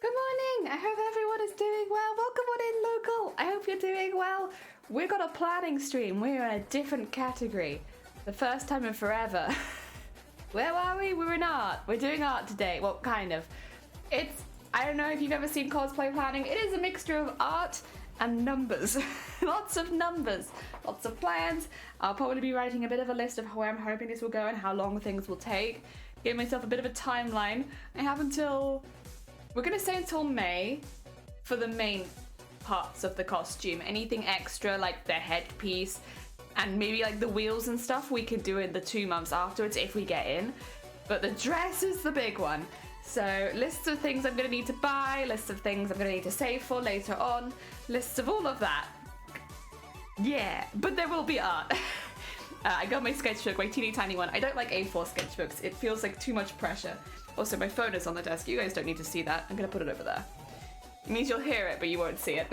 Good morning! I hope everyone is doing well. Welcome on in, local. I hope you're doing well. We've got a planning stream. We're in a different category. The first time in forever. Where are we? We're in art. We're doing art today. Well, kind of. I don't know if you've ever seen cosplay planning. It is a mixture of art and numbers. Lots of numbers. Lots of plans. I'll probably be writing a bit of a list of where I'm hoping this will go and how long things will take. Give myself a bit of a timeline. I have until... We're going to say until May for the main parts of the costume. Anything extra like the headpiece and maybe like the wheels and stuff we could do in the 2 months afterwards if we get in. But the dress is the big one. So lists of things I'm going to need to buy, lists of things I'm going to need to save for later on, lists of all of that. Yeah, but there will be art. I got my sketchbook, my teeny tiny one. I don't like A4 sketchbooks. It feels like too much pressure. Also, my phone is on the desk. You guys don't need to see that. I'm going to put it over there. It means you'll hear it, but you won't see it.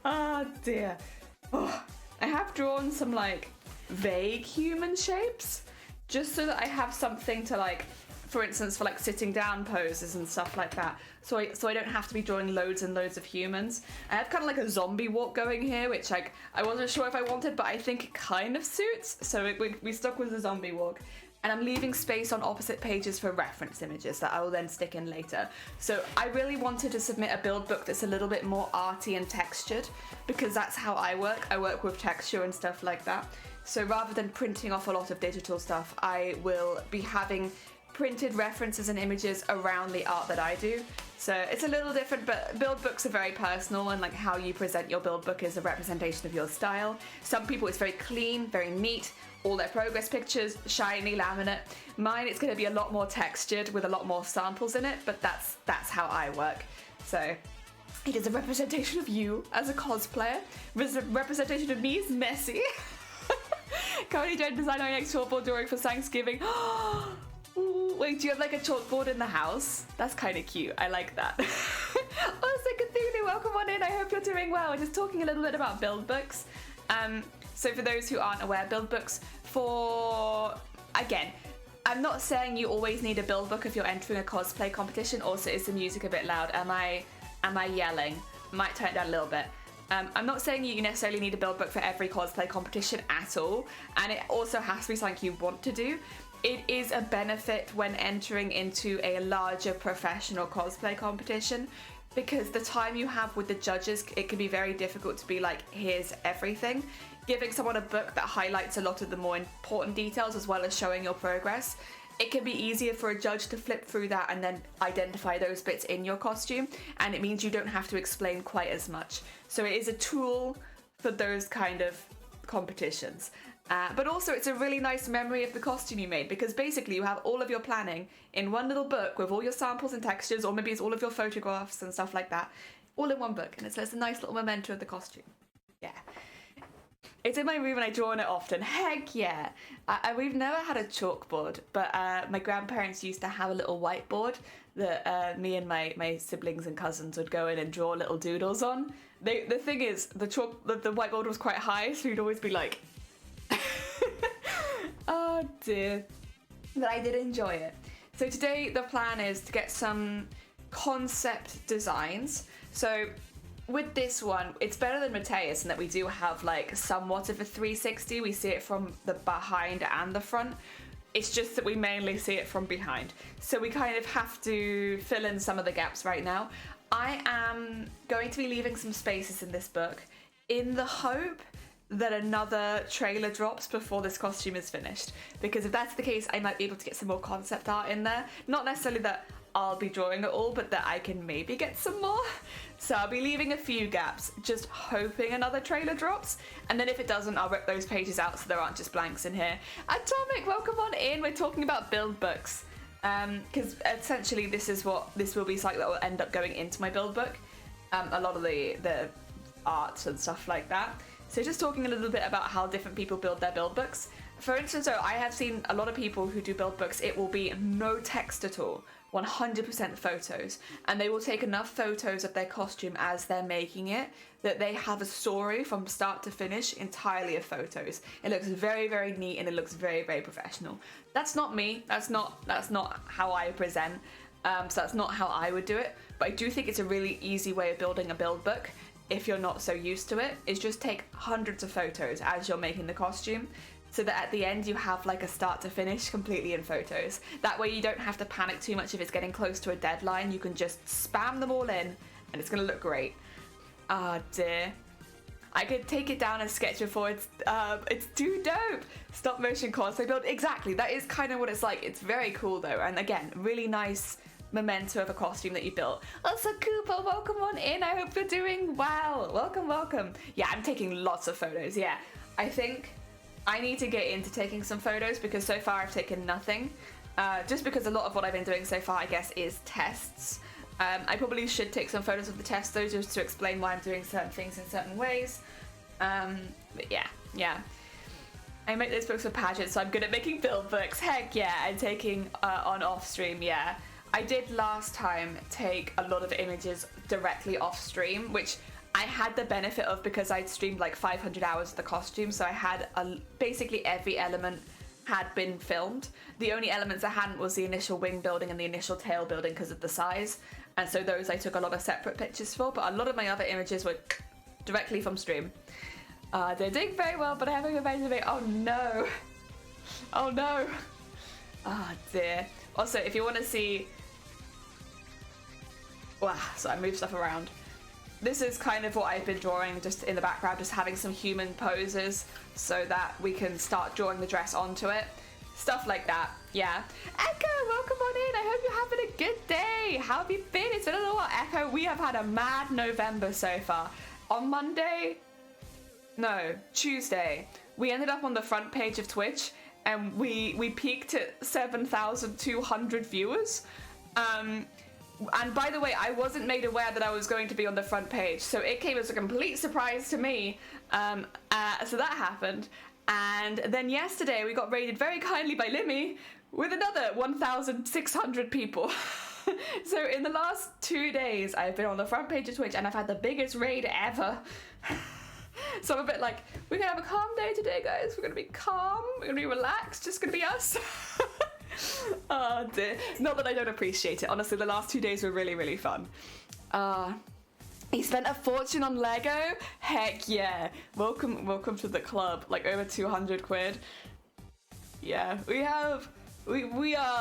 Oh, dear. Oh, I have drawn some, like, vague human shapes. Just so that I have something to, like, for instance, for, like, sitting down poses and stuff like that. So I don't have to be drawing loads and loads of humans. I have kind of like a zombie walk going here, which, like, I wasn't sure if I wanted, but I think it kind of suits. So we stuck with the zombie walk. And I'm leaving space on opposite pages for reference images that I will then stick in later. So I really wanted to submit a build book that's a little bit more arty and textured, because that's how I work. I work with texture and stuff like that. So rather than printing off a lot of digital stuff, I will be having printed references and images around the art that I do. So it's a little different, but build books are very personal, and like how you present your build book is a representation of your style. Some people it's very clean, very neat, all their progress pictures, shiny laminate. Mine it's going to be a lot more textured with a lot more samples in it, but that's how I work. So it is a representation of you as a cosplayer. A representation of me is messy. Currently doing design on my next chalkboard drawing for Thanksgiving. Ooh, wait, do you have like a chalkboard in the house? That's kind of cute. I like that. Oh, Cthulhu, welcome on in. I hope you're doing well. We're just talking a little bit about build books. So for those who aren't aware, build books again, I'm not saying you always need a build book if you're entering a cosplay competition. Also, is the music a bit loud? Am I yelling? Might turn it down a little bit. I'm not saying you necessarily need a build book for every cosplay competition at all, and it also has to be something you want to do. It is a benefit when entering into a larger professional cosplay competition, because the time you have with the judges, it can be very difficult to be like, here's everything. Giving someone a book that highlights a lot of the more important details as well as showing your progress, it can be easier for a judge to flip through that and then identify those bits in your costume, and it means you don't have to explain quite as much. So it is a tool for those kind of competitions. But also it's a really nice memory of the costume you made, because basically you have all of your planning in one little book with all your samples and textures, or maybe it's all of your photographs and stuff like that, all in one book, and it's a nice little memento of the costume. Yeah. It's in my room and I draw on it often. Heck yeah! We've never had a chalkboard, but my grandparents used to have a little whiteboard that me and my siblings and cousins would go in and draw little doodles on. The thing is, the whiteboard was quite high, so you'd always be like... Oh dear. But I did enjoy it. So today the plan is to get some concept designs. So with this one, it's better than Mateus in that we do have like somewhat of a 360. We see it from the behind and the front. It's just that we mainly see it from behind. So we kind of have to fill in some of the gaps right now. I am going to be leaving some spaces in this book in the hope that another trailer drops before this costume is finished, because if that's the case, I might be able to get some more concept art in there. Not necessarily that I'll be drawing it all, but that I can maybe get some more. So I'll be leaving a few gaps, just hoping another trailer drops, and then if it doesn't, I'll rip those pages out so there aren't just blanks in here. Atomic, welcome on in. We're talking about build books, because essentially this will be something that will end up going into my build book. A lot of the art and stuff like that. So just talking a little bit about how different people build their build books. For instance, so I have seen a lot of people who do build books, it will be no text at all, 100% photos. And they will take enough photos of their costume as they're making it, that they have a story from start to finish entirely of photos. It looks very, very neat and it looks very, very professional. That's not me. That's not how I present. So that's not how I would do it, but I do think it's a really easy way of building a build book if you're not so used to it, is just take hundreds of photos as you're making the costume, so that at the end you have like a start to finish completely in photos. That way you don't have to panic too much if it's getting close to a deadline. You can just spam them all in and it's gonna look great. Ah, dear. I could take it down and sketch before it's too dope. Stop motion cosplay build. Exactly, that is kind of what it's like. It's very cool though, and again, really nice memento of a costume that you built. Also, Cooper, welcome on in. I hope you're doing well. Welcome, welcome. Yeah, I'm taking lots of photos. Yeah, I think I need to get into taking some photos because so far I've taken nothing. Just because a lot of what I've been doing so far, I guess, is tests. I probably should take some photos of the tests though, just to explain why I'm doing certain things in certain ways. But yeah. I make those books for pageants, so I'm good at making build books. Heck yeah, and taking on off stream, yeah. I did last time take a lot of images directly off stream, which I had the benefit of because I'd streamed like 500 hours of the costume, so I had basically every element had been filmed. The only elements I hadn't was the initial wing building and the initial tail building because of the size, and so those I took a lot of separate pictures for, but a lot of my other images were directly from stream. They're doing very well, but I haven't been able to make. Oh no! Oh no! Oh dear. Also, if you want to see, wow, so I move stuff around. This is kind of what I've been drawing just in the background, just having some human poses so that we can start drawing the dress onto it. Stuff like that, yeah. Echo, welcome on in. I hope you're having a good day. How have you been? It's been a little while. Echo, we have had a mad November so far. On Tuesday, we ended up on the front page of Twitch and we peaked at 7,200 viewers. And by the way, I wasn't made aware that I was going to be on the front page, so it came as a complete surprise to me. So that happened. And then yesterday we got raided very kindly by Limmy with another 1,600 people. So in the last 2 days, I've been on the front page of Twitch and I've had the biggest raid ever. So I'm a bit like, we're gonna have a calm day today, guys. We're gonna be calm, we're gonna be relaxed, just gonna be us. Oh dear. Not that I don't appreciate it. Honestly, the last 2 days were really, really fun. He spent a fortune on Lego? Heck yeah. Welcome to the club. Like over 200 quid. Yeah, we are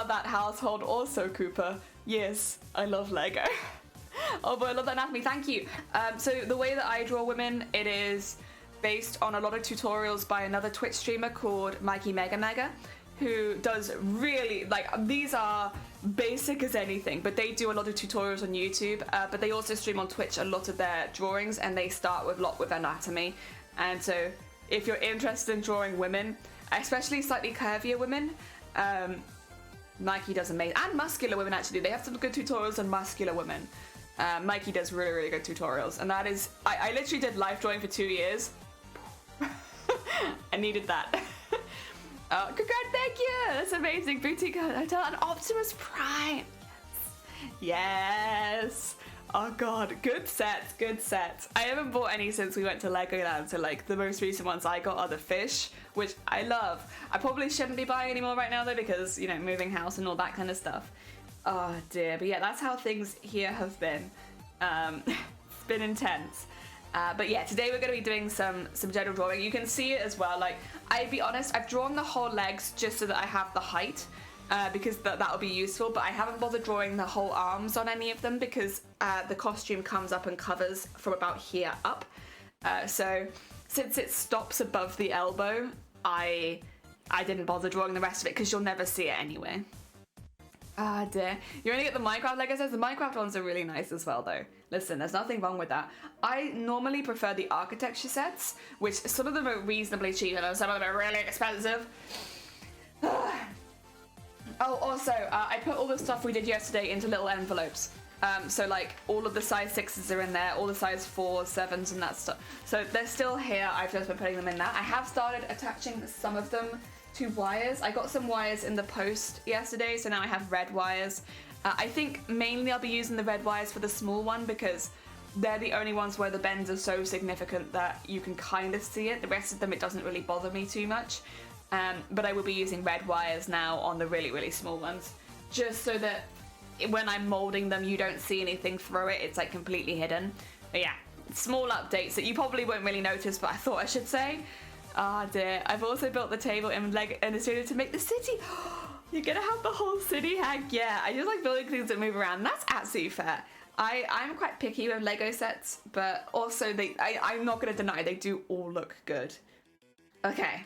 that household also, Cooper. Yes, I love Lego. Oh boy, I love that anatomy, thank you. So the way that I draw women, it is based on a lot of tutorials by another Twitch streamer called Mikey Mega, who does really, like, these are basic as anything, but they do a lot of tutorials on YouTube, but they also stream on Twitch a lot of their drawings, and they start with a lot with anatomy. And so if you're interested in drawing women, especially slightly curvier women, Mikey does amazing, and muscular women actually. They have some good tutorials on muscular women. Mikey does really, really good tutorials, and that is, I literally did life drawing for 2 years. I needed that. Congrats, thank you! That's amazing. Boutique Hotel and Optimus Prime. Yes! Oh god, good sets, good sets. I haven't bought any since we went to Legoland, so like the most recent ones I got are the fish, which I love. I probably shouldn't be buying anymore right now though, because, you know, moving house and all that kind of stuff. Oh dear, but yeah, that's how things here have been. It's been intense. But yeah, today we're going to be doing some general drawing. You can see it as well. Like, I'll be honest, I've drawn the whole legs just so that I have the height, because that'll be useful, but I haven't bothered drawing the whole arms on any of them because the costume comes up and covers from about here up. So since it stops above the elbow, I didn't bother drawing the rest of it because you'll never see it anyway. Ah dear. You only get the Minecraft Lego sets. The Minecraft ones are really nice as well though. Listen, there's nothing wrong with that. I normally prefer the architecture sets, which some of them are reasonably cheap and some of them are really expensive. Oh, also, I put all the stuff we did yesterday into little envelopes. So like all of the size 6s are in there, all the size 4s, 7s and that stuff. So they're still here, I've just been putting them in that. I have started attaching some of them to wires. I got some wires in the post yesterday, so now I have red wires. I think mainly I'll be using the red wires for the small one because they're the only ones where the bends are so significant that you can kind of see it. The rest of them, it doesn't really bother me too much. But I will be using red wires now on the really, really small ones, just so that when I'm molding them, you don't see anything through it. It's like completely hidden. But yeah, small updates that you probably won't really notice, but I thought I should say. Ah, dear. I've also built the table in the studio to make the city. You're gonna have the whole city, heck yeah. I just like building things that move around. That's absolutely fair. I'm quite picky with Lego sets, but also I'm not gonna deny they do all look good. Okay.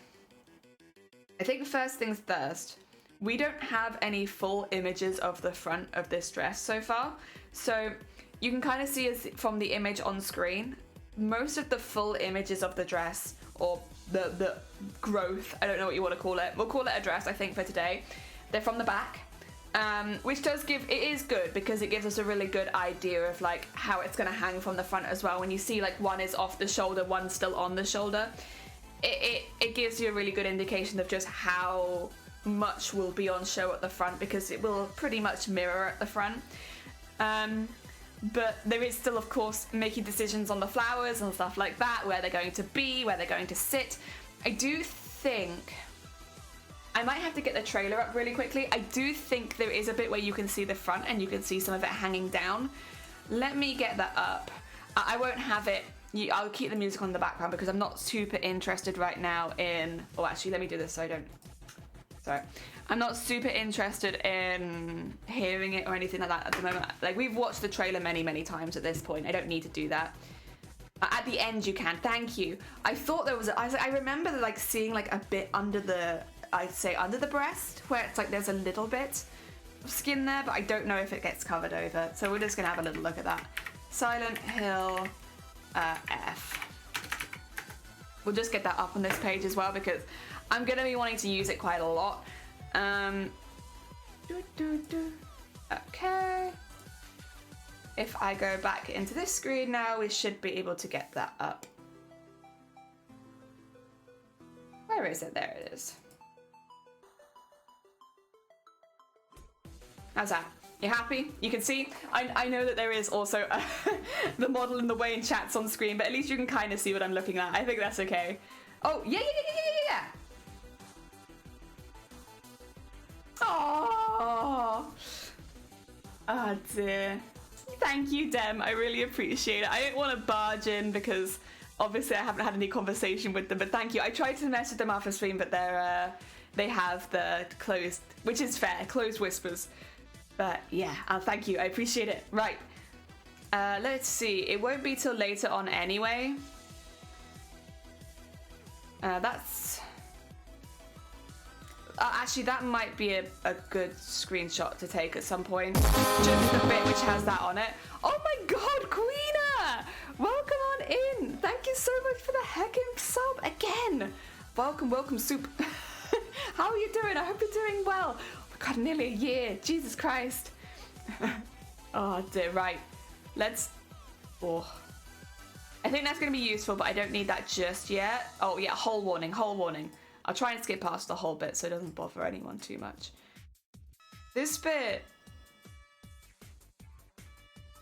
I think first things first, we don't have any full images of the front of this dress so far. So you can kind of see from the image on screen, most of the full images of the dress, or the growth, I don't know what you want to call it. We'll call it a dress, I think, for today. They're from the back, which it is good because it gives us a really good idea of like how it's going to hang from the front as well. When you see like one is off the shoulder, one's still on the shoulder, it gives you a really good indication of just how much will be on show at the front, because it will pretty much mirror at the front. But there is still, of course, making decisions on the flowers and stuff like that, where they're going to be, where they're going to sit. I do think I might have to get the trailer up really quickly. I do think there is a bit where you can see the front and you can see some of it hanging down. Let me get that up. I won't have it. I'll keep the music on in the background because I'm not super interested right now in... Oh, actually, let me do this so I don't... Sorry. I'm not super interested in hearing it or anything like that at the moment. Like, we've watched the trailer many, many times at this point. I don't need to do that. At the end, you can. Thank you. I thought there was... I remember, like, seeing, like, a bit under the... I'd say under the breast, where it's like there's a little bit of skin there, but I don't know if it gets covered over. So we're just going to have a little look at that. Silent Hill F. We'll just get that up on this page as well, because I'm going to be wanting to use it quite a lot. Okay. If I go back into this screen now, we should be able to get that up. Where is it? There it is. How's that? You happy? You can see? I know that there is also the model in the way in chats on screen, but at least you can kind of see what I'm looking at. I think that's okay. Oh, yeah. Oh dear. Thank you, Dem. I really appreciate it. I don't want to barge in because obviously I haven't had any conversation with them, but thank you. I tried to message them after stream, but they have the closed, which is fair, closed whispers. But yeah, thank you. I appreciate it. Right. Let's see. It won't be till later on anyway. That's... actually, that might be a good screenshot to take at some point. Just the bit which has that on it. Oh my god, Queena! Welcome on in. Thank you so much for the heckin' sub again. Welcome, Soup. How are you doing? I hope you're doing well. God, nearly a year. Jesus Christ. Oh dear, right. Let's... Oh. I think that's going to be useful, but I don't need that just yet. Oh yeah, hole warning. I'll try and skip past the whole bit so it doesn't bother anyone too much. This bit...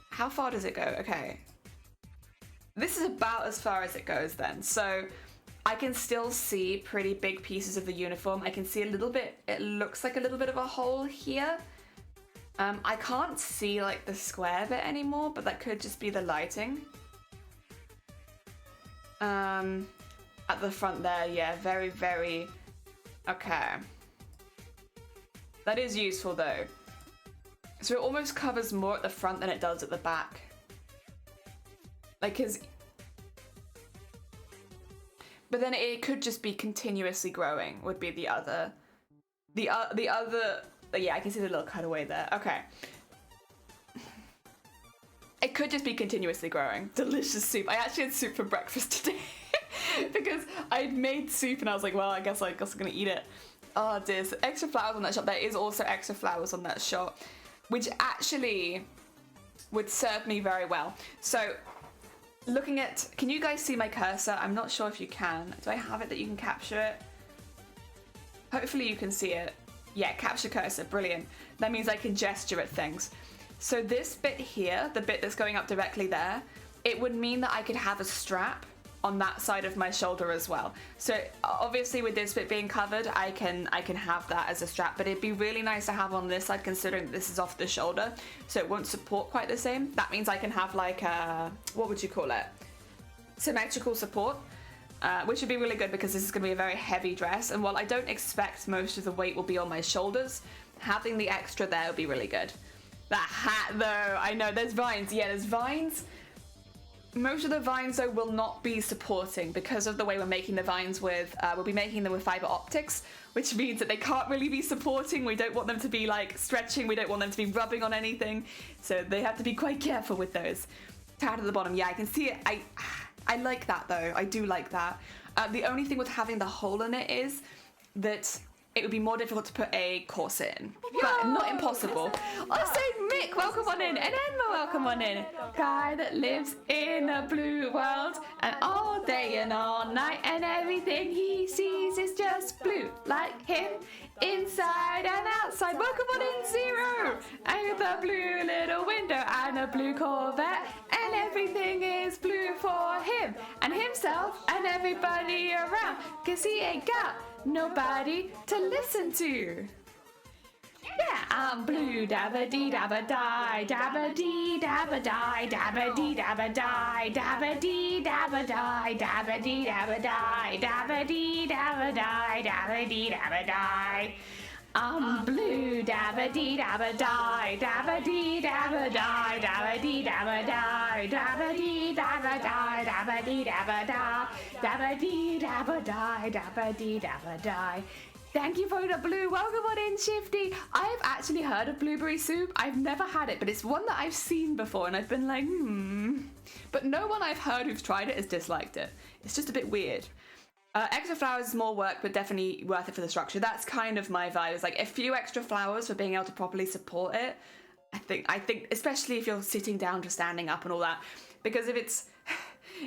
How far does it go? Okay. This is about as far as it goes then. So... I can still see pretty big pieces of the uniform. I can see a little bit, it looks like a little bit of a hole here. I can't see like the square bit anymore, but that could just be the lighting. At the front there, yeah, very, very, okay. That is useful though. So it almost covers more at the front than it does at the back. Like, cause, but then it could just be continuously growing would be the other, yeah, I can see the little cutaway there. Okay. It could just be continuously growing. Delicious soup. I actually had soup for breakfast today because I'd made soup and I was like, well, I guess I'm gonna eat it. Oh, there's extra flowers on that shot. There is also extra flowers on that shot, which actually would serve me very well. So looking at, can you guys see my cursor? I'm not sure if you can. Do I have it that you can capture it? Hopefully you can see it. Yeah, capture cursor, brilliant. That means I can gesture at things. So this bit here, the bit that's going up directly there, it would mean that I could have a strap on that side of my shoulder as well. So obviously with this bit being covered, I can have that as a strap, but it'd be really nice to have on this side considering this is off the shoulder, so it won't support quite the same. That means I can have like a, what would you call it? Symmetrical support, which would be really good because this is going to be a very heavy dress, and while I don't expect most of the weight will be on my shoulders, having the extra there would be really good. That hat though, I know, there's vines. Yeah, there's vines. Most of the vines though will not be supporting because of the way we're making the vines with, we'll be making them with fiber optics, which means that they can't really be supporting. We don't want them to be like stretching, we don't want them to be rubbing on anything, so they have to be quite careful with those. Tag at the bottom, yeah, I can see it. I like that though, I do like that. The only thing with having the hole in it is that it would be more difficult to put a corset in, but not impossible. Also, Mick, welcome on in, and Emma, welcome on in. Guy that lives in a blue world, and all day and all night, and everything he sees is just blue, like him, inside and outside. Welcome on in, Zero. And with a blue little window and a blue Corvette, and everything is blue for him and himself and everybody around, 'cause he ain't got nobody to listen to. Yeah, I'm blue, dabba dee dabba die, dabba dee dabba die, dabba dee dabba die, dabba dee dabba die, dabba dee dabba die, dabba dee dabba die, dabba dee dabba die. I'm blue, dabba dee dabba die, dabba dee dabba die, dabba dee dabba die, dabba dee dabba die, dabba dee dabba die, dabba dee dabba die, dabba dee dabba die. Thank you for the blue. Welcome on in, Shifty. I've actually heard of blueberry soup. I've never had it, but it's one that I've seen before, and I've been like, But no one I've heard who's tried it has disliked it. It's just a bit weird. Extra flowers is more work, but definitely worth it for the structure. That's kind of my vibe. It's like a few extra flowers for being able to properly support it. I think, especially if you're sitting down to standing up and all that, because if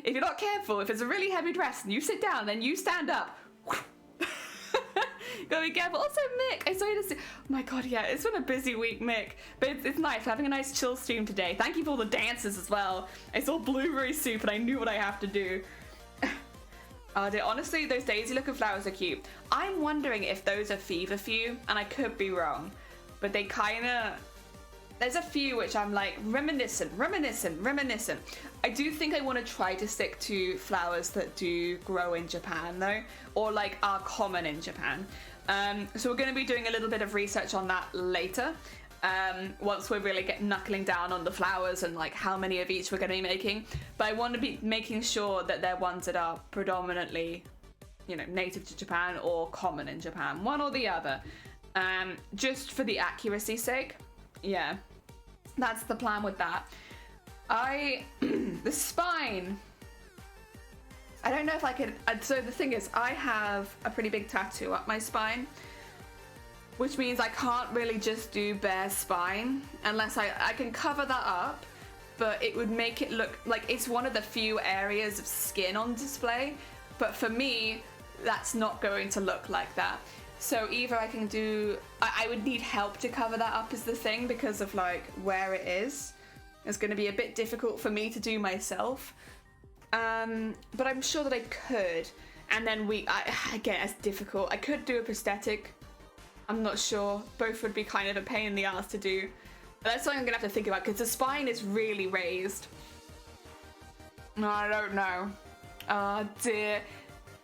you're not careful, if it's a really heavy dress and you sit down, then you stand up. Gotta be careful. Also, Mick, I saw you. Oh my god, yeah, it's been a busy week, Mick, but it's nice having a nice chill stream today. Thank you for all the dances as well. I saw blueberry soup and I knew what I have to do. Honestly, those daisy looking flowers are cute. I'm wondering if those are feverfew, and I could be wrong, but they kinda, there's a few which I'm like reminiscent. I do think I want to try to stick to flowers that do grow in Japan though, or like are common in Japan. So we're going to be doing a little bit of research on that later, once we're really knuckling down on the flowers and like how many of each we're going to be making. But I want to be making sure that they're ones that are predominantly, you know, native to Japan or common in Japan, one or the other, just for the accuracy's sake. Yeah, that's the plan with that. The spine, I don't know if I could, so the thing is, I have a pretty big tattoo up my spine, which means I can't really just do bare spine unless I can cover that up, but it would make it look like it's one of the few areas of skin on display, but for me, that's not going to look like that. So either I can do, I would need help to cover that up is the thing, because of like where it is. It's going to be a bit difficult for me to do myself. But I'm sure that I could. And then again, it's difficult. I could do a prosthetic. I'm not sure. Both would be kind of a pain in the ass to do. But that's something I'm going to have to think about, because the spine is really raised. I don't know. Oh dear.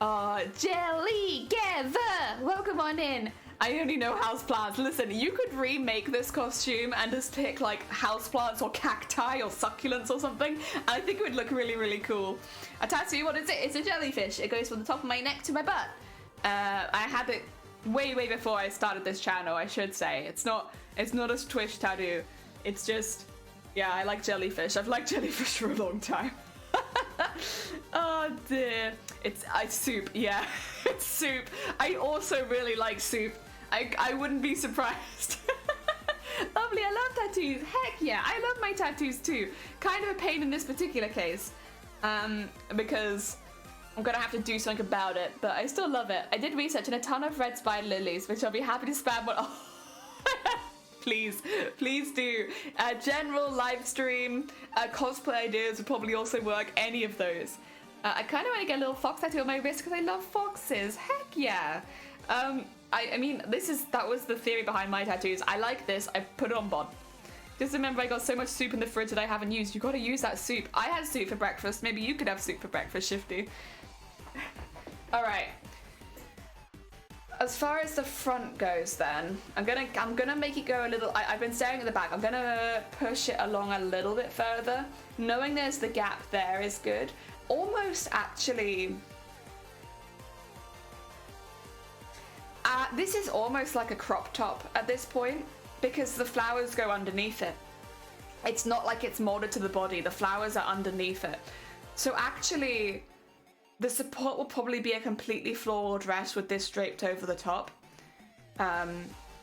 Oh, Jelly Gather! Welcome on in. I only know houseplants. Listen, you could remake this costume and just pick like houseplants or cacti or succulents or something, and I think it would look really, really cool. A tattoo, what is it? It's a jellyfish. It goes from the top of my neck to my butt. I had it way before I started this channel, I should say. It's not a Twitch tattoo. It's just, yeah, I like jellyfish. I've liked jellyfish for a long time. Oh dear. It's soup, yeah. It's soup. I also really like soup. I wouldn't be surprised. Lovely, I love tattoos. Heck yeah, I love my tattoos too. Kind of a pain in this particular case, because I'm gonna have to do something about it, but I still love it. I did research on a ton of red spider lilies, which I'll be happy to spam one. Oh. Please do. General live stream, cosplay ideas would probably also work, any of those. I kind of want to get a little fox tattoo on my wrist because I love foxes. Heck yeah. I mean, that was the theory behind my tattoos. I like this. I put it on Bod. Just remember, I got so much soup in the fridge that I haven't used. You got to use that soup. I had soup for breakfast. Maybe you could have soup for breakfast, Shifty. All right. As far as the front goes, then I'm gonna make it go a little. I've been staring at the back. I'm gonna push it along a little bit further. Knowing there's the gap there is good. Almost actually. This is almost like a crop top at this point because the flowers go underneath it. It's not like it's molded to the body. The flowers are underneath it. So actually, the support will probably be a completely floral dress with this draped over the top.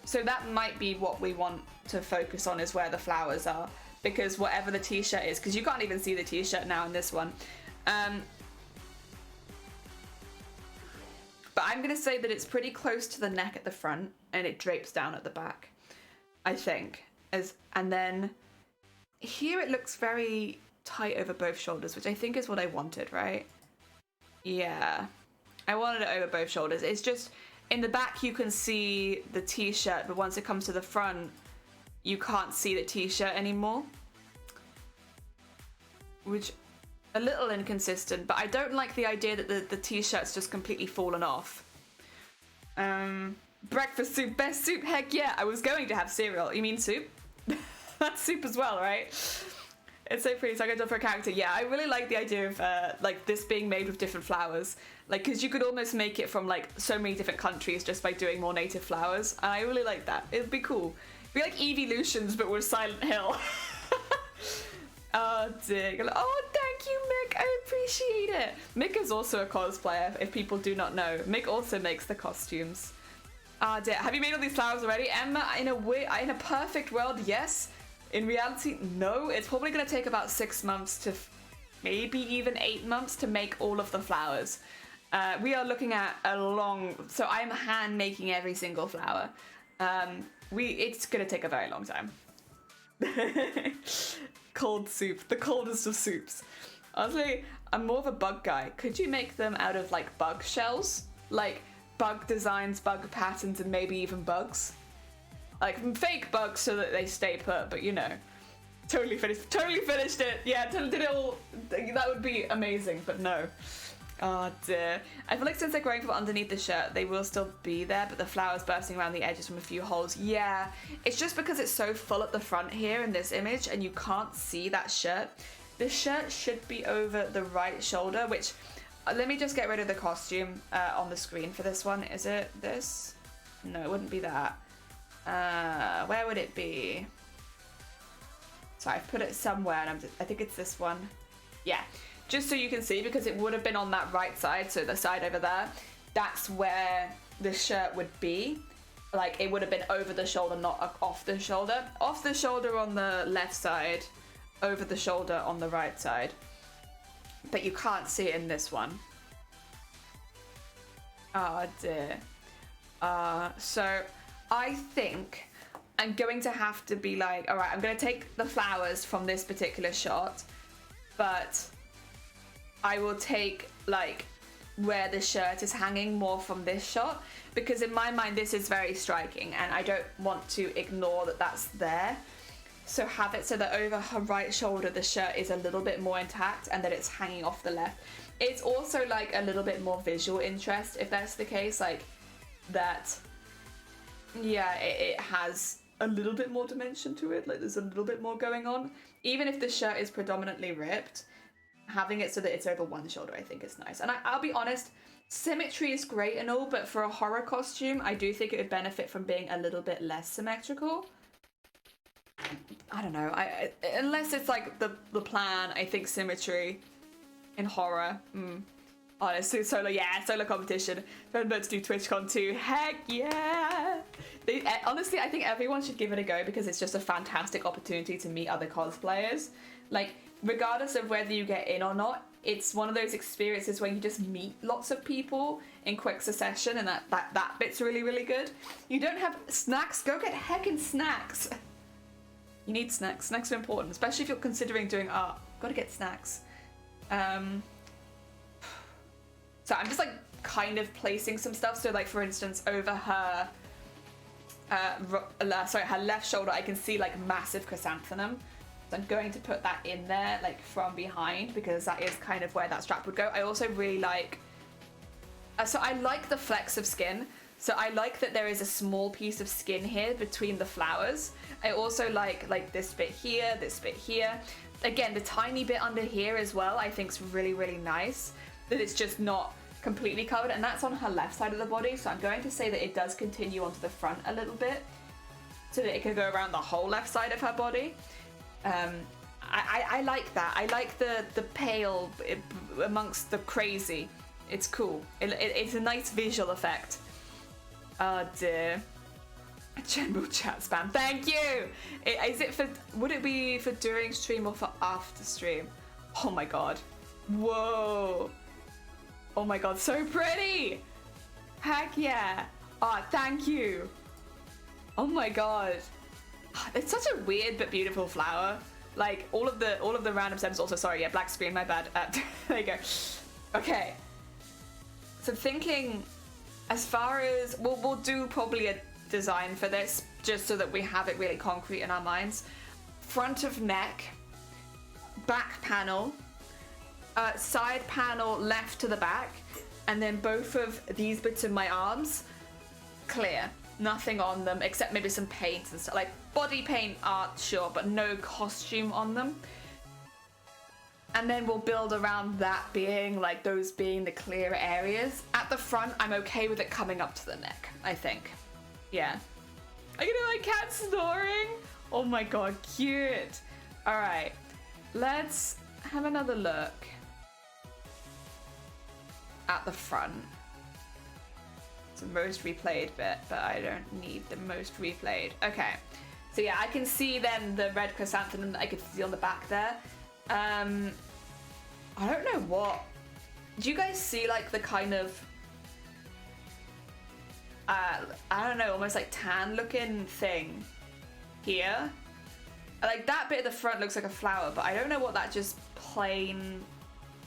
So that might be what we want to focus on, is where the flowers are, because whatever the t-shirt is, because you can't even see the t-shirt now in this one. But I'm going to say that it's pretty close to the neck at the front and it drapes down at the back, I think. And then here it looks very tight over both shoulders, which I think is what I wanted, right? Yeah, I wanted it over both shoulders. It's just in the back you can see the t-shirt, but once it comes to the front, you can't see the t-shirt anymore. Which, a little inconsistent, but I don't like the idea that the t-shirt's just completely fallen off. Breakfast soup, best soup, heck yeah. I was going to have cereal. You mean soup? That's soup as well, right? It's so pretty. So I got done for a character. Yeah, I really like the idea of like this being made with different flowers. Like, because you could almost make it from like so many different countries just by doing more native flowers. And I really like that. It'd be cool. It'd be like Evolutions, but with Silent Hill. Oh dear. Oh, thank you, Mick. I appreciate it. Mick is also a cosplayer, if people do not know. Mick also makes the costumes. Ah dear. Have you made all these flowers already? Emma, in a perfect world, yes. In reality, no. It's probably going to take about 6 months to maybe even 8 months to make all of the flowers. We are looking at a long... So I'm hand making every single flower. It's going to take a very long time. Cold soup. The coldest of soups. Honestly, I'm more of a bug guy. Could you make them out of like bug shells? Like bug designs, bug patterns, and maybe even bugs? Like fake bugs so that they stay put, but you know. Totally finished it. Yeah, did it all. That would be amazing, but no. Oh dear. I feel like since they're growing from underneath the shirt, they will still be there, but the flowers bursting around the edges from a few holes. Yeah, it's just because it's so full at the front here in this image and you can't see that shirt. The shirt should be over the right shoulder, which, let me just get rid of the costume on the screen for this one. Is it this? No, it wouldn't be that. Where would it be? So I've put it somewhere and I think it's this one. Yeah. Just so you can see, because it would have been on that right side, so the side over there, that's where the shirt would be. Like, it would have been over the shoulder, not off the shoulder. Off the shoulder on the left side, over the shoulder on the right side. But you can't see it in this one. Oh dear. So I think I'm going to have to be like, all right, I'm going to take the flowers from this particular shot, but I will take like where the shirt is hanging more from this shot, because in my mind this is very striking and I don't want to ignore that that's there. So have it so that over her right shoulder the shirt is a little bit more intact and that it's hanging off the left. It's also like a little bit more visual interest if that's the case, like that. Yeah, it has a little bit more dimension to it, like there's a little bit more going on. Even if the shirt is predominantly ripped, having it so that it's over one shoulder I think is nice. And I'll be honest, symmetry is great and all, but for a horror costume I do think it would benefit from being a little bit less symmetrical. I don't know, unless it's like the plan, I think symmetry in horror. Honestly, solar competition. I'm about to do TwitchCon too. Heck yeah! Honestly, I think everyone should give it a go because it's just a fantastic opportunity to meet other cosplayers. Like, regardless of whether you get in or not, it's one of those experiences where you just meet lots of people in quick succession, and that bit's really, really good. You don't have snacks? Go get heckin' snacks. You need snacks. Snacks are important, especially if you're considering doing art. Gotta get snacks. So I'm just like kind of placing some stuff. So like for instance, over her, her left shoulder, I can see like massive chrysanthemum. So I'm going to put that in there like from behind because that is kind of where that strap would go. I also really like, so I like the flecks of skin. So I like that there is a small piece of skin here between the flowers. I also like this bit here, this bit here. Again, the tiny bit under here as well, I think is really, really nice. That it's just not completely covered, and that's on her left side of the body. So I'm going to say that it does continue onto the front a little bit so that it can go around the whole left side of her body. I like that. I like the pale amongst the crazy. It's cool. It's a nice visual effect. Oh dear. General chat spam. Thank you! Is it for, would it be for during stream or for after stream? Oh my god. Whoa. Oh my god, so pretty! Heck yeah! Oh, thank you! Oh my god. It's such a weird but beautiful flower. Like, all of the random stems also, sorry, yeah, black screen, my bad. There you go. Okay. So thinking, as far as, we'll do probably a design for this, just so that we have it really concrete in our minds. Front of neck, back panel, side panel left to the back, and then both of these bits of my arms clear. Nothing on them except maybe some paint and stuff, like body paint art, sure, but no costume on them. And then we'll build around that being like those being the clear areas. At the front, I'm okay with it coming up to the neck, I think. Yeah. Are you gonna like cat snoring? Oh my god, cute. All right, let's have another look at the front. It's the most replayed bit, but I don't need the most replayed. Okay, so yeah, I can see then the red chrysanthemum that I could see on the back there. I don't know what. Do you guys see like the kind of I don't know, almost like tan looking thing here? Like that bit at the front looks like a flower, but I don't know what that just plain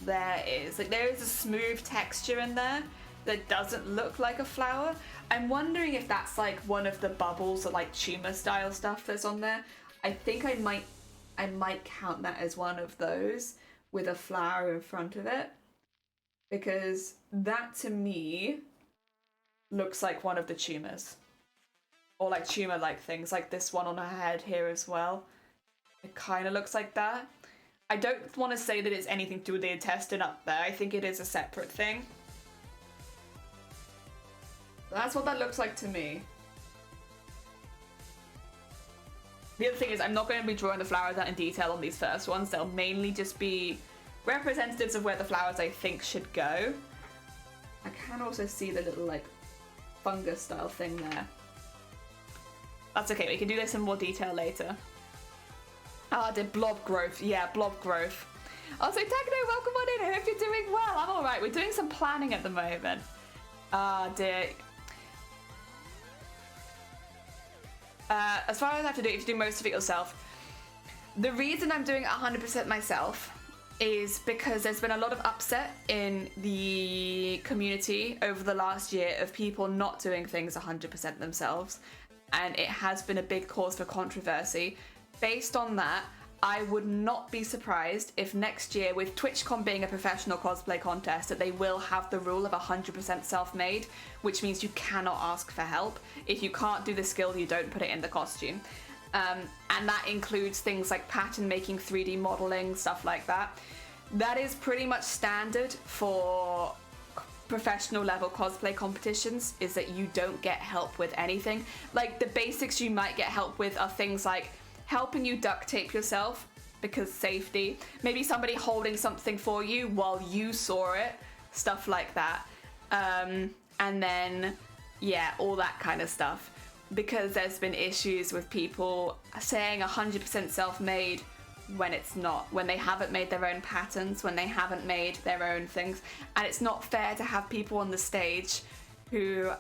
there is. Like there is a smooth texture in there that doesn't look like a flower. I'm wondering if that's like one of the bubbles or like tumor style stuff that's on there. I think I might count that as one of those with a flower in front of it, because that to me looks like one of the tumors, or like tumor like things, like this one on her head here as well. It kind of looks like that. I don't want to say that it's anything to do with the intestine up there. I think it is a separate thing. That's what that looks like to me. The other thing is I'm not going to be drawing the flowers out in detail on these first ones. They'll mainly just be representatives of where the flowers I think should go. I can also see the little like fungus style thing there. That's okay, we can do this in more detail later. Ah, the blob growth. Yeah, blob growth. Also, Techno, welcome on in. I hope you're doing well. I'm alright. We're doing some planning at the moment. Ah, dear. As far as I have to do, if you do most of it yourself, the reason I'm doing it 100% myself is because there's been a lot of upset in the community over the last year of people not doing things 100% themselves, and it has been a big cause for controversy. Based on that, I would not be surprised if next year, with TwitchCon being a professional cosplay contest, that they will have the rule of 100% self-made, which means you cannot ask for help. If you can't do the skill, you don't put it in the costume. And that includes things like pattern making, 3D modeling, stuff like that. That is pretty much standard for professional level cosplay competitions, is that you don't get help with anything. Like the basics you might get help with are things like helping you duct tape yourself because safety, maybe somebody holding something for you while you saw it, stuff like that. And then, yeah, all that kind of stuff. Because there's been issues with people saying 100% self-made when it's not, when they haven't made their own patterns, when they haven't made their own things. And it's not fair to have people on the stage who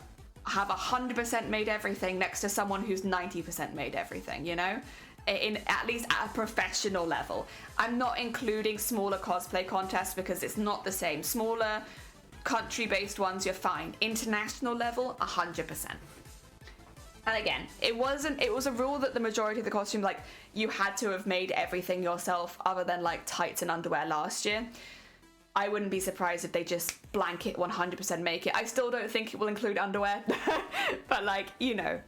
have 100% made everything next to someone who's 90% made everything, you know? In at least at a professional level. I'm not including smaller cosplay contests because it's not the same. Smaller country-based ones, you're fine. International level, 100%. And again, it was a rule that the majority of the costume, like, you had to have made everything yourself other than like tights and underwear last year. I wouldn't be surprised if they just blanket 100% make it. I still don't think it will include underwear, but like, you know,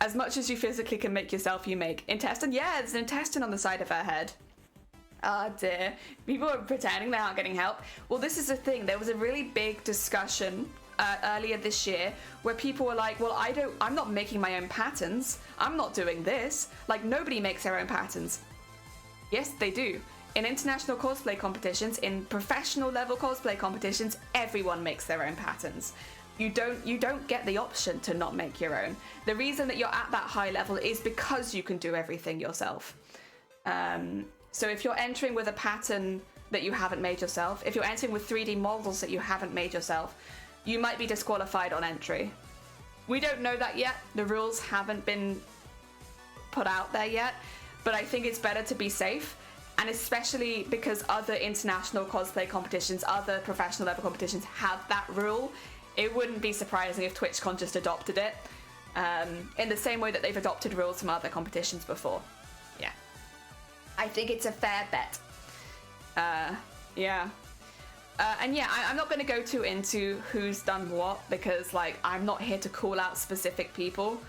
as much as you physically can make yourself, you make. Intestine? Yeah, there's an intestine on the side of her head. Oh dear. People are pretending they aren't getting help. Well, this is the thing. There was a really big discussion earlier this year where people were like, well, I'm not making my own patterns. I'm not doing this. Like, nobody makes their own patterns. Yes, they do. In international cosplay competitions, in professional level cosplay competitions, everyone makes their own patterns. You don't get the option to not make your own. The reason that you're at that high level is because you can do everything yourself. So if you're entering with a pattern that you haven't made yourself, if you're entering with 3D models that you haven't made yourself, you might be disqualified on entry. We don't know that yet. The rules haven't been put out there yet, but I think it's better to be safe, and especially because other international cosplay competitions, other professional level competitions have that rule. It wouldn't be surprising if TwitchCon just adopted it, in the same way that they've adopted rules from other competitions before. Yeah. I think it's a fair bet. Yeah. And yeah, I'm not going to go too into who's done what, because like I'm not here to call out specific people.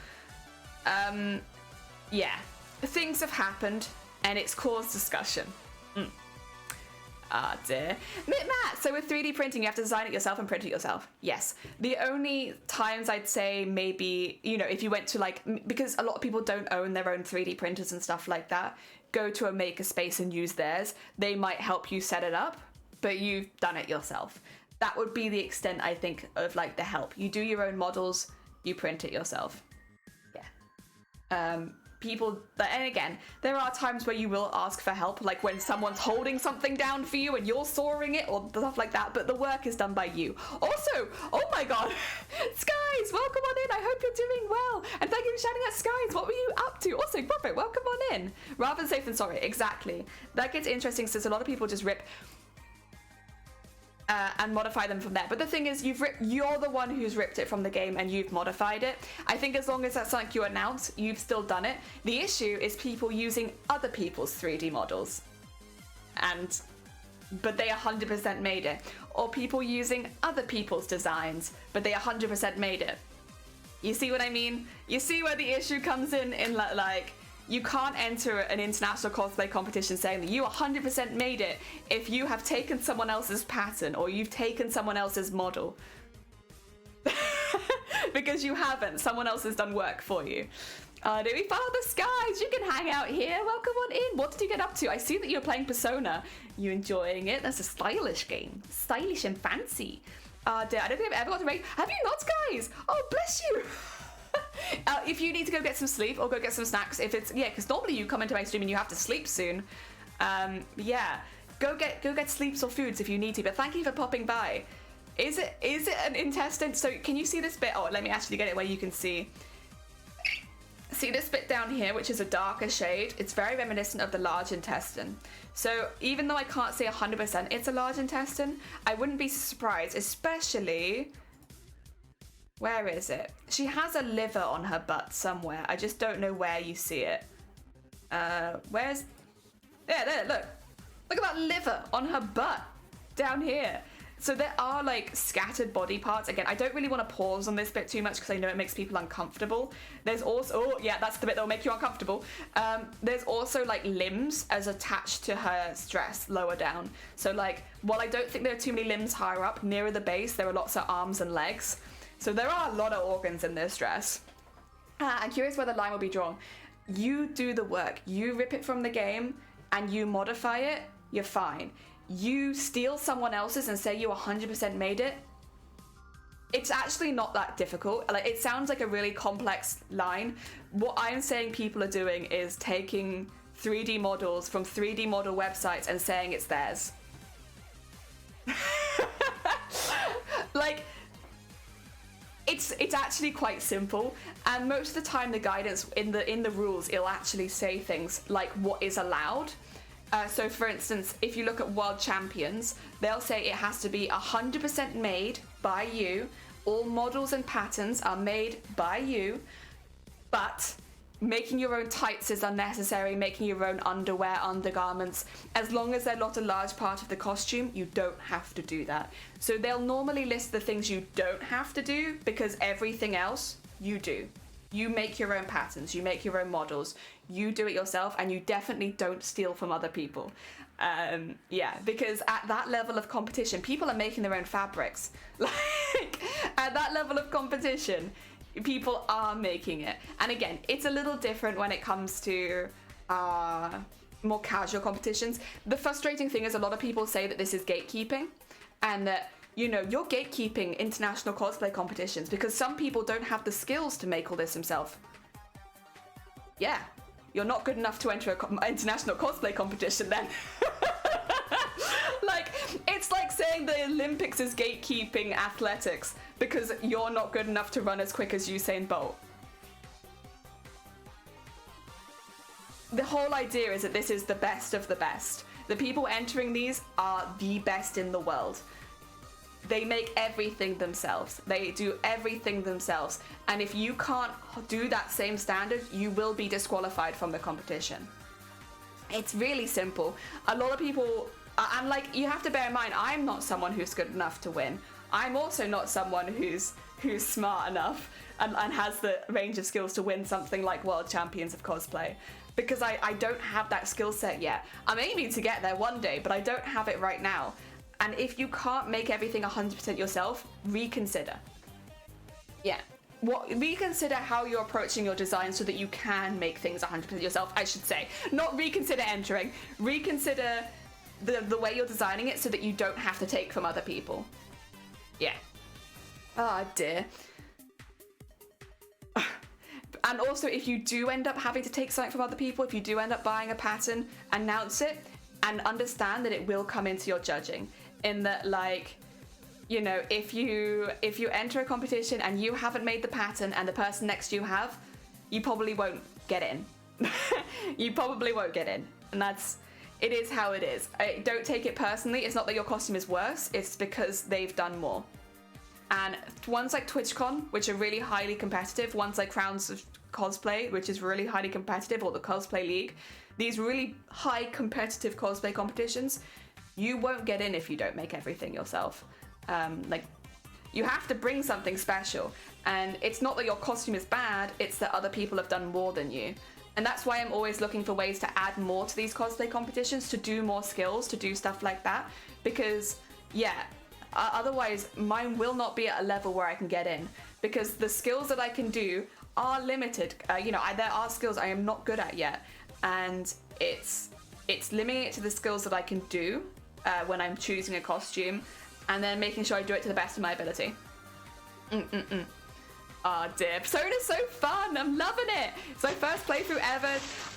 Yeah, things have happened and it's caused discussion. Ah dear. Matt, so with 3D printing you have to design it yourself and print it yourself. Yes. The only times I'd say maybe, you know, if you went to like, because a lot of people don't own their own 3D printers and stuff like that, go to a makerspace and use theirs. They might help you set it up, but you've done it yourself. That would be the extent, I think, of like the help. You do your own models, you print it yourself. Yeah. People, and again, there are times where you will ask for help, like when someone's holding something down for you and you're sawing it or stuff like that, but the work is done by you. Also, oh my god, Skies, welcome on in. I hope you're doing well. And thank you for shouting out Skies. What were you up to? Also, Prophet, welcome on in. Rather safe than sorry, exactly. That gets interesting since a lot of people just rip and modify them from there. But the thing is, you're the one who's ripped it from the game and you've modified it. I think as long as that's something you announce, you've still done it. The issue is people using other people's 3D models, but they 100% made it. Or people using other people's designs, but they 100% made it. You see what I mean? You see where the issue comes in like, you can't enter an international cosplay competition saying that you 100% made it if you have taken someone else's pattern or you've taken someone else's model. Because you haven't. Someone else has done work for you. Do we follow the Skies? You can hang out here. Welcome on in. What did you get up to? I see that you're playing Persona. You enjoying it? That's a stylish game. Stylish and fancy. Dear, I don't think I've ever got to rate. Have you not, Skies? Oh, bless you. If you need to go get some sleep or go get some snacks, because normally you come into my stream and you have to sleep soon. Yeah, go get sleeps or foods if you need to. But thank you for popping by. Is it an intestine? So can you see this bit? Oh, let me actually get it where you can see. See this bit down here, which is a darker shade. It's very reminiscent of the large intestine. So even though I can't say 100% it's a large intestine, I wouldn't be surprised, especially. Where is it? She has a liver on her butt somewhere. I just don't know where you see it. Where's... There, look. Look at that liver on her butt. Down here. So there are, like, scattered body parts. Again, I don't really want to pause on this bit too much because I know it makes people uncomfortable. There's also... Oh, yeah, that's the bit that will make you uncomfortable. There's also, like, limbs as attached to her dress lower down. So, like, while I don't think there are too many limbs higher up, nearer the base, there are lots of arms and legs. So there are a lot of organs in this dress. I'm curious where the line will be drawn. You do the work. You rip it from the game and you modify it, you're fine. You steal someone else's and say you 100% made it, it's actually not that difficult. Like, it sounds like a really complex line. What I'm saying people are doing is taking 3D models from 3D model websites and saying it's theirs. Like, it's actually quite simple, and most of the time the guidance in the rules, it'll actually say things like what is allowed. So for instance, if you look at world champions, they'll say it has to be 100% made by you. All models and patterns are made by you, but making your own tights is unnecessary, making your own underwear, undergarments. As long as they're not a large part of the costume, you don't have to do that. So they'll normally list the things you don't have to do, because everything else you do. You make your own patterns, you make your own models, you do it yourself, and you definitely don't steal from other people. Yeah, because at that level of competition, people are making their own fabrics. Like, at that level of competition, people are making it. And again, it's a little different when it comes to more casual competitions. The frustrating thing is a lot of people say that this is gatekeeping, and that, you know, you're gatekeeping international cosplay competitions because some people don't have the skills to make all this themselves. Yeah, you're not good enough to enter an international cosplay competition then. Like, it's like saying the Olympics is gatekeeping athletics because you're not good enough to run as quick as Usain Bolt. The whole idea is that this is the best of the best. The people entering these are the best in the world. They make everything themselves. They do everything themselves. And if you can't do that same standard, you will be disqualified from the competition. It's really simple. A lot of people, and like, you have to bear in mind, I'm not someone who's good enough to win. I'm also not someone who's smart enough and has the range of skills to win something like World Champions of Cosplay. Because I don't have that skill set yet. I'm aiming to get there one day, but I don't have it right now. And if you can't make everything 100% yourself, reconsider. Yeah. Reconsider how you're approaching your design so that you can make things 100% yourself, I should say. Not reconsider entering. Reconsider the way you're designing it so that you don't have to take from other people. Yeah. Oh dear. And also, if you do end up having to take something from other people, if you do end up buying a pattern, announce it and understand that it will come into your judging. In that, like, you know, if you enter a competition and you haven't made the pattern and the person next to you have, you probably won't get in. You probably won't get in. And it is how it is. Don't take it personally. It's not that your costume is worse. It's because they've done more. And ones like TwitchCon, which are really highly competitive, ones like Crowns of Cosplay, which is really highly competitive, or the Cosplay League, these really high competitive cosplay competitions, you won't get in if you don't make everything yourself. Like, you have to bring something special. And it's not that your costume is bad, it's that other people have done more than you. And that's why I'm always looking for ways to add more to these cosplay competitions, to do more skills, to do stuff like that. Because, yeah, otherwise mine will not be at a level where I can get in. Because the skills that I can do are limited. You know, there are skills I am not good at yet. And it's limiting it to the skills that I can do when I'm choosing a costume, and then making sure I do it to the best of my ability. Ah, dear. Persona's so fun. I'm loving it. It's my first playthrough ever.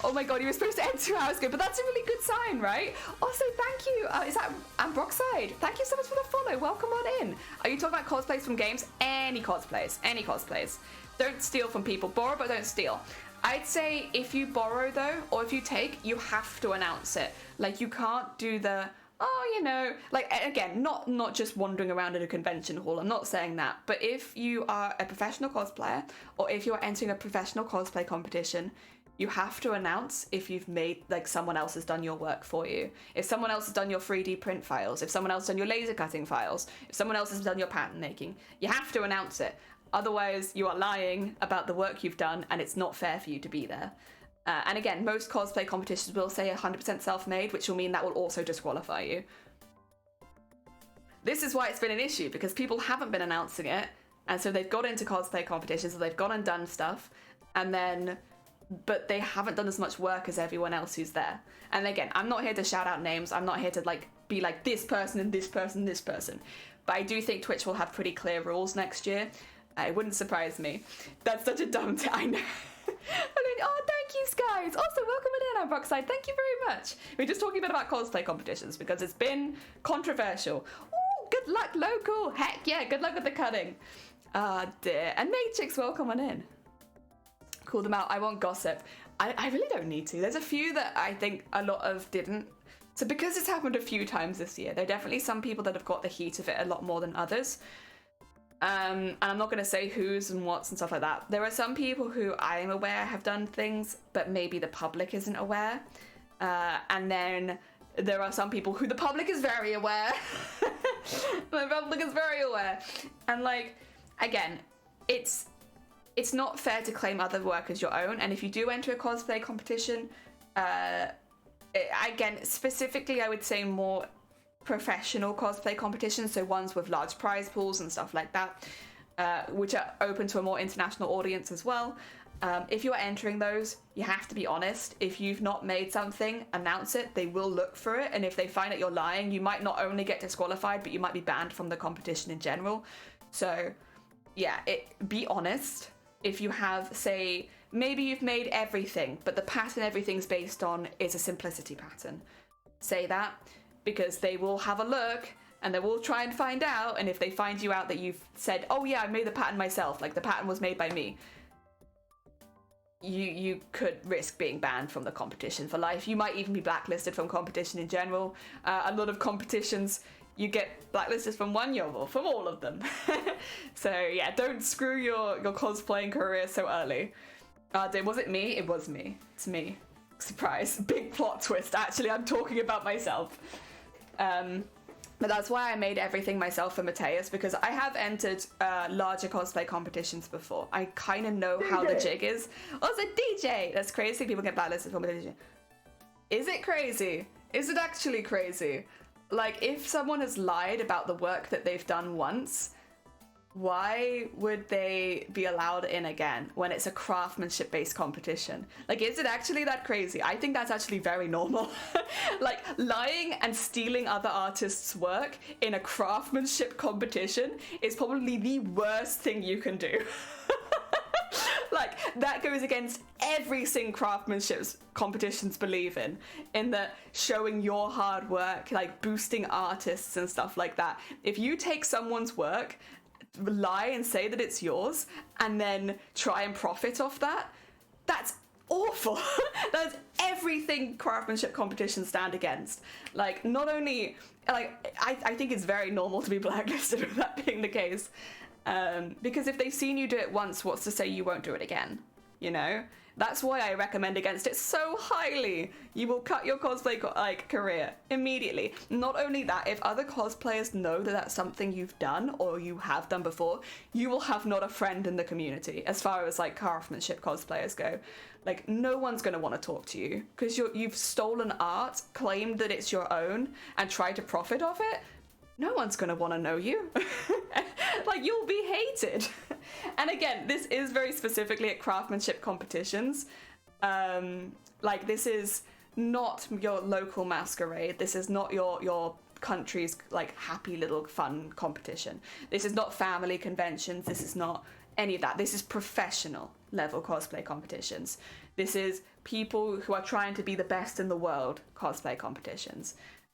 Oh my god, you were supposed to end 2 hours ago, but that's a really good sign, right? Also, thank you. Is that Ambroxide? Thank you so much for the follow. Welcome on in. Are you talking about cosplays from games? Any cosplays. Any cosplays. Don't steal from people. Borrow, but don't steal. I'd say if you borrow, though, or if you take, you have to announce it. Like, you can't do the, oh, you know, like, again, not just wandering around in a convention hall, I'm not saying that, but if you are a professional cosplayer, or if you're entering a professional cosplay competition, you have to announce if you've made, like, someone else has done your work for you. If someone else has done your 3D print files, if someone else has done your laser cutting files, if someone else has done your pattern making, you have to announce it. Otherwise, you are lying about the work you've done, and it's not fair for you to be there. And again, most cosplay competitions will say 100% self-made, which will mean that will also disqualify you. This is why it's been an issue, because people haven't been announcing it, and so they've got into cosplay competitions, so they've gone and done stuff, but they haven't done as much work as everyone else who's there. And again, I'm not here to shout out names, I'm not here to be like this person and this person and this person, but I do think Twitch will have pretty clear rules next year. It wouldn't surprise me. That's such a dumb I know. Oh, thank you, guys. Also, welcome in, Ambroxide. Thank you very much. We're just talking a bit about cosplay competitions because it's been controversial. Ooh, good luck, local. Heck yeah, good luck with the cutting. Ah, dear. And Matrix, welcome on in. Call them out. I won't gossip. I really don't need to. There's a few that I think a lot of didn't So because it's happened a few times this year, there are definitely some people that have got the heat of it a lot more than others. And I'm not going to say who's and what's and stuff like that. There are some people who I am aware have done things, but maybe the public isn't aware. And then there are some people who the public is very aware. The public is very aware. And like, again, it's not fair to claim other work as your own. And if you do enter a cosplay competition, again, specifically, I would say more professional cosplay competitions, so ones with large prize pools and stuff like that, which are open to a more international audience as well. If you're entering those, you have to be honest. If you've not made something, announce it. They will look for it, and if they find that you're lying, you might not only get disqualified, but you might be banned from the competition in general. So yeah, be honest. If you have, say, maybe you've made everything, but the pattern everything's based on is a simplicity pattern, say that, because they will have a look and they will try and find out, and if they find you out that you've said, oh yeah, I made the pattern myself, like the pattern was made by me, you could risk being banned from the competition for life. You might even be blacklisted from competition in general. A lot of competitions, you get blacklisted from one year or from all of them. So yeah, don't screw your cosplaying career so early. Was it me? It was me. It's me. Surprise. Big plot twist. Actually, I'm talking about myself. But that's why I made everything myself for Mateus, because I have entered larger cosplay competitions before. I kind of know how the jig is. Also, DJ! That's crazy. People get blacklisted from a DJ. Is it crazy? Is it actually crazy? Like, if someone has lied about the work that they've done once, why would they be allowed in again when it's a craftsmanship-based competition? Like, is it actually that crazy? I think that's actually very normal. Like, lying and stealing other artists' work in a craftsmanship competition is probably the worst thing you can do. Like, that goes against everything craftsmanship competitions believe in that showing your hard work, like boosting artists and stuff like that. If you take someone's work, lie and say that it's yours, and then try and profit off that, that's awful. That's everything craftsmanship competitions stand against. Like, not only, like, I think it's very normal to be blacklisted with that being the case. Because if they've seen you do it once, what's to say you won't do it again? You know? That's why I recommend against it so highly. You will cut your cosplay career immediately. Not only that, if other cosplayers know that that's something you've done or you have done before, you will have not a friend in the community as far as like craftsmanship cosplayers go. Like, no one's going to want to talk to you because you've stolen art, claimed that it's your own, and tried to profit off it. No one's going to want to know you. Like, you'll be hated. And again, this is very specifically at craftsmanship competitions. Like, this is not your local masquerade. This is not your country's, like, happy little fun competition. This is not family conventions. This is not any of that. This is professional level cosplay competitions. This is people who are trying to be the best in the world cosplay competitions.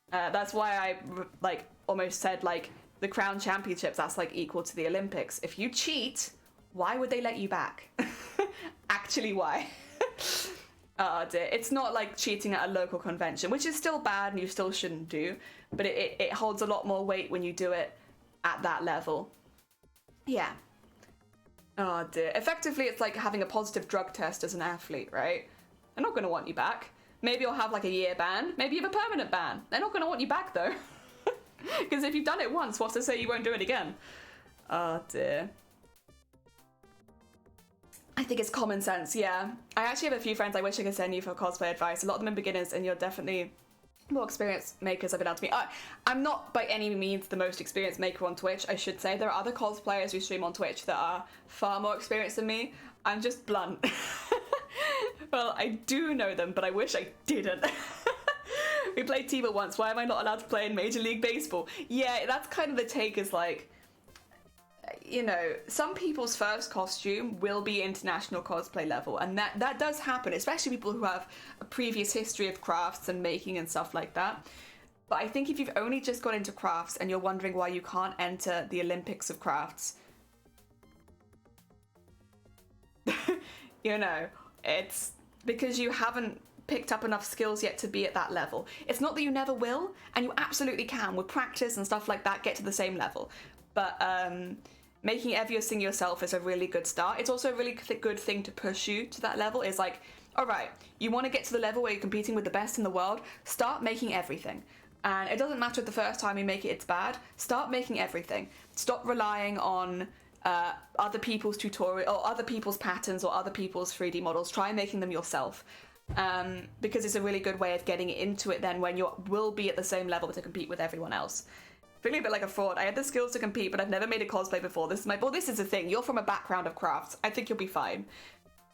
That's why I, like, almost said, like, the Crown Championships, that's, like, equal to the Olympics. If you cheat, why would they let you back? Actually, why? Oh, dear. It's not like cheating at a local convention, which is still bad and you still shouldn't do, but it holds a lot more weight when you do it at that level. Yeah. Oh, dear. Effectively, it's like having a positive drug test as an athlete, right? They're not going to want you back. Maybe you'll have like a year ban. Maybe you have a permanent ban. They're not going to want you back though. Because if you've done it once, what's to say you won't do it again? Oh dear. I think it's common sense, yeah. I actually have a few friends I wish I could send you for cosplay advice. A lot of them are beginners and you're definitely more experienced makers have been out to me. I'm not by any means the most experienced maker on Twitch, I should say. There are other cosplayers who stream on Twitch that are far more experienced than me. I'm just blunt. Well, I do know them, but I wish I didn't. We played T-ball once. Why am I not allowed to play in Major League Baseball? Yeah, that's kind of the take, is like, you know, some people's first costume will be international cosplay level, and that does happen, especially people who have a previous history of crafts and making and stuff like that. But I think if you've only just got into crafts and you're wondering why you can't enter the Olympics of crafts, you know, it's because you haven't picked up enough skills yet to be at that level. It's not that you never will, and you absolutely can with practice and stuff like that get to the same level. But making everything yourself is a really good start. It's also a really good thing to push you to that level. Is like, all right, you want to get to the level where you're competing with the best in the world, start making everything. And it doesn't matter if the first time you make it, it's bad. Start making everything. Stop relying on other people's tutorial or other people's patterns or other people's 3D models. Try making them yourself. Because it's a really good way of getting into it then when you will be at the same level to compete with everyone else. Feeling a bit like a fraud. I had the skills to compete, but I've never made a cosplay before. This is the thing. You're from a background of crafts. I think you'll be fine.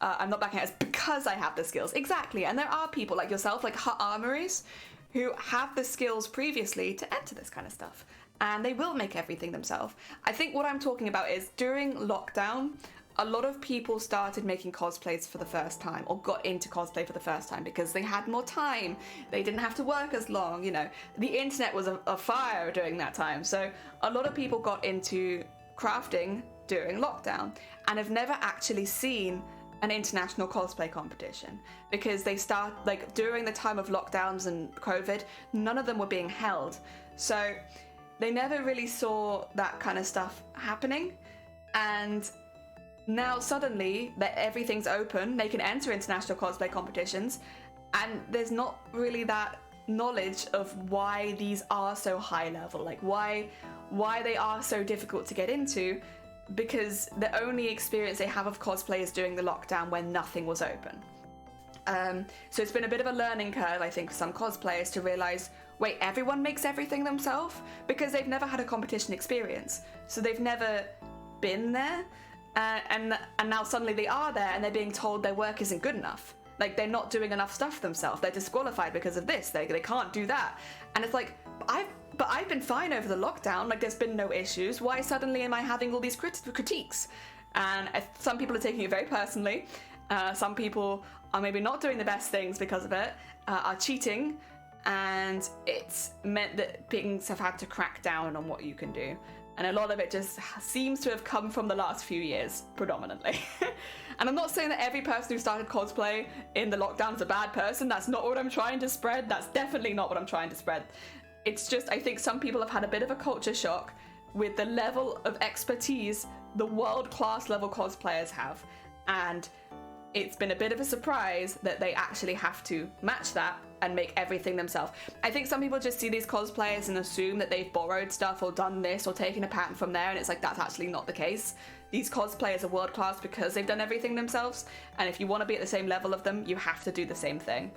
I'm not backing out. It's because I have the skills. Exactly. And there are people like yourself, like Hut Armories, who have the skills previously to enter this kind of stuff. And they will make everything themselves. I think what I'm talking about is during lockdown, a lot of people started making cosplays for the first time or got into cosplay for the first time because they had more time. They didn't have to work as long, you know. The internet was a fire during that time. So a lot of people got into crafting during lockdown and have never actually seen an international cosplay competition because they start like during the time of lockdowns and COVID, none of them were being held. So they never really saw that kind of stuff happening. And now suddenly that everything's open, they can enter international cosplay competitions, and there's not really that knowledge of why these are so high level, like why they are so difficult to get into, because the only experience they have of cosplay is during the lockdown when nothing was open. So it's been a bit of a learning curve, I think, for some cosplayers to realize, wait, everyone makes everything themselves? Because they've never had a competition experience. So they've never been there. And now suddenly they are there and they're being told their work isn't good enough. Like they're not doing enough stuff themselves. They're disqualified because of this. They can't do that. And it's like, I've been fine over the lockdown. Like there's been no issues. Why suddenly am I having all these critiques? And some people are taking it very personally. Some people are maybe not doing the best things because of it, are cheating. And it's meant that things have had to crack down on what you can do. And a lot of it just seems to have come from the last few years, predominantly. And I'm not saying that every person who started cosplay in the lockdown is a bad person. That's not what I'm trying to spread. That's definitely not what I'm trying to spread. It's just, I think some people have had a bit of a culture shock with the level of expertise the world-class level cosplayers have. And it's been a bit of a surprise that they actually have to match that and make everything themselves. I think some people just see these cosplayers and assume that they've borrowed stuff or done this or taken a pattern from there, and it's like, that's actually not the case. These cosplayers are world class because they've done everything themselves, and if you want to be at the same level of them, you have to do the same thing.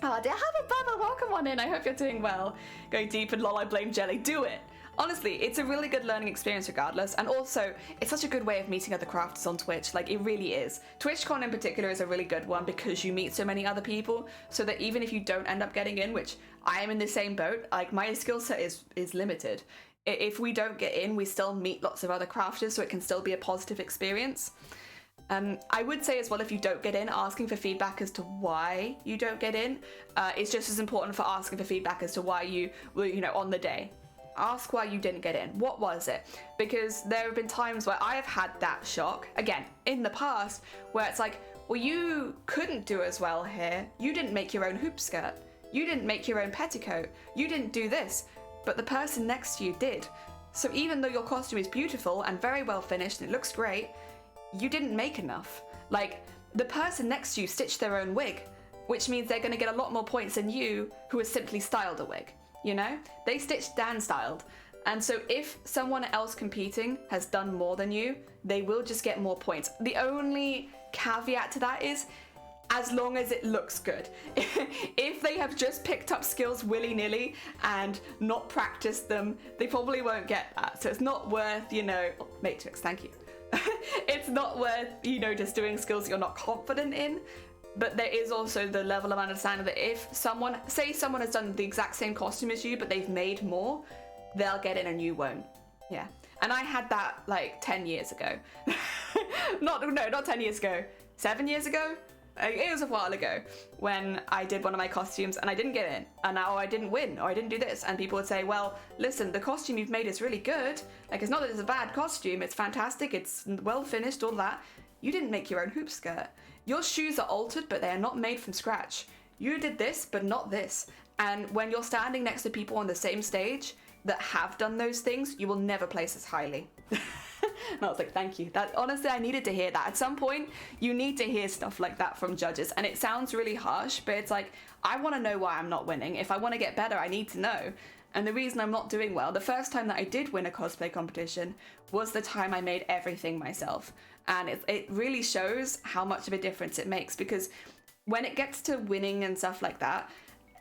Oh, dear, have a bubba, welcome on in, I hope you're doing well. Going deep and lol, I blame Jelly, do it. Honestly, it's a really good learning experience regardless, and also, it's such a good way of meeting other crafters on Twitch, like, it really is. TwitchCon in particular is a really good one because you meet so many other people, so that even if you don't end up getting in, which I am in the same boat, like, my skill set is limited. If we don't get in, we still meet lots of other crafters, so it can still be a positive experience. I would say as well, if you don't get in, asking for feedback as to why you don't get in is just as important for asking for feedback as to why you were, on the day. Ask why you didn't get in. What was it? Because there have been times where I have had that shock, again, in the past, where it's like, well, you couldn't do as well here. You didn't make your own hoop skirt. You didn't make your own petticoat. You didn't do this. But the person next to you did. So even though your costume is beautiful and very well finished and it looks great, you didn't make enough. Like, the person next to you stitched their own wig, which means they're going to get a lot more points than you, who has simply styled a wig. They stitched Dan styled. And so if someone else competing has done more than you, they will just get more points. The only caveat to that is, as long as it looks good. If they have just picked up skills willy-nilly and not practiced them, they probably won't get that. So it's not worth, Matrix, thank you. It's not worth, just doing skills you're not confident in. But there is also the level of understanding that if someone has done the exact same costume as you, but they've made more, they'll get in and you won't. Yeah. And I had that like 10 years ago. not 10 years ago. 7 years ago? It was a while ago when I did one of my costumes and I didn't get in. And now I didn't win or I didn't do this. And people would say, well, listen, the costume you've made is really good. Like, it's not that it's a bad costume. It's fantastic. It's well finished, all that. You didn't make your own hoop skirt. Your shoes are altered, but they are not made from scratch. you did this, but not this. And when you're standing next to people on the same stage that have done those things, you will never place as highly. And I was like, thank you. That, honestly, I needed to hear that. At some point, you need to hear stuff like that from judges. And it sounds really harsh, but it's like, I want to know why I'm not winning. If I want to get better, I need to know. And the reason I'm not doing well, the first time that I did win a cosplay competition was the time I made everything myself. And it really shows how much of a difference it makes, because when it gets to winning and stuff like that,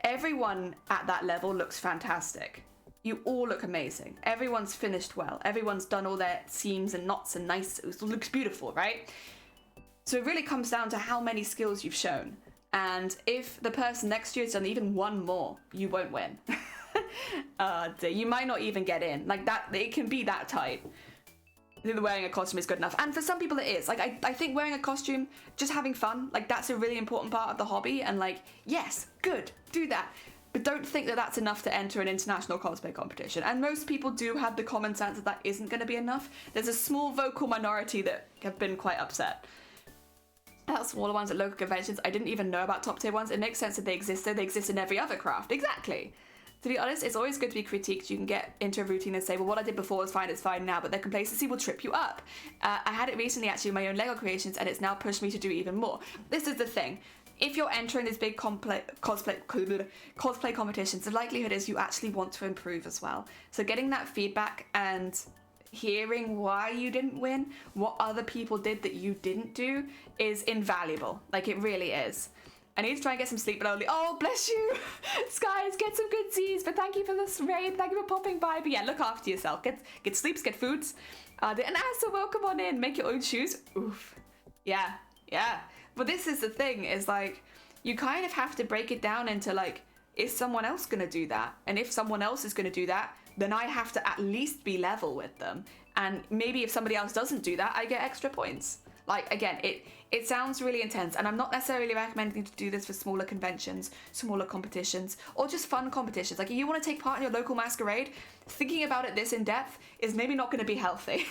everyone at that level looks fantastic. You all look amazing. Everyone's finished well. Everyone's done all their seams and knots and nice. It looks beautiful, right? So it really comes down to how many skills you've shown. And if the person next to you has done even one more, you won't win. You might not even get in. Like that, it can be that tight. Wearing a costume is good enough. And for some people it is. Like, I think wearing a costume, just having fun, like that's a really important part of the hobby. And like, yes, good, do that. But don't think that that's enough to enter an international cosplay competition. And most people do have the common sense that that isn't going to be enough. There's a small vocal minority that have been quite upset. About smaller ones at local conventions, I didn't even know about top tier ones. It makes sense that they exist, so they exist in every other craft. Exactly. To be honest, it's always good to be critiqued. You can get into a routine and say, well, what I did before was fine, it's fine now, but their complacency will trip you up. I had it recently actually in my own LEGO creations, and it's now pushed me to do even more. This is the thing. If you're entering these big cosplay competitions, the likelihood is you actually want to improve as well. So getting that feedback and hearing why you didn't win, what other people did that you didn't do, is invaluable. Like, it really is. I need to try and get some sleep, but only. Oh, bless you, Skies. Get some good Z's. But thank you for this raid. Thank you for popping by. But yeah, look after yourself. Get sleeps. Get foods. And Asa, welcome on in. Make your own shoes. Oof. Yeah. But this is the thing. Is like, you kind of have to break it down into like, is someone else gonna do that? And if someone else is gonna do that, then I have to at least be level with them. And maybe if somebody else doesn't do that, I get extra points. Like, again, it sounds really intense, and I'm not necessarily recommending to do this for smaller conventions, smaller competitions, or just fun competitions. Like, if you want to take part in your local masquerade, thinking about it this in depth is maybe not going to be healthy.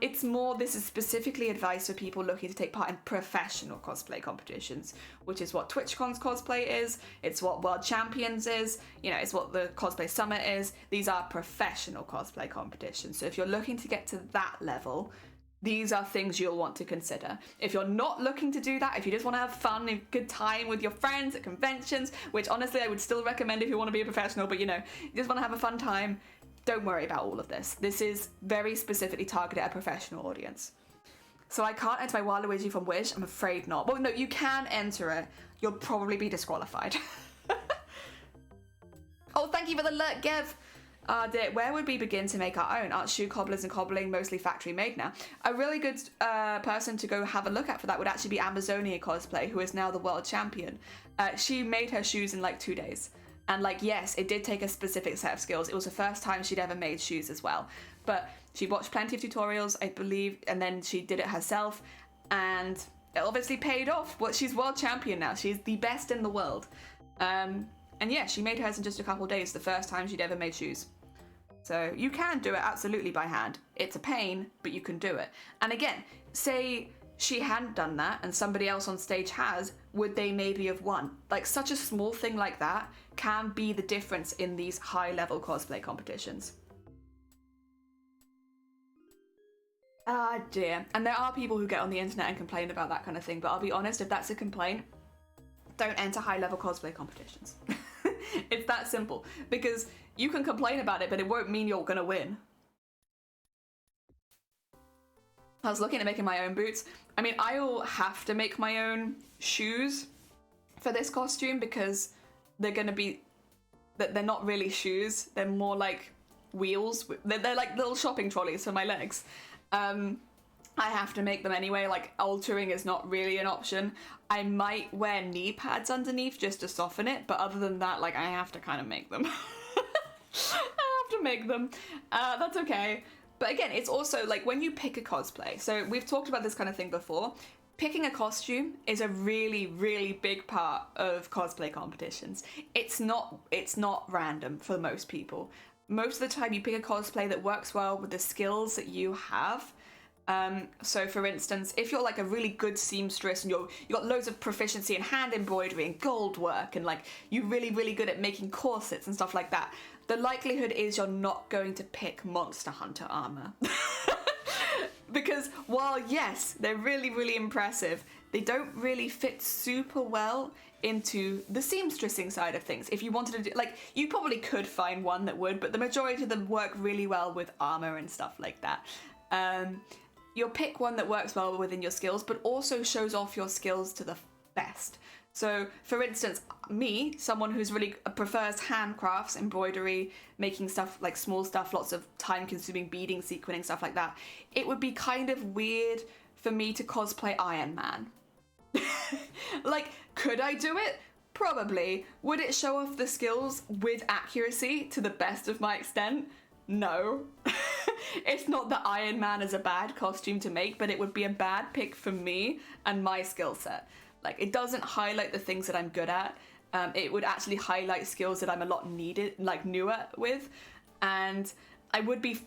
It's more, this is specifically advice for people looking to take part in professional cosplay competitions, which is what TwitchCon's cosplay is, it's what World Champions is, you know, it's what the Cosplay Summit is. These are professional cosplay competitions. So if you're looking to get to that level, these are things you'll want to consider. If you're not looking to do that, if you just want to have fun and good time with your friends at conventions, which honestly I would still recommend if you want to be a professional, but you know, you just want to have a fun time, don't worry about all of this. This is very specifically targeted at a professional audience. So I can't enter my Waluigi from Wish? I'm afraid not. Well, no, you can enter it. You'll probably be disqualified. Oh, thank you for the alert, Gev. Where would we begin to make our own? Aren't shoe cobblers and cobbling mostly factory made now? A really good person to go have a look at for that would actually be Amazonia Cosplay, who is now the world champion. She made her shoes in like 2 days. And like, yes, it did take a specific set of skills. It was the first time she'd ever made shoes as well. But she watched plenty of tutorials, I believe, and then she did it herself. And it obviously paid off. Well, she's world champion now. She's the best in the world. And yeah, she made hers in just a couple of days, the first time she'd ever made shoes. So you can do it absolutely by hand. It's a pain, but you can do it. And again, say she hadn't done that and somebody else on stage has, would they maybe have won? Like, such a small thing like that can be the difference in these high-level cosplay competitions. Ah, dear. And there are people who get on the internet and complain about that kind of thing, but I'll be honest, if that's a complaint, don't enter high-level cosplay competitions. It's that simple, because you can complain about it, but it won't mean you're gonna win. I was looking at making my own boots. I mean, I'll have to make my own shoes for this costume because they're gonna be, they're not really shoes, they're more like wheels. They're like little shopping trolleys for my legs. I have to make them anyway, like altering is not really an option. I might wear knee pads underneath just to soften it, but other than that, like, I have to kind of make them. I have to make them. That's okay. But again, it's also like when you pick a cosplay, so we've talked about this kind of thing before, picking a costume is a really, really big part of cosplay competitions. It's not random for most people. Most of the time you pick a cosplay that works well with the skills that you have. So for instance, if you're like a really good seamstress and you got loads of proficiency in hand embroidery and gold work and like you're really, really good at making corsets and stuff like that, the likelihood is you're not going to pick Monster Hunter armor. Because while yes, they're really, really impressive, they don't really fit super well into the seamstressing side of things. If you wanted to do, like, you probably could find one that would, but the majority of them work really well with armor and stuff like that. You'll pick one that works well within your skills, but also shows off your skills to the best. So, for instance, me, someone who's really prefers handcrafts, embroidery, making stuff like small stuff, lots of time-consuming beading, sequining, stuff like that, it would be kind of weird for me to cosplay Iron Man. Like, could I do it? Probably. Would it show off the skills with accuracy to the best of my extent? No. It's not that Iron Man is a bad costume to make, but it would be a bad pick for me and my skill set. Like, it doesn't highlight the things that I'm good at. It would actually highlight skills that I'm a lot newer with. And I would be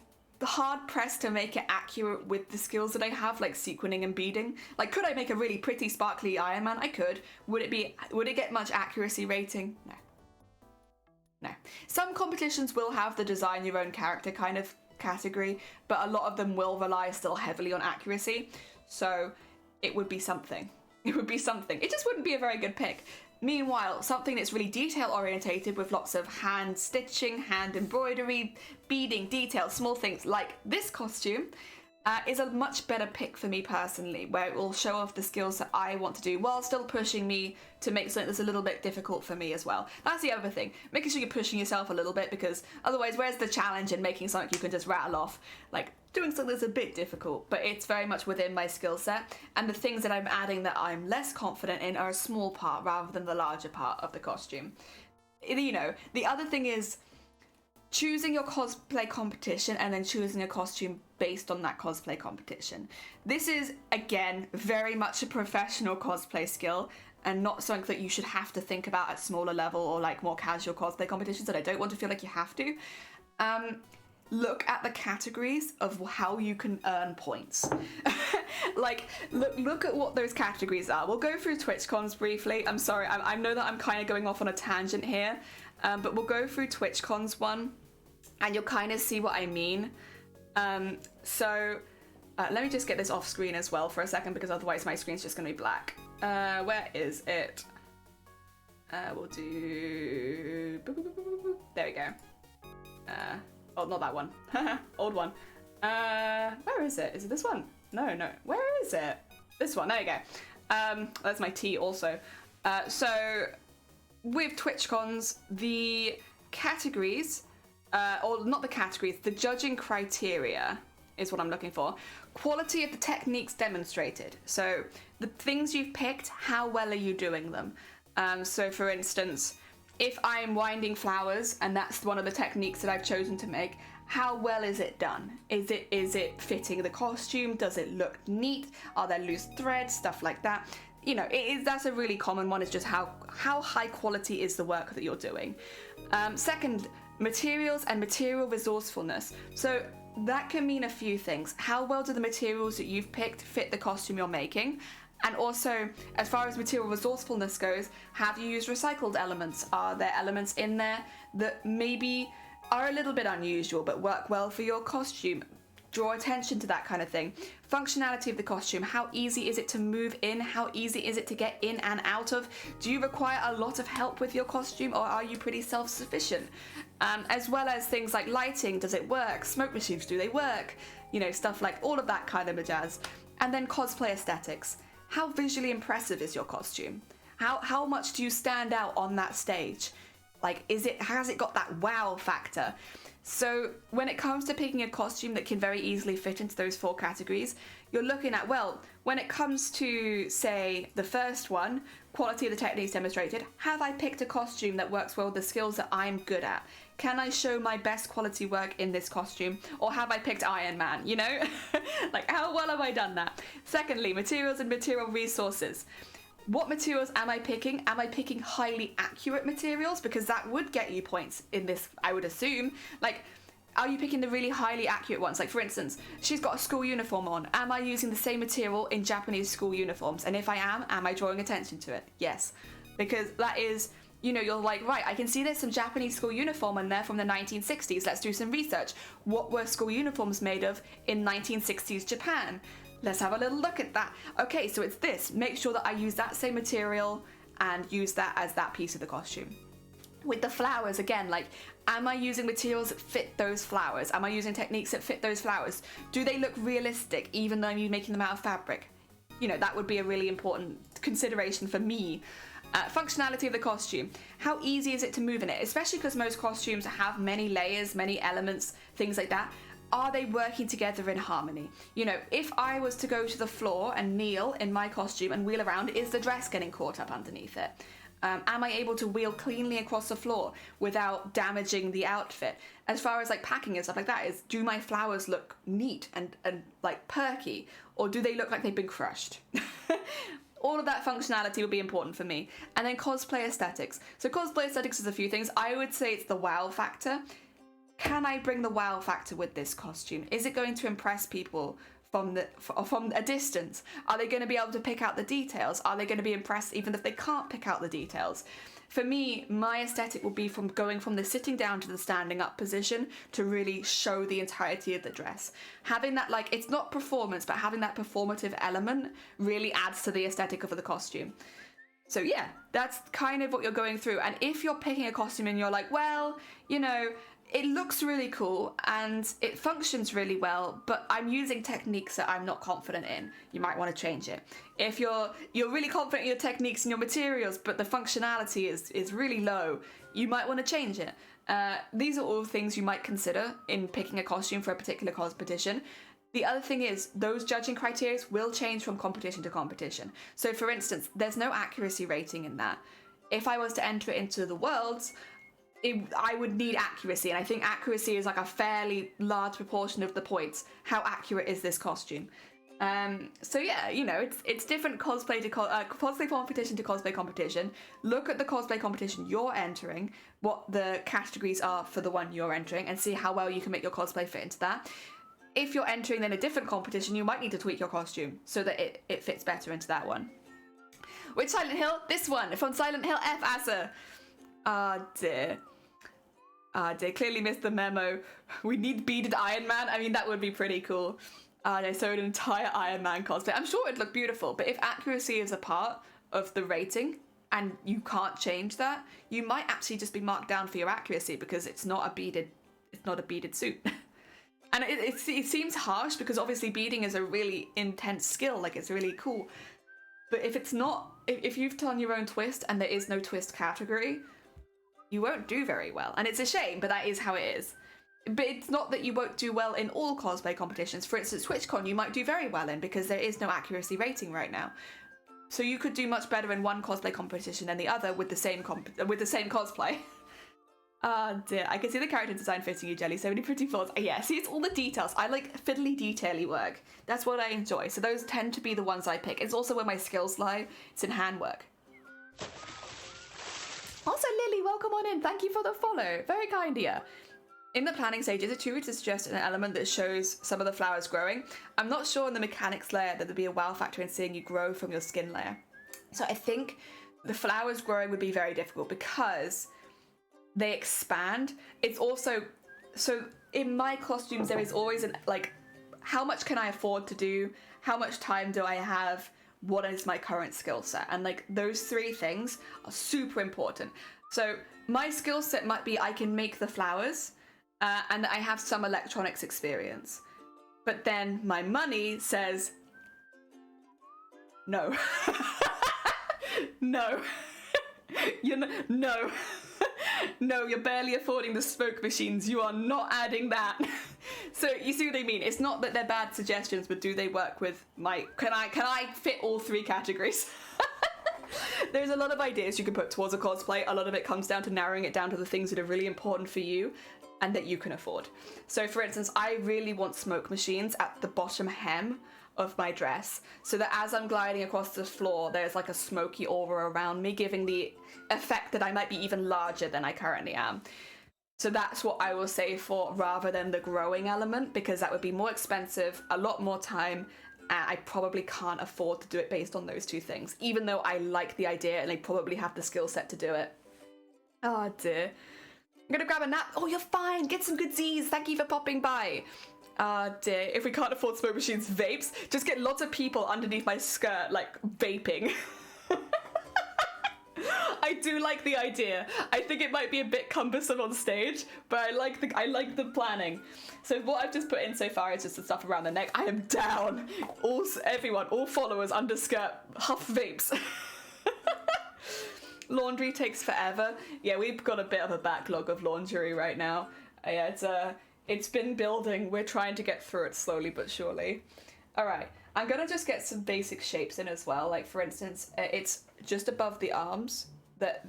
hard pressed to make it accurate with the skills that I have, like sequining and beading. Like, could I make a really pretty sparkly Iron Man? I could. Would it get much accuracy rating? No. No. Some competitions will have the design your own character kind of category, but a lot of them will rely still heavily on accuracy. So it would be something. It would be something. It just wouldn't be a very good pick. Meanwhile, something that's really detail orientated with lots of hand stitching, hand embroidery, beading, detail, small things like this costume is a much better pick for me personally, where it will show off the skills that I want to do while still pushing me to make something that's a little bit difficult for me as well. That's the other thing, making sure you're pushing yourself a little bit, because otherwise where's the challenge in making something you can just rattle off? Like, doing something that's a bit difficult, but it's very much within my skill set, and the things that I'm adding that I'm less confident in are a small part rather than the larger part of the costume. You know, the other thing is choosing your cosplay competition and then choosing a costume based on that cosplay competition. This is, again, very much a professional cosplay skill and not something that you should have to think about at smaller level or like more casual cosplay competitions that I don't want to feel like you have to. Look at the categories of how you can earn points. Like, look at what those categories are. We'll go through TwitchCons briefly. I'm sorry, I know that I'm kind of going off on a tangent here, but we'll go through TwitchCons one, and you'll kind of see what I mean. Let me just get this off screen as well for a second, because otherwise my screen's just going to be black. Where is it? We'll do... There we go. Oh, not that one. Old one. Where is it? Is it this one? No. Where is it? This one. There you go. That's my T also. So with TwitchCons, the categories, or not the categories, the judging criteria is what I'm looking for. Quality of the techniques demonstrated. So the things you've picked, how well are you doing them? So for instance, if I'm winding flowers and that's one of the techniques that I've chosen to make, how well is it done? Is it fitting the costume? Does it look neat? Are there loose threads? Stuff like that. You know, that's a really common one, is just how high quality is the work that you're doing. Second, materials and material resourcefulness. So that can mean a few things. How well do the materials that you've picked fit the costume you're making? And also, as far as material resourcefulness goes, have you used recycled elements? Are there elements in there that maybe are a little bit unusual but work well for your costume? Draw attention to that kind of thing. Functionality of the costume. How easy is it to move in? How easy is it to get in and out of? Do you require a lot of help with your costume, or are you pretty self-sufficient? As well as things like lighting. Does it work? Smoke machines, do they work? You know, stuff like all of that kind of jazz. And then cosplay aesthetics. How visually impressive is your costume? How much do you stand out on that stage? Like, has it got that wow factor? So when it comes to picking a costume that can very easily fit into those 4 categories, you're looking at, well, when it comes to, say, the first one, quality of the techniques demonstrated, have I picked a costume that works well with the skills that I'm good at? Can I show my best quality work in this costume? Or have I picked Iron Man, you know? Like, how well have I done that? Secondly, materials and material resources. What materials am I picking? Am I picking highly accurate materials? Because that would get you points in this, I would assume. Like, are you picking the really highly accurate ones? Like, for instance, she's got a school uniform on. Am I using the same material in Japanese school uniforms? And if I am I drawing attention to it? Yes. Because that is, you know, you're like, right, I can see there's some Japanese school uniform and they're from the 1960s. Let's do some research. What were school uniforms made of in 1960s Japan? Let's have a little look at that. Okay, so it's this. Make sure that I use that same material and use that as that piece of the costume. With the flowers, again, like, am I using materials that fit those flowers? Am I using techniques that fit those flowers? Do they look realistic even though I'm making them out of fabric? You know, that would be a really important consideration for me. Functionality of the costume. How easy is it to move in it? Especially because most costumes have many layers, many elements, things like that. Are they working together in harmony? You know, if I was to go to the floor and kneel in my costume and wheel around, is the dress getting caught up underneath it? Am I able to wheel cleanly across the floor without damaging the outfit? As far as like packing and stuff like that is, do my flowers look neat and like perky, or do they look like they've been crushed? All of that functionality would be important for me. And then cosplay aesthetics. So cosplay aesthetics is a few things. I would say it's the wow factor. Can I bring the wow factor with this costume? Is it going to impress people from a distance? Are they going to be able to pick out the details? Are they going to be impressed even if they can't pick out the details? For me, my aesthetic will be from going from the sitting down to the standing up position to really show the entirety of the dress. Having that, like, it's not performance, but having that performative element really adds to the aesthetic of the costume. So yeah, that's kind of what you're going through. And if you're picking a costume and you're like, well, you know, it looks really cool and it functions really well, but I'm using techniques that I'm not confident in, you might want to change it. If you're really confident in your techniques and your materials, but the functionality is really low, you might want to change it. These are all things you might consider in picking a costume for a particular competition. The other thing is, those judging criteria will change from competition to competition. So for instance, there's no accuracy rating in that. If I was to enter it into the Worlds, I would need accuracy, and I think accuracy is like a fairly large proportion of the points. How accurate is this costume? So yeah, you know, it's different cosplay to cosplay competition to cosplay competition. Look at the cosplay competition you're entering, what the categories are for the one you're entering, and see how well you can make your cosplay fit into that. If you're entering then a different competition, you might need to tweak your costume so that it fits better into that one. Which Silent Hill? This one, from Silent Hill F. Asa. Ah dear. Ah dear, clearly missed the memo. We need beaded Iron Man. I mean, that would be pretty cool. So an entire Iron Man cosplay. I'm sure it'd look beautiful, but if accuracy is a part of the rating and you can't change that, you might actually just be marked down for your accuracy because it's not a beaded suit. And it seems harsh because obviously beading is a really intense skill, like it's really cool. But if it's not, if you've done your own twist and there is no twist category, you won't do very well. And it's a shame, but that is how it is. But it's not that you won't do well in all cosplay competitions. For instance, TwitchCon you might do very well in because there is no accuracy rating right now. So you could do much better in one cosplay competition than the other with the same cosplay. Ah dear, I can see the character design fitting you, Jelly. So many pretty flaws. Yeah, see, it's all the details. I like fiddly, detaily work. That's what I enjoy. So those tend to be the ones I pick. It's also where my skills lie. It's in handwork. Also, Lily, welcome on in. Thank you for the follow. Very kind of you. In the planning stage, is it true to suggest an element that shows some of the flowers growing? I'm not sure in the mechanics layer that there'd be a wow factor in seeing you grow from your skin layer. So I think the flowers growing would be very difficult because they expand. It's also, so in my costumes there is always how much can I afford to do? How much time do I have? What is my current skill set? And like those three things are super important. So my skill set might be I can make the flowers and I have some electronics experience. But then my money says, no. No. No. No, you're barely affording the smoke machines. You are not adding that. So you see what I mean? It's not that they're bad suggestions, but do they work with my... Can I fit all three categories? There's a lot of ideas you can put towards a cosplay. A lot of it comes down to narrowing it down to the things that are really important for you and that you can afford. So for instance, I really want smoke machines at the bottom hem of my dress so that as I'm gliding across the floor there's like a smoky aura around me, giving the effect that I might be even larger than I currently am. So that's what I will say for rather than the growing element, because that would be more expensive, a lot more time, and I probably can't afford to do it based on those two things, even though I like the idea and I probably have the skill set to do it. Oh dear. I'm gonna grab a nap. Oh, you're fine. Get some good Z's. Thank you for popping by. Ah dear. If we can't afford smoke machines, vapes, just get lots of people underneath my skirt, like, vaping. I do like the idea. I think it might be a bit cumbersome on stage, but I like the planning. So what I've just put in so far is just the stuff around the neck. I am down. Everyone, all followers, underskirt, huff vapes. Laundry takes forever. Yeah, we've got a bit of a backlog of laundry right now. Yeah, it's been building. We're trying to get through it slowly but surely. All right, I'm gonna just get some basic shapes in as well. Like, for instance, it's just above the arms that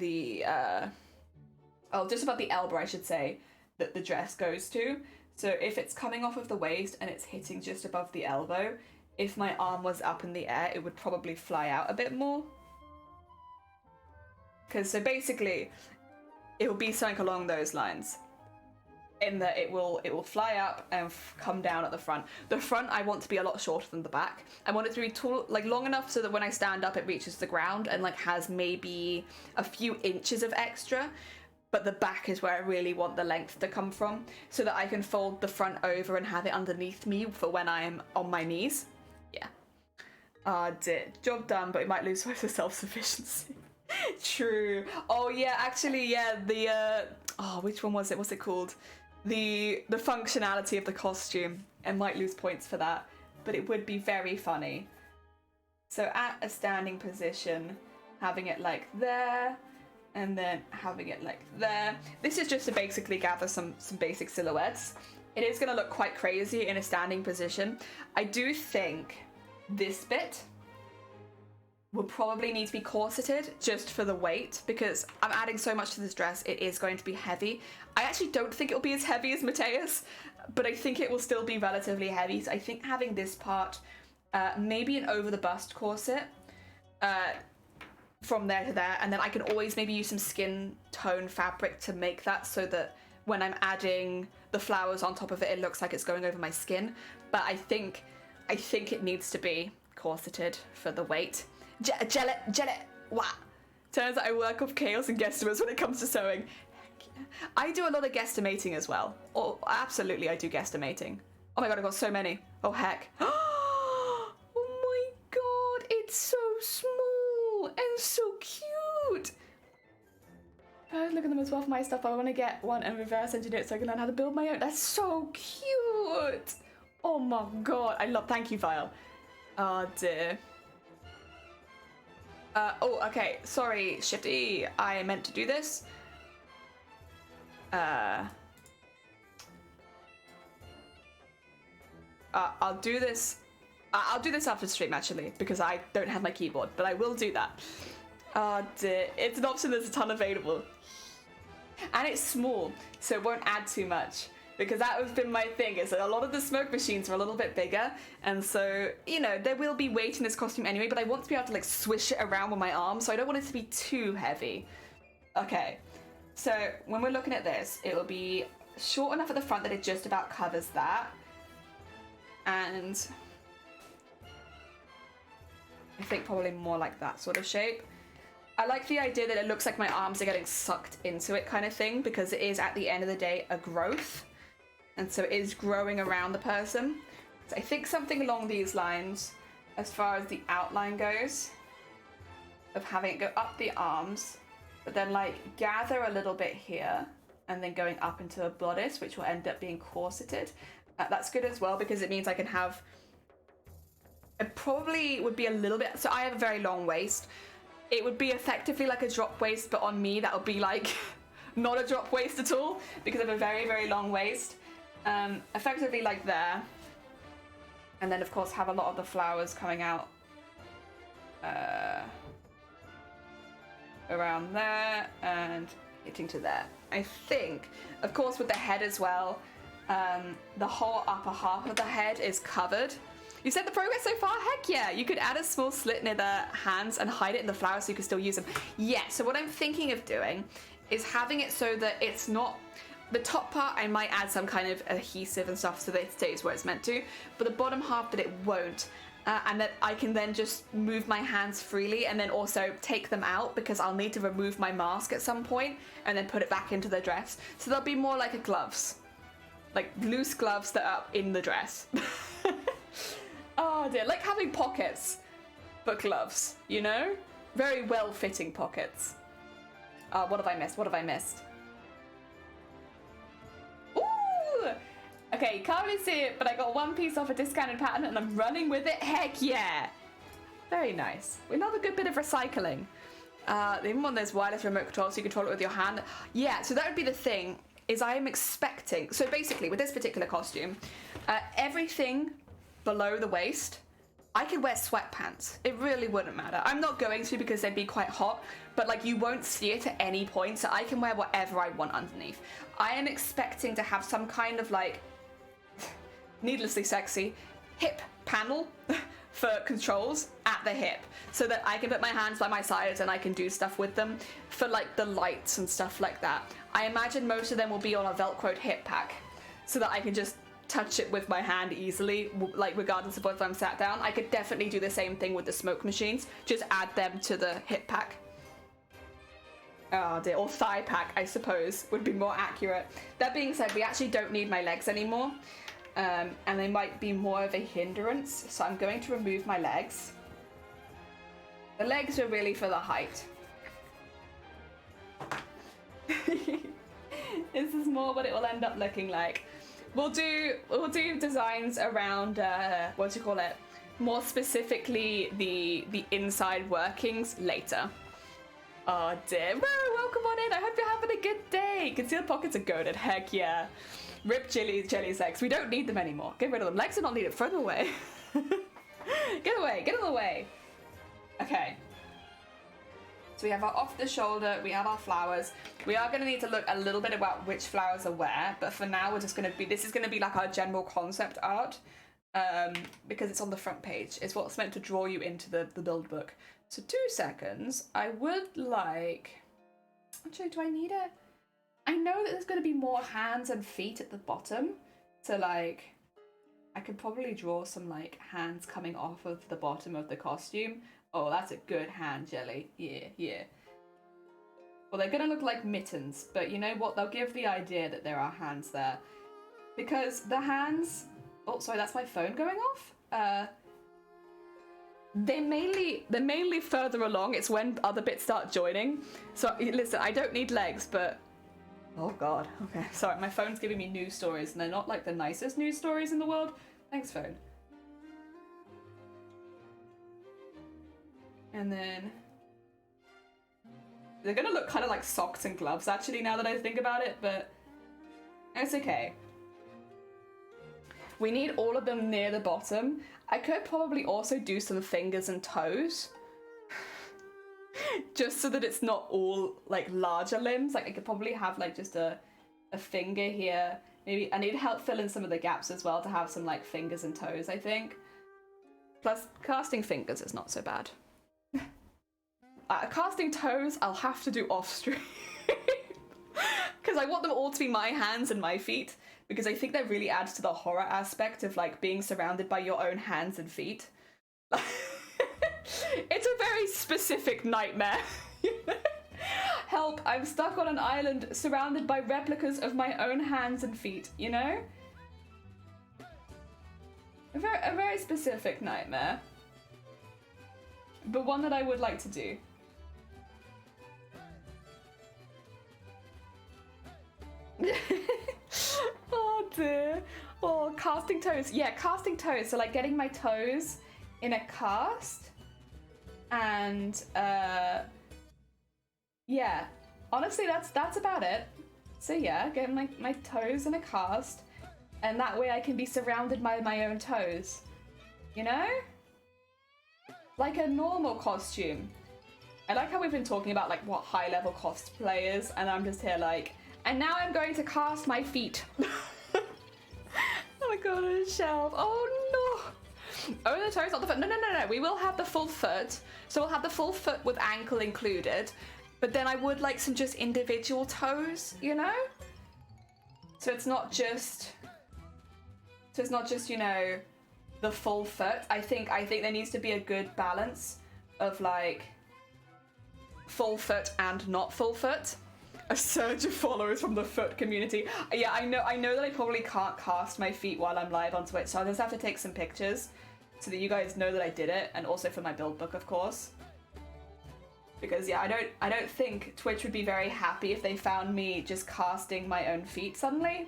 just above the elbow, I should say, that the dress goes to. So if it's coming off of the waist and it's hitting just above the elbow, if my arm was up in the air, it would probably fly out a bit more. Because so basically, it will be something along those lines. In that it will fly up and come down at the front. The front I want to be a lot shorter than the back. I want it to be tall, like long enough so that when I stand up it reaches the ground and like has maybe a few inches of extra. But the back is where I really want the length to come from, so that I can fold the front over and have it underneath me for when I'm on my knees. Yeah. Ah, dear. Job done, but it might lose most of self-sufficiency. True. Oh yeah, actually, yeah, which one was it? What's it called? The functionality of the costume. I might lose points for that, but it would be very funny. So at a standing position, having it like there, and then having it like there. This is just to basically gather some basic silhouettes. It is going to look quite crazy in a standing position. I do think this bit will probably need to be corseted just for the weight, because I'm adding so much to this dress, it is going to be heavy. I actually don't think it'll be as heavy as Mateus, but I think it will still be relatively heavy. So I think having this part, maybe an over the bust corset, from there to there, and then I can always maybe use some skin tone fabric to make that so that when I'm adding the flowers on top of it, it looks like it's going over my skin. But I think it needs to be corseted for the weight. Gel it, wah. Turns out I work off chaos and guesstimates when it comes to sewing. Heck yeah. I do a lot of guesstimating as well. Oh, absolutely, I do guesstimating. Oh my god, I've got so many. Oh heck. Oh my god, it's so small and so cute. I look at them as well for my stuff. I want to get one and reverse engineer it so I can learn how to build my own. That's so cute. Oh my god, thank you, Vile. Oh dear. Oh, okay, sorry, Shifty, I meant to do this. I'll do this. I'll do this after stream, actually, because I don't have my keyboard, but I will do that. Oh dear, it's an option that's a ton available. And it's small, so it won't add too much. Because that has been my thing, is that a lot of the smoke machines are a little bit bigger, and so, you know, there will be weight in this costume anyway, but I want to be able to, like, swish it around with my arm, so I don't want it to be too heavy. Okay, so when we're looking at this, it will be short enough at the front that it just about covers that, and I think probably more like that sort of shape. I like the idea that it looks like my arms are getting sucked into it kind of thing, because it is, at the end of the day, a growth. And so it is growing around the person. So I think something along these lines, as far as the outline goes, of having it go up the arms, but then like gather a little bit here, and then going up into a bodice, which will end up being corseted. That's good as well, because it means I can have, it probably would be a little bit, so I have a very long waist. It would be effectively like a drop waist, but on me that would be like not a drop waist at all, because I have a very, very long waist. Effectively like there, and then of course have a lot of the flowers coming out around there and hitting to there. I think, of course, with the head as well, the whole upper half of the head is covered. You said the progress so far? Heck yeah! You could add a small slit near the hands and hide it in the flowers so you can still use them. Yeah, so what I'm thinking of doing is having it so that it's not, the top part I might add some kind of adhesive and stuff so that it stays where it's meant to, but the bottom half that it won't. And that I can then just move my hands freely and then also take them out because I'll need to remove my mask at some point and then put it back into the dress. So they'll be more like a gloves. Like loose gloves that are in the dress. Oh dear, like having pockets, but gloves, you know? Very well-fitting pockets. What have I missed? What have I missed? Ooh! Okay, you can't really see it, but I got one piece off a discounted pattern and I'm running with it. Heck yeah! Very nice. We love a good bit of recycling. Even when there's wireless remote control so you control it with your hand. Yeah, so that would be the thing, is I am expecting... So basically, with this particular costume, everything below the waist, I could wear sweatpants. It really wouldn't matter. I'm not going to because they'd be quite hot, but like you won't see it at any point, so I can wear whatever I want underneath. I am expecting to have some kind of like, needlessly sexy, hip panel for controls at the hip, so that I can put my hands by my sides and I can do stuff with them for like the lights and stuff like that. I imagine most of them will be on a Velcroed hip pack, so that I can just touch it with my hand easily, like regardless of whether I'm sat down. I could definitely do the same thing with the smoke machines, just add them to the hip pack. Oh dear, or thigh pack, I suppose, would be more accurate. That being said, we actually don't need my legs anymore, and they might be more of a hindrance, so I'm going to remove my legs. The legs are really for the height. This is more what it will end up looking like. We'll do designs around what do you call it? More specifically the inside workings later. Oh dear. Whoa, welcome on in. I hope you're having a good day. Concealed pockets are goated. Heck yeah. Rip jelly sex. We don't need them anymore. Get rid of them. Legs are not needed. Throw them away. Get away. Get them away. Okay. So we have our off the shoulder, we have our flowers. We are going to need to look a little bit about which flowers are where, but for now we're just going to be, this is going to be like our general concept art, because it's on the front page. It's what's meant to draw you into the build book. So 2 seconds, I would like, actually do I need it? I know that there's going to be more hands and feet at the bottom, so like, I could probably draw some like hands coming off of the bottom of the costume. Oh, that's a good hand, Jelly. Yeah, yeah. Well, they're gonna look like mittens, but you know what? They'll give the idea that there are hands there. Because the hands... Oh, sorry, that's my phone going off? They're mainly further along. It's when other bits start joining. So, listen, I don't need legs, but... Oh, God. Okay, sorry, my phone's giving me news stories, and they're not, like, the nicest news stories in the world. Thanks, phone. And then they're gonna look kind of like socks and gloves actually now that I think about it, but it's okay. We need all of them near the bottom. I could probably also do some fingers and toes just so that it's not all like larger limbs. Like I could probably have like just a finger here. Maybe I need help fill in some of the gaps as well to have some like fingers and toes, I think. Plus casting fingers is not so bad. Casting toes, I'll have to do off stream. Because I want them all to be my hands and my feet. Because I think that really adds to the horror aspect of like being surrounded by your own hands and feet. It's a very specific nightmare. Help, I'm stuck on an island surrounded by replicas of my own hands and feet, you know? A very specific nightmare. But one that I would like to do. Oh dear. Oh, casting toes. Yeah, casting toes. So like getting my toes in a cast. And yeah. Honestly, that's about it. So yeah, getting my toes in a cast. And that way I can be surrounded by my own toes. You know? Like a normal costume. I like how we've been talking about like what high level cosplay is, and I'm just here like, and now I'm going to cast my feet. Oh my god, on a shelf. Oh no. Oh, the toes, not the foot. No. We will have the full foot. So we'll have the full foot with ankle included. But then I would like some just individual toes, you know? So it's not just, you know, the full foot. I think there needs to be a good balance of like full foot and not full foot. A surge of followers from the foot community. Yeah, I know that I probably can't cast my feet while I'm live on Twitch, so I'll just have to take some pictures so that you guys know that I did it, and also for my build book, of course. Because yeah, I don't think Twitch would be very happy if they found me just casting my own feet suddenly.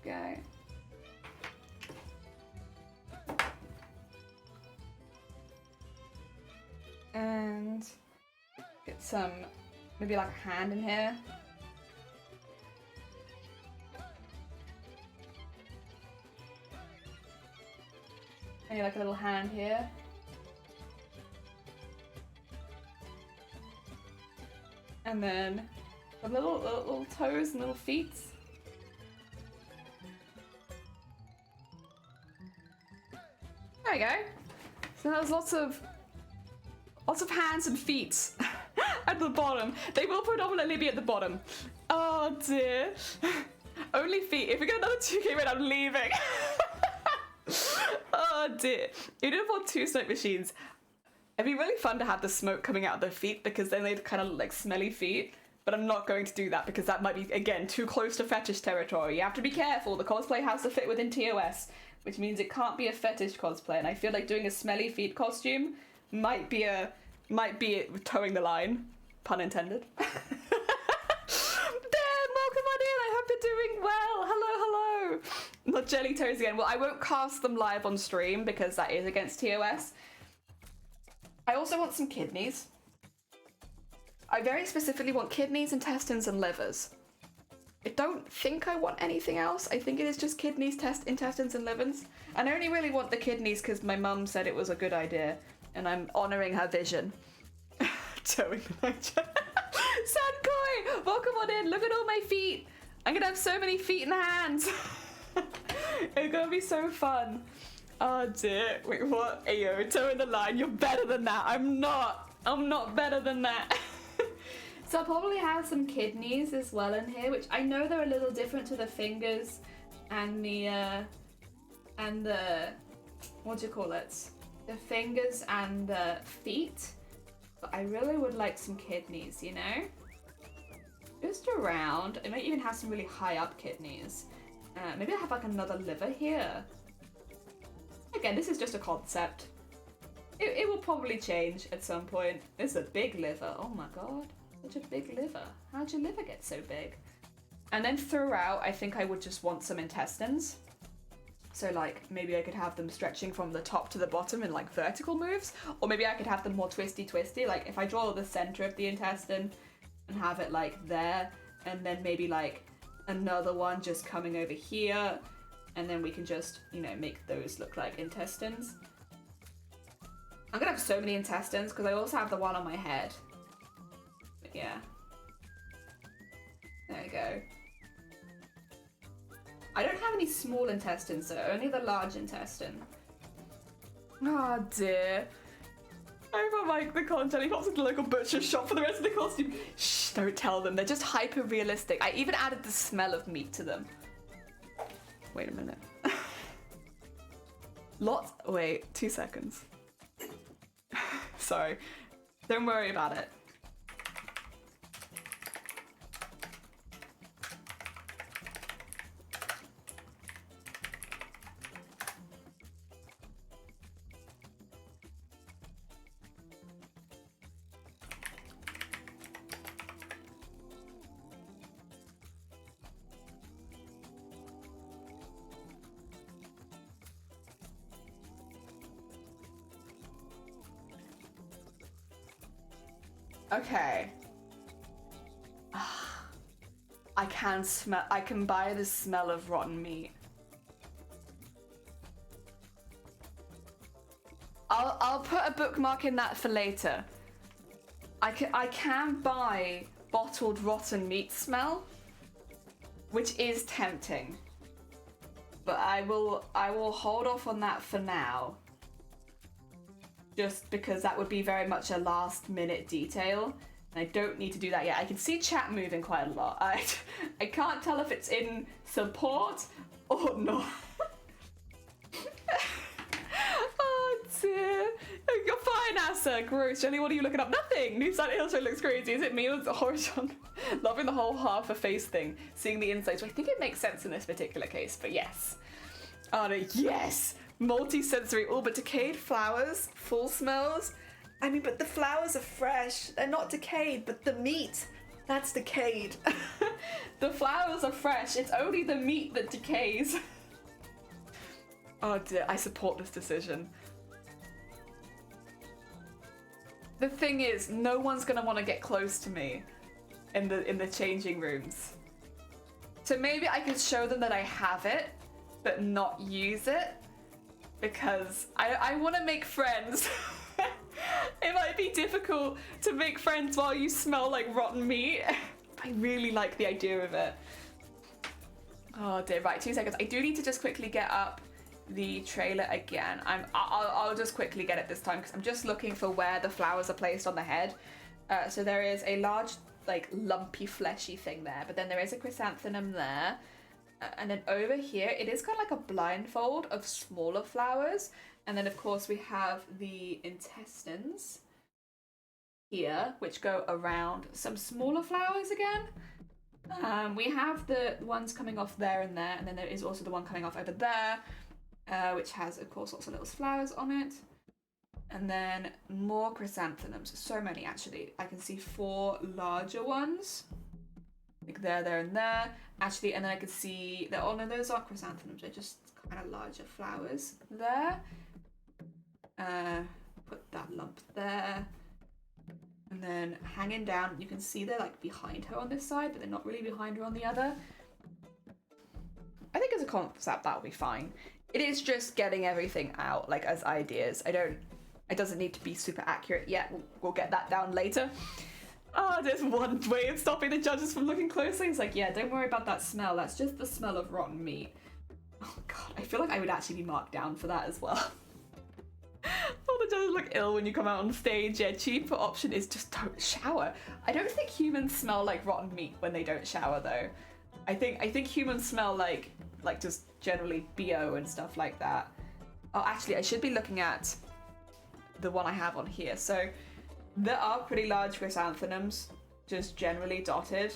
Okay. And get some, maybe like a hand in here. Maybe like a little hand here. And then some little toes and little feet. There we go. So there's lots of hands and feet at the bottom. They will predominantly be at the bottom. Oh dear. Only feet. If we get another 2K raid, I'm leaving. Oh dear. You didn't want 2 smoke machines. It'd be really fun to have the smoke coming out of their feet because then they'd kind of look like smelly feet. But I'm not going to do that because that might be, again, too close to fetish territory. You have to be careful. The cosplay has to fit within TOS, which means it can't be a fetish cosplay. And I feel like doing a smelly feet costume might be towing the line. Pun intended. Dan, welcome on in. I hope you're doing well. Hello. Not jelly toes again. Well, I won't cast them live on stream because that is against TOS. I also want some kidneys. I very specifically want kidneys, intestines, and livers. I don't think I want anything else. I think it is just kidneys, intestines, and livers. And I only really want the kidneys because my mum said it was a good idea, and I'm honouring her vision. Towing the line. Sankoi, welcome on in. Look at all my feet. I'm gonna have so many feet and hands. It's gonna be so fun. Oh dear. Wait, what? Ayo, towing the line. You're better than that. I'm not better than that. So I'll probably have some kidneys as well in here, which I know they're a little different to the fingers and the what do you call it? The fingers and the feet. But I really would like some kidneys, you know? Just around. I might even have some really high up kidneys. Maybe I'll have like another liver here. Again, this is just a concept. It will probably change at some point. This is a big liver. Oh my god. Such a big liver. How'd your liver get so big? And then throughout, I think I would just want some intestines. So like, maybe I could have them stretching from the top to the bottom in like vertical moves. Or maybe I could have them more twisty. Like if I draw the center of the intestine and have it like there. And then maybe like another one just coming over here. And then we can just, you know, make those look like intestines. I'm gonna have so many intestines because I also have the one on my head. But yeah. There we go. I don't have any small intestines though, only the large intestine. Oh dear. I got like the corn jelly pops at the local butcher shop for the rest of the costume. Shh, don't tell them. They're just hyper realistic. I even added the smell of meat to them. Wait a minute. Wait, 2 seconds. Sorry. Don't worry about it. Okay. I can buy the smell of rotten meat. I'll put a bookmark in that for later. I can buy bottled rotten meat smell, which is tempting. But I will hold off on that for now. just because that would be very much a last minute detail. And I don't need to do that yet. I can see chat moving quite a lot. I can't tell if it's in support or not. Oh dear. You're fine, Asa. Gross. Jenny, what are you looking up? Nothing. New Silent Hill show looks crazy. Is it me or is it Horizon? Loving the whole half a face thing. Seeing the insides. So I think it makes sense in this particular case, but yes. Oh no, yes! Multi-sensory, all but decayed flowers, full smells. I mean, but the flowers are fresh. They're not decayed, but the meat, that's decayed. The flowers are fresh. It's only the meat that decays. Oh dear, I support this decision. The thing is, no one's gonna want to get close to me in the changing rooms. So maybe I could show them that I have it, but not use it, because I want to make friends. It might be difficult to make friends while you smell like rotten meat. I really like the idea of it. Oh dear, right, 2 seconds. I do need to just quickly get up the trailer again. I'll just quickly get it this time because I'm just looking for where the flowers are placed on the head. So there is a large, like, lumpy, fleshy thing there, but then there is a chrysanthemum there. And then over here, it is kind of like a blindfold of smaller flowers. And then, of course, we have the intestines here, which go around some smaller flowers again. We have the ones coming off there, and then there is also the one coming off over there, which has, of course, lots of little flowers on it. And then more chrysanthemums. So many, actually. I can see 4 larger ones. Like there, and there. Actually, and then I could see that, oh no, those aren't chrysanthemums, they're just kind of larger flowers there. Put that lump there. And then hanging down, you can see they're like behind her on this side, but they're not really behind her on the other. I think as a concept, that'll be fine. It is just getting everything out, like, as ideas. It doesn't need to be super accurate yet. We'll get that down later. Oh, there's one way of stopping the judges from looking closely. It's like, yeah, don't worry about that smell. That's just the smell of rotten meat. Oh god, I feel like I would actually be marked down for that as well. All the judges look ill when you come out on stage. Yeah, cheaper option is just don't shower. I don't think humans smell like rotten meat when they don't shower though. I think humans smell like just generally BO and stuff like that. Oh, actually, I should be looking at the one I have on here. So there are pretty large chrysanthemums, just generally dotted.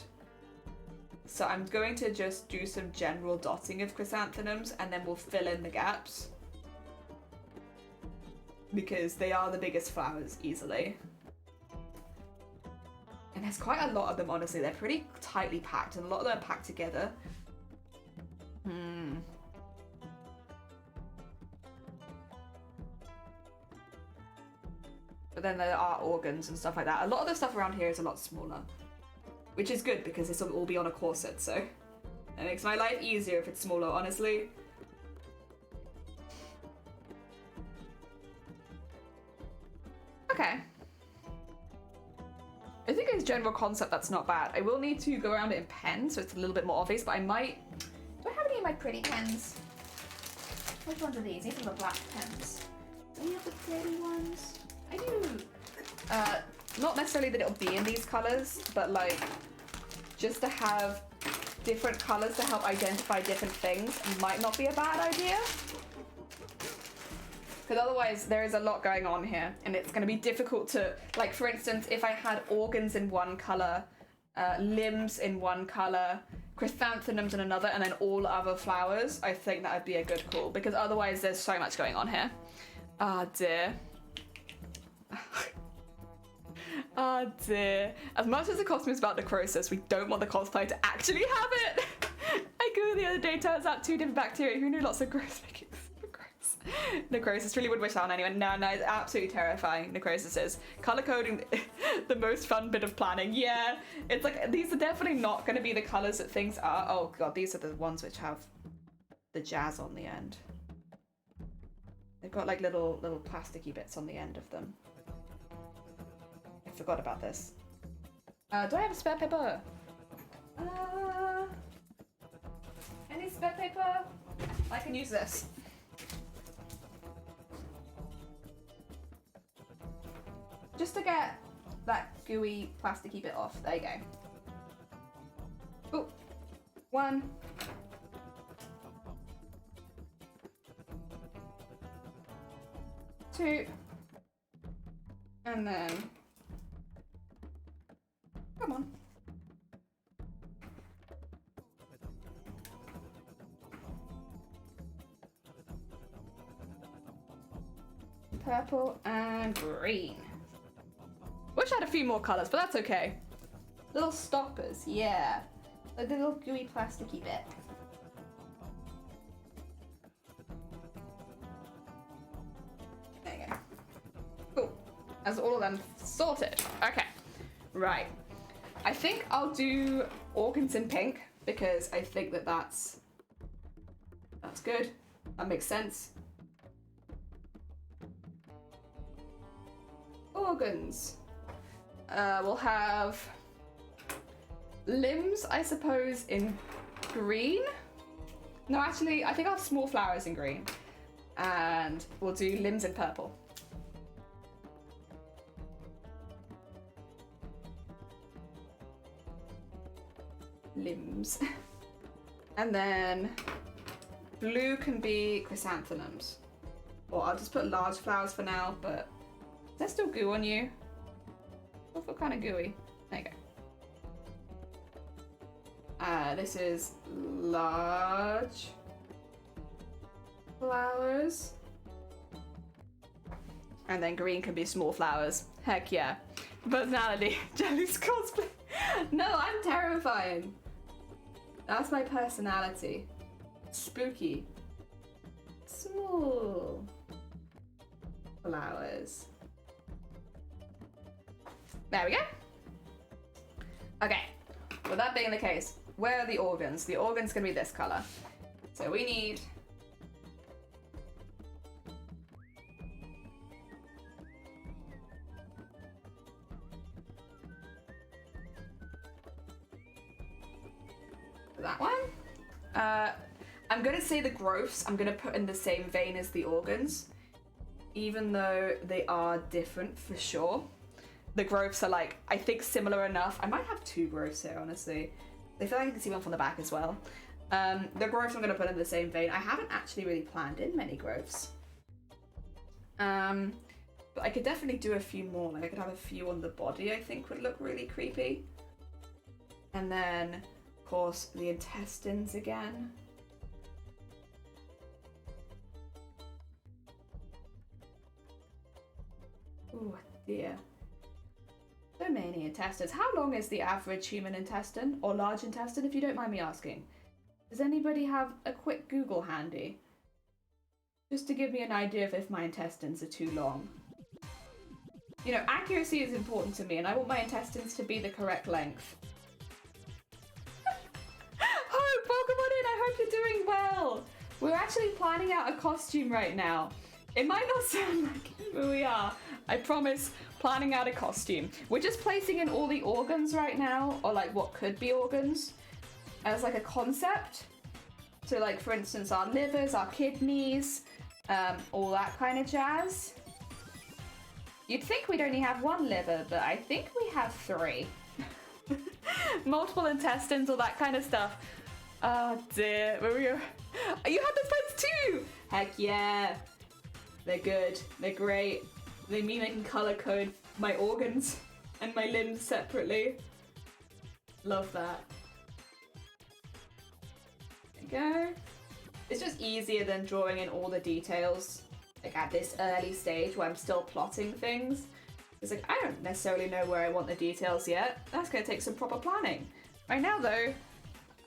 So I'm going to just do some general dotting of chrysanthemums and then we'll fill in the gaps. Because they are the biggest flowers, easily. And there's quite a lot of them, honestly. They're pretty tightly packed and a lot of them are packed together. But then there are organs and stuff like that. A lot of the stuff around here is a lot smaller. Which is good because this will all be on a corset, so it makes my life easier if it's smaller, honestly. Okay. I think as general concept that's not bad. I will need to go around it in pen so it's a little bit more obvious, but I might... Do I have any of my pretty pens? Which ones are these? These are the black pens. Do we have the pretty ones? I do. Not necessarily that it'll be in these colors, but like just to have different colors to help identify different things might not be a bad idea. Because otherwise there is a lot going on here and it's going to be difficult to, like, for instance, if I had organs in one color, limbs in one color, chrysanthemums in another, and then all other flowers, I think that would be a good call because otherwise there's so much going on here. Ah, dear. Oh dear. As much as the costume is about necrosis, we don't want the cosplay to actually have it. I googled the other day, turns out 2 different bacteria. Who knew lots of gross things? Necrosis really would wish that on anyone. No, it's absolutely terrifying. Necrosis is. Color coding, the most fun bit of planning. Yeah, it's like, these are definitely not going to be the colors that things are. Oh god, these are the ones which have the jazz on the end. They've got like little plasticky bits on the end of them. I forgot about this. Do I have a spare paper? Any spare paper? I can use this. gooey plasticky bit off. There you go. Oh, 1. Two. And then, come on. Purple and green. Wish I had a few more colors, but that's okay. Little stoppers, yeah. A little gooey plasticky bit. There you go. Cool. That's all of them sorted. Okay. Right. I think I'll do organs in pink because I think that that's good. That makes sense. Organs. We'll have limbs, I suppose, in green. No, actually, I think I'll have small flowers in green. And we'll do limbs in purple. Limbs. And then blue can be chrysanthemums. Or I'll just put large flowers for now, but is there still goo on you? I feel kind of gooey. There you go. This is large flowers. And then green can be small flowers. Heck yeah. Personality. Jelly's cosplay. No, I'm terrifying. That's my personality. Spooky. Small flowers. There we go. Okay, with that being the case, where are the organs? The organ's gonna be this color. So we need that one. I'm gonna say the growths I'm gonna put in the same vein as the organs, even though they are different for sure. The growths are like, I think, similar enough. I might have 2 growths here, honestly. I feel like I can see one from the back as well. The growths I'm gonna put in the same vein. I haven't actually really planned in many growths. But I could definitely do a few more. Like I could have a few on the body, I think would look really creepy. And then, of course, the intestines again. Oh dear. So many intestines. How long is the average human intestine, or large intestine, if you don't mind me asking? Does anybody have a quick Google handy? Just to give me an idea of if my intestines are too long. You know, accuracy is important to me, and I want my intestines to be the correct length. Hope, welcome on in. I hope you're doing well. We're actually planning out a costume right now. It might not sound like it, but we are. I promise, planning out a costume. We're just placing in all the organs right now, or like what could be organs, as like a concept. So like, for instance, our livers, our kidneys, all that kind of jazz. You'd think we'd only have 1 liver, but I think we have 3. Multiple intestines, all that kind of stuff. Oh dear, where we go? You had those plans too! Heck yeah. They're good, they're great. They mean I can color code my organs and my limbs separately. Love that. There you go. It's just easier than drawing in all the details, like at this early stage where I'm still plotting things. It's like, I don't necessarily know where I want the details yet. That's gonna take some proper planning. Right now though,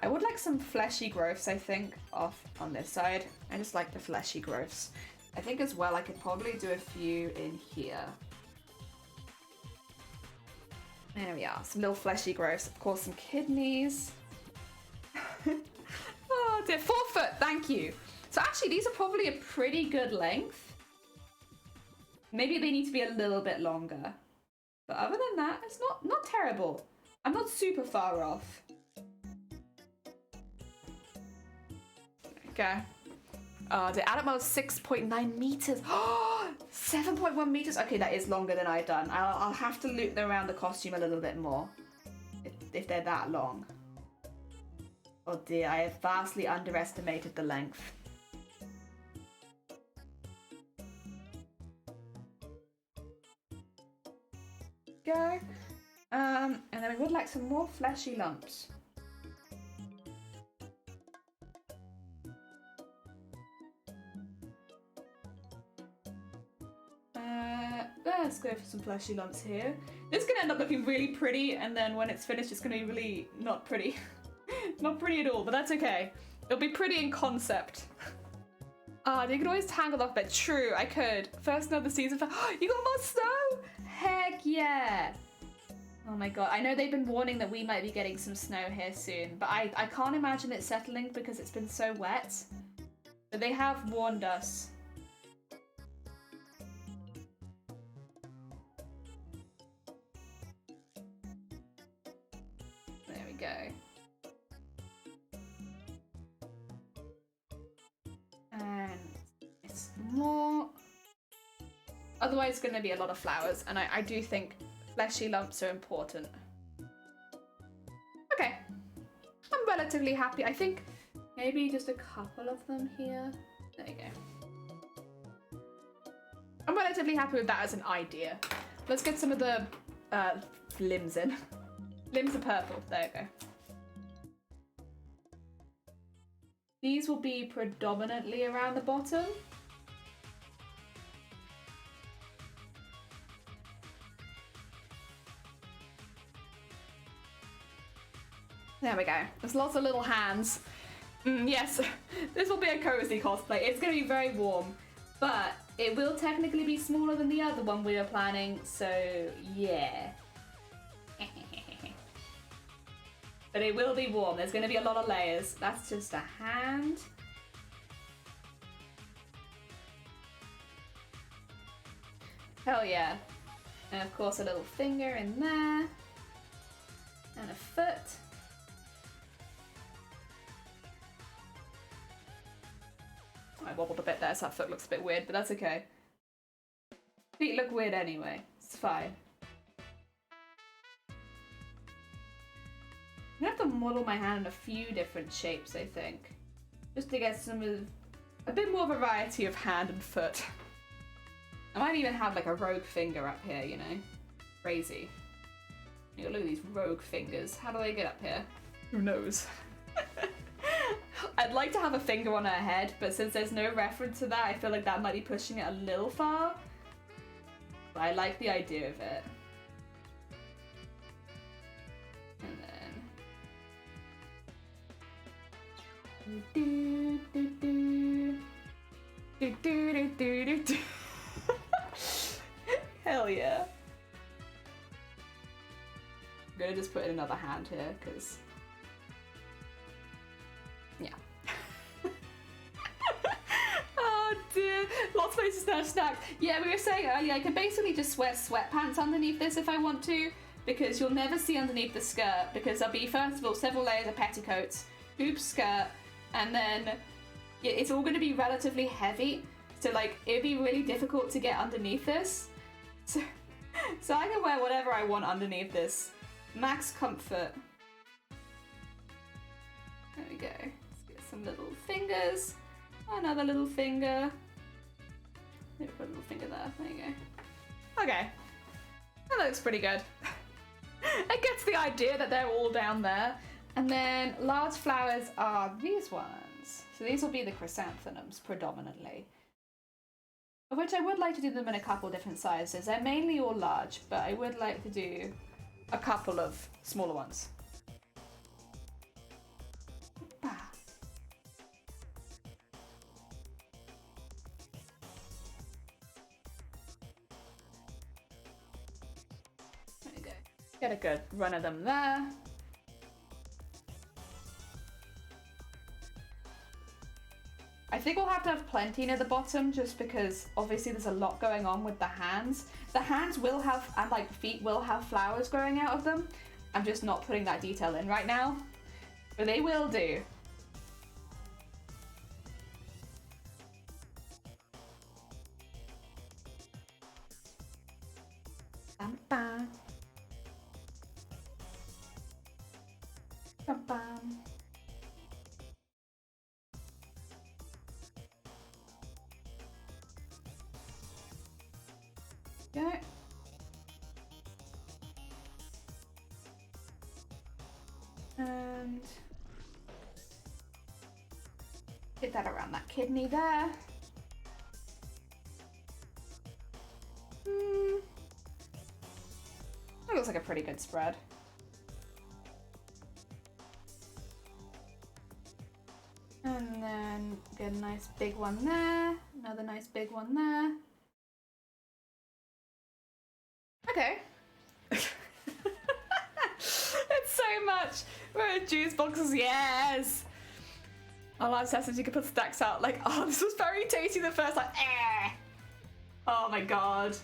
I would like some fleshy growths, I think, off on this side. I just like the fleshy growths. I think as well I could probably do a few in here. There we are, some little fleshy growths. Of course, some kidneys. Oh dear, 4 foot, thank you. So actually these are probably a pretty good length. Maybe they need to be a little bit longer. But other than that, it's not terrible. I'm not super far off. Okay. The adult is 6.9 meters. Oh, 7.1 meters? Okay, that is longer than I've done. I'll have to loop around the costume a little bit more if they're that long. Oh dear, I have vastly underestimated the length. Go. And then we would like some more fleshy lumps. Let's go for some fleshy lumps here. This is gonna end up looking really pretty, and then when it's finished, it's gonna be really not pretty. Not pretty at all, but that's okay. It'll be pretty in concept. You could always tangle off, but true, I could. First another season for you got more snow? Heck yeah! Oh my god, I know they've been warning that we might be getting some snow here soon, but I can't imagine it settling because it's been so wet. But they have warned us. There we go. And it's more. Otherwise, it's going to be a lot of flowers, and I do think fleshy lumps are important. Okay, I'm relatively happy. I think maybe just a couple of them here. There you go. I'm relatively happy with that as an idea. Let's get some of the limbs in. Limbs are purple. There you go. These will be predominantly around the bottom. There we go. There's lots of little hands. Yes, this will be a cozy cosplay. It's going to be very warm, but it will technically be smaller than the other one we were planning, so yeah. But it will be warm. There's going to be a lot of layers. That's just a hand. Hell yeah. And of course a little finger in there. And a foot. I wobbled a bit there, so that foot looks a bit weird, but that's okay. Feet look weird anyway. It's fine. I'm gonna have to model my hand in a few different shapes, I think. Just to get a bit more variety of hand and foot. I might even have like a rogue finger up here, you know? Crazy. You look at these rogue fingers. How do they get up here? Who knows? I'd like to have a finger on her head, but since there's no reference to that, I feel like that might be pushing it a little far. But I like the idea of it. And then... Hell yeah. I'm gonna just put in another hand here, because... Yeah. Oh dear. Lots of places now snacks. Yeah, we were saying earlier, I can basically just wear sweatpants underneath this if I want to, because you'll never see underneath the skirt, because there'll be, first of all, several layers of petticoats, hoops, skirt, and then it's all going to be relatively heavy, so like it'd be really difficult to get underneath this. So I can wear whatever I want underneath this. Max comfort. There we go. Let's get some little fingers. Another little finger. Maybe put a little finger there. There you go. Okay. That looks pretty good. It gets the idea that they're all down there. And then large flowers are these ones. So these will be the chrysanthemums predominantly. Of which I would like to do them in a couple different sizes. They're mainly all large, but I would like to do a couple of smaller ones. There we go. Get a good run of them there. I think we'll have to have plenty near the bottom just because obviously there's a lot going on with the hands. The hands will have, and like the feet will have flowers growing out of them. I'm just not putting that detail in right now, but they will do. Bam, bam. Bam, bam. Go. And get that around that kidney there. That looks like a pretty good spread. And then get a nice big one there. Another nice big one there. Okay. It's so much. We're in juice boxes, yes! I love assassin's you can put stacks out like, oh, this was very tasty the first time. Oh my god.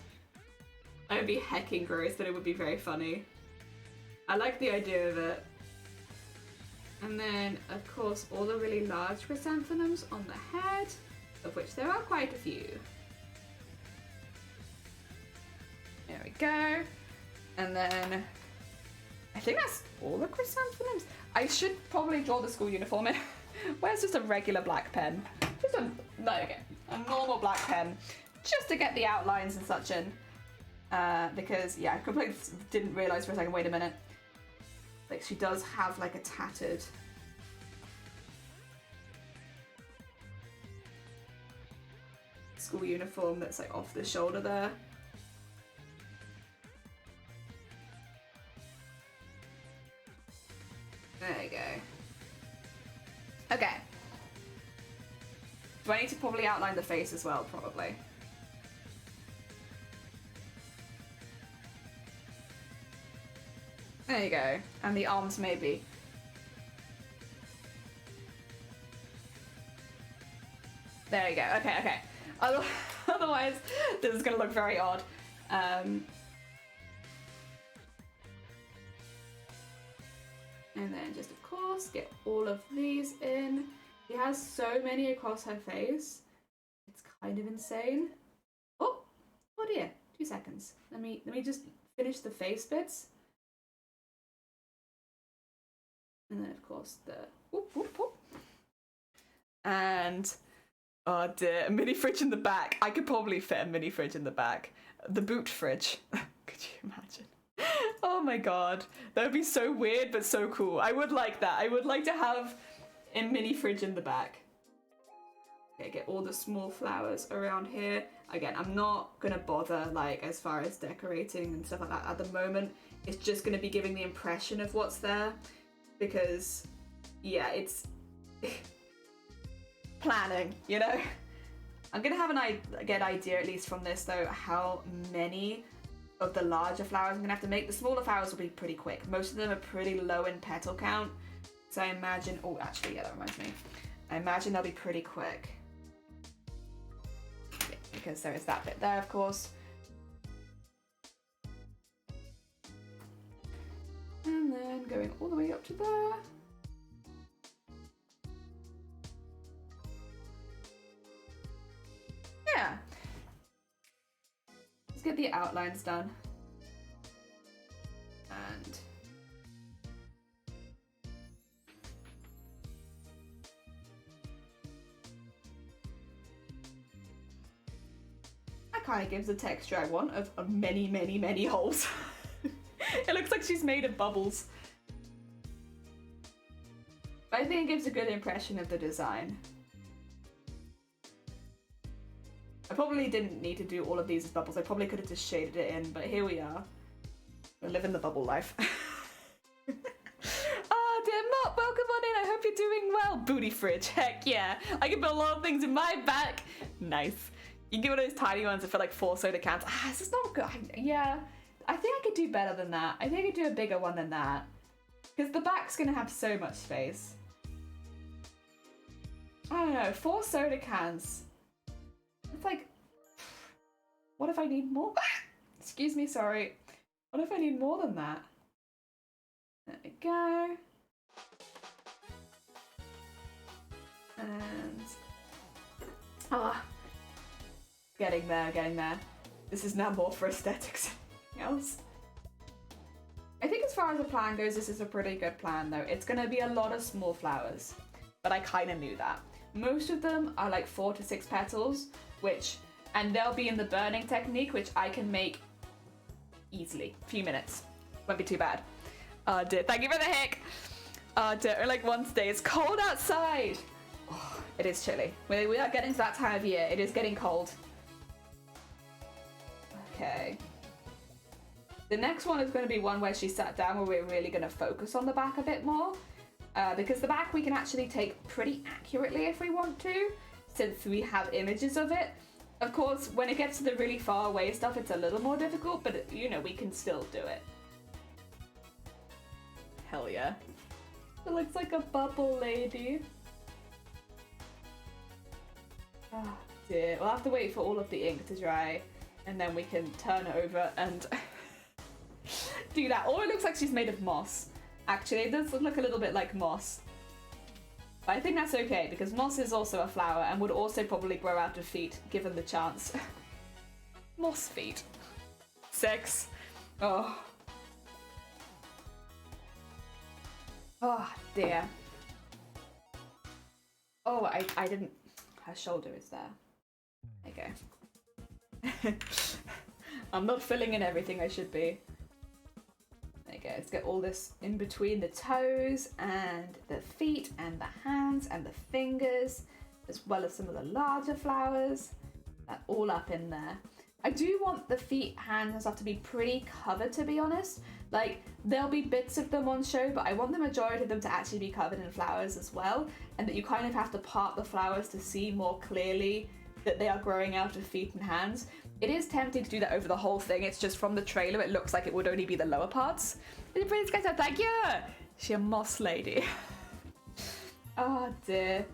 It would be hecking gross, but it would be very funny. I like the idea of it. And then, of course, all the really large chrysanthemums on the head, of which there are quite a few. There we go. And then, I think that's all the chrysanthemums. I should probably draw the school uniform in. Where's just a regular black pen? Just a, there we go, a normal black pen. Just to get the outlines and such in. Because, yeah, I completely didn't realise for a second, wait a minute. Like, she does have, like, a tattered school uniform that's, like, off the shoulder there. There you go. Okay. Do I need to probably outline the face as well? Probably. There you go. And the arms maybe. There you go. Okay, okay. Otherwise, this is going to look very odd. And then just, of course, get all of these in. She has so many across her face. It's kind of insane. Oh dear. 2 seconds. Let me just finish the face bits. And then, of course, the whoop, whoop, whoop. And, oh dear, a mini fridge in the back. I could probably fit a mini fridge in the back. The boot fridge. Could you imagine? Oh my god. That would be so weird, but so cool. I would like that. I would like to have a mini fridge in the back. Okay, get all the small flowers around here. Again, I'm not gonna bother, like, as far as decorating and stuff like that at the moment. It's just gonna be giving the impression of what's there. Because, yeah, it's planning, you know? I'm gonna have an idea, at least from this though, how many of the larger flowers I'm gonna have to make. The smaller flowers will be pretty quick. Most of them are pretty low in petal count. So I imagine, oh, actually, yeah, that reminds me. I imagine they'll be pretty quick. Yeah, because there is that bit there, of course. And then going all the way up to there. Yeah. Let's get the outlines done. And that kind of gives the texture I want of many, many, many holes. It looks like she's made of bubbles. But I think it gives a good impression of the design. I probably didn't need to do all of these as bubbles. I probably could have just shaded it in, but here we are. We're living the bubble life. Oh, dear Mop, welcome on in. I hope you're doing well. Booty fridge, heck yeah. I can put a lot of things in my back. Nice. You can get one of those tiny ones that fit like 4 soda cans. Ah, this is not good. Yeah. I think I could do better than that. I think I could do a bigger one than that. Because the back's going to have so much space. I don't know, 4 soda cans. It's like, what if I need more? Excuse me, sorry. What if I need more than that? There we go. And, getting there, getting there. This is now more for aesthetics. else. I think as far as the plan goes, this is a pretty good plan though. It's gonna be a lot of small flowers, but I kind of knew that. Most of them are like 4 to 6 petals, and they'll be in the burning technique, which I can make easily. A few minutes. Won't be too bad. Oh dear, thank you for the hick. Oh dear, like one day. It's cold outside. Oh, it is chilly. We are getting to that time of year. It is getting cold. Okay. The next one is going to be one where she sat down, where we're really going to focus on the back a bit more. Because the back we can actually take pretty accurately if we want to, since we have images of it. Of course, when it gets to the really far away stuff, it's a little more difficult, but you know, we can still do it. Hell yeah. It looks like a bubble lady. Oh dear. We'll have to wait for all of the ink to dry, and then we can turn it over and do that. Or it looks like she's made of moss. Actually, it does look a little bit like moss. But I think that's okay, because moss is also a flower and would also probably grow out of feet, given the chance. Moss feet. 6. Oh. Oh, dear. Oh, I didn't... Her shoulder is there. There you go. I'm not filling in everything I should be. There you go. Let's get all this in between the toes and the feet and the hands and the fingers, as well as some of the larger flowers. That all up in there. I do want the feet, hands and stuff to be pretty covered, to be honest. Like, there'll be bits of them on show, but I want the majority of them to actually be covered in flowers as well, and that you kind of have to part the flowers to see more clearly that they are growing out of feet and hands. It is tempting to do that over the whole thing. It's just from the trailer, it looks like it would only be the lower parts. Thank you! She a moss lady. Oh dear.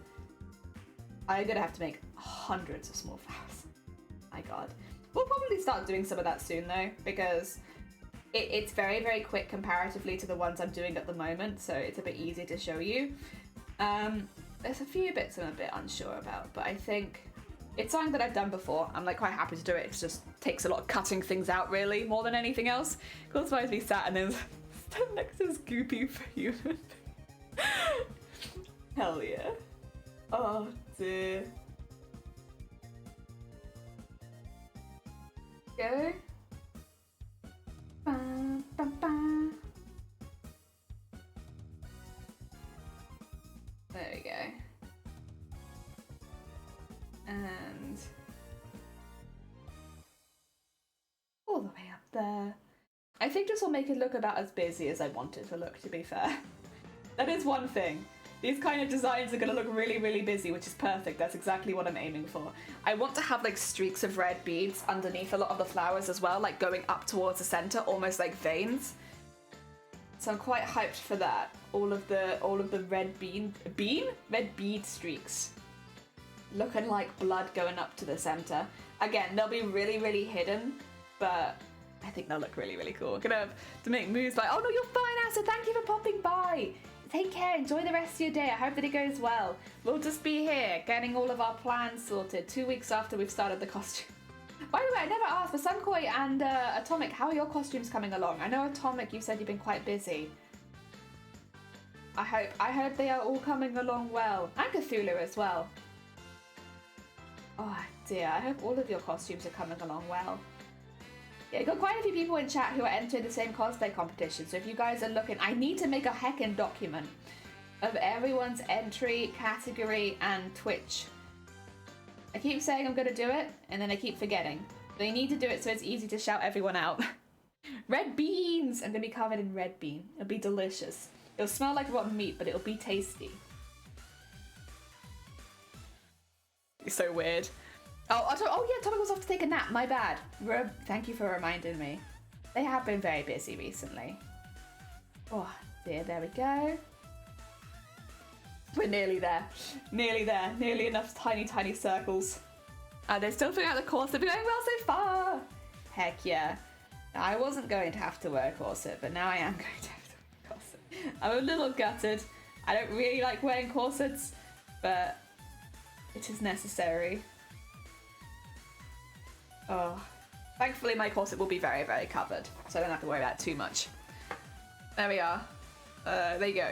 I'm gonna have to make hundreds of small flowers. My god. We'll probably start doing some of that soon though, because it's very, very quick comparatively to the ones I'm doing at the moment, so it's a bit easier to show you. There's a few bits I'm a bit unsure about, but I think it's something that I've done before. I'm like quite happy to do it. It just takes a lot of cutting things out really, more than anything else. Because otherwise we sat and then stand next to this goopy human. Hell yeah. Oh dear. Go. Ba, ba, ba. There we go. And all the way up there. I think this will make it look about as busy as I want it to look, to be fair. That is one thing. These kind of designs are going to look really, really busy, which is perfect. That's exactly what I'm aiming for. I want to have like streaks of red beads underneath a lot of the flowers as well, like going up towards the center, almost like veins. So I'm quite hyped for that. All of the red red bead streaks, looking like blood going up to the center. Again, they'll be really, really hidden, but I think they'll look really, really cool. Gonna have to make moves like, oh no, you're fine, Asa. Thank you for popping by. Take care, enjoy the rest of your day. I hope that it goes well. We'll just be here, getting all of our plans sorted 2 weeks after we've started the costume. By the way, I never asked, for Sunkoi and Atomic, how are your costumes coming along? I know Atomic, you said you've been quite busy. I hope they are all coming along well. And Cthulhu as well. Oh dear, I hope all of your costumes are coming along well. Yeah, got quite a few people in chat who are entering the same cosplay competition, so if you guys are looking, I need to make a heckin' document of everyone's entry, category, and Twitch. I keep saying I'm gonna do it, and then I keep forgetting. But I need to do it so it's easy to shout everyone out. Red beans! I'm gonna be covered in red bean. It'll be delicious. It'll smell like rotten meat, but it'll be tasty. It's so weird. Oh yeah, Tommy was off to take a nap, my bad. Thank you for reminding me. They have been very busy recently. Oh dear, there we go. We're nearly there. Nearly there. Nearly enough tiny, tiny circles. They're still figuring out the course. They've been going well so far. Heck yeah. I wasn't going to have to wear a corset, but now I am going to have to wear a corset. I'm a little gutted. I don't really like wearing corsets, but it is necessary. Oh, Thankfully, my corset will be very, very covered, so I don't have to worry about it too much. There we are. There you go.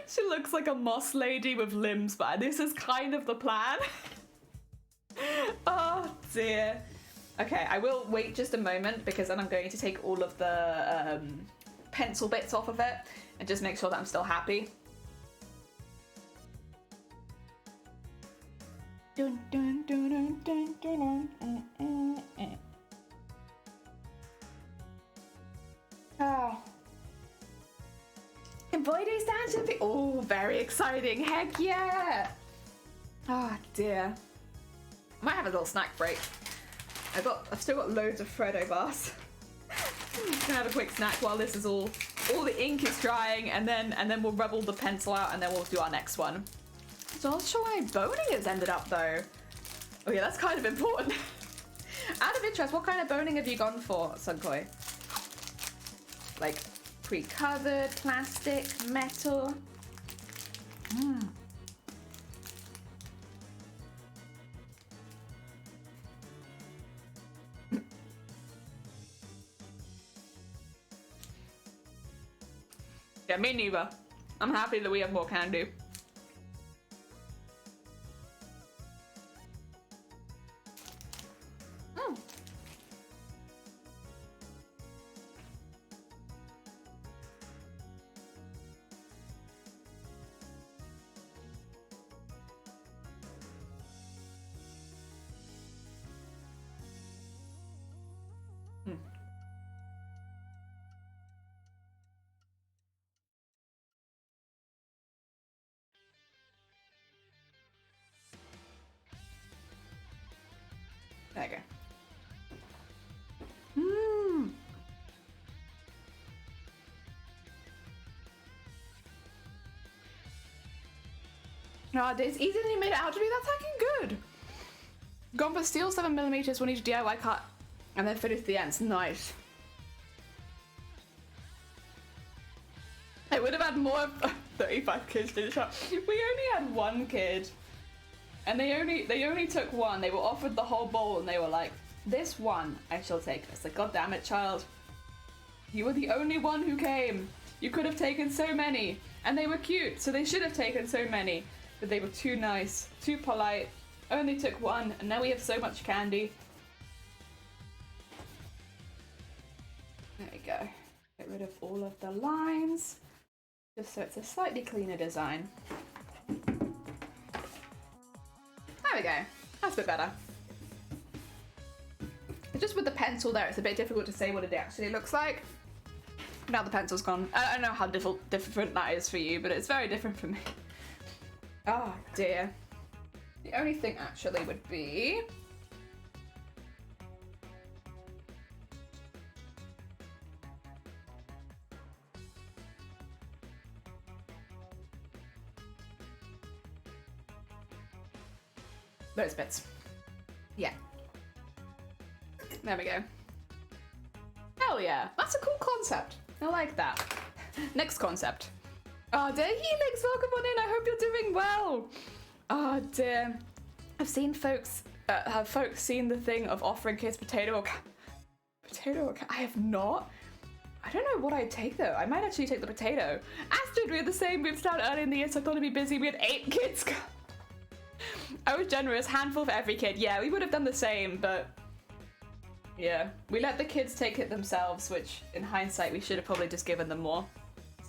She looks like a moss lady with limbs, but this is kind of the plan. Oh dear. Okay, I will wait just a moment because then I'm going to take all of the pencil bits off of it and just make sure that I'm still happy. Dun, dun, dun, dun, dun, dun, dun, Oh. Embroidery stand. Oh, very exciting. Heck yeah. Oh dear. Might have a little snack break. I've still got loads of Freddo bars. I'm just gonna have a quick snack while this is all the ink is drying, and then we'll rub all the pencil out, and then we'll do our next one. So not sure where my boning has ended up though. Oh yeah, that's kind of important. Out of interest, what kind of boning have you gone for, Sunkoi? Like pre-covered, plastic, metal? Yeah, me neither. I'm happy that we have more candy. There you go. No, it's easier than you made it out to be. That's fucking good. Gone for steel 7mm when each DIY cut, and then finish the ends. Nice. I would have had more 35 kids to the shop. We only had one kid, and they only took one. They were offered the whole bowl, and they were like, "This one I shall take." I was like, "God damn it, child! You were the only one who came. You could have taken so many, and they were cute, so they should have taken so many, but they were too nice, too polite. Only took one, and now we have so much candy." There we go. Get rid of all of the lines, just so it's a slightly cleaner design. There we go. That's a bit better. Just with the pencil there, it's a bit difficult to say what it actually looks like. Now the pencil's gone. I don't know how different that is for you, but it's very different for me. Oh dear. The only thing actually would be... those bits. Yeah. There we go. Hell yeah. That's a cool concept. I like that. Next concept. Oh dear, Helix, welcome on in. I hope you're doing well. Oh dear. I've seen folks, have folks seen the thing of offering kids potato or I have not. I don't know what I'd take though. I might actually take the potato. Astrid, we had the same, moved out early in the year, so I thought I'd be busy. We had 8 kids. I was generous, handful for every kid. Yeah, we would have done the same, but yeah. We let the kids take it themselves, which in hindsight, we should have probably just given them more.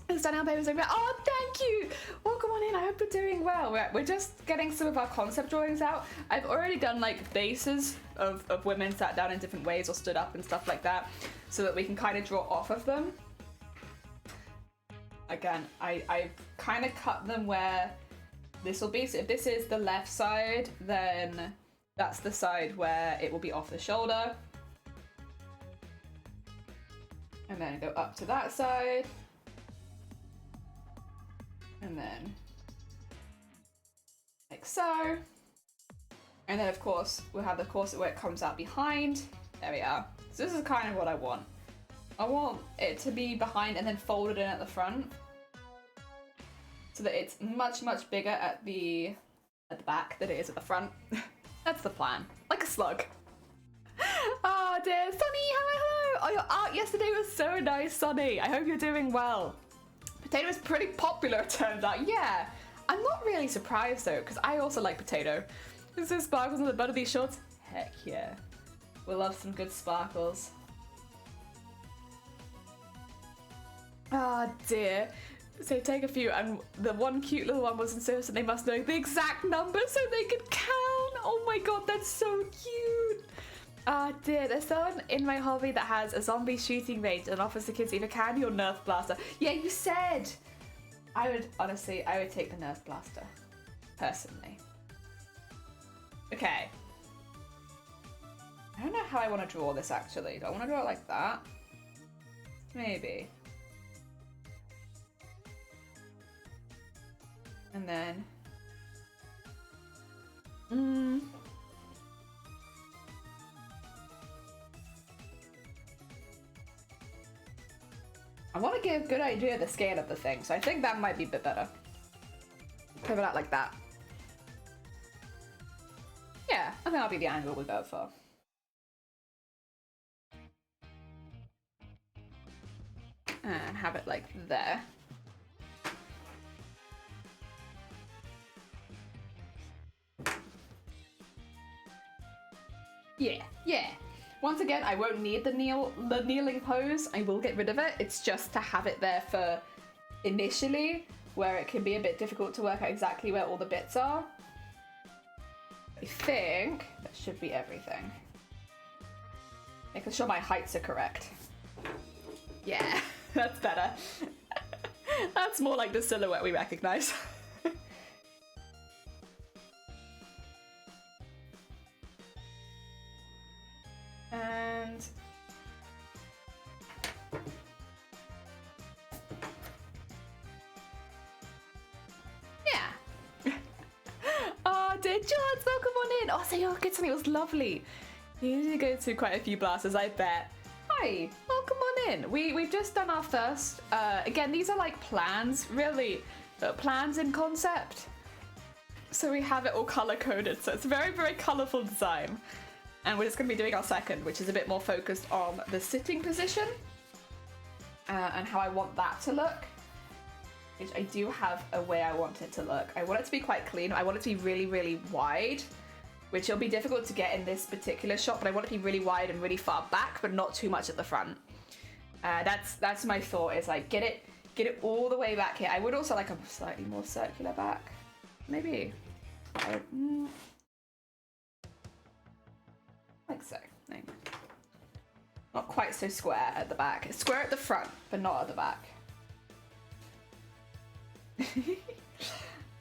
Danielle Baby was like, "Oh, thank you! Welcome on in, I hope you're doing well." We're just getting some of our concept drawings out. I've already done like bases of women sat down in different ways or stood up and stuff like that, so that we can kind of draw off of them. Again, I've kind of cut them where this will be. So if this is the left side, then that's the side where it will be off the shoulder. And then go up to that side. And then like so. And then of course we'll have the corset where it comes out behind. There we are. So this is kind of what I want. I want it to be behind and then folded in at the front, so that it's much bigger at the back than it is at the front. That's the plan. Like a slug. dear. Sunny, hello. Oh, your art yesterday was so nice, Sunny. I hope you're doing well. Potato is pretty popular, it turns out. Yeah. I'm not really surprised, though, because I also like potato. Is there sparkles on the butt of these shorts? Heck yeah. We'll love some good sparkles. Ah, dear. So take a few, and the one cute little one was insistent they must know the exact number so they could count. Oh my god, that's so cute. Ah, dear. There's someone in my hobby that has a zombie shooting range and offers the kids either candy or Nerf blaster. Yeah, you said. Honestly, I would take the Nerf blaster. Personally. Okay. I don't know how I want to draw this, actually. Do I want to draw it like that? Maybe. And then... I want to give a good idea of the scale of the thing, so I think that might be a bit better. Put it out like that. Yeah, I think that'll be the angle we go for. And have it like there. Yeah, yeah. Once again, I won't need the kneeling pose. I will get rid of it. It's just to have it there for initially, where it can be a bit difficult to work out exactly where all the bits are. I think that should be everything. Making sure my heights are correct. Yeah, that's better. That's more like the silhouette we recognize. And yeah. Oh, dear John, welcome on in. Oh, so your kid something was lovely. You usually go to quite a few blasters, I bet. Hi, welcome on in. We've just done our first. Again, these are like plans, really, plans in concept. So we have it all color coded. So it's a very, very colorful design. And we're just going to be doing our second, which is a bit more focused on the sitting position and how I want that to look. Which I do have a way I want it to look. I want it to be quite clean. I want it to be really, really wide, which will be difficult to get in this particular shot, but I want it to be really wide and really far back, but not too much at the front. That's my thought, is like get it all the way back here. I would also like a slightly more circular back. Maybe. Like so. No. Not quite so square at the back. It's square at the front, but not at the back.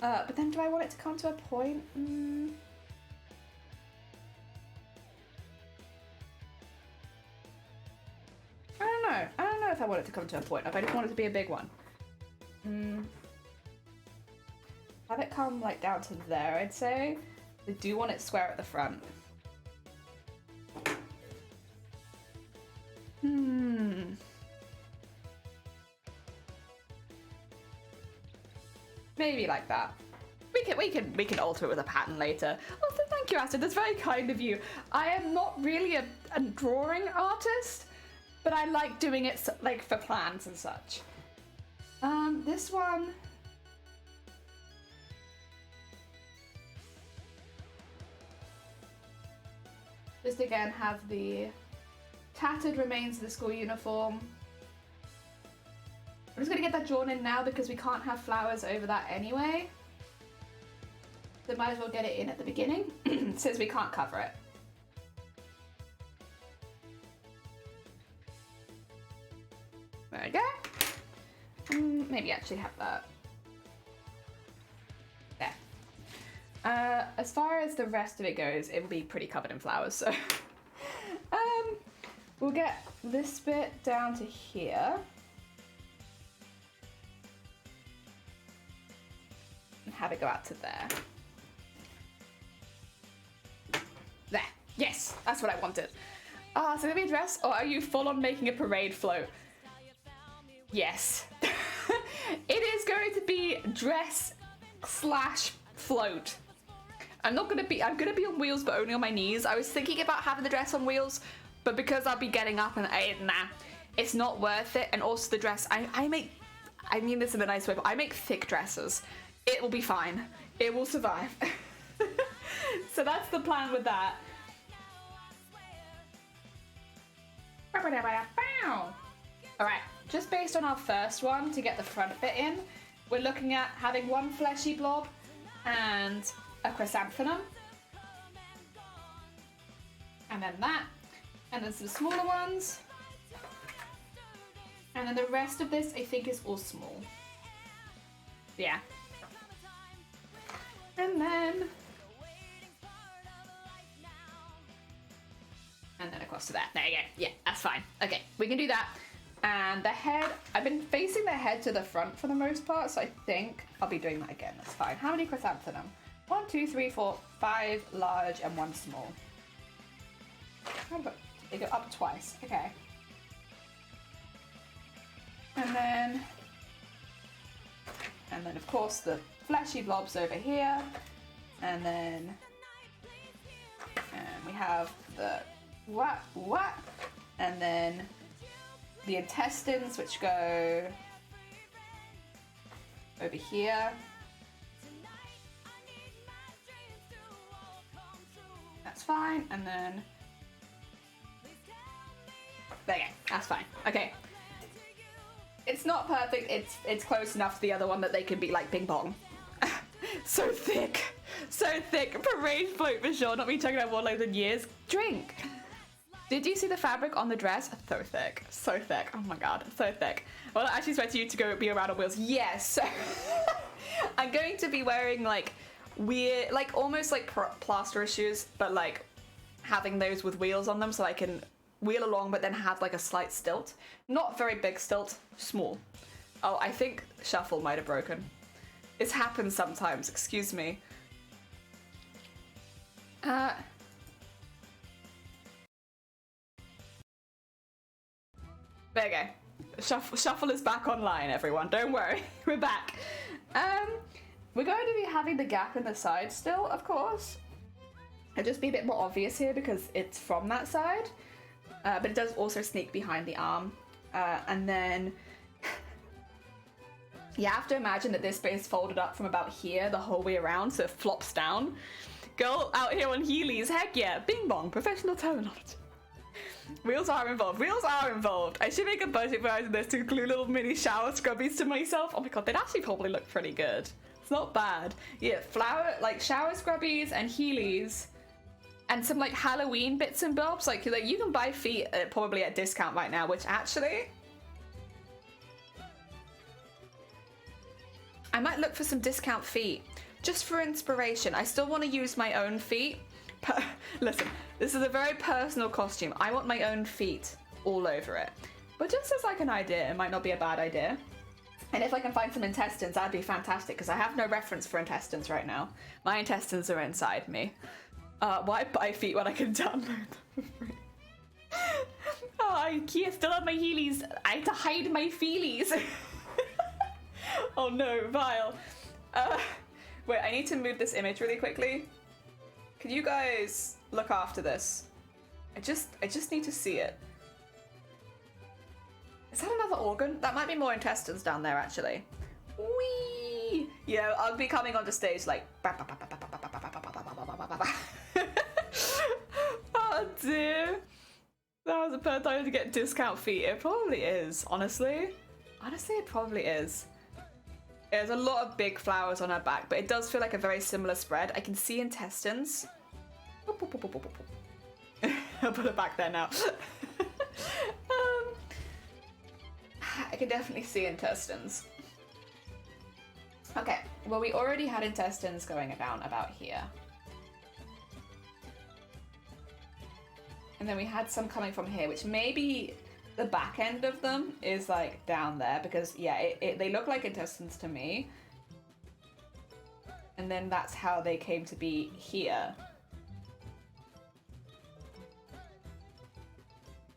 But then do I want it to come to a point? I don't know. I don't know if I want it to come to a point. If I just want it to be a big one. Have it come like down to there, I'd say. I do want it square at the front. Maybe like that. We can alter it with a pattern later. Also, thank you, Astrid. That's very kind of you. I am not really a drawing artist, but I like doing it like for plans and such. This one. Just again have the tattered remains of the school uniform. I'm just gonna get that drawn in now because we can't have flowers over that anyway. So might as well get it in at the beginning since we can't cover it. There we go. Maybe actually have that. There. As far as the rest of it goes, it will be pretty covered in flowers, so we'll get this bit down to here. And have it go out to there. There. Yes, that's what I wanted. So maybe a dress, or are you full on making a parade float? Yes. It is going to be dress slash float. I'm gonna be on wheels, but only on my knees. I was thinking about having the dress on wheels, But because I'll be getting up and nah, it's not worth it. And also the dress, I mean this in a nice way, but I make thick dresses. It will be fine. It will survive. So that's the plan with that. Alright, just based on our first one to get the front bit in, we're looking at having one fleshy blob and a chrysanthemum. And then that. And then some smaller ones. And then the rest of this I think is all small. Yeah. And then across to that. There you go. Yeah, that's fine. Okay, we can do that. And the head, I've been facing the head to the front for the most part, so I think I'll be doing that again. That's fine. How many chrysanthemum? 1, 2, 3, 4, 5 large and 1 small. They go up twice. Okay. And then of course the fleshy blobs over here. And then we have the what, and then the intestines, which go over here. That's fine, and then there you go. That's fine. Okay. It's not perfect. It's close enough to the other one that they can be like ping pong. So thick, so thick. Parade float for sure. Not me talking about waterloads in years. Drink. Did you see the fabric on the dress? So thick, so thick. Oh my god, so thick. Well, I actually expect you to go be around on wheels. Yes. So I'm going to be wearing like weird, like almost like plaster shoes, but like having those with wheels on them so I can wheel along, but then have like a slight stilt. Not very big stilt, small. Oh, I think Shuffle might have broken. This happens sometimes. Excuse me. There you go. Shuffle is back online, everyone. Don't worry. We're back. We're going to be having the gap in the side still, of course. It'll just be a bit more obvious here because it's from that side. But it does also sneak behind the arm. And then you have to imagine that this bit is folded up from about here the whole way around, so it flops down. Girl out here on Heelys, heck yeah. Bing bong, professional terminology. Wheels are involved. Wheels are involved. I should make a budget version of this to include little mini shower scrubbies to myself. Oh my god, they'd actually probably look pretty good. It's not bad. Yeah, shower scrubbies and Heelys. And some like Halloween bits and bobs. Like you can buy feet probably at discount right now, which actually I might look for some discount feet just for inspiration. I still want to use my own feet. Listen, this is a very personal costume. I want my own feet all over it. But just as like an idea, it might not be a bad idea. And if I can find some intestines, that'd be fantastic because I have no reference for intestines right now. My intestines are inside me. Why buy feet when I can download them for free? Oh, I can't still have my Heelys. I have to hide my feelies. Oh no, vile. Wait, I need to move this image really quickly. Could you guys look after this? I just need to see it. Is that another organ? That might be more intestines down there, actually. Whee! You know, I'll be coming onto stage like... Oh dear. That was a perfect time to get discount feet. It probably is, honestly. Honestly, it probably is. There's a lot of big flowers on her back, but it does feel like a very similar spread. I can see intestines. I'll put it back there now. I can definitely see intestines. Okay, well we already had intestines going down about here. And then we had some coming from here, which maybe the back end of them is like down there because yeah, they look like intestines to me. And then that's how they came to be here.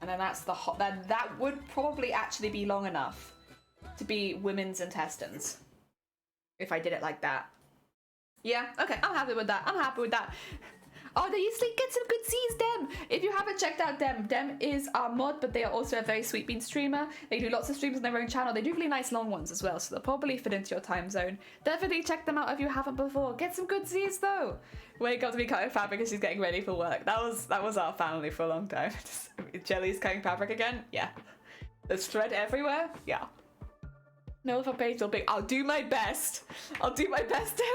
And then that's the that would probably actually be long enough to be women's intestines. If I did it like that. Yeah, okay, I'm happy with that. I'm happy with that. Oh, they usually get some good Z's, Dem. If you haven't checked out Dem is our mod, but they are also a very sweet bean streamer. They do lots of streams on their own channel. They do really nice long ones as well, so they'll probably fit into your time zone. Definitely check them out if you haven't before. Get some good Z's though. Wake up to be cutting fabric as she's getting ready for work. That was our family for a long time. Jelly's cutting fabric again? Yeah. There's thread everywhere? Yeah. No other page will be. I'll do my best. I'll do my best, Dem.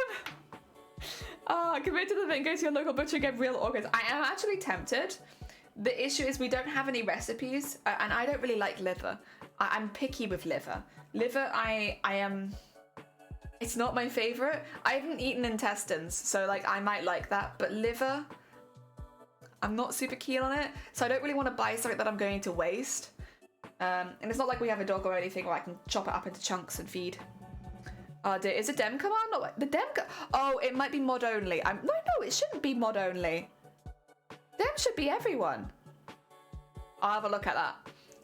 Compared to the thing, go to your local butcher and get real organs. I am actually tempted. The issue is we don't have any recipes, and I don't really like liver. I'm picky with liver. Liver, I am... It's not my favorite. I haven't eaten intestines, so like I might like that, but liver, I'm not super keen on it, so I don't really want to buy something that I'm going to waste. And it's not like we have a dog or anything where I can chop it up into chunks and feed. Is it Dem command? No, the Dem oh, it might be mod only. No, it shouldn't be mod only. Dem should be everyone. I'll have a look at that.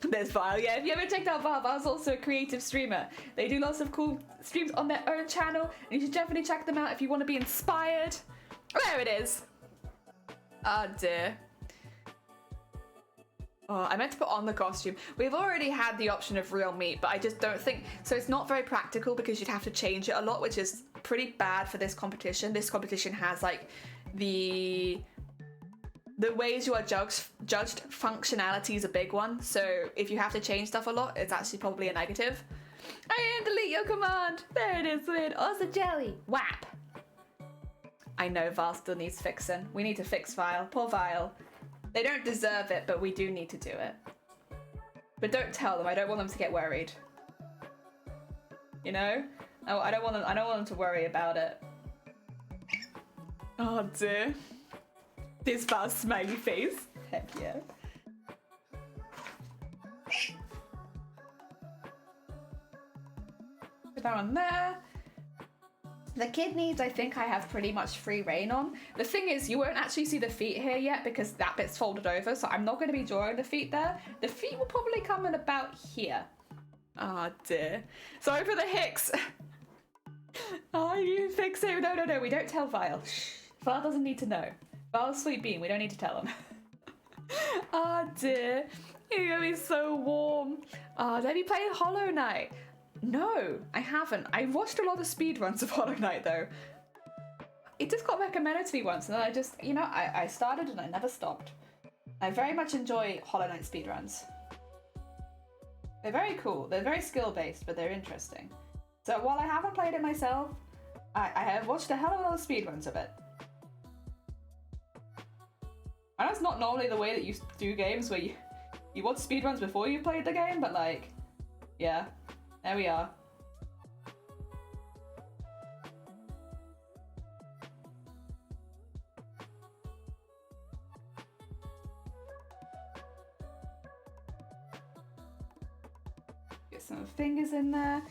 There's Vile. Yeah, if you ever checked out Vile, Vile's also a creative streamer. They do lots of cool streams on their own channel, and you should definitely check them out if you want to be inspired. There it is. Oh dear. Oh, I meant to put on the costume. We've already had the option of real meat, but I just don't think... So it's not very practical because you'd have to change it a lot, which is pretty bad for this competition. This competition has, like, the ways you are judged, functionality is a big one. So if you have to change stuff a lot, it's actually probably a negative. I didn't delete your command. There it is, weird. Also jelly. Whap. I know Vile still needs fixing. We need to fix Vile. Poor Vile. They don't deserve it, but we do need to do it. But don't tell them. I don't want them to get worried. You know? I don't want them to worry about it. Oh dear. This Val's smiley face. Heck yeah. Put that on there. The kidneys, I think I have pretty much free reign on. The thing is, you won't actually see the feet here yet because that bit's folded over, so I'm not going to be drawing the feet there. The feet will probably come in about here. Oh dear. Sorry for the hicks. Oh, you fix it. No, we don't tell Vile. Vile doesn't need to know. Vile's sweet bean, we don't need to tell him. Oh dear. You're going to be so warm. Oh, have you played Hollow Knight? No, I haven't. I watched a lot of speedruns of Hollow Knight though. It just got recommended to me once and then I just, you know, I started and I never stopped. I very much enjoy Hollow Knight speedruns. They're very cool. They're very skill-based, but they're interesting. So while I haven't played it myself, I have watched a hell of a lot of speedruns of it. I know it's not normally the way that you do games where you watch speedruns before you played the game, but like, yeah. There we are. Get some fingers in there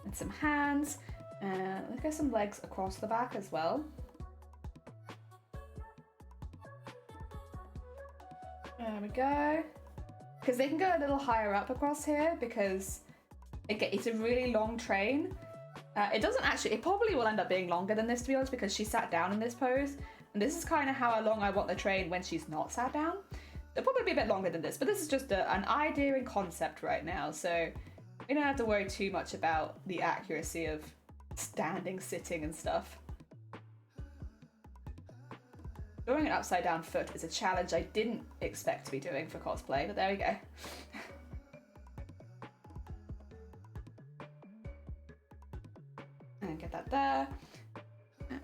and some hands. Let's get some legs across the back as well. There we go. Because they can go a little higher up across here because it's a really long train. It doesn't actually, it probably will end up being longer than this to be honest because she sat down in this pose. And this is kind of how long I want the train when she's not sat down. It'll probably be a bit longer than this, but this is just an idea and concept right now. So we don't have to worry too much about the accuracy of standing, sitting and stuff. Drawing an upside down foot is a challenge I didn't expect to be doing for cosplay, but there we go. And get that there.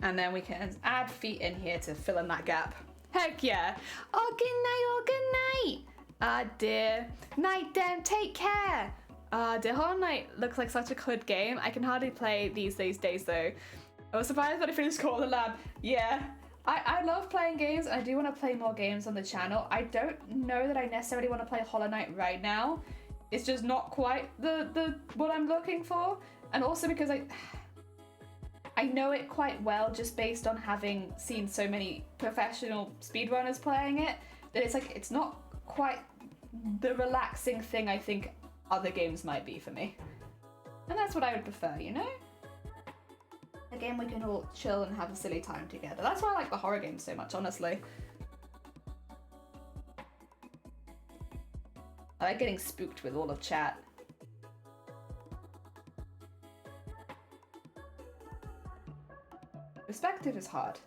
And then we can add feet in here to fill in that gap. Heck yeah. Oh, good night, oh, good night. Ah, dear. Night, Dem, take care. Ah, dear. Hollow Knight looks like such a good game. I can hardly play these days, though. I was surprised that I finished Call of the Lab. Yeah. I love playing games, and I do want to play more games on the channel. I don't know that I necessarily want to play Hollow Knight right now. It's just not quite the what I'm looking for. And also because I know it quite well just based on having seen so many professional speedrunners playing it, that it's like, it's not quite the relaxing thing I think other games might be for me. And that's what I would prefer, you know? A game we can all chill and have a silly time together. That's why I like the horror games so much, honestly. I like getting spooked with all of chat. Perspective is hard.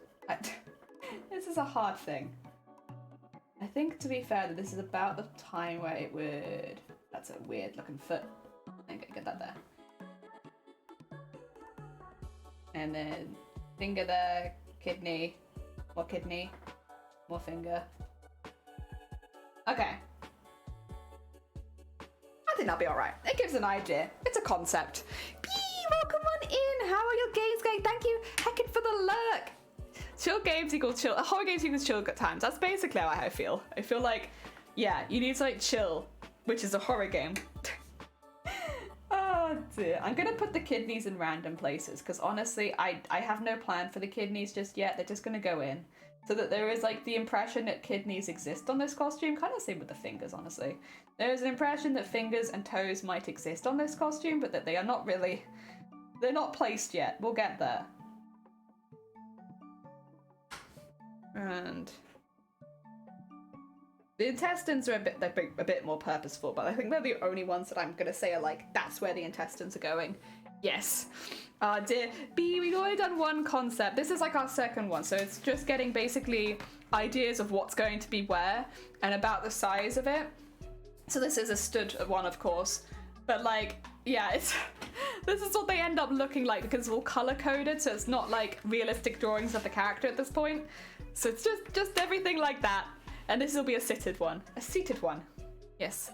This is a hard thing. I think, to be fair, that this is about the time where it would... That's a weird looking foot. Okay, get that there. And then finger there, kidney, more finger. Okay. I think that'll be alright. It gives an idea. It's a concept. Welcome on in. How are your games going? Thank you, Heckin, for the lurk. Chill games equals chill. Horror games equals chill good times. That's basically how I feel. I feel like, yeah, you need to like chill, which is a horror game. Oh dear. I'm gonna put the kidneys in random places because honestly, I have no plan for the kidneys just yet. They're just gonna go in. So that there is like the impression that kidneys exist on this costume. Kind of same with the fingers, honestly. There is an impression that fingers and toes might exist on this costume, but that they are not really... They're not placed yet. We'll get there. And the intestines are a bit more purposeful, but I think they're the only ones that I'm gonna say are like, that's where the intestines are going. Yes. Dear B, we've only done one concept. This is like our second one, so it's just getting basically ideas of what's going to be where and about the size of it. So this is a stood one, of course, but like, yeah, it's this is what they end up looking like because it's all color coded, so it's not like realistic drawings of the character at this point. So it's just everything like that. And this will be a seated one. A seated one. Yes.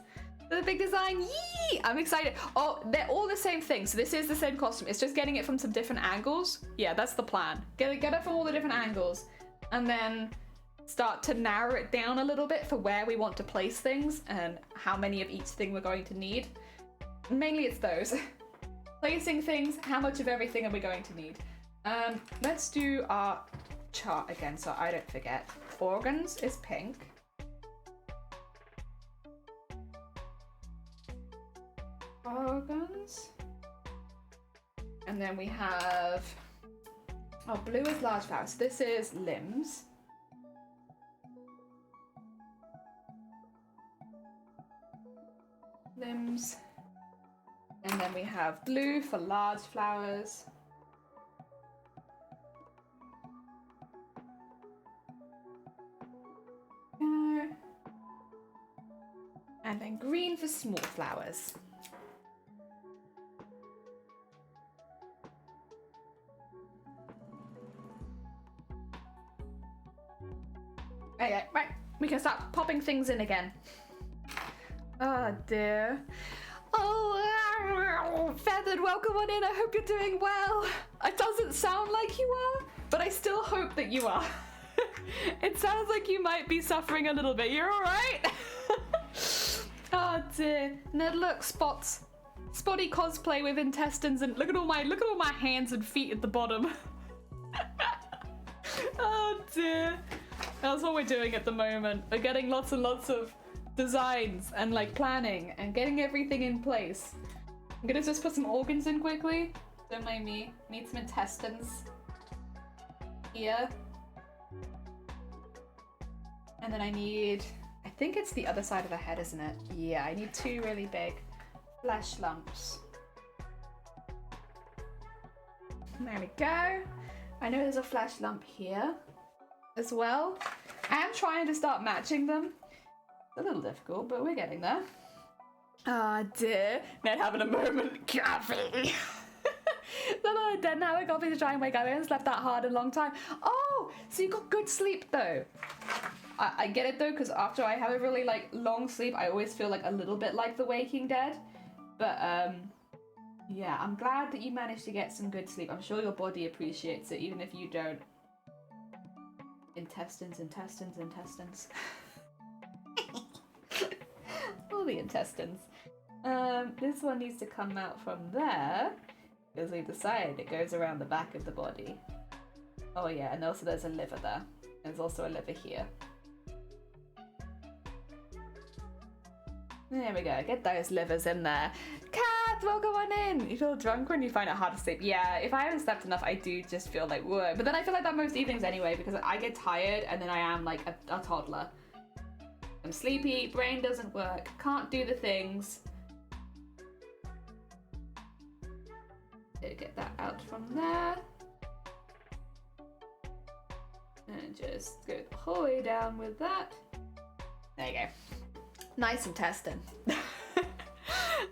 The big design. Yee! I'm excited. Oh, they're all the same thing. So this is the same costume. It's just getting it from some different angles. Yeah, that's the plan. Get it from all the different angles. And then start to narrow it down a little bit for where we want to place things and how many of each thing we're going to need. Mainly it's those. Placing things, how much of everything are we going to need? Let's do our chart again so I don't forget. Organs is pink. Organs. And then we have... Oh, blue is large flowers. So this is limbs. Limbs. And then we have blue for large flowers. And then green for small flowers. Okay, right. We can start popping things in again. Oh dear. Oh, Feathered, welcome on in. I hope you're doing well. It doesn't sound like you are, but I still hope that you are. It sounds like you might be suffering a little bit. You're all right? Oh dear. Ned, look, spots. Spotty cosplay with intestines, and look at all my hands and feet at the bottom. Oh dear. That's what we're doing at the moment. We're getting lots and lots of designs and like planning and getting everything in place. I'm gonna just put some organs in quickly. Don't mind me. Need some intestines here. And then I think it's the other side of the head, isn't it? Yeah, I need 2 really big flesh lumps. There we go. I know there's a flesh lump here as well. I am trying to start matching them. It's a little difficult, but we're getting there. Ah, dear. Ned having a moment. Coffee. No, dead now. I got me to try and wake up. I haven't slept that hard in a long time. Oh, so you got good sleep though. I get it though, because after I have a really like long sleep, I always feel like a little bit like the Waking Dead. But yeah, I'm glad that you managed to get some good sleep. I'm sure your body appreciates it, even if you don't. Intestines. All the intestines. This one needs to come out from there, because we decided it goes around the back of the body. Oh yeah, and also there's a liver there. There's also a liver here. There we go, get those livers in there. Kat, welcome on in. You feel drunk when you find it hard to sleep. Yeah, if I haven't slept enough, I do just feel like, whoa. But then I feel like that most evenings anyway, because I get tired and then I am like a toddler. I'm sleepy, brain doesn't work, can't do the things. Get that out from there. And just go the whole way down with that. There you go. Nice and testing.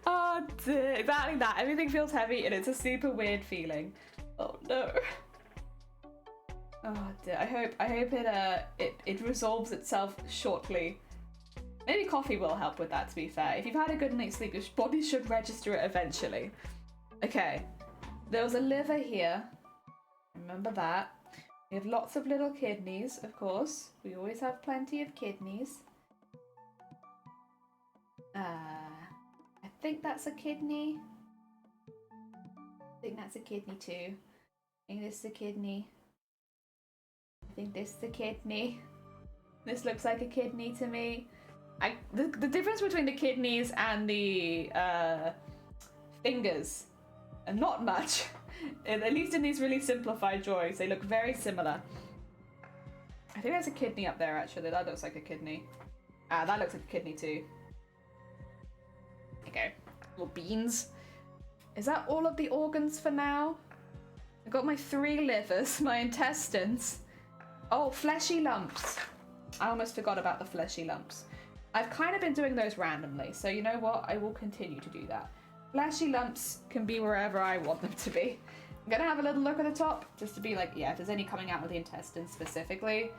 Oh dear, exactly that. Everything feels heavy and it's a super weird feeling. Oh no. Oh dear. I hope it resolves itself shortly. Maybe coffee will help with that, to be fair. If you've had a good night's sleep, your body should register it eventually. Okay. There was a liver here. Remember that. We have lots of little kidneys, of course. We always have plenty of kidneys. I think that's a kidney. I think that's a kidney too. I think this is a kidney. I think this is a kidney. This looks like a kidney to me. The difference between the kidneys and the fingers, not much. At least in these really simplified drawings, they look very similar. I think there's a kidney up there actually. That looks like a kidney. That looks like a kidney too. Okay, little beans. Is that all of the organs for now? I got my 3 livers, my intestines. Oh, fleshy lumps. I almost forgot about the fleshy lumps. I've kind of been doing those randomly, so you know what? I will continue to do that. Fleshy lumps can be wherever I want them to be. I'm gonna have a little look at the top, just to be like, yeah, if there's any coming out of the intestines specifically,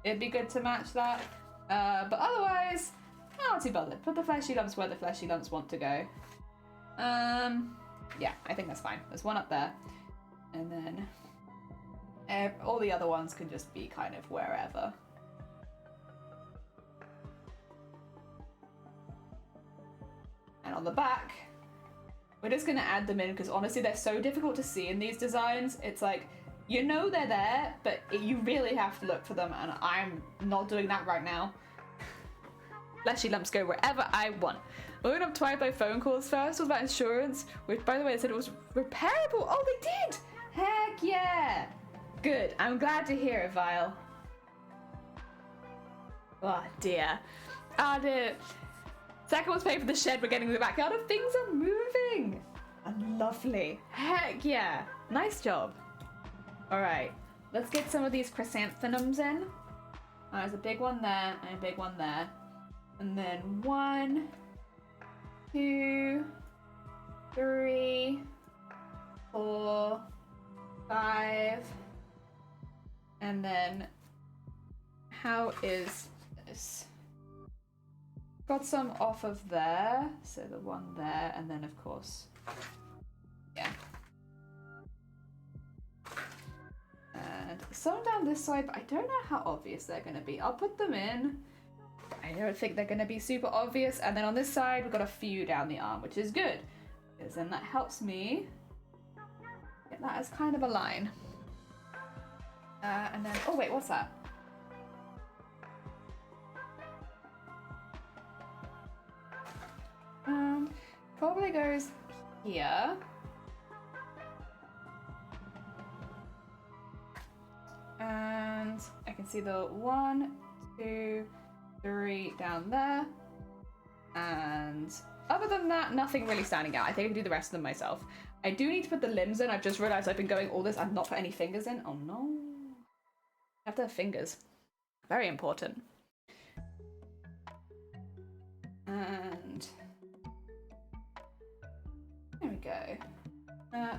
it'd be good to match that. But otherwise, not too bothered. Put the fleshy lumps where the fleshy lumps want to go. Yeah, I think that's fine. There's one up there. And then all the other ones can just be kind of wherever. And on the back, we're just gonna add them in because honestly they're so difficult to see in these designs. It's like, you know they're there, but you really have to look for them, and I'm not doing that right now. Fleshy lumps go wherever I want. We're gonna try by phone calls first. What about insurance? Which, by the way, they said it was repairable. Oh, they did! Heck yeah! Good. I'm glad to hear it, Vile. Oh dear. Oh dear. Second was paying for the shed. We're getting the backyard. Things are moving. And lovely. Heck yeah. Nice job. All right. Let's get some of these chrysanthemums in. There's a big one there and a big one there. And then 1, 2, 3, 4, 5. And then how is this? Got some off of there, so the one there, and then of course, yeah. And some down this side, but I don't know how obvious they're gonna be. I'll put them in. I don't think they're gonna be super obvious. And then on this side, we've got a few down the arm, which is good, because then that helps me get that as kind of a line. And then, oh wait, what's that? Probably goes here. And I can see the 1, 2, 3 down there. And other than that, nothing really standing out. I think I can do the rest of them myself. I do need to put the limbs in. I've just realized I've been going all this and not put any fingers in. Oh no. I have to have fingers. Very important. And there we go.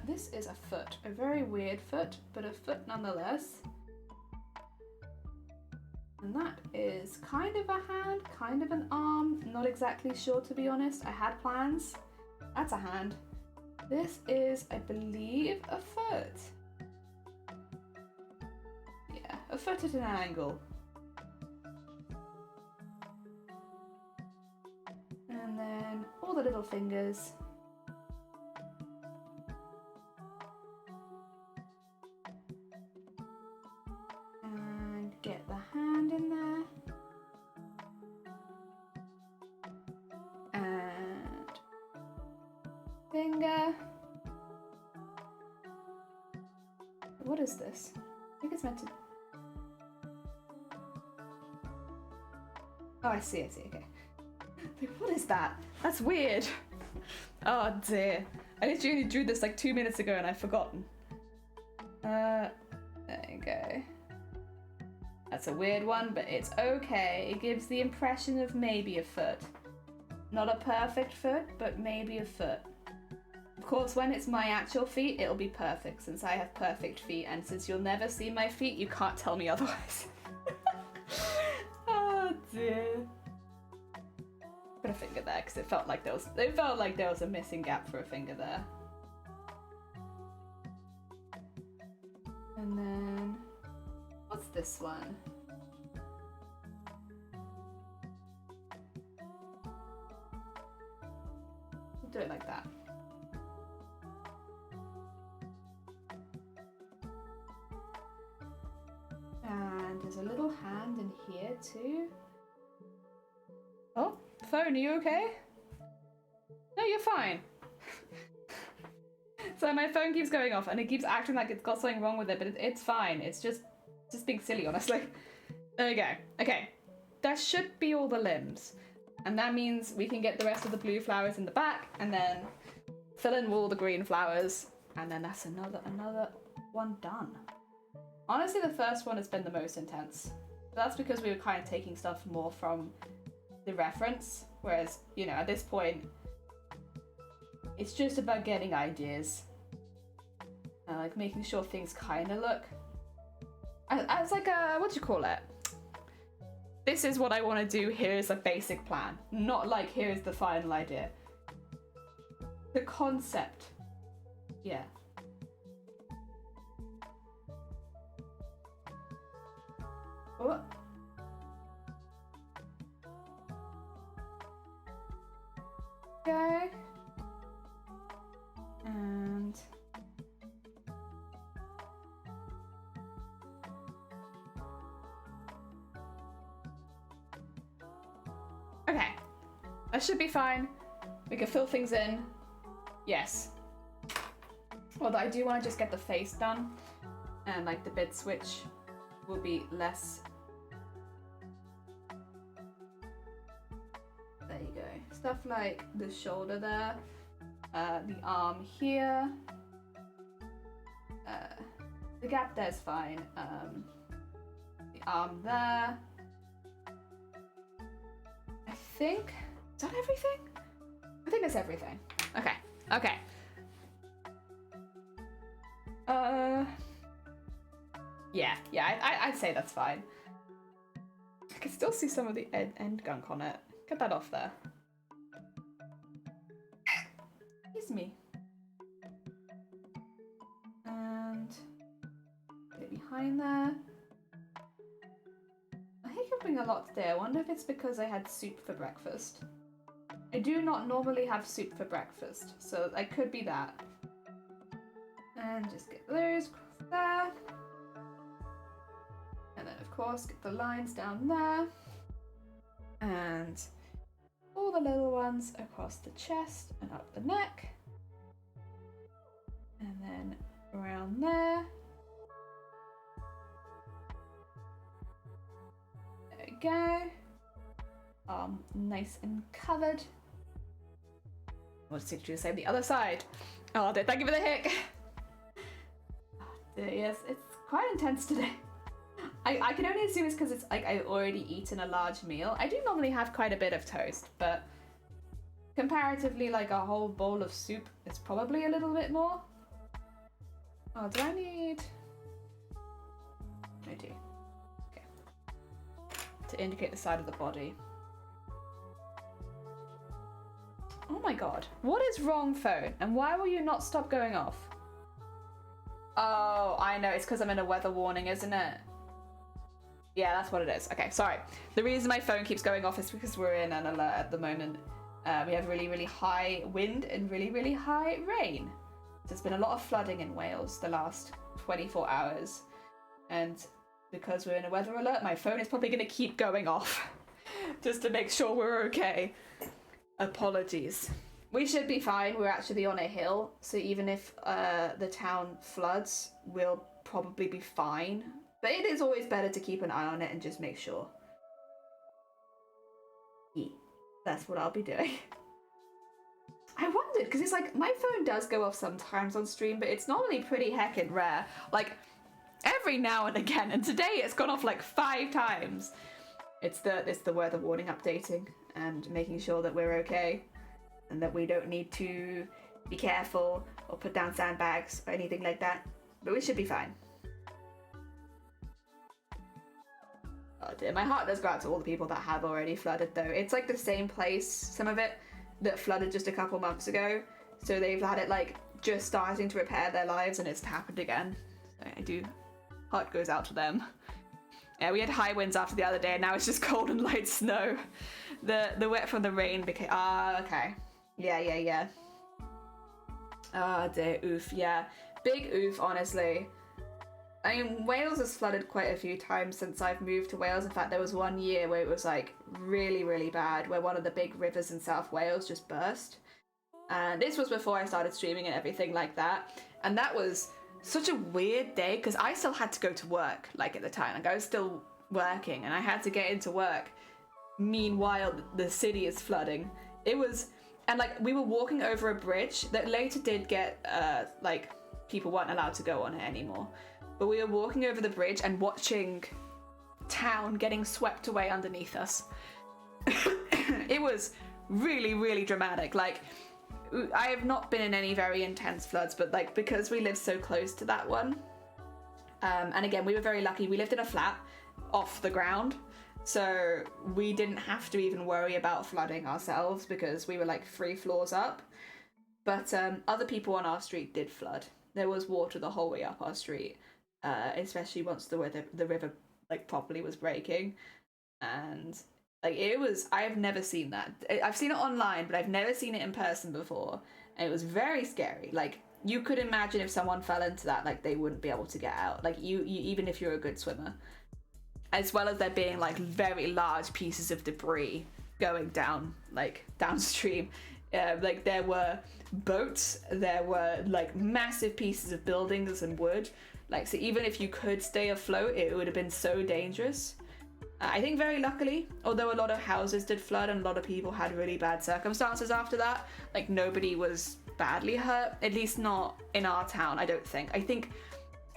This is a foot. A very weird foot, but a foot nonetheless. And that is kind of a hand, kind of an arm. Not exactly sure, to be honest. I had plans. That's a hand. This is, I believe, a foot. Yeah, a foot at an angle. And then all the little fingers. And get the hand in there. And finger. What is this? I think it's meant to... Oh, I see, okay. What is that? That's weird. Oh dear. I literally drew this like 2 minutes ago and I've forgotten. There you go. That's a weird one, but it's okay. It gives the impression of maybe a foot. Not a perfect foot, but maybe a foot. Of course, when it's my actual feet, it'll be perfect since I have perfect feet, and since you'll never see my feet, you can't tell me otherwise. Oh dear. Put a finger there because it felt like there was a missing gap for a finger there. And then what's this one? We'll do it like that. And there's a little hand in here too. Oh, phone, are you okay? No, you're fine. So my phone keeps going off and it keeps acting like it's got something wrong with it, but it's fine. It's just being silly, honestly. There we go. Okay, that should be all the limbs. And that means we can get the rest of the blue flowers in the back and then fill in all the green flowers. And then that's another one done. Honestly, the first one has been the most intense. That's because we were kind of taking stuff more from the reference, whereas, you know, at this point, it's just about getting ideas and like making sure things kind of look as like a, what do you call it? This is what I want to do. Here's a basic plan, not like here's the final idea. The concept, yeah. Oh. Okay. And okay, that should be fine. We can fill things in. Yes. Although I do want to just get the face done, and like the bid switch will be less. There you go. Stuff like the shoulder there, the arm here, the gap there's fine, the arm there. I think, is that everything? I think that's everything. Okay, okay. Yeah, I'd say that's fine. I can still see some of the end gunk on it. Get that off there. Excuse me. And get it behind there. I hiccuping a lot today. I wonder if it's because I had soup for breakfast. I do not normally have soup for breakfast, so it could be that. And just get those across there. And then of course get the lines down there. And all the little ones across the chest and up the neck. And then around there. There we go. Nice and covered. What's it to say the other side? Oh, thank you for the hic. Oh, dear, yes, it's quite intense today. I can only assume it's because it's like I've already eaten a large meal. I do normally have quite a bit of toast, but comparatively, like a whole bowl of soup is probably a little bit more. Oh, do I need... I do. Okay. To indicate the side of the body. Oh my god. What is wrong, phone? And why will you not stop going off? Oh, I know. It's because I'm in a weather warning, isn't it? Yeah, that's what it is. Okay, sorry. The reason my phone keeps going off is because we're in an alert at the moment. We have really, really high wind and really, really high rain. So there's been a lot of flooding in Wales the last 24 hours. And because we're in a weather alert, my phone is probably going to keep going off. Just to make sure we're okay. Apologies. We should be fine. We're actually on a hill, so even if the town floods, we'll probably be fine. But it is always better to keep an eye on it and just make sure. Yeah, that's what I'll be doing. I wondered, because it's like, my phone does go off sometimes on stream, but it's normally pretty heckin' rare. Like, every now and again, and today it's gone off like 5 times. It's the weather warning updating and making sure that we're okay and that we don't need to be careful or put down sandbags or anything like that. But we should be fine. Oh dear, my heart does go out to all the people that have already flooded though. It's like the same place, some of it, that flooded just a couple months ago. So they've had it like just starting to repair their lives and it's happened again. So heart goes out to them. Yeah, we had high winds after the other day and now it's just cold and light snow. The wet from the rain became, okay. Yeah. Oh dear, oof, yeah. Big oof, honestly. I mean, Wales has flooded quite a few times since I've moved to Wales. In fact, there was one year where it was like really, really bad, where one of the big rivers in South Wales just burst. And this was before I started streaming and everything like that. And that was such a weird day because I still had to go to work, like at the time. Like I was still working and I had to get into work. Meanwhile, the city is flooding. It was, and like we were walking over a bridge that later did get, like people weren't allowed to go on it anymore. But we were walking over the bridge and watching town getting swept away underneath us. It was really, really dramatic. Like, I have not been in any very intense floods, but like because we live so close to that one, and again, we were very lucky. We lived in a flat off the ground, so we didn't have to even worry about flooding ourselves because we were like 3 floors up. But other people on our street did flood. There was water the whole way up our street. Especially once the river like properly was breaking, and like it was, I have never seen that. I've seen it online, but I've never seen it in person before, and it was very scary. Like you could imagine if someone fell into that, like they wouldn't be able to get out. Like you even if you're a good swimmer, as well as there being like very large pieces of debris going down like downstream. Like there were boats, there were like massive pieces of buildings and wood. Like, so even if you could stay afloat, it would have been so dangerous. I think very luckily, although a lot of houses did flood and a lot of people had really bad circumstances after that, like nobody was badly hurt, at least not in our town, I don't think. I think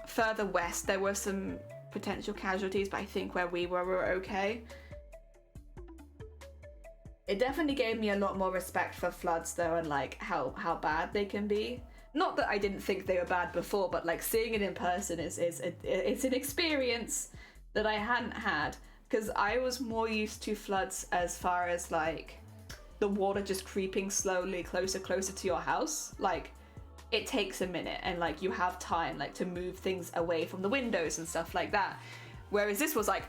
further west there were some potential casualties, but I think where we were okay. It definitely gave me a lot more respect for floods though, and like how bad they can be. Not that I didn't think they were bad before, but like seeing it in person it's an experience that I hadn't had, because I was more used to floods as far as like the water just creeping slowly closer to your house. Like it takes a minute and like you have time like to move things away from the windows and stuff like that. Whereas this was like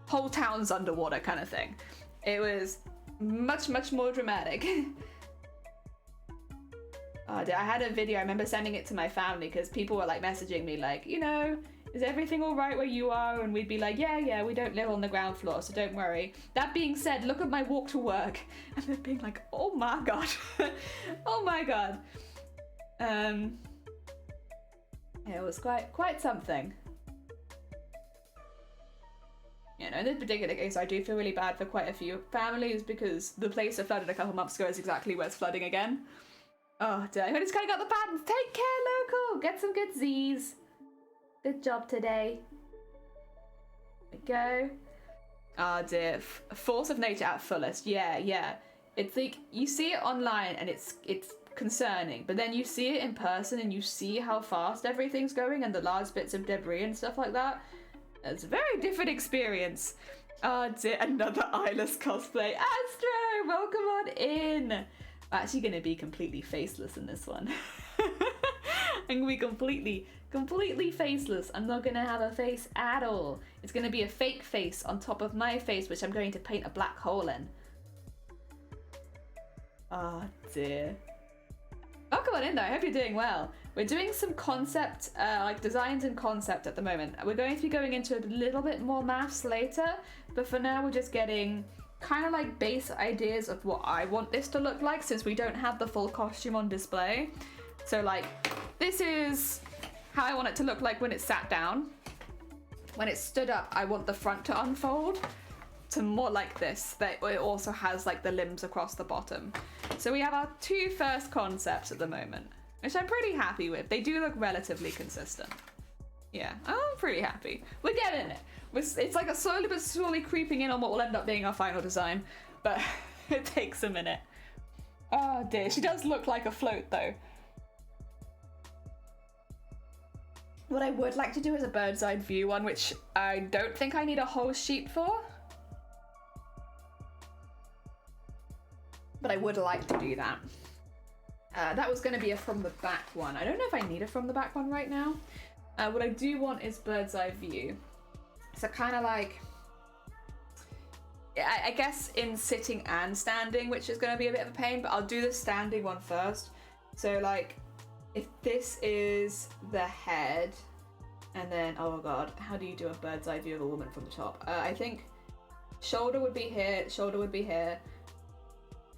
whole town's underwater kind of thing. It was much more dramatic. I had a video, I remember sending it to my family because people were like messaging me like, you know, is everything all right where you are? And we'd be like, yeah, we don't live on the ground floor, so don't worry. That being said, look at my walk to work. And they're being like, oh my God. Oh my God. It was quite something. You know, in this particular case, I do feel really bad for quite a few families because the place that flooded a couple months ago is exactly where it's flooding again. Oh, dear. I just kind of got the patterns. Take care, local. Get some good Z's. Good job today. There we go. Oh, dear. Force of nature at fullest. Yeah. It's like, you see it online and it's concerning, but then you see it in person and you see how fast everything's going and the large bits of debris and stuff like that. It's a very different experience. Oh, dear. Another eyeless cosplay. Astro, welcome on in. I'm actually going to be completely faceless in this one. I'm going to be completely faceless. I'm not going to have a face at all. It's going to be a fake face on top of my face, which I'm going to paint a black hole in. Oh dear. Welcome on in though, I hope you're doing well. We're doing some concept, like designs and concept at the moment. We're going to be going into a little bit more maths later, but for now we're just getting kind of like base ideas of what I want this to look like, since we don't have the full costume on display. So like, this is how I want it to look like when it's sat down. When it's stood up, I want the front to unfold to more like this, that it also has like the limbs across the bottom. So we have our two first concepts at the moment, which I'm pretty happy with. They do look relatively consistent. Yeah, I'm pretty happy. We're getting it. It's like a slowly but slowly creeping in on what will end up being our final design, but it takes a minute. Oh dear, she does look like a float though. What I would like to do is a bird's eye view one, which I don't think I need a whole sheet for. But I would like to do that. That was going to be a from the back one. I don't know if I need a from the back one right now. What I do want is bird's eye view. So kind of like, I guess in sitting and standing, which is going to be a bit of a pain, but I'll do the standing one first. So like, if this is the head, and then, oh god, how do you do a bird's eye view of a woman from the top? I think shoulder would be here, shoulder would be here,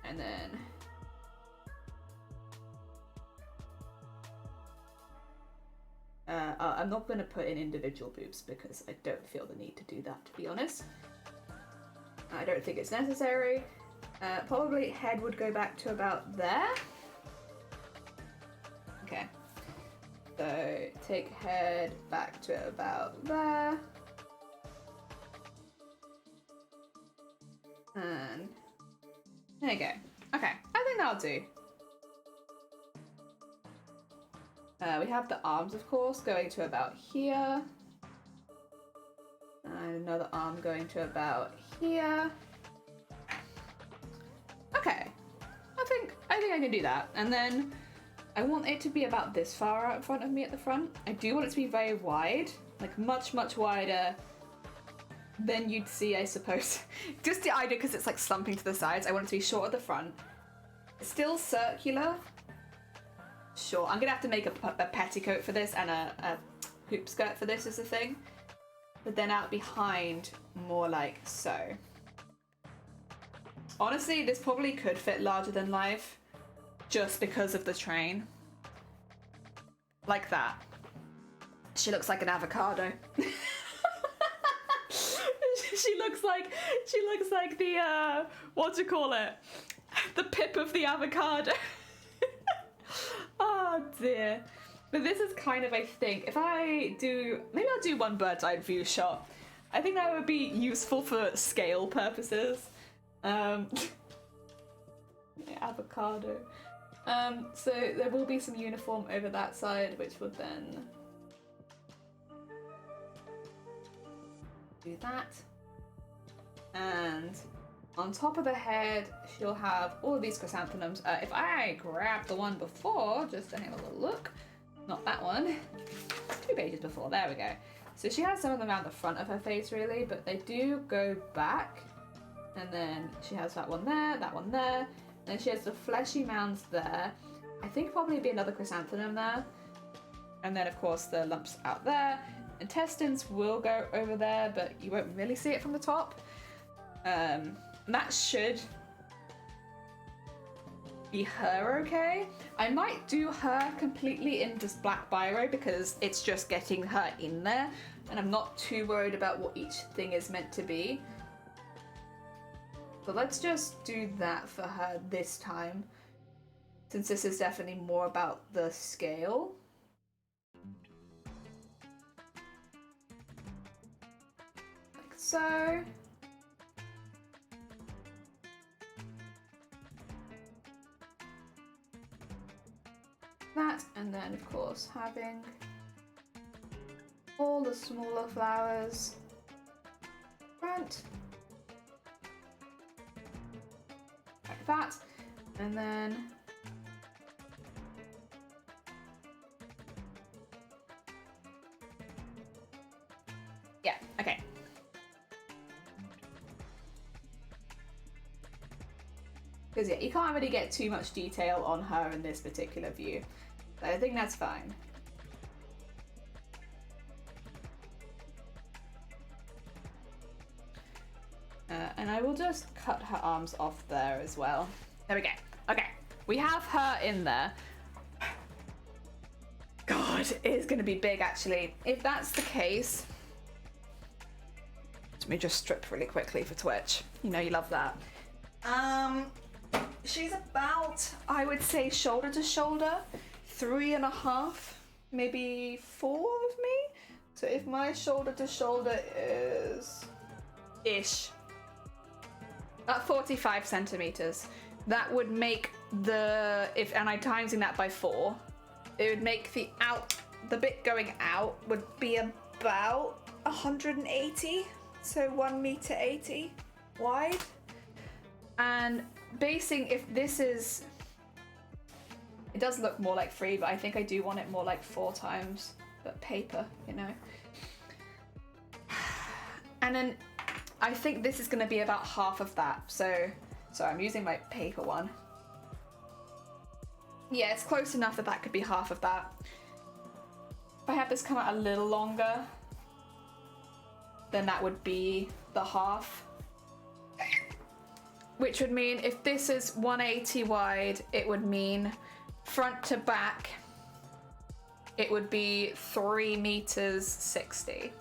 and then I'm not going to put in individual boobs because I don't feel the need to do that, to be honest. I don't think it's necessary. Probably head would go back to about there. Okay. So take head back to about there. And there you go. Okay, I think that'll do. We have the arms, of course, going to about here. And another arm going to about here. Okay, I think I can do that. And then I want it to be about this far out in front of me at the front. I do want it to be very wide, like much, much wider than you'd see, I suppose. Just the idea, because it's like slumping to the sides, I want it to be short at the front. Still circular. Sure, I'm gonna have to make a petticoat for this and a hoop skirt for this is the thing. But then out behind, more like so. Honestly, this probably could fit larger than life, just because of the train. Like that. She looks like an avocado. she looks like the what do you call it? The pip of the avocado. Oh dear. But this is kind of, I think, if I do, maybe I'll do one bird's eye view shot. I think that would be useful for scale purposes. Yeah, avocado. So there will be some uniform over that side, which would then do that. And on top of the head, she'll have all of these chrysanthemums. If I grab the one before, just to have a little look, not that one, 2 pages before, there we go. So she has some of them around the front of her face really, but they do go back. And then she has that one there, and she has the fleshy mounds there. I think probably be another chrysanthemum there. And then of course the lumps out there. Intestines will go over there, but you won't really see it from the top. That should be her okay. I might do her completely in just black biro because it's just getting her in there, and I'm not too worried about what each thing is meant to be. So let's just do that for her this time, since this is definitely more about the scale. Like so. That, and then of course having all the smaller flowers front. Like that, and then yeah, okay. Because yeah, you can't really get too much detail on her in this particular view. So I think that's fine. And I will just cut her arms off there as well. There we go. Okay, we have her in there. God, it is going to be big, actually. If that's the case... Let me just strip really quickly for Twitch. You know you love that. She's about, I would say, shoulder to shoulder, 3.5, maybe 4 of me. So if my shoulder to shoulder is ish, about 45 centimeters, that would make the, and I'm timesing that by 4, it would make the bit going out would be about 180, so 1.80 meters wide. And basing, if this is, it does look more like 3, but I think I do want it more like 4 times, but paper, you know. And then I think this is going to be about half of that. So I'm using my paper one. Yeah, it's close enough that that could be half of that. If I have this come out a little longer, then that would be the half. Which would mean if this is 180 wide, it would mean front to back, it would be 3.60 meters.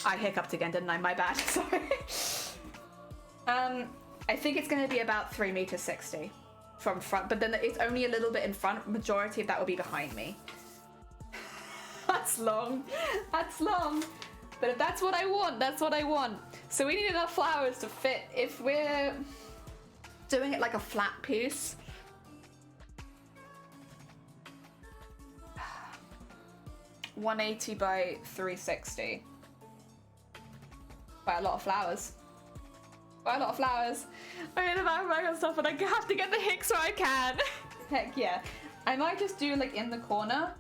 I hiccuped again, didn't I? My bad, sorry. I think it's gonna be about 3.60 meters from front, but then it's only a little bit in front. Majority of that will be behind me. That's long, that's long. But if that's what I want, that's what I want. So we need enough flowers to fit. If we're doing it like a flat piece, $180 by $360. Quite a lot of flowers. Quite a lot of flowers. I'm in the backpack and stuff, and I have to get the hicks where I can. Heck yeah. I might just do like in the corner,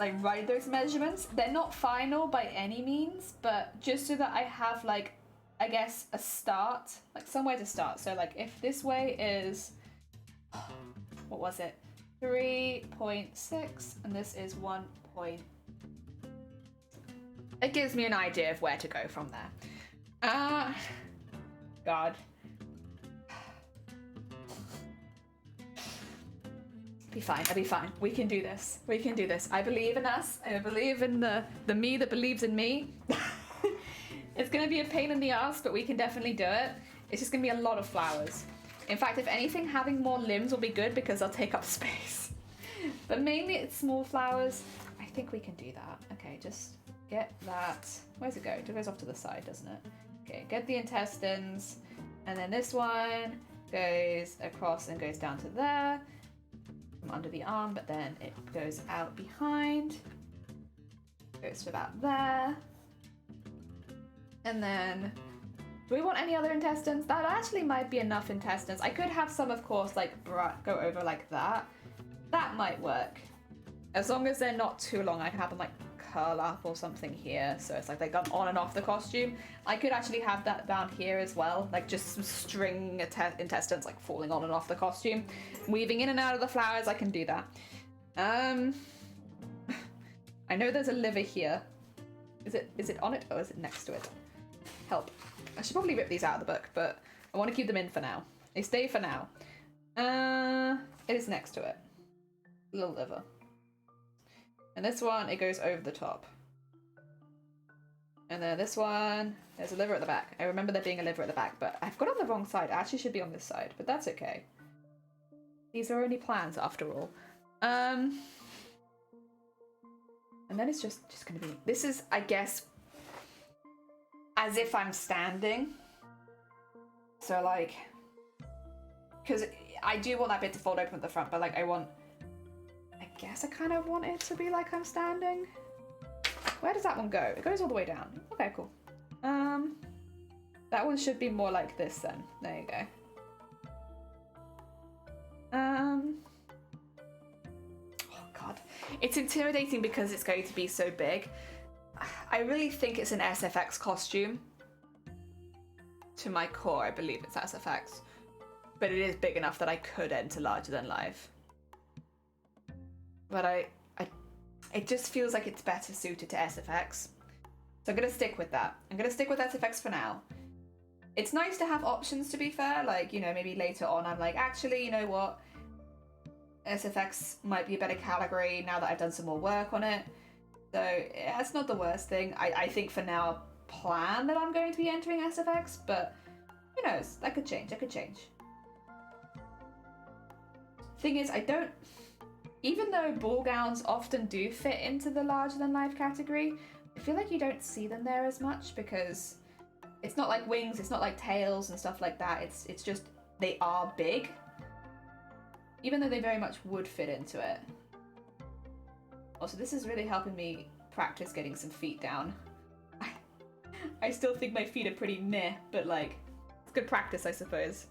like write those measurements. They're not final by any means, but just so that I have like, I guess, a start, like somewhere to start. So like if this way is, what was it? 3.6 and this is 1. It gives me an idea of where to go from there. God. Be fine, I'll be fine. We can do this. We can do this. I believe in us. I believe in the me that believes in me. It's gonna be a pain in the ass, but we can definitely do it. It's just gonna be a lot of flowers. In fact, if anything, having more limbs will be good because they'll take up space. But mainly it's small flowers. I think we can do that. Okay, just get that. Where's it go? It goes off to the side, doesn't it? Okay, get the intestines. And then this one goes across and goes down to there. From under the arm, but then it goes out behind. Goes to about there. And then, do we want any other intestines? That actually might be enough intestines. I could have some, of course, like go over like that. That might work. As long as they're not too long, I can have them like curl up or something here. So it's like they've gone on and off the costume. I could actually have that down here as well. Like just some string intestines like falling on and off the costume. Weaving in and out of the flowers, I can do that. I know there's a liver here. Is it on it or is it next to it? Help. I should probably rip these out of the book, but I want to keep them in for now. They stay for now. It is next to it. Little liver. And this one, it goes over the top. And then this one, there's a liver at the back. I remember there being a liver at the back, but I've got it on the wrong side. It actually should be on this side, but that's okay. These are only plans after all. And then it's just gonna be, this is, I guess, as if I'm standing. So like, because I do want that bit to fold open at the front, but like I guess I kind of want it to be like I'm standing. Where does that one go? It goes all the way down. Okay, cool. That one should be more like this then. There you go. Oh god. It's intimidating because it's going to be so big. I really think it's an SFX costume. To my core, I believe it's SFX. But it is big enough that I could enter larger than life. But it just feels like it's better suited to SFX. So I'm gonna stick with that. I'm gonna stick with SFX for now. It's nice to have options, to be fair. Like, you know, maybe later on I'm like, actually, you know what? SFX might be a better category now that I've done some more work on it. So yeah, it's not the worst thing. I think for now, plan that I'm going to be entering SFX, but who knows? That could change. That could change. Thing is, even though ball gowns often do fit into the larger than life category, I feel like you don't see them there as much because it's not like wings, it's not like tails and stuff like that. It's just they are big, even though they very much would fit into it. Also, this is really helping me practice getting some feet down. I still think my feet are pretty meh, but like, it's good practice, I suppose.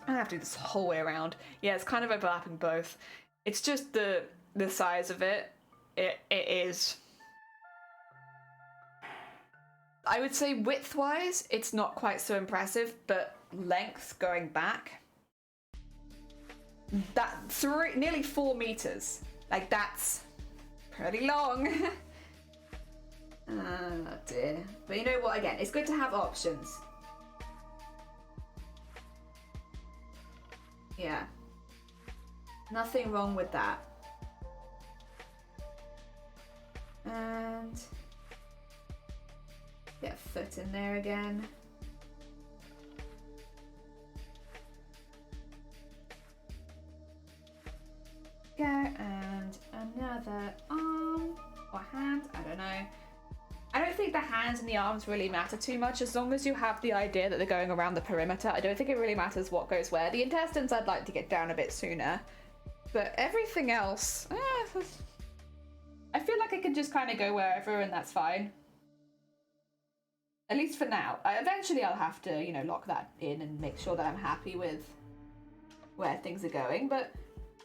I have to do this whole way around. Yeah, it's kind of overlapping both. It's just the size of it. It is. I would say width-wise, it's not quite so impressive, but length going back, that nearly 4 meters. Like, that's pretty long. Oh dear. But you know what, again, it's good to have options. Yeah. Nothing wrong with that. And get a foot in there again. Go, and another arm or hand, I don't know. I don't think the hands and the arms really matter too much as long as you have the idea that they're going around the perimeter. I don't think it really matters what goes where. The intestines I'd like to get down a bit sooner, but everything else, I feel like I can just kind of go wherever and that's fine. At least for now. Eventually I'll have to, you know, lock that in and make sure that I'm happy with where things are going, but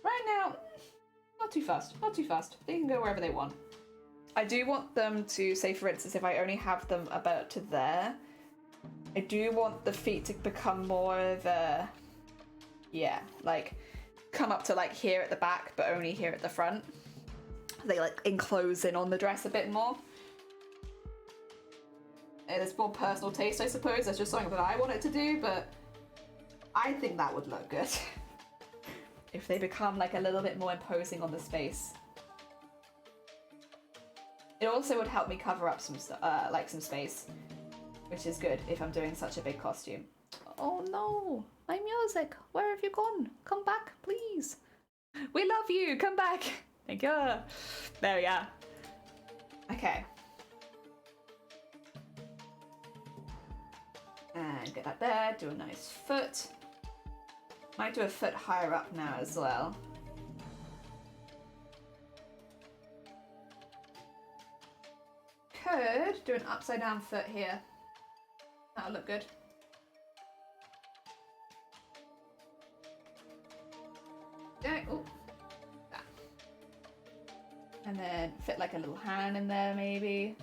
right now, not too fast, not too fast. They can go wherever they want. I do want them to, say for instance, if I only have them about to there, I do want the feet to become more of a, yeah, like come up to like here at the back, but only here at the front. They like enclose in on the dress a bit more. It's more personal taste, I suppose. That's just something that I want it to do, but I think that would look good. If they become like a little bit more imposing on the space. It also would help me cover up some like some space, which is good if I'm doing such a big costume. Oh no, my music, where have you gone? Come back, please. We love you, come back. Thank you. There we are. Okay. And get that there, do a nice foot. Might do a foot higher up now as well. Could do an upside down foot here. That'll look good. Okay, oh. That. And then fit like a little hand in there maybe.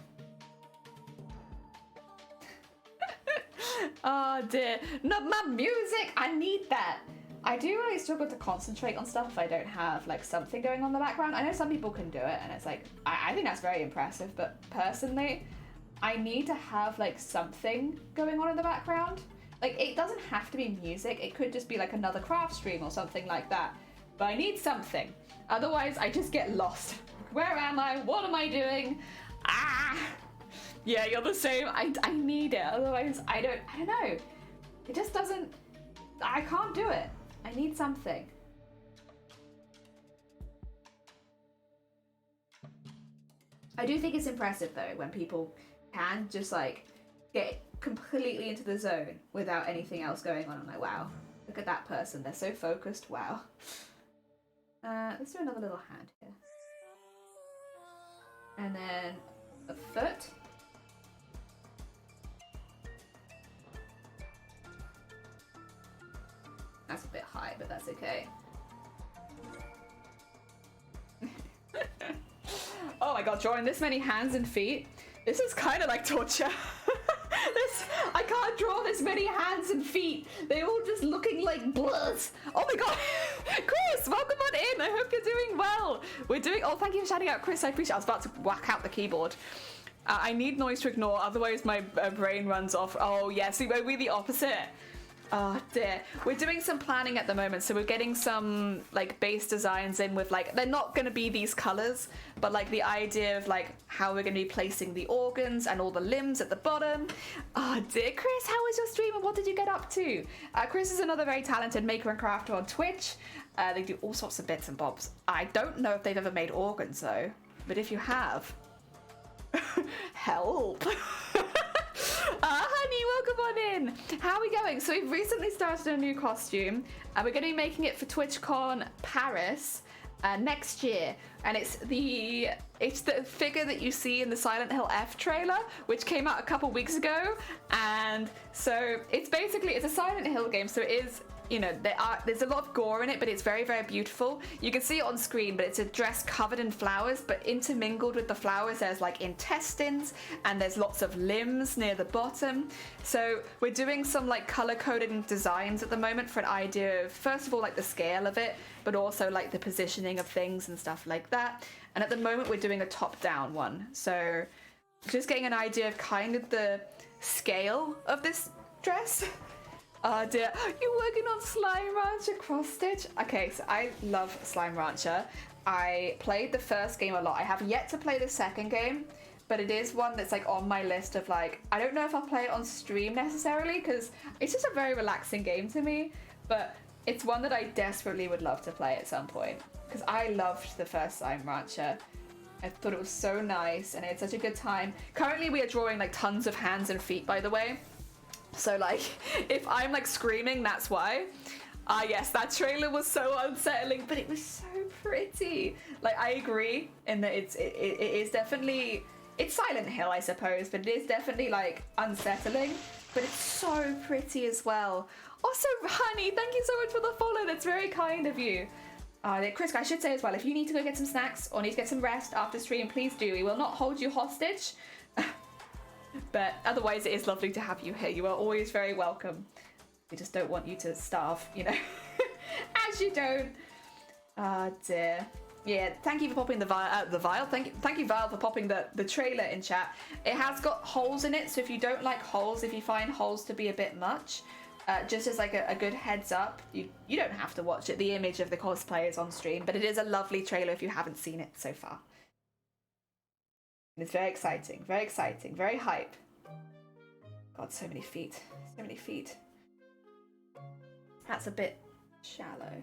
Oh dear, not my music! I need that! I do really struggle to concentrate on stuff if I don't have like something going on in the background. I know some people can do it and it's like, I think that's very impressive, but personally, I need to have like something going on in the background. Like it doesn't have to be music, it could just be like another craft stream or something like that. But I need something, otherwise I just get lost. Where am I? What am I doing? Ah! Yeah, you're the same. I need it, otherwise I don't know. It just doesn't, I can't do it. I need something. I do think it's impressive though when people can just like get completely into the zone without anything else going on. I'm like, wow, look at that person. They're so focused. Wow. Let's do another little hand here. And then a foot. That's a bit high, but that's okay. Oh my god, drawing this many hands and feet. This is kind of like torture. I can't draw this many hands and feet. They're all just looking like blurs. Oh my god. Chris, welcome on in. I hope you're doing well. We're doing, oh, thank you for shouting out, Chris. I appreciate it. I was about to whack out the keyboard. I need noise to ignore, otherwise my brain runs off. Oh yeah, see, we're the opposite. Oh dear. We're doing some planning at the moment, so we're getting some like base designs in with like, they're not going to be these colors, but like the idea of like how we're going to be placing the organs and all the limbs at the bottom. Oh dear. Chris, how was your stream and what did you get up to? Chris is another very talented maker and crafter on Twitch. They do all sorts of bits and bobs. I don't know if they've ever made organs though, but if you have, help. Honey, welcome on in. How are we going? So we've recently started a new costume and we're going to be making it for TwitchCon Paris next year, and it's the figure that you see in the Silent Hill F trailer, which came out a couple weeks ago. And so it's a Silent Hill game, so it is, you know, there's a lot of gore in it, but it's very, very beautiful. You can see it on screen, but it's a dress covered in flowers, but intermingled with the flowers there's like intestines and there's lots of limbs near the bottom. So we're doing some like color coding designs at the moment for an idea of, first of all, like the scale of it, but also like the positioning of things and stuff like that. And at the moment we're doing a top down one, so just getting an idea of kind of the scale of this dress. Oh dear, you're working on Slime Rancher cross stitch? Okay, so I love Slime Rancher. I played the first game a lot. I have yet to play the second game, but it is one that's like on my list of like, I don't know if I'll play it on stream necessarily because it's just a very relaxing game to me, but it's one that I desperately would love to play at some point because I loved the first Slime Rancher. I thought it was so nice and it's such a good time. Currently we are drawing like tons of hands and feet, by the way. So like, if I'm like screaming, that's why. Yes, that trailer was so unsettling, but it was so pretty. Like, I agree in that it is definitely, it's Silent Hill, I suppose, but it is definitely like unsettling, but it's so pretty as well. Also, honey, thank you so much for the follow. That's very kind of you. Chris, I should say as well, if you need to go get some snacks or need to get some rest after stream, please do. We will not hold you hostage. But otherwise, it is lovely to have you here. You are always very welcome. We just don't want you to starve, you know, as you don't. Ah, dear. Yeah, thank you for popping the vial. Thank you, Vial, for popping the trailer in chat. It has got holes in it, so if you don't like holes, if you find holes to be a bit much, just as like a good heads up, you don't have to watch it. The image of the cosplay is on stream, but it is a lovely trailer if you haven't seen it so far. It's very exciting, very hype. God, so many feet, so many feet. That's a bit shallow.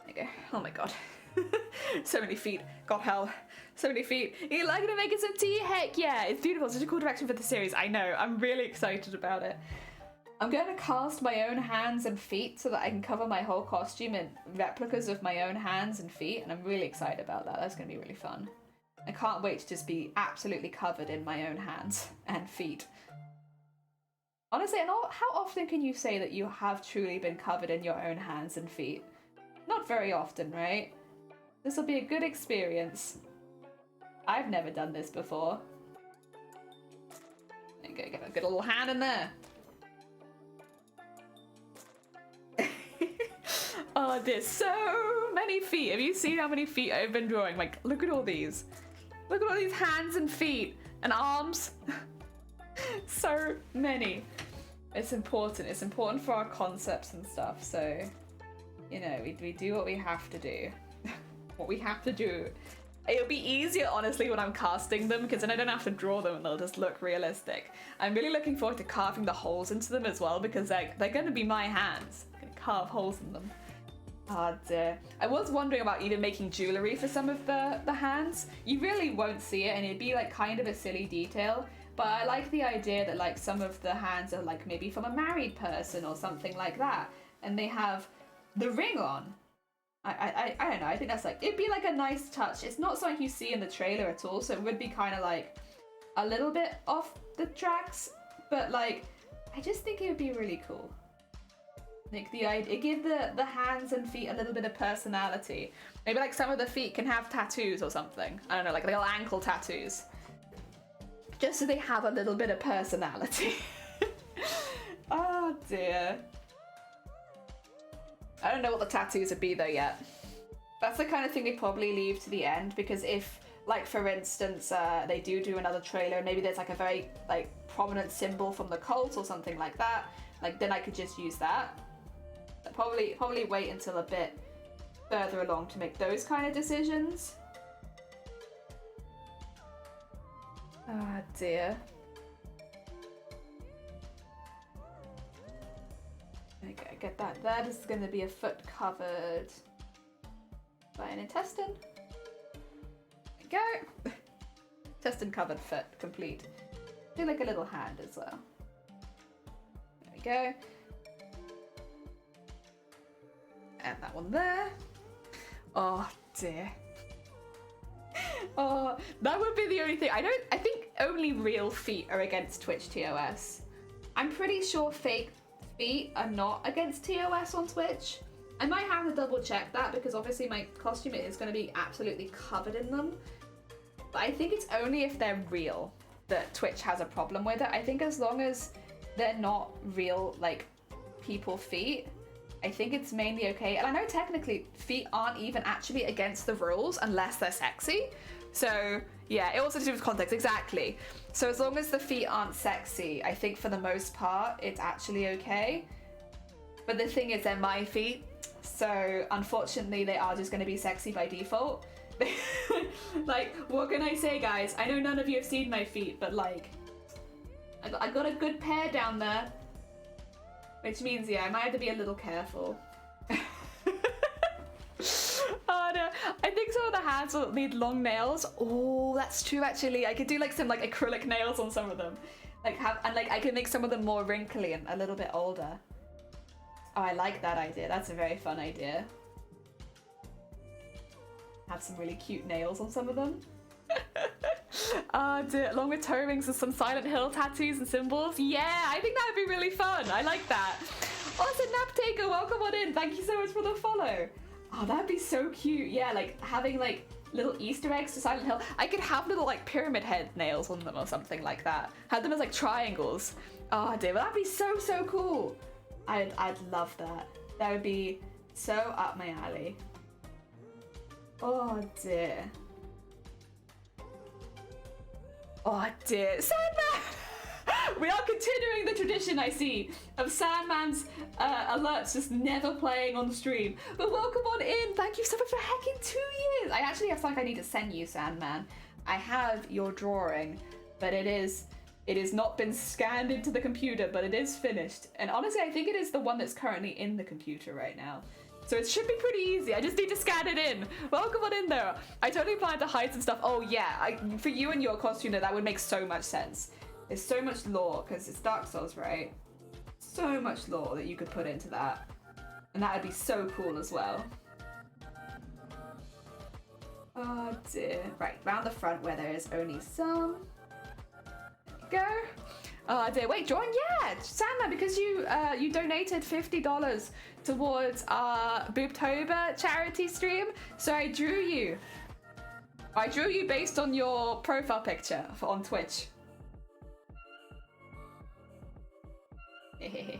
There you go. Oh my god. So many feet. God hell. So many feet. You like to make it some tea? Heck yeah, it's beautiful. Such a cool direction for the series. I know. I'm really excited about it. I'm going to cast my own hands and feet so that I can cover my whole costume in replicas of my own hands and feet, and I'm really excited about that. That's going to be really fun. I can't wait to just be absolutely covered in my own hands and feet. Honestly, and how often can you say that you have truly been covered in your own hands and feet? Not very often, right? This will be a good experience. I've never done this before. There you go, get a good little hand in there. Oh, there's so many feet. Have you seen how many feet I've been drawing? Like, look at all these. Look at all these hands and feet and arms. So many. It's important. It's important for our concepts and stuff. So, you know, we do what we have to do. What we have to do. It'll be easier, honestly, when I'm casting them, because then I don't have to draw them and they'll just look realistic. I'm really looking forward to carving the holes into them as well, because they're going to be my hands. I'm going to carve holes in them. Oh dear. I was wondering about even making jewellery for some of the hands. You really won't see it and it'd be like kind of a silly detail, but I like the idea that like some of the hands are like maybe from a married person or something like that, and they have the ring on. I don't know, I think that's like, it'd be like a nice touch. It's not something you see in the trailer at all, so it would be kind of like a little bit off the tracks, but like, I just think it would be really cool. Like the idea, give the hands and feet a little bit of personality. Maybe like some of the feet can have tattoos or something. I don't know, like little ankle tattoos. Just so they have a little bit of personality. Oh dear. I don't know what the tattoos would be though yet. That's the kind of thing they probably leave to the end, because if like for instance, they do another trailer, maybe there's like a very like prominent symbol from the cult or something like that, like then I could just use that. But probably wait until a bit further along to make those kind of decisions. Ah, dear. Okay, get that. That is going to be a foot covered by an intestine. There we go. Intestine covered foot, complete. Do like a little hand as well. There we go. And that one there. Oh dear. Oh, that would be the only thing. I think only real feet are against Twitch TOS. I'm pretty sure fake feet are not against TOS on Twitch. I might have to double check that because obviously my costume is going to be absolutely covered in them. But I think it's only if they're real that Twitch has a problem with it. I think as long as they're not real, like, people feet, I think it's mainly okay. And I know technically feet aren't even actually against the rules unless they're sexy. So yeah, it also has to do with context, exactly. So as long as the feet aren't sexy, I think for the most part, it's actually okay. But the thing is, they're my feet. So unfortunately, they are just going to be sexy by default. Like, what can I say, guys? I know none of you have seen my feet, but like, I got a good pair down there. Which means, yeah, I might have to be a little careful. Oh no, I think some of the hands will need long nails. Oh, that's true actually. I could do like some like acrylic nails on some of them. Like I can make some of them more wrinkly and a little bit older. Oh, I like that idea. That's a very fun idea. Have some really cute nails on some of them. Along with toe rings and some Silent Hill tattoos and symbols. Yeah, I think that would be really fun. I like that. Also, Naptaker, welcome on in. Thank you so much for the follow. Oh, that'd be so cute. Yeah, like having like little Easter eggs to Silent Hill. I could have little like pyramid head nails on them or something like that. Have them as like triangles. Oh dear, well, that'd be so cool. I'd love that. That would be so up my alley. Oh dear. Oh dear. Sandman! We are continuing the tradition, I see, of Sandman's alerts just never playing on stream. But welcome on in. Thank you so much for hecking 2 years. I actually feel like I need to send you, Sandman. I have your drawing, but it is not been scanned into the computer, but it is finished. And honestly, I think it is the one that's currently in the computer right now. So it should be pretty easy. I just need to scan it in. Welcome on in there. I totally plan to hide some stuff. Oh yeah, for you and your costume, that would make so much sense. There's so much lore, because it's Dark Souls, right? So much lore that you could put into that. And that would be so cool as well. Oh dear. Right, round the front where there is only some. There we go. Oh dear, wait, John, yeah, Sandman, because you donated $50 towards our Boobtober charity stream, so I drew you. I drew you based on your profile picture on Twitch. There you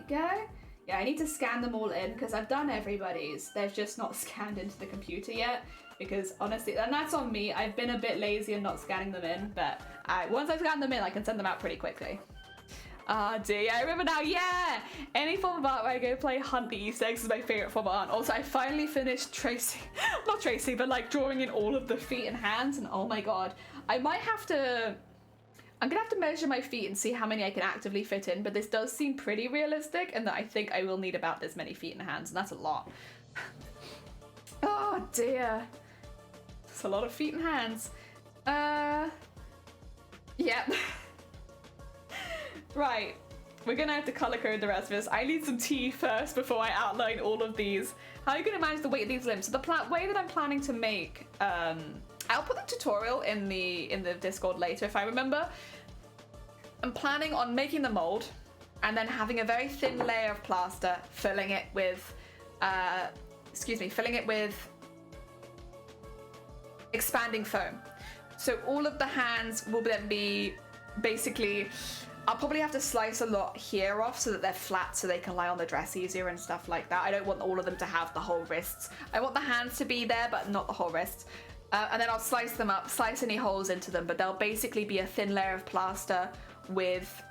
go. Yeah, I need to scan them all in because I've done everybody's. They've just not scanned into the computer yet because honestly, and that's on me. I've been a bit lazy and not scanning them in, but once I scan them in, I can send them out pretty quickly. Ah, dear, I remember now, yeah! Any form of art where I go play Hunt the Easter eggs is my favourite form of art. Also, I finally finished tracing, not tracing, but like drawing in all of the feet and hands, and oh my god. I'm gonna have to measure my feet and see how many I can actively fit in, but this does seem pretty realistic, and that I think I will need about this many feet and hands, and that's a lot. Oh dear. It's a lot of feet and hands. Yeah. Right, we're gonna have to color code the rest of this. I need some tea first before I outline all of these. How are you gonna manage the weight of these limbs? So the way that I'm planning to make, I'll put the tutorial in the Discord later if I remember. I'm planning on making the mold and then having a very thin layer of plaster, filling it with expanding foam. So all of the hands will then be basically I'll probably have to slice a lot here off so that they're flat so they can lie on the dress easier and stuff like that. I don't want all of them to have the whole wrists. I want the hands to be there, but not the whole wrists. And then I'll slice them up, slice any holes into them, but they'll basically be a thin layer of plaster with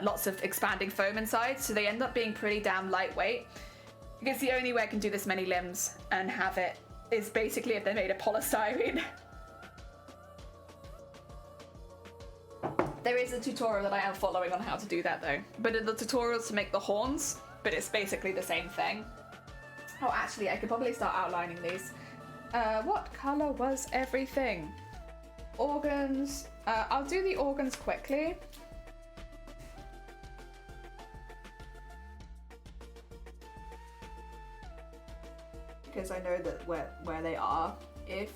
lots of expanding foam inside, so they end up being pretty damn lightweight. Because the only way I can do this many limbs and have it is basically if they're made of polystyrene. There is a tutorial that I am following on how to do that though. But the tutorial's to make the horns, but it's basically the same thing. Oh, actually, I could probably start outlining these. What color was everything? Organs. I'll do the organs quickly. Because I know that where they are. If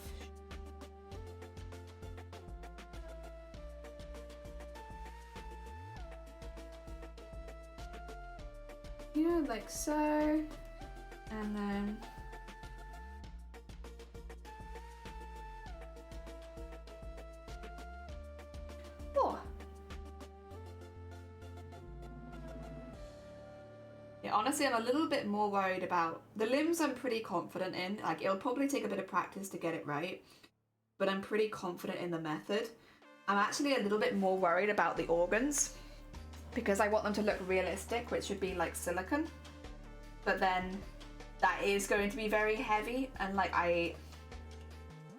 yeah, like so, and then oh. Yeah, honestly, I'm a little bit more worried about the limbs. I'm pretty confident in. Like, it'll probably take a bit of practice to get it right, but I'm pretty confident in the method. I'm actually a little bit more worried about the organs because I want them to look realistic, which should be like silicone. But then that is going to be very heavy, and like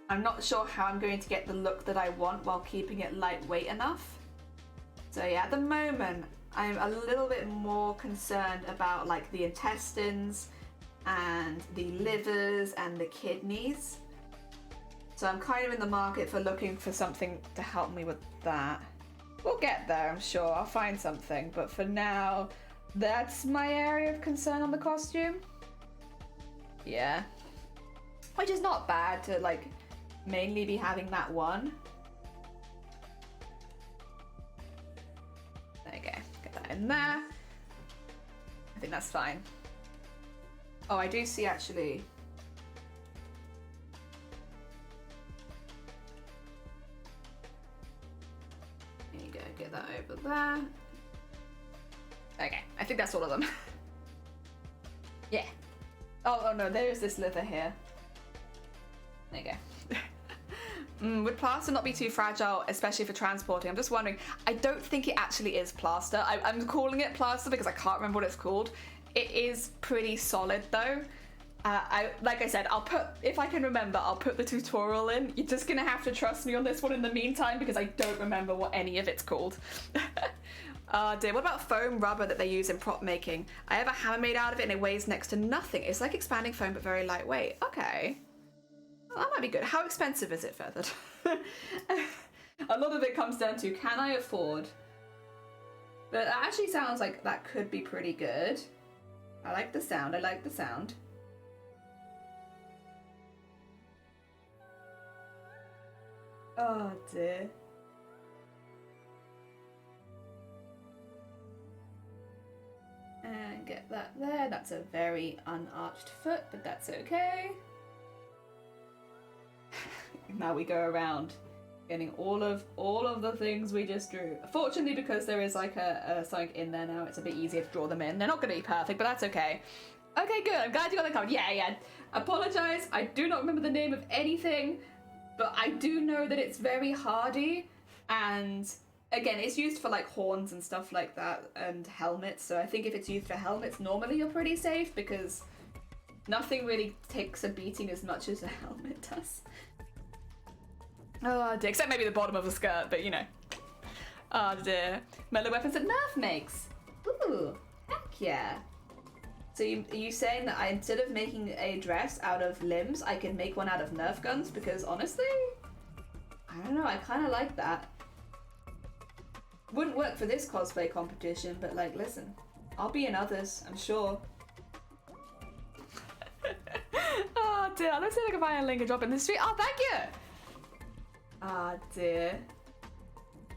I'm not sure how I'm going to get the look that I want while keeping it lightweight enough. So yeah, at the moment, I'm a little bit more concerned about like the intestines and the livers and the kidneys. So I'm kind of in the market for looking for something to help me with that. We'll get there, I'm sure. I'll find something. But for now, that's my area of concern on the costume. Yeah. Which is not bad to like mainly be having that one. There you go. Get that in there. I think that's fine. Oh, I do see actually. There you go. Get that over there. Okay, I think that's all of them. Yeah. Oh no, there is this liver here. There you go. Would plaster not be too fragile, especially for transporting? I'm just wondering. I don't think it actually is plaster. I'm calling it plaster because I can't remember what it's called. It is pretty solid though. Like I said, I'll put, if I can remember, I'll put the tutorial in. You're just gonna have to trust me on this one in the meantime because I don't remember what any of it's called. Dear, what about foam rubber that they use in prop making? I have a hammer made out of it and it weighs next to nothing. It's like expanding foam but very lightweight. Okay. Well, that might be good. How expensive is it, Feathered? A lot of it comes down to, can I afford? But that actually sounds like that could be pretty good. I like the sound. I like the sound. Oh dear. And get that there. That's a very unarched foot, but that's okay. Now we go around getting all of the things we just drew. Fortunately, because there is like a something in there now, it's a bit easier to draw them in. They're not going to be perfect, but that's okay. Okay, good. I'm glad you got that covered. Yeah. Apologize. I do not remember the name of anything, but I do know that it's very hardy, and again, it's used for like horns and stuff like that and helmets. So I think if it's used for helmets, normally you're pretty safe because nothing really takes a beating as much as a helmet does. Oh dear, except maybe the bottom of the skirt, but you know. Oh dear. Melee weapons that Nerf makes. Ooh, heck yeah. So are you saying that instead of making a dress out of limbs, I can make one out of Nerf guns? Because honestly, I don't know, I kind of like that. Wouldn't work for this cosplay competition, but like, listen, I'll be in others, I'm sure. Oh dear, let's see if I can find a link and drop in the street. Oh, thank you! Ah dear.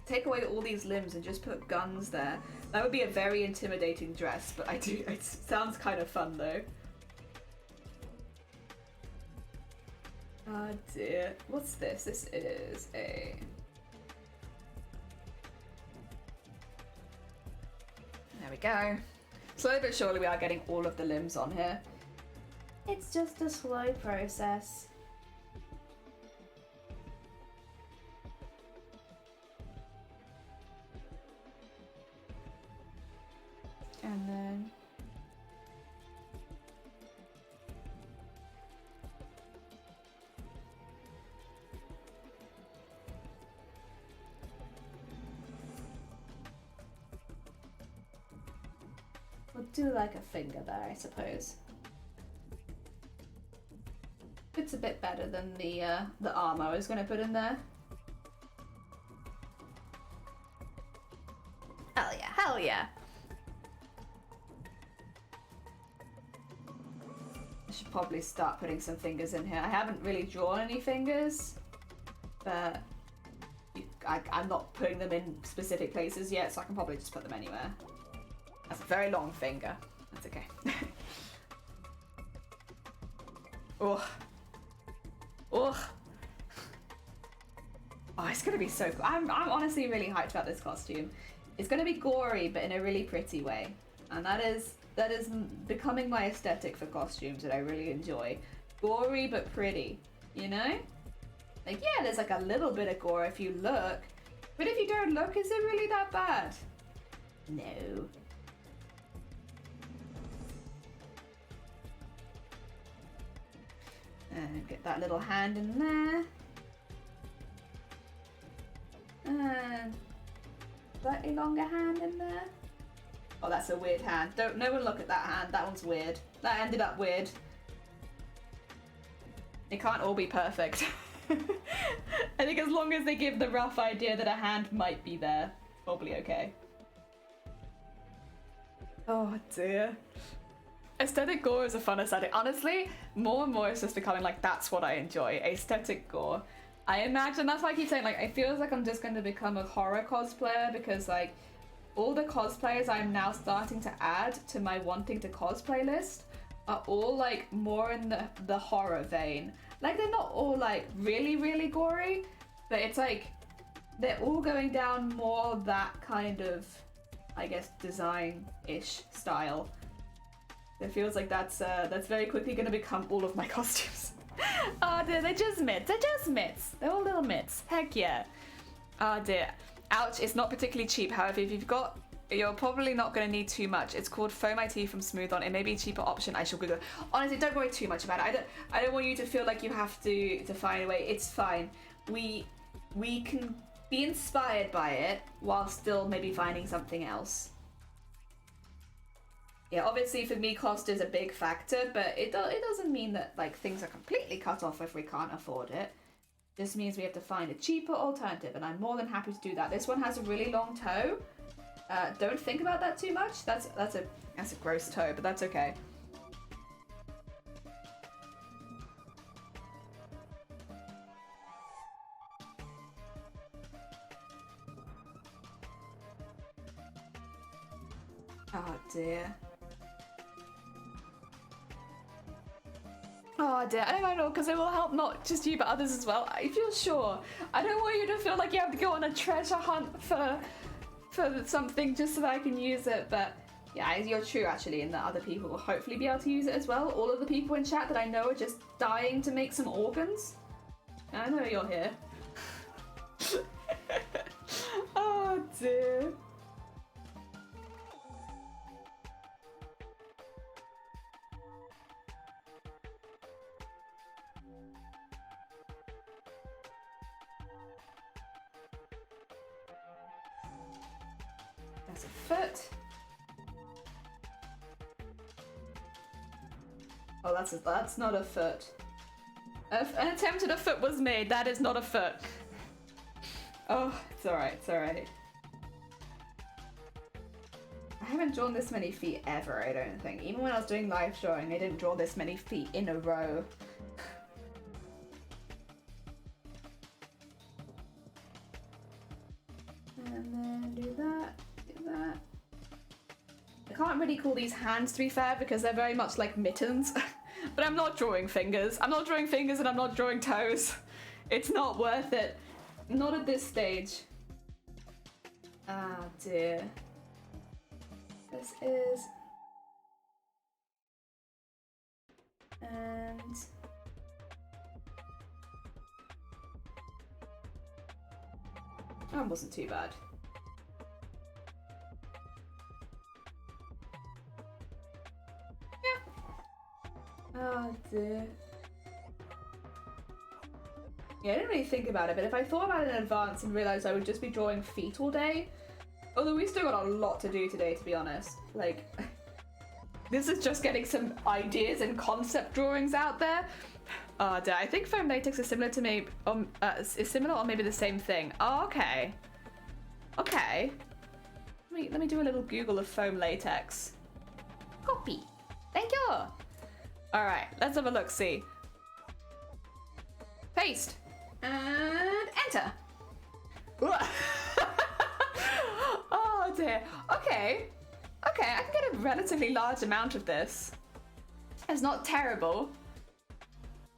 Take away all these limbs and just put guns there. That would be a very intimidating dress, but it sounds kind of fun though. Oh dear. What's this? This is a... There we go. Slowly but surely we are getting all of the limbs on here. It's just a slow process. And then we'll do like a finger there, I suppose. It's a bit better than the arm I was going to put in there. Hell yeah, hell yeah. I should probably start putting some fingers in here. I haven't really drawn any fingers, but I'm not putting them in specific places yet, so I can probably just put them anywhere. That's a very long finger. That's okay. Ugh. Ugh. Oh, it's gonna be so cool. I'm honestly really hyped about this costume. It's gonna be gory, but in a really pretty way. And that is becoming my aesthetic for costumes that I really enjoy. Gory, but pretty, you know? Like, yeah, there's like a little bit of gore if you look, but if you don't look, is it really that bad? No. And get that little hand in there. And slightly longer hand in there. Oh, that's a weird hand. No one look at that hand. That one's weird. That ended up weird. It can't all be perfect. I think as long as they give the rough idea that a hand might be there, probably okay. Oh dear. Aesthetic gore is a fun aesthetic. Honestly, more and more it's just becoming like, that's what I enjoy. Aesthetic gore. I imagine, that's why I keep saying, like, it feels like I'm just going to become a horror cosplayer, because, like, all the cosplayers I'm now starting to add to my wanting to cosplay list are all, like, more in the horror vein. Like, they're not all, like, really, really gory, but it's, like, they're all going down more that kind of, I guess, design-ish style. It feels like that's very quickly going to become all of my costumes. Oh dear, they're just mitts. They're just mitts. They're all little mitts. Heck yeah. Oh dear. Ouch, it's not particularly cheap. However, if you've got, you're probably not going to need too much. It's called Foam IT from Smooth On. It may be a cheaper option. I shall Google it. Honestly, don't worry too much about it. I don't want you to feel like you have to find a way. It's fine. We can be inspired by it while still maybe finding something else. Yeah, obviously for me cost is a big factor, but it doesn't mean that like things are completely cut off if we can't afford it. Just means we have to find a cheaper alternative, and I'm more than happy to do that. This one has a really long toe. Don't think about that too much. That's a gross toe, but that's okay. Oh dear. Oh dear, I don't know, because it will help not just you but others as well. If you're sure, I don't want you to feel like you have to go on a treasure hunt for something just so that I can use it. But yeah, you're true actually, and that other people will hopefully be able to use it as well. All of the people in chat that I know are just dying to make some organs. I know you're here. Oh dear. That's a foot. Oh, that's not a foot. An attempt at a foot was made. That is not a foot. Oh, it's alright, it's alright. I haven't drawn this many feet ever, I don't think. Even when I was doing live drawing, I didn't draw this many feet in a row. And then do that, do that. I can't really call these hands, to be fair, because they're very much like mittens. But I'm not drawing fingers. I'm not drawing fingers and I'm not drawing toes. It's not worth it. Not at this stage. Ah, dear. this is. And that wasn't too bad. Yeah. Oh dear. Yeah, I didn't really think about it, but if I thought about it in advance and realised I would just be drawing feet all day, although we still got a lot to do today, to be honest. Like, this is just getting some ideas and concept drawings out there. Oh dear, I think foam latex is similar to me, is similar or maybe the same thing. Oh, okay. Okay. Let me do a little Google of foam latex. Copy. Thank you. All right, let's have a look. See. Paste and enter. Oh dear. Okay. Okay, I can get a relatively large amount of this. It's not terrible.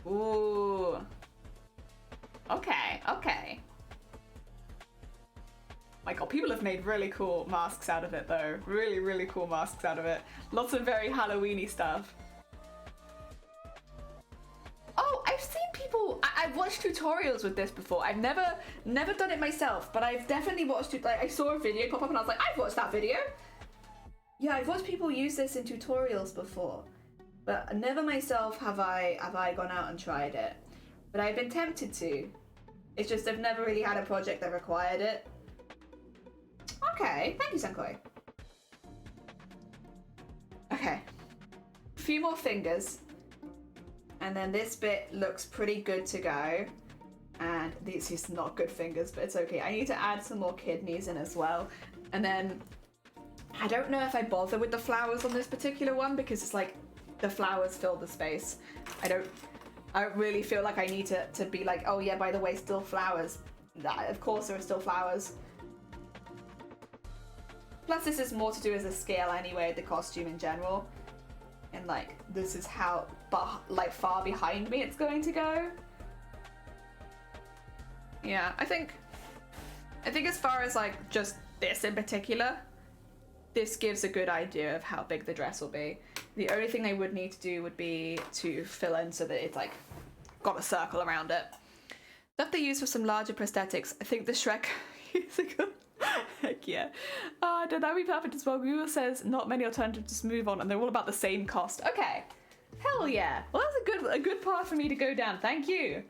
Ooh. Okay, okay. My god, people have made really cool masks out of it though. Really, really cool masks out of it. Lots of very Halloween-y stuff. Oh, I've seen people, I've watched tutorials with this before. I've never done it myself, but I've definitely watched it. Like, I saw a video pop up and I was like, I've watched that video. Yeah, I've watched people use this in tutorials before, but never myself have I gone out and tried it. But I've been tempted to. It's just I've never really had a project that required it. Okay, thank you, Senkoi. Okay, a few more fingers, and then this bit looks pretty good to go. And these are not good fingers, but it's okay. I need to add some more kidneys in as well, and then I don't know if I bother with the flowers on this particular one because it's like the flowers fill the space. I don't really feel like I need to be like, oh yeah, by the way, still flowers. Of course there are still flowers. Plus this is more to do as a scale anyway, the costume in general. And like, this is how like far behind me it's going to go. Yeah, I think as far as like just this in particular, this gives a good idea of how big the dress will be. The only thing I would need to do would be to fill in so that it's like got a circle around it. Stuff they use for some larger prosthetics. I think the Shrek musical. Heck yeah. Oh, that would be perfect as well. Google says not many alternatives to move on and they're all about the same cost. Okay. Hell yeah. Well, that's a good path for me to go down. Thank you.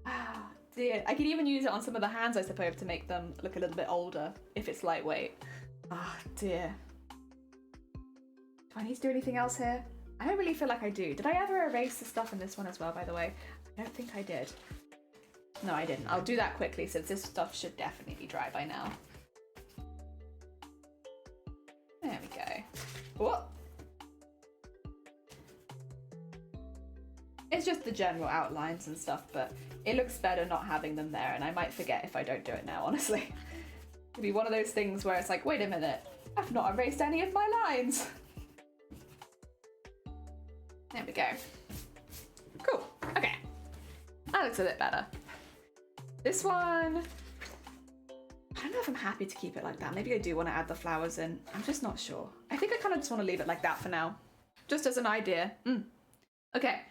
Ah, dear. I could even use it on some of the hands, I suppose, to make them look a little bit older if it's lightweight. Oh dear. Do I need to do anything else here? I don't really feel like I do. Did I ever erase the stuff in this one as well, by the way? I don't think I did. No, I didn't. I'll do that quickly since this stuff should definitely be dry by now. There we go. Whoop. It's just the general outlines and stuff, but it looks better not having them there, and I might forget if I don't do it now, honestly. It'd be one of those things where it's like, wait a minute, I've not erased any of my lines. There we go. Cool, okay. That looks a bit better. This one, I don't know if I'm happy to keep it like that. Maybe I do want to add the flowers in. I'm just not sure. I think I kind of just want to leave it like that for now. Just as an idea. Okay.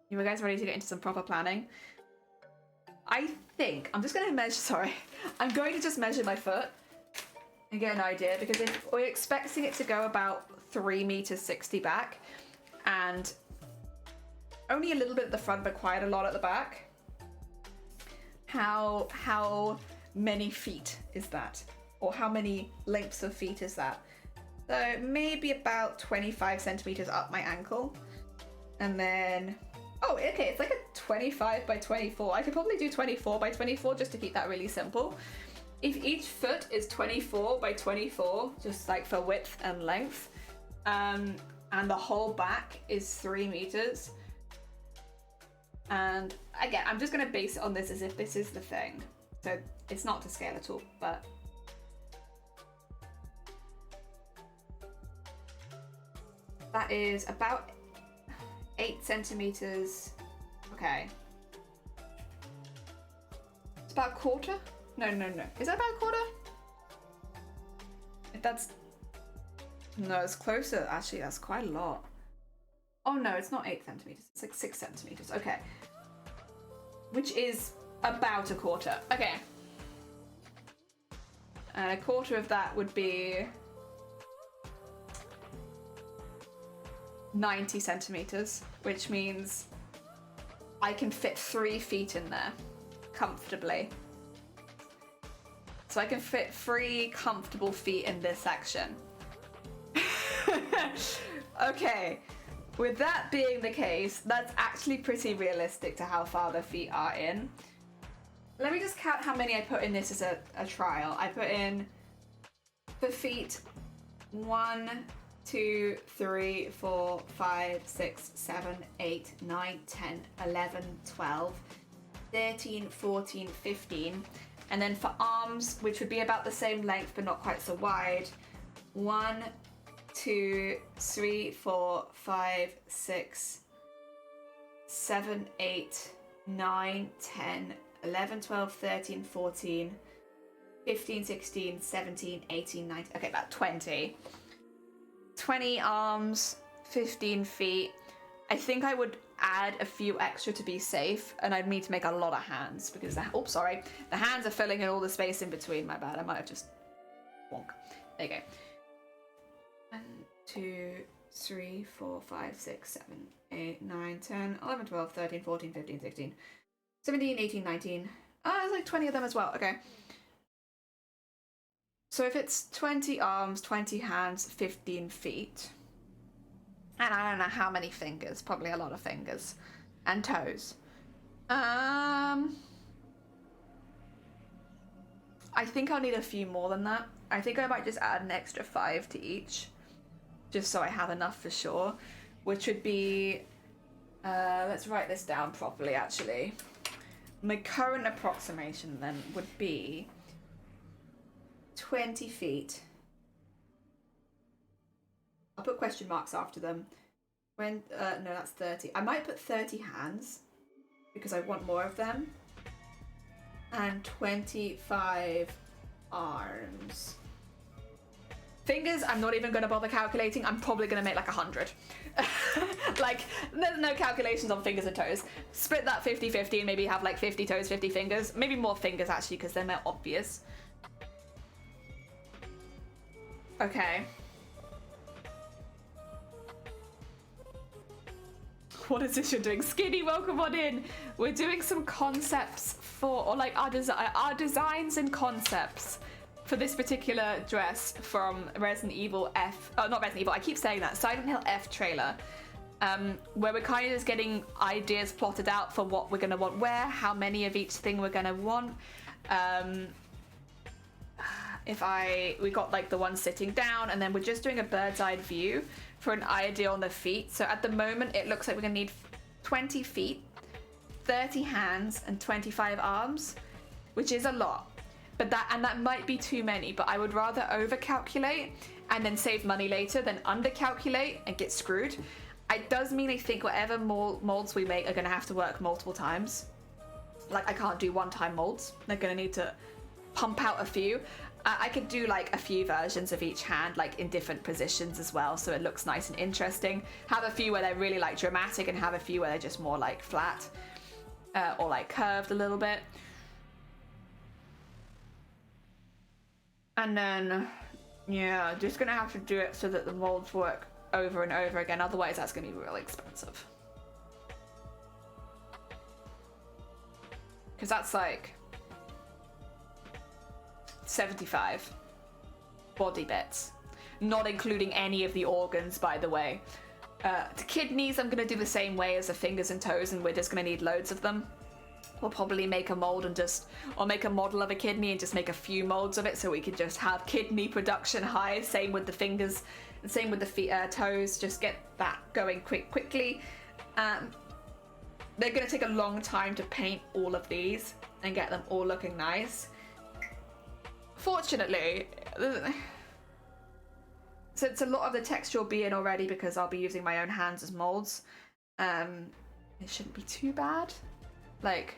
You guys ready to get into some proper planning? I think I'm just going to measure, I'm going to just measure my foot and get an idea, because if we're expecting it to go about 3.60 meters back and only a little bit at the front but quite a lot at the back, how many feet is that? Or how many lengths of feet is that? So maybe about 25 centimeters up my ankle. And then, oh, okay, it's like a 25 by 24. I could probably do 24 by 24 just to keep that really simple. If each foot is 24 by 24, just like for width and length, and the whole back is 3 meters. And again, I'm just gonna base it on this as if this is the thing. So it's not to scale at all, but that is about 8 centimeters. Okay. It's about a quarter? No. Is that about a quarter? If that's No, it's closer. Actually, that's quite a lot. Oh no, it's not 8 centimeters. It's like 6 centimeters. Okay. Which is about a quarter. Okay. And a quarter of that would be 90 centimeters, which means I can fit 3 feet in there comfortably. So I can fit 3 comfortable feet in this section. Okay, with that being the case, that's actually pretty realistic to how far the feet are in. Let me just count how many I put in this as a trial. I put in for feet 1, 2, 3, 4, 5, 6, 7, 8, 9, 10, 11, 12, 13, 14, 15. And then for arms, which would be about the same length but not quite so wide, 1, 2, 3, 4, 5, 6, 7, 8, 9, 10, 11, 12, 13, 14, 15, 16, 17, 18, 19, okay, about 20. 20 arms, 15 feet. I think I would add a few extra to be safe, and I'd need to make a lot of hands because the hands are filling in all the space in between. My bad, I might have just wonk. There you go. 1, 2, 3, 4, 5, 6, 7, 8, 9, 10, 11, 12, 13, 14, 15, 16, 17, 18, 19. Oh, there's like 20 of them as well. Okay. So if it's 20 arms, 20 hands, 15 feet, and I don't know how many fingers, probably a lot of fingers, and toes. I think I'll need a few more than that. I think I might just add an extra 5 to each, just so I have enough for sure, which would be, let's write this down properly actually. My current approximation then would be 20 feet. I'll put question marks after them. No, that's 30. I might put 30 hands because I want more of them. And 25 arms. Fingers, I'm not even going to bother calculating. I'm probably going to make like 100. Like, there's no calculations on fingers and toes. Split that 50-50 and maybe have like 50 toes, 50 fingers. Maybe more fingers actually because they're more obvious. Okay. What is this you're doing? Skinny, welcome on in. We're doing some concepts or like our designs and concepts for this particular dress from Resident Evil F, not Resident Evil, I keep saying that, Silent Hill F trailer, where we're kind of just getting ideas plotted out for what we're gonna want where, how many of each thing we're gonna want. We got like the one sitting down, and then we're just doing a bird's eye view for an idea on the feet. So at the moment it looks like we're gonna need 20 feet, 30 hands, and 25 arms, which is a lot. But that might be too many, but I would rather over calculate and then save money later than under calculate and get screwed. It does mean I think whatever molds we make are gonna have to work multiple times. Like I can't do one-time molds. They're gonna need to pump out a few. I could do like a few versions of each hand, like in different positions as well, so it looks nice and interesting. Have a few where they're really like dramatic and have a few where they're just more like flat or like curved a little bit. And then, yeah, just gonna have to do it so that the molds work over and over again, otherwise that's gonna be really expensive. Because that's like 75 body bits, not including any of the organs, by the way. The kidneys I'm gonna do the same way as the fingers and toes, and we're just gonna need loads of them. We'll probably make a mold or make a model of a kidney and just make a few molds of it so we can just have kidney production high. Same with the fingers and same with the feet, toes. Just get that going quickly. They're gonna take a long time to paint all of these and get them all looking nice. Fortunately, since a lot of the texture will be in already because I'll be using my own hands as molds, it shouldn't be too bad. Like,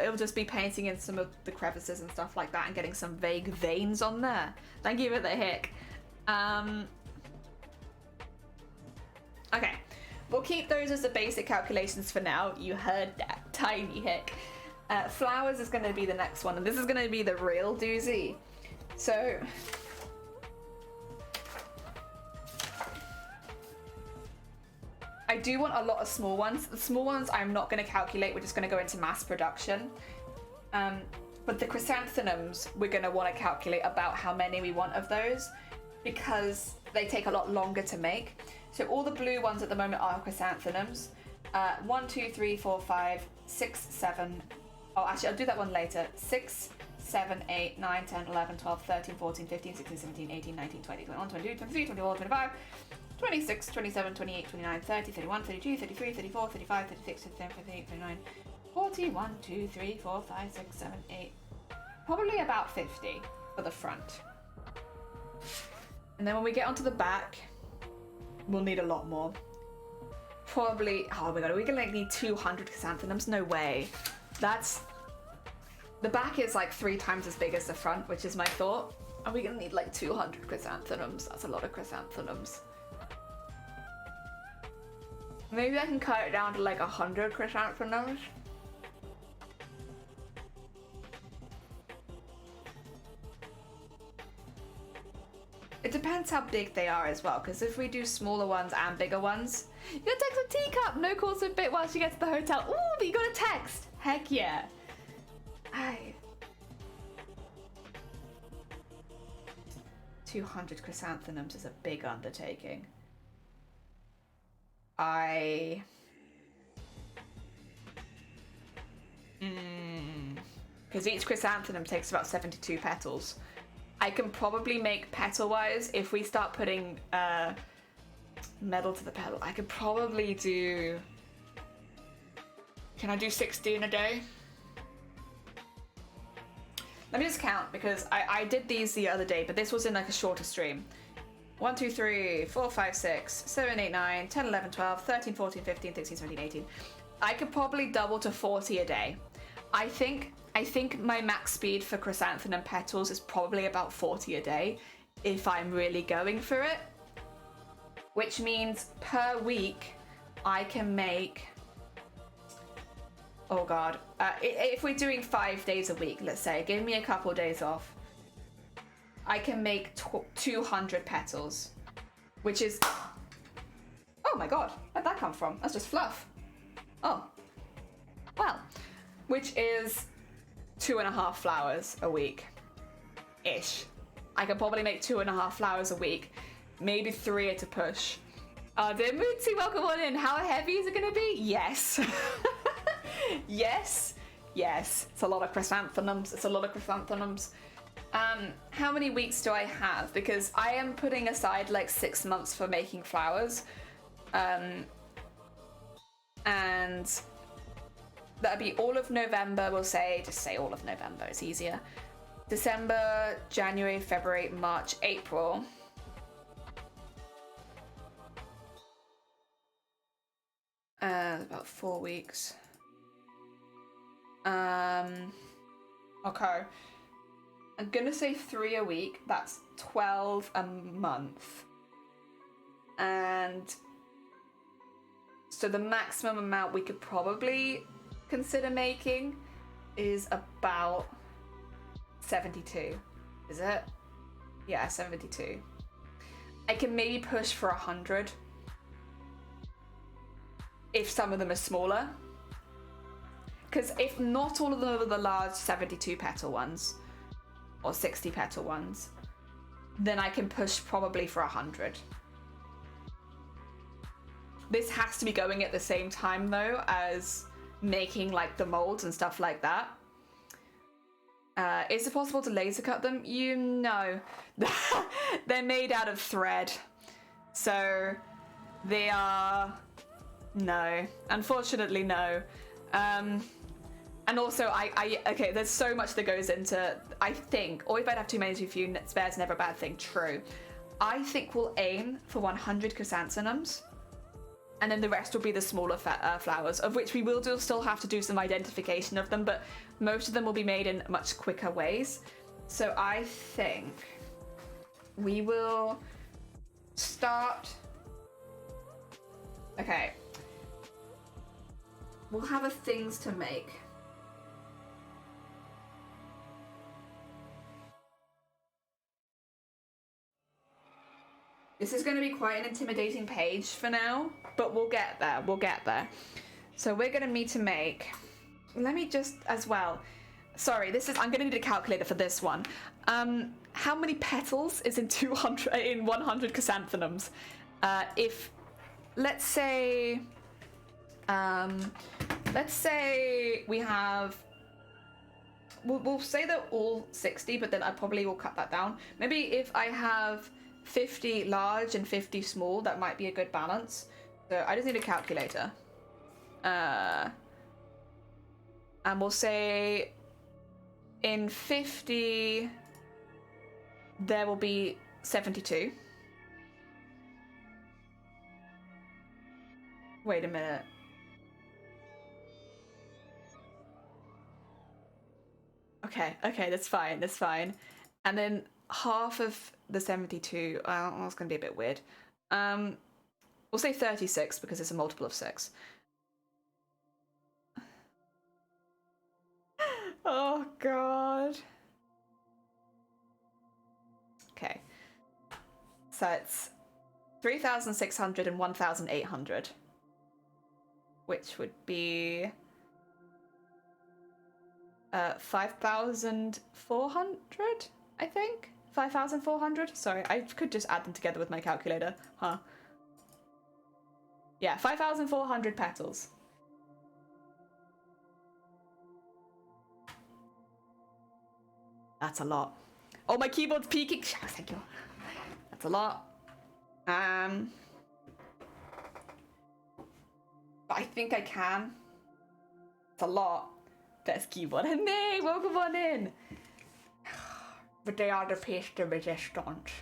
it'll just be painting in some of the crevices and stuff like that and getting some vague veins on there. Thank you for the hick. Okay, we'll keep those as the basic calculations for now. You heard that, tiny hick. Flowers is going to be the next one, and this is going to be the real doozy. So, I do want a lot of small ones. The small ones I'm not going to calculate, we're just going to go into mass production. But the chrysanthemums, we're going to want to calculate about how many we want of those, because they take a lot longer to make. So all the blue ones at the moment are chrysanthemums. 1, 2, 3, 4, 5, 6, 7. Oh, actually, I'll do that one later. 6, 7, 8, 9, 10, 11, 12, 13, 14, 15, 16, 17, 18, 19, 20, 21, 22, 23, 24, 25, 26, 27, 28, 29, 30, 31, 32, 33, 34, 35, 36, 37, 38, 39, 40, 1, 2, 3, 4, 5, 6, 7, 8. Probably about 50 for the front. And then when we get onto the back, we'll need a lot more. Probably, oh my god, are we gonna need 200 chrysanthemums? No way. The back is like 3 times as big as the front, which is my thought. Are we gonna need like 200 chrysanthemums? That's a lot of chrysanthemums. Maybe I can cut it down to like 100 chrysanthemums. It depends how big they are as well, because if we do smaller ones and bigger ones, you gotta text a teacup, no calls a bit while she gets to the hotel. Ooh, but you got a text. Heck yeah. 200 chrysanthemums is a big undertaking. Because each chrysanthemum takes about 72 petals. I can probably make petal-wise, if we start putting metal to the petal, I could probably do... Can I do 16 a day? Let me just count, because I did these the other day, but this was in like a shorter stream. 1, 2, 3, 4, 5, 6, 7, 8, 9, 10, 11, 12, 13, 14, 15, 16, 17, 18. I could probably double to 40 a day. I think my max speed for chrysanthemum petals is probably about 40 a day if I'm really going for it. Which means per week I can make... Oh god. If we're doing 5 days a week, let's say, give me a couple days off, I can make 200 petals, which is... Oh my god, where'd that come from? That's just fluff. Oh. Well, which is 2.5 flowers a week-ish. I could probably make 2.5 flowers a week, maybe 3 at a push. Dear Mootsie, welcome on in. How heavy is it gonna be? Yes. Yes. It's a lot of chrysanthemums. How many weeks do I have? Because I am putting aside like 6 months for making flowers. And that'd be all of November, we'll say. Just say all of November, it's easier. December, January, February, March, April. About 4 weeks. Okay. I'm gonna say 3 a week. That's 12 a month. And so the maximum amount we could probably consider making is about 72. Is it? Yeah, 72. I can maybe push for 100 if some of them are smaller. Because if not all of them are the large 72 petal ones or 60 petal ones, then I can push probably for 100. This has to be going at the same time though as making like the molds and stuff like that. Is it possible to laser cut them? You know, they're made out of thread, so they are no, unfortunately no. And also okay, there's so much that goes into, I think, always better have too many too few, spares never a bad thing, true. I think we'll aim for 100 chrysanthemums, and then the rest will be the smaller flowers, of which we will still have to do some identification of them, but most of them will be made in much quicker ways. So I think we will start Okay. We'll have a things to make. This is going to be quite an intimidating page for now, but we'll get there. We'll get there. So we're going to need to make. Let me just as well. Sorry, I'm going to need a calculator for this one. How many petals is in 100 chrysanthemums? If let's say we have. We'll say they're all 60, but then I probably will cut that down. Maybe if I have 50 large and 50 small, that might be a good balance. So I just need a calculator. And we'll say in 50 there will be 72. Wait a minute. Okay, that's fine. And then half of the 72, that's gonna be a bit weird. We'll say 36 because it's a multiple of 6. Oh god. Okay. So it's 3,600 and 1,800. Which would be 5,400, I think? 5,400? Sorry, I could just add them together with my calculator. Huh. Yeah, 5,400 petals. That's a lot. Oh, my keyboard's peaking. Thank you. That's a lot. But I think I can. It's a lot. Best keyboard. Hey, welcome on in. But they are the pastry resistant.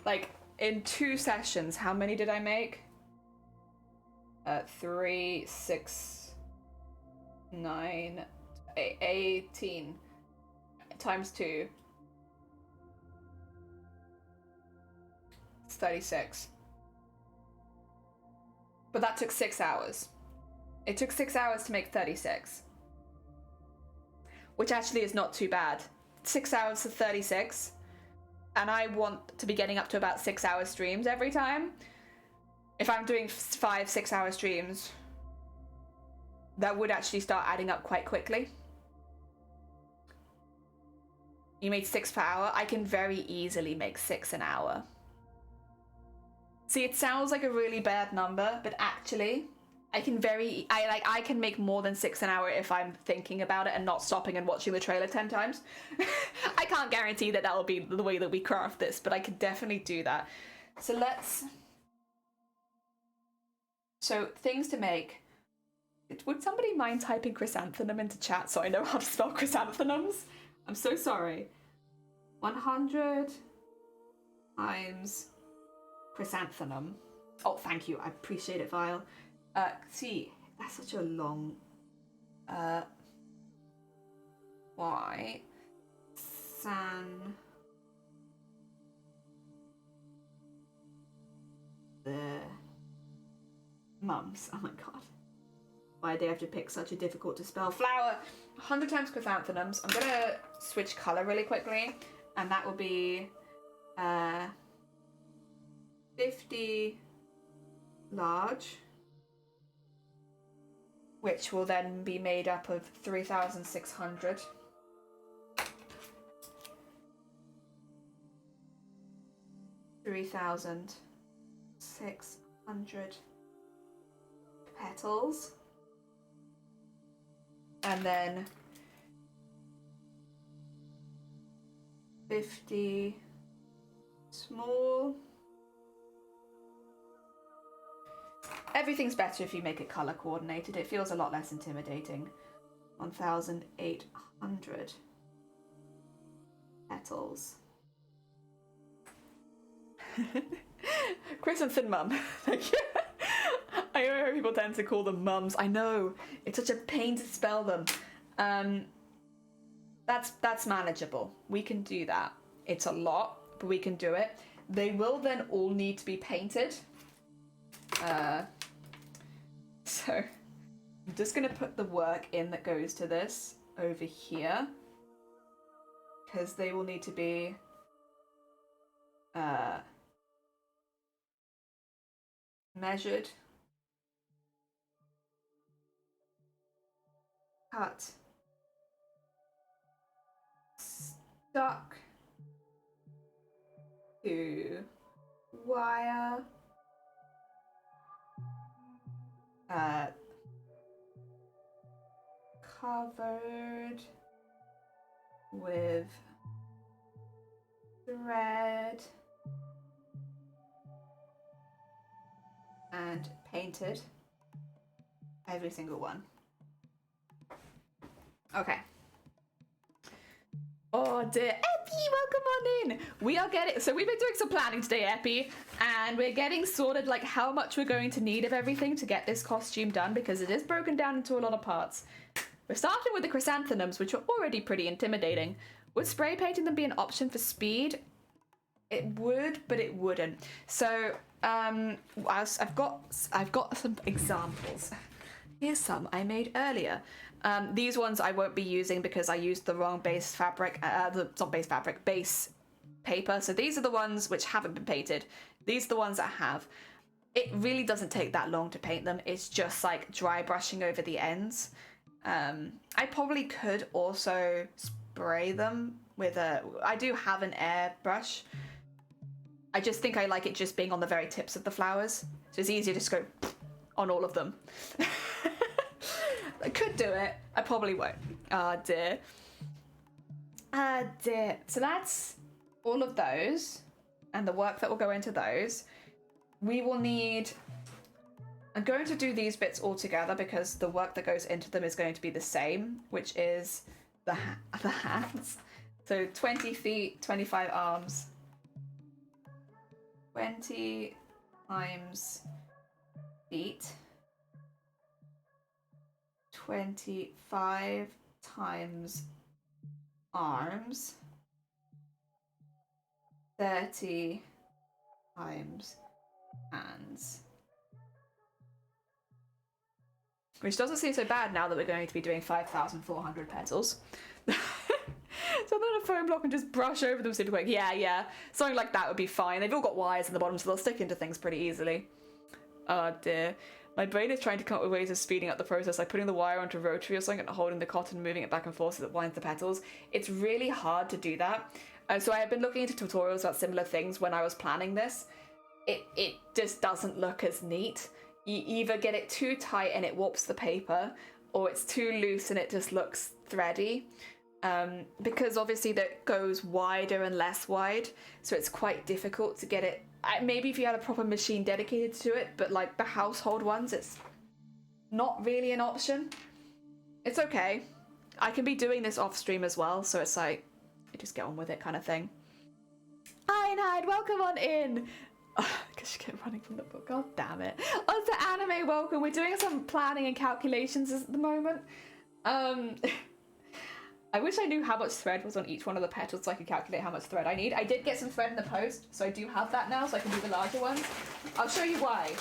Like, in 2 sessions, how many did I make? 3, 6, 9, 18 times 2. It's 36. But that took 6 hours. It took 6 hours to make 36. Which actually is not too bad. 6 hours to 36. And I want to be getting up to about 6 hour streams every time. If I'm doing 5-6 hour streams, that would actually start adding up quite quickly. You made 6 per hour. I can very easily make 6 an hour. See, it sounds like a really bad number, but actually, I can make more than 6 an hour if I'm thinking about it and not stopping and watching the trailer 10 times. I can't guarantee that will be the way that we craft this, but I could definitely do that. So things to make. Would somebody mind typing chrysanthemum into chat so I know how to spell chrysanthemums? I'm so sorry. 100 times chrysanthemum. Oh, thank you. I appreciate it, Vile. See, that's such a long. Y. San. The. Mums. Oh my god. Why do I have to pick such a difficult to spell flower? 100 times chrysanthemums. I'm gonna switch color really quickly, and that will be 50 large, which will then be made up of 3,600. Petals, and then 50 small. Everything's better if you make it color coordinated. It feels a lot less intimidating. 1,800 petals. Chrysanthemum mum. Thank you. I know people tend to call them mums. I know. It's such a pain to spell them. That's manageable. We can do that. It's a lot, but we can do it. They will then all need to be painted. So I'm just gonna put the work in that goes to this over here, because they will need to be measured, cut, stuck to wire, covered with thread and painted, every single one. Okay. Oh dear, Epi, welcome on in. We are getting, so we've been doing some planning today, Epi, and we're getting sorted like how much we're going to need of everything to get this costume done, because it is broken down into a lot of parts. We're starting with the chrysanthemums, which are already pretty intimidating. Would spray painting them be an option for speed? It would, but it wouldn't. So I've got some examples. Here's some I made earlier. These ones I won't be using because I used the wrong base fabric, base paper. So these are the ones which haven't been painted. These are the ones that have. It really doesn't take that long to paint them. It's just like dry brushing over the ends. I probably could also spray them with I do have an airbrush. I just think I like it just being on the very tips of the flowers. So it's easier to just go on all of them. I could do it. I probably won't. Ah, dear. Ah, dear. So that's all of those and the work that will go into those. We will need... I'm going to do these bits all together because the work that goes into them is going to be the same, which is the hands. So 20 feet, 25 arms. 20 times feet. 25 times arms. 30 times hands. Which doesn't seem so bad now that we're going to be doing 5,400 petals. So I'm gonna foam block and just brush over them super quick. Yeah. Something like that would be fine. They've all got wires in the bottom, so they'll stick into things pretty easily. Oh dear. My brain is trying to come up with ways of speeding up the process, like putting the wire onto a rotary or something and holding the cotton, moving it back and forth so that it winds the petals. It's really hard to do that. So I have been looking into tutorials about similar things when I was planning this. It just doesn't look as neat. You either get it too tight and it warps the paper, or it's too loose and it just looks thready. Because obviously that goes wider and less wide, so it's quite difficult to get it. Maybe if you had a proper machine dedicated to it, but like the household ones, it's not really an option. It's okay. I can be doing this off stream as well, so it's like, you just get on with it kind of thing. Hi, Nide, welcome on in. Because you get running from the book, god damn it. Also, Anime, welcome. We're doing some planning and calculations at the moment. I wish I knew how much thread was on each one of the petals so I could calculate how much thread I need. I did get some thread in the post, so I do have that now, so I can do the larger ones. I'll show you why.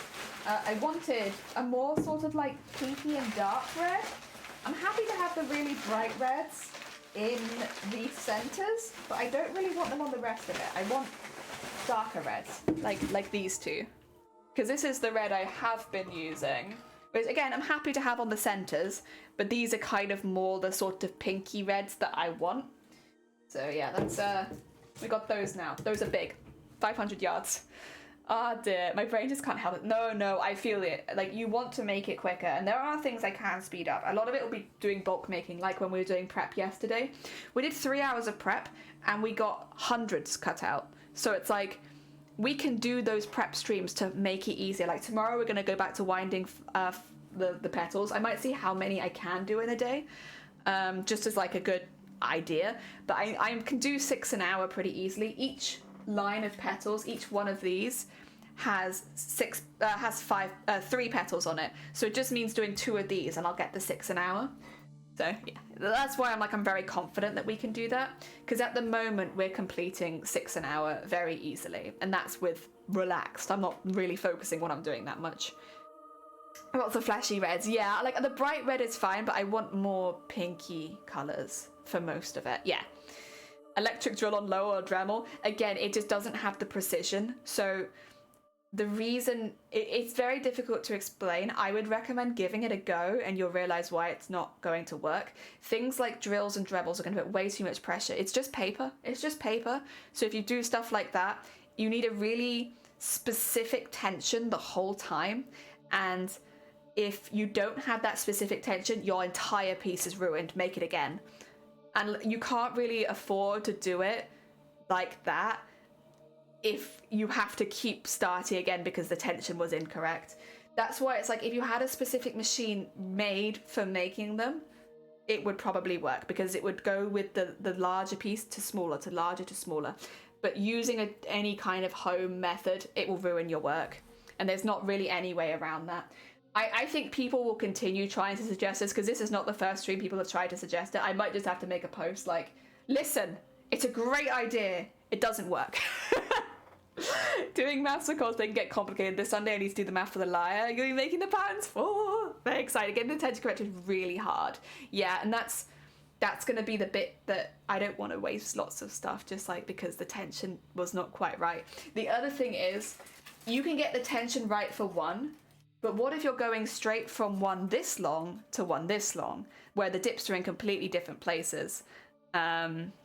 I wanted a more sort of like pinky and dark red. I'm happy to have the really bright reds in the centers, but I don't really want them on the rest of it. I want darker reds, like these two. Because this is the red I have been using. Which again, I'm happy to have on the centers, but these are kind of more the sort of pinky reds that I want. So yeah, that's we got those now. Those are big, 500 yards. Ah dear, my brain just can't help it. No, I feel it. Like, you want to make it quicker, and there are things I can speed up. A lot of it will be doing bulk making, like when we were doing prep yesterday. We did 3 hours of prep, and we got hundreds cut out. So it's like, we can do those prep streams to make it easier. Like tomorrow we're going to go back to winding the petals. I might see how many I can do in a day, just as like a good idea. But I can do 6 an hour pretty easily. Each line of petals, each one of these has 3 petals on it. So it just means doing 2 of these and I'll get the 6 an hour. So yeah, that's why I'm very confident that we can do that, because at the moment we're completing 6 an hour very easily, and that's with relaxed. I'm not really focusing when I'm doing that much. Lots of flashy reds, yeah, like the bright red is fine, but I want more pinky colors for most of it. Yeah, electric drill on low or Dremel, again, it just doesn't have the precision. So the reason it's very difficult to explain, I would recommend giving it a go and you'll realize why it's not going to work. Things like drills and Dremels are going to put way too much pressure. It's just paper. So if you do stuff like that, you need a really specific tension the whole time, and if you don't have that specific tension, your entire piece is ruined. Make it again. And you can't really afford to do it like that if you have to keep starting again because the tension was incorrect. That's why it's like, if you had a specific machine made for making them, it would probably work, because it would go with the larger piece to smaller, to larger to smaller. But using any kind of home method, it will ruin your work. And there's not really any way around that. I think people will continue trying to suggest this, because this is not the first stream people have tried to suggest it. I might just have to make a post like, listen, it's a great idea, it doesn't work. Doing maths of course they can get complicated. This Sunday I need to do the math for the liar. You'll be making the patterns for. Very excited. Getting the tension correct is really hard. Yeah, and that's gonna be the bit that I don't want to waste lots of stuff just like because the tension was not quite right. The other thing is, you can get the tension right for one, but what if you're going straight from one this long to one this long, where the dips are in completely different places?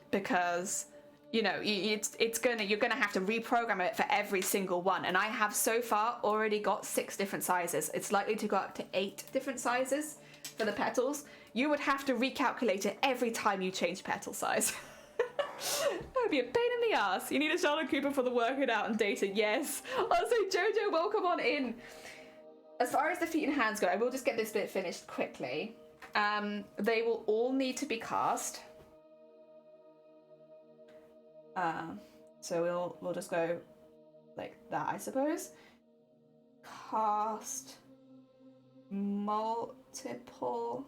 Because you know, you're gonna have to reprogram it for every single one. And I have so far already got 6 different sizes. It's likely to go up to 8 different sizes for the petals. You would have to recalculate it every time you change petal size. That would be a pain in the ass. You need a Sheldon Cooper for the work it out and data. Yes. Also, Jojo, welcome on in. As far as the feet and hands go, I will just get this bit finished quickly. They will all need to be cast. So we'll just go like that, I suppose. Cast multiple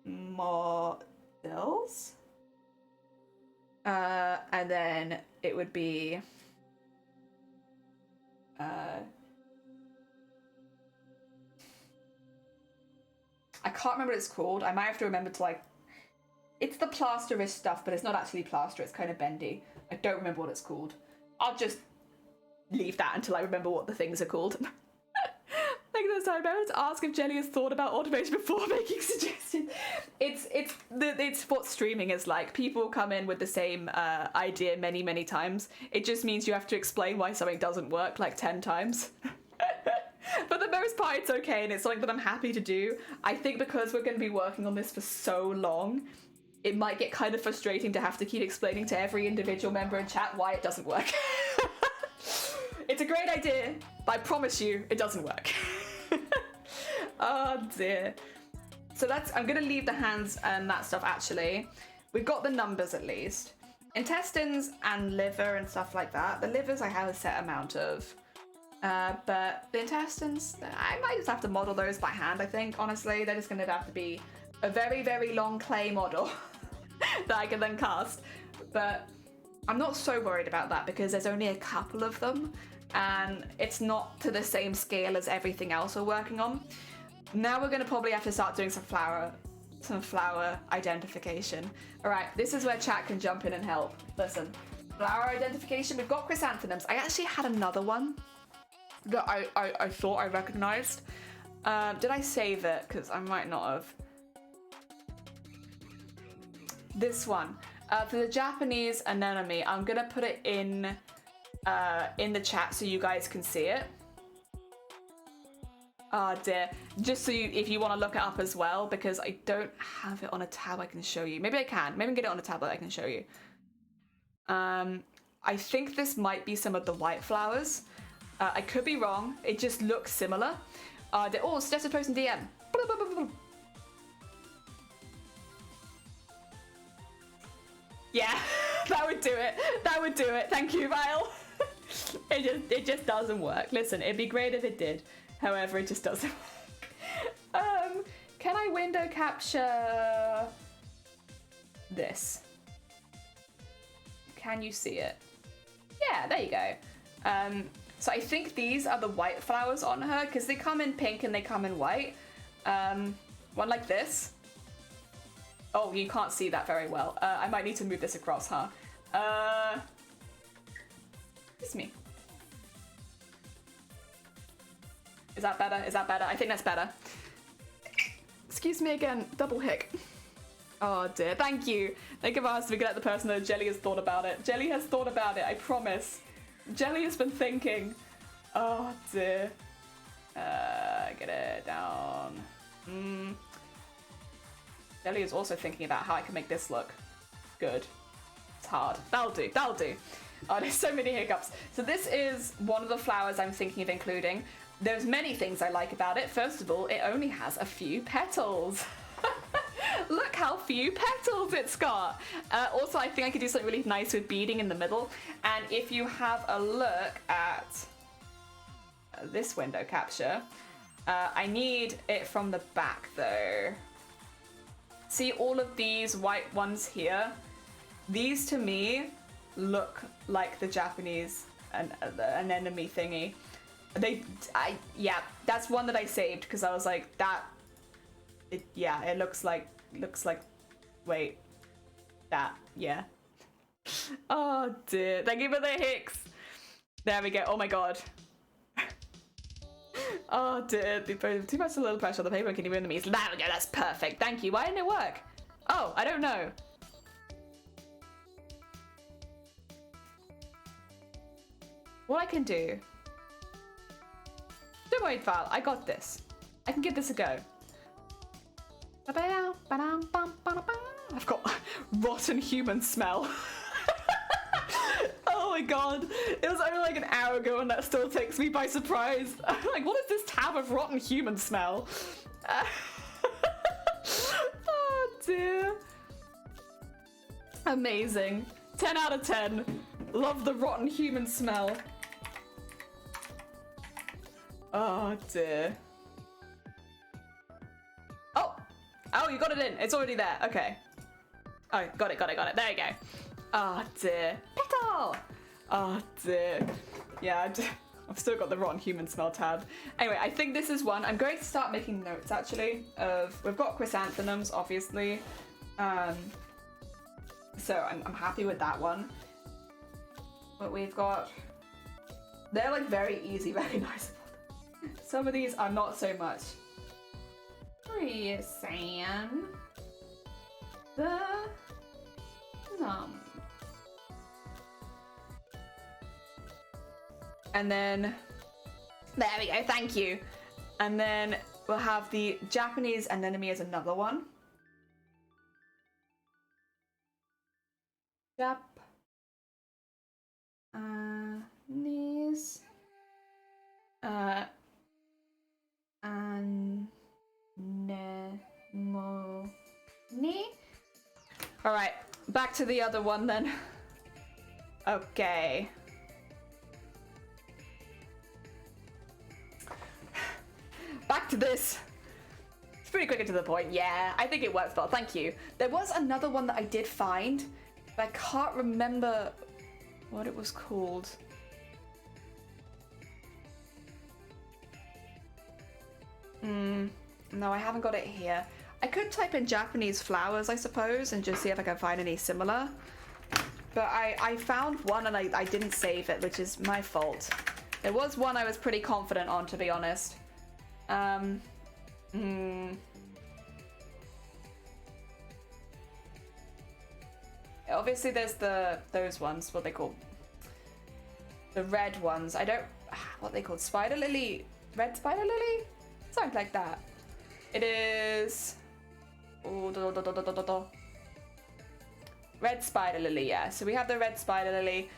models. And then it would be I can't remember what it's called. I might have to remember to like, it's the plasterish stuff, but it's not actually plaster, it's kind of bendy. I don't remember what it's called. I'll just leave that until I remember what the things are called. Like this time, I want to ask if Jelly has thought about automation before making suggestions. It's what streaming is like. People come in with the same idea many times. It just means you have to explain why something doesn't work like 10 times. For the most part, it's okay, and it's something that I'm happy to do. I think because we're going to be working on this for so long, it might get kind of frustrating to have to keep explaining to every individual member in chat why it doesn't work. It's a great idea, but I promise you, it doesn't work. Oh dear. So I'm going to leave the hands and that stuff actually. We've got the numbers at least. Intestines and liver and stuff like that. The livers I have a set amount of. But the intestines, I might just have to model those by hand, I think, honestly. They're just going to have to be a very long clay model that I can then cast. But I'm not so worried about that because there's only a couple of them and it's not to the same scale as everything else we're working on. Now we're going to probably have to start doing some flower identification. All right, this is where chat can jump in and help. Listen, flower identification, we've got chrysanthemums. I actually had another one that I thought I recognized. Did I save it? Because I might not have. This one. For the Japanese anemone, I'm going to put it in the chat so you guys can see it. Oh dear. Just so if you want to look it up as well, because I don't have it on a tab I can show you. Maybe I can. Maybe I can get it on a tablet I can show you. I think this might be some of the white flowers. I could be wrong. It just looks similar. Oh, suggested post in DM. Yeah, that would do it. That would do it. Thank you, Vile. It just doesn't work. Listen, it'd be great if it did. However, it just doesn't work. Can I window capture this? Can you see it? Yeah, there you go. So I think these are the white flowers on her because they come in pink and they come in white. One like this. Oh, you can't see that very well. I might need to move this across, huh? It's me. Is that better? Is that better? I think that's better. Excuse me again, double hic. Oh dear, thank you. Thank you for asking me to let the person know Jelly has thought about it. Jelly has thought about it, I promise. Jelly has been thinking. Oh dear. Get it down. Jelly is also thinking about how I can make this look good. It's hard. That'll do, that'll do. Oh, there's so many hiccups. So this is one of the flowers I'm thinking of including. There's many things I like about it. First of all, it only has a few petals. Look how few petals it's got. Also, I think I could do something really nice with beading in the middle. And if you have a look at this window capture, I need it from the back though. See all of these white ones here? These to me look like the Japanese anemone thingy. Yeah, that's one that I saved because I was like, it looks like, wait, that, yeah. Oh dear, thank you for the hicks. There we go, oh my god. Oh dear, too much a little pressure on the paper, can you win the meat? There we go, that's perfect, thank you. Why didn't it work? Oh, I don't know. What I can do... Don't worry, Val, I got this. I can give this a go. I've got rotten human smell. Oh my god. It was only like an hour ago and that still takes me by surprise. I'm like, what is this tab of rotten human smell? Oh dear. Amazing. 10 out of 10. Love the rotten human smell. Oh dear. Oh, you got it in. It's already there. Okay. Oh, got it. There you go. Oh dear. Petal! Oh dear. Yeah, I've still got the rotten human smell tab. Anyway, I think this is one. I'm going to start making notes actually of, we've got chrysanthemums obviously. So I'm happy with that one. But we've got, they're like very easy recognizable. Some of these are not so much. Sand. The and then there we go, thank you. And then we'll have the Japanese anemone as another one. Japanese anemone. All right, back to the other one then. Okay. Back to this. It's pretty quick and to the point. Yeah, I think it works well. Thank you. There was another one that I did find, but I can't remember what it was called. No, I haven't got it here. I could type in Japanese flowers, I suppose, and just see if I can find any similar. But I found one and I didn't save it, which is my fault. There was one I was pretty confident on, to be honest. Obviously there's those ones, what they call the red ones. I don't, what they called, spider lily, red spider lily? Something like that. It is, red spider lily, yeah. So we have the red spider lily.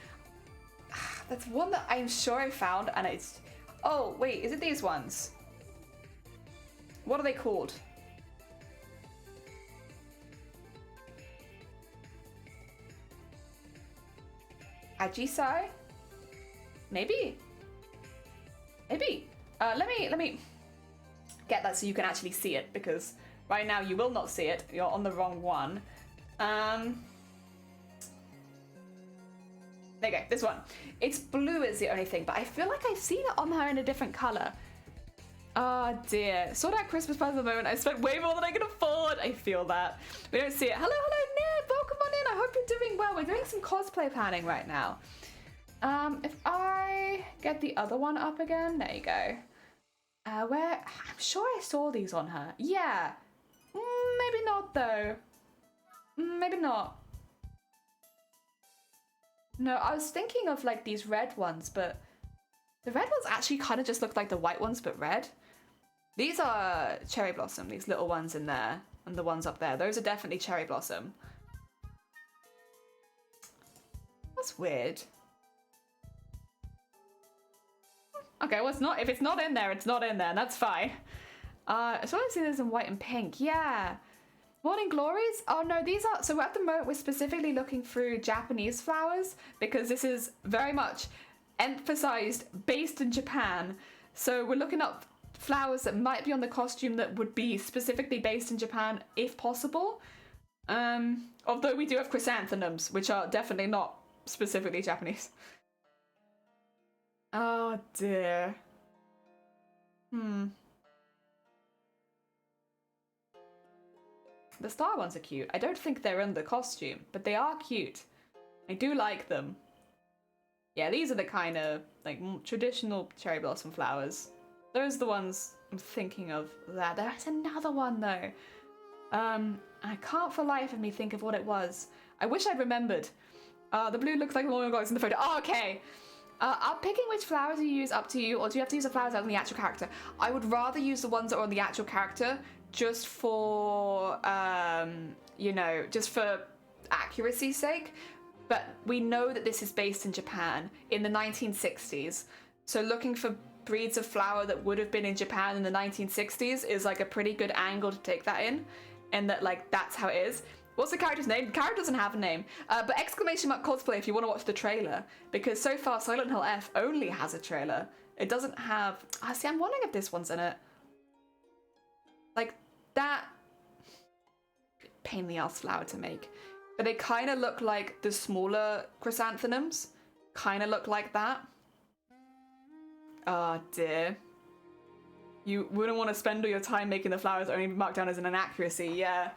That's one that I'm sure I found and it's, oh wait, is it these ones? What are they called? Ajisai? Maybe? Maybe. Let me get that so you can actually see it, because Right now, you will not see it. You're on the wrong one. There you go, this one. It's blue is the only thing, but I feel like I've seen it on her in a different color. Oh dear. Saw that Christmas present at the moment. I spent way more than I could afford. I feel that. We don't see it. Hello, Ned. Welcome on in. I hope you're doing well. We're doing some cosplay planning right now. If I get the other one up again, there you go. Where? I'm sure I saw these on her. Yeah. Maybe not though. Maybe not. No, I was thinking of like these red ones, but the red ones actually kind of just look like the white ones, but red. These are cherry blossom, these little ones in there, and the ones up there. Those are definitely cherry blossom. That's weird. Okay, well, it's not. If it's not in there, it's not in there, and that's fine. As well as seeing this in white and pink, yeah. Morning glories? Oh no, these are, so at the moment we're specifically looking through Japanese flowers because this is very much emphasized based in Japan. So we're looking up flowers that might be on the costume that would be specifically based in Japan if possible. Although we do have chrysanthemums, which are definitely not specifically Japanese. Oh dear. The star ones are cute. I don't think they're in the costume, but they are cute. I do like them. Yeah, these are the kind of like traditional cherry blossom flowers. Those are the ones I'm thinking of. There's another one though. I can't for life of me think of what it was. I wish I'd remembered. The blue looks like the one in the photo. Oh, okay. Picking which flowers you use up to you, or do you have to use the flowers that are on the actual character? I would rather use the ones that are on the actual character just for, you know, just for accuracy's sake. But we know that this is based in Japan in the 1960s. So looking for breeds of flower that would have been in Japan in the 1960s is like a pretty good angle to take that in. And that like, that's how it is. What's the character's name? The character doesn't have a name. But exclamation mark cosplay if you want to watch the trailer. Because so far Silent Hill F only has a trailer. It doesn't have... see, I'm wondering if this one's in it. Like, that... pain in the ass flower to make. But they kind of look like the smaller chrysanthemums. Kind of look like that. Oh dear. You wouldn't want to spend all your time making the flowers only marked down as an inaccuracy, yeah.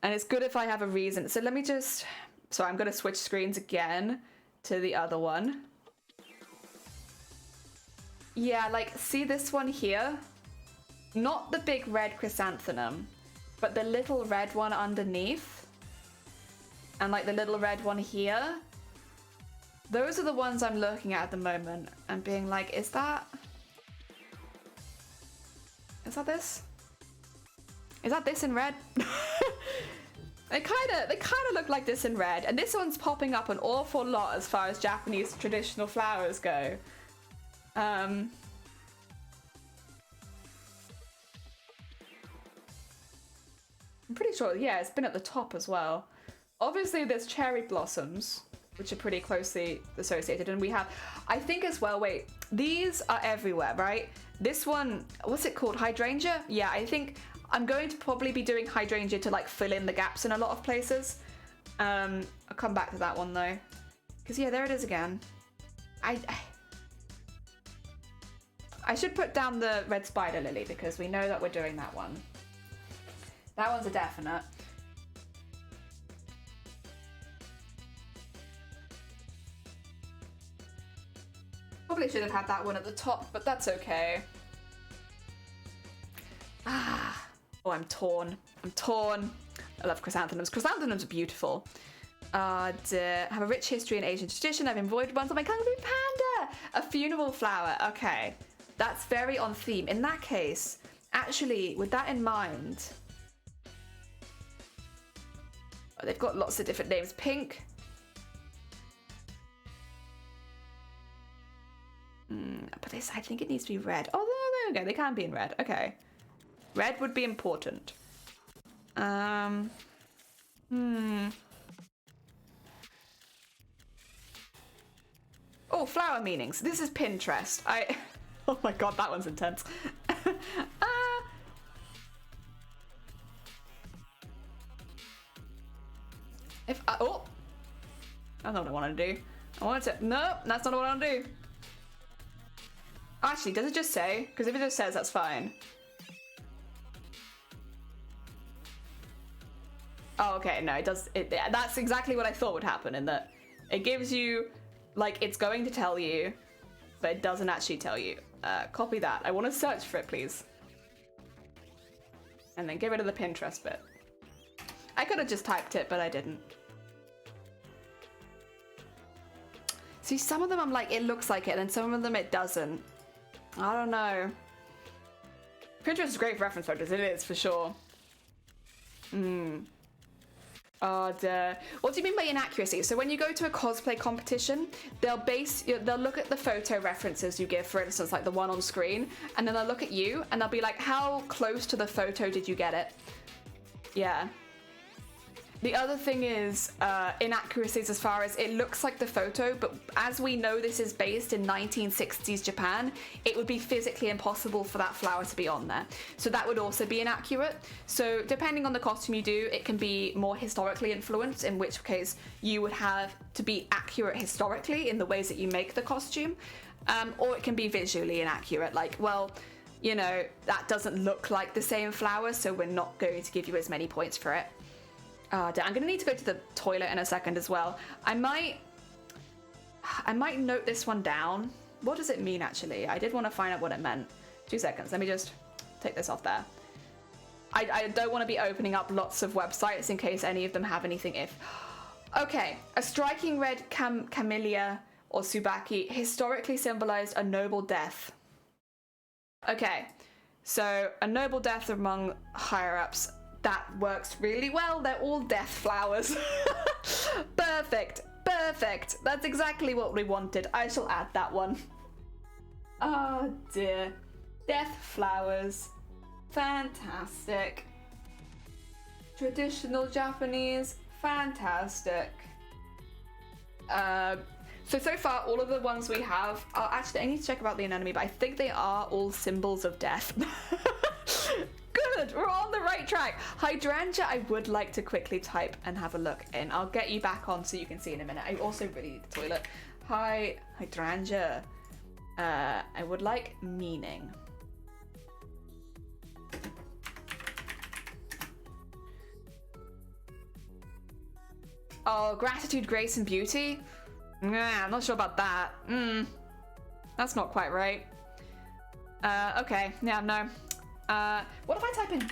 And it's good if I have a reason. So let me just... So I'm going to switch screens again to the other one. Yeah, like, see this one here? Not the big red chrysanthemum, but the little red one underneath. And like the little red one here. Those are the ones I'm looking at the moment and being like, is that this? Is that this in red? They kind of look like this in red, and this one's popping up an awful lot as far as Japanese traditional flowers go. I'm pretty sure, yeah, it's been at the top as well. Obviously, there's cherry blossoms, which are pretty closely associated, and we have, I think as well, wait, these are everywhere, right? This one, what's it called? Hydrangea? Yeah, I think I'm going to probably be doing hydrangea to like fill in the gaps in a lot of places. I'll come back to that one though. Because yeah, there it is again. I should put down the red spider lily because we know that we're doing that one. That one's a definite. Probably should have had that one at the top, but that's okay. Oh, I'm torn. I'm torn. I love chrysanthemums. Chrysanthemums are beautiful. Have a rich history in Asian tradition. I've embroidered ones on my Kung Fu Panda. A funeral flower. Okay. That's very on theme. In that case, actually, with that in mind... Oh, they've got lots of different names. Pink. But this, I think it needs to be red. Oh, there we go. They can be in red. Okay. Red would be important. Oh, flower meanings. This is Pinterest. Oh my god, that one's intense. That's not what I want to do. I want to... No, that's not what I want to do. Actually, does it just say? Because if it just says, that's fine. Oh, okay, no, it does. That's exactly what I thought would happen, in that it gives you, like, it's going to tell you, but it doesn't actually tell you. Copy that. I want to search for it, please. And then get rid of the Pinterest bit. I could have just typed it, but I didn't. See, some of them I'm like, it looks like it, and some of them it doesn't. I don't know. Pinterest is great for reference photos. It is, for sure. Oh, duh. What do you mean by inaccuracy? So when you go to a cosplay competition, they'll look at the photo references you give, for instance, like the one on screen, and then they'll look at you and they'll be like, how close to the photo did you get it? Yeah. The other thing is inaccuracies as far as it looks like the photo, but as we know this is based in 1960s Japan, it would be physically impossible for that flower to be on there. So that would also be inaccurate. So depending on the costume you do, it can be more historically influenced, in which case you would have to be accurate historically in the ways that you make the costume, or it can be visually inaccurate, like, well, you know, that doesn't look like the same flower, so we're not going to give you as many points for it. I'm gonna need to go to the toilet in a second as well. I might note this one down. What does it mean, actually? I did want to find out what it meant. 2 seconds. Let me just take this off there. I don't want to be opening up lots of websites in case any of them have anything if. Okay. A striking red camellia or tsubaki historically symbolized a noble death. Okay. So, a noble death among higher-ups. That works really well. They're all death flowers. Perfect. Perfect. That's exactly what we wanted. I shall add that one. Oh dear. Death flowers. Fantastic. Traditional Japanese. Fantastic. So far, all of the ones we have are actually, I need to check about the anemone, but I think they are all symbols of death. Good, we're on the right track. Hydrangea, I would like to quickly type and have a look in. I'll get you back on so you can see in a minute. I also really need the toilet. Hydrangea. I would like meaning. Oh, gratitude, grace, and beauty? Nah, I'm not sure about that. That's not quite right. Okay, yeah, no. What if I type in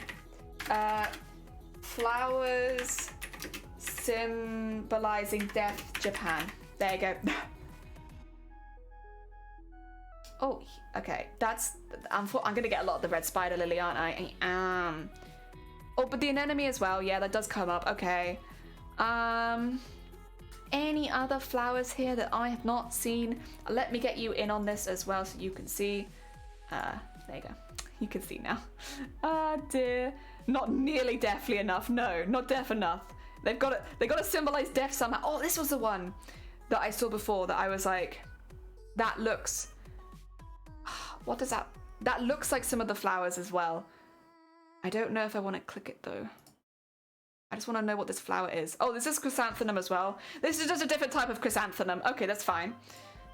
flowers symbolizing death, Japan? There you go. Oh, okay. I'm gonna get a lot of the red spider lily, aren't I? Oh, but the anemone as well. Yeah, that does come up. Okay. Any other flowers here that I have not seen? Let me get you in on this as well so you can see. There you go. You can see now. Ah, dear. Not nearly deathly enough. No, not deaf enough. They got to symbolize death somehow. Oh, this was the one that I saw before that I was like, that looks... What does that... That looks like some of the flowers as well. I don't know if I want to click it though. I just want to know what this flower is. Oh, this is chrysanthemum as well. This is just a different type of chrysanthemum. Okay, that's fine.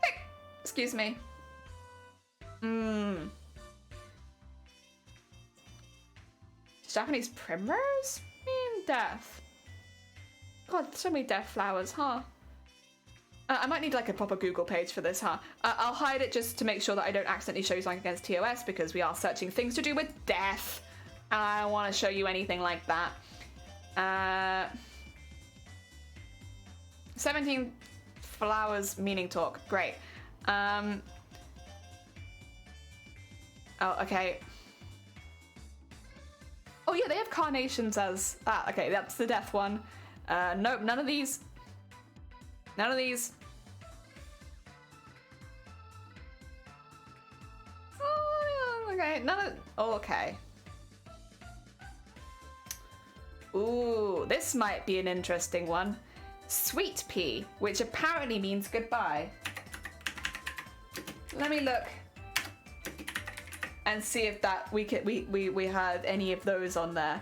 Hey, excuse me. Japanese primrose? Death. God, so many death flowers, huh? I might need like a proper Google page for this, huh? I'll hide it just to make sure that I don't accidentally show you something against TOS because we are searching things to do with death. I don't want to show you anything like that. 17 flowers meaning talk. Great. Oh, okay. Oh yeah, they have carnations as... Ah, okay, that's the death one. Nope, none of these. None of these. Oh, okay, none of... Oh, okay. Ooh, this might be an interesting one. Sweet pea, which apparently means goodbye. Let me look and see if that we had any of those on there.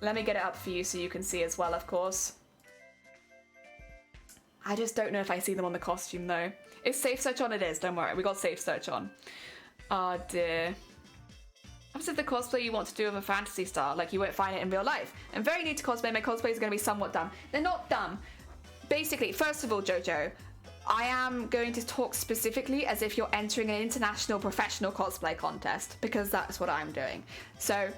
Let me get it up for you so you can see as well, of course. I just don't know if I see them on the costume though. Is safe search on? It is, don't worry, we got safe search on. Oh dear. Opposite the cosplay you want to do of a fantasy star, like you won't find it in real life. I'm very new to cosplay, my cosplays are going to be somewhat dumb. They're not dumb. Basically, first of all, Jojo, I am going to talk specifically as if you're entering an international professional cosplay contest, because that's what I'm doing. So,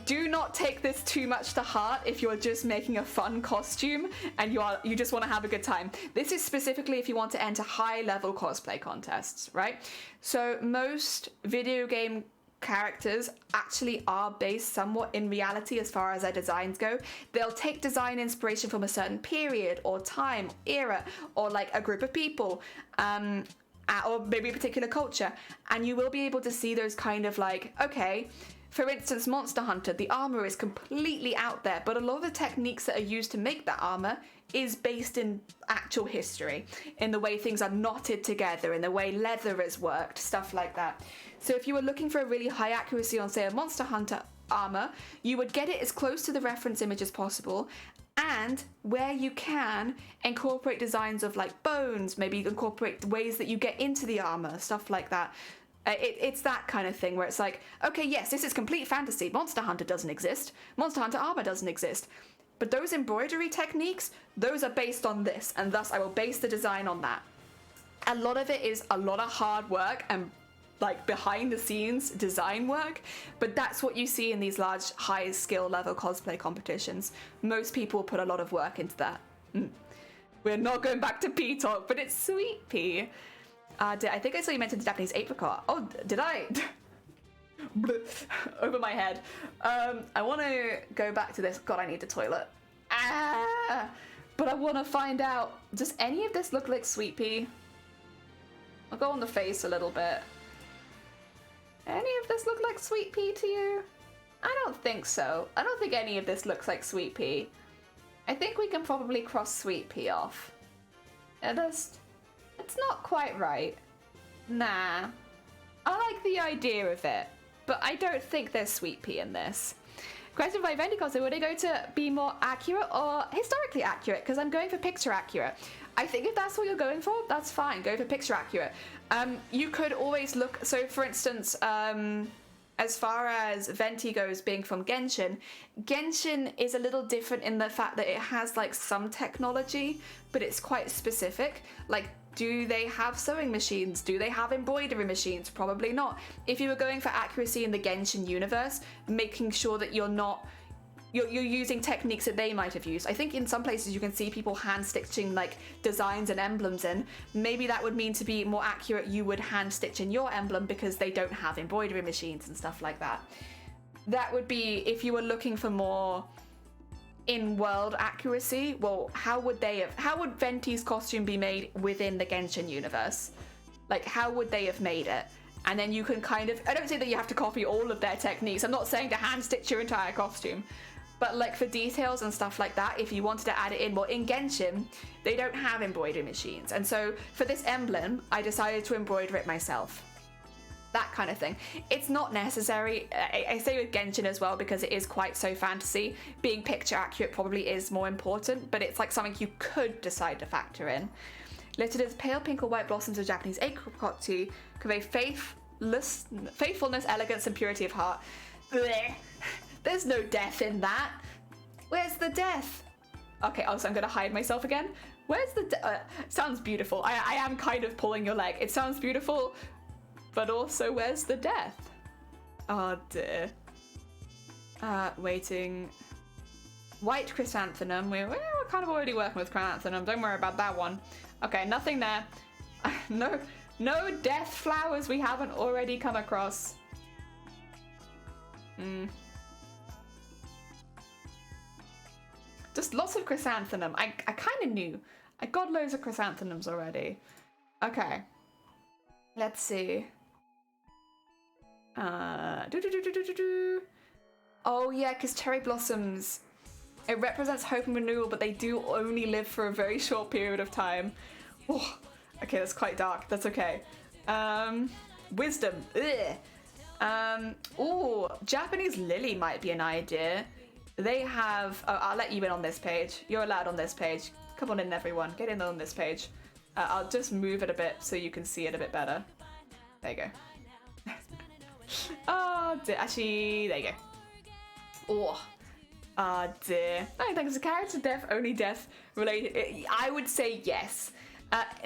do not take this too much to heart if you're just making a fun costume and you just want to have a good time. This is specifically if you want to enter high-level cosplay contests, right? So most video game characters actually are based somewhat in reality as far as their designs go. They'll take design inspiration from a certain period or time, era, or like a group of people, or maybe a particular culture, and you will be able to see those kind of like, okay, for instance, Monster Hunter, the armor is completely out there, but a lot of the techniques that are used to make that armor is based in actual history, in the way things are knotted together, in the way leather is worked, stuff like that. So if you were looking for a really high accuracy on, say, a Monster Hunter armor, you would get it as close to the reference image as possible, and where you can, incorporate designs of like bones, maybe incorporate ways that you get into the armor, stuff like that. It's that kind of thing where it's like, okay, yes, this is complete fantasy. Monster Hunter doesn't exist. Monster Hunter armor doesn't exist. But those embroidery techniques, those are based on this, and thus I will base the design on that. A lot of it is a lot of hard work and like behind the scenes design work, but that's what you see in these large high skill level cosplay competitions. Most people put a lot of work into that. We're not going back to P talk, but it's sweet P. I think I saw you mentioned the Japanese apricot. Oh, did I? Over my head. I want to go back to this. God, I need the toilet. But I want to find out, does any of this look like sweet pea? I'll go on the face a little bit. Any of this look like sweet pea to you? I don't think so. I don't think any of this looks like sweet pea. I think we can probably cross sweet pea off. It's not quite right. Nah. I like the idea of it, but I don't think there's sweet pea in this. Question by Vendicosta, would I go to be more accurate or historically accurate? Because I'm going for picture accurate. I think if that's what you're going for, that's fine. Go for picture accurate. You could always look, so for instance, as far as Venti goes being from Genshin, Genshin is a little different in the fact that it has like some technology, but it's quite specific. Like, do they have sewing machines? Do they have embroidery machines? Probably not. If you were going for accuracy in the Genshin universe, making sure that you're using techniques that they might have used. I think in some places you can see people hand stitching like designs and emblems in. Maybe that would mean to be more accurate you would hand stitch in your emblem because they don't have embroidery machines and stuff like that. That would be if you were looking for more in-world accuracy. Well, how would Venti's costume be made within the Genshin universe? Like, how would they have made it? And then you can kind of, I don't say that you have to copy all of their techniques. I'm not saying to hand stitch your entire costume. But like for details and stuff like that, if you wanted to add it in, well, in Genshin, they don't have embroidery machines. And so for this emblem, I decided to embroider it myself. That kind of thing. It's not necessary. I say with Genshin as well because it is quite so fantasy. Being picture accurate probably is more important, but it's like something you could decide to factor in. Listed as pale pink or white blossoms of Japanese apricot to convey faithfulness, elegance, and purity of heart. Blech. There's no death in that. Where's the death? Okay, also I'm gonna hide myself again. Where's the sounds beautiful. I am kind of pulling your leg. It sounds beautiful, but also where's the death? Oh dear. Waiting. White chrysanthemum. We're kind of already working with chrysanthemum. Don't worry about that one. Okay, nothing there. No death flowers we haven't already come across. Just lots of chrysanthemum. I kind of knew. I got loads of chrysanthemums already. Okay. Let's see. Oh yeah, because cherry blossoms, it represents hope and renewal, but they do only live for a very short period of time. Oh, okay, that's quite dark. That's okay. Wisdom. Ugh. Japanese lily might be an idea. they have, oh, I'll let you in on this page. You're allowed on this page. Come on in, everyone. Get in on this page. I'll just move it a bit so you can see it a bit better. There you go. Oh, dear. Actually, there you go. Oh, dear. I don't think it's a character death, only death related. I would say yes.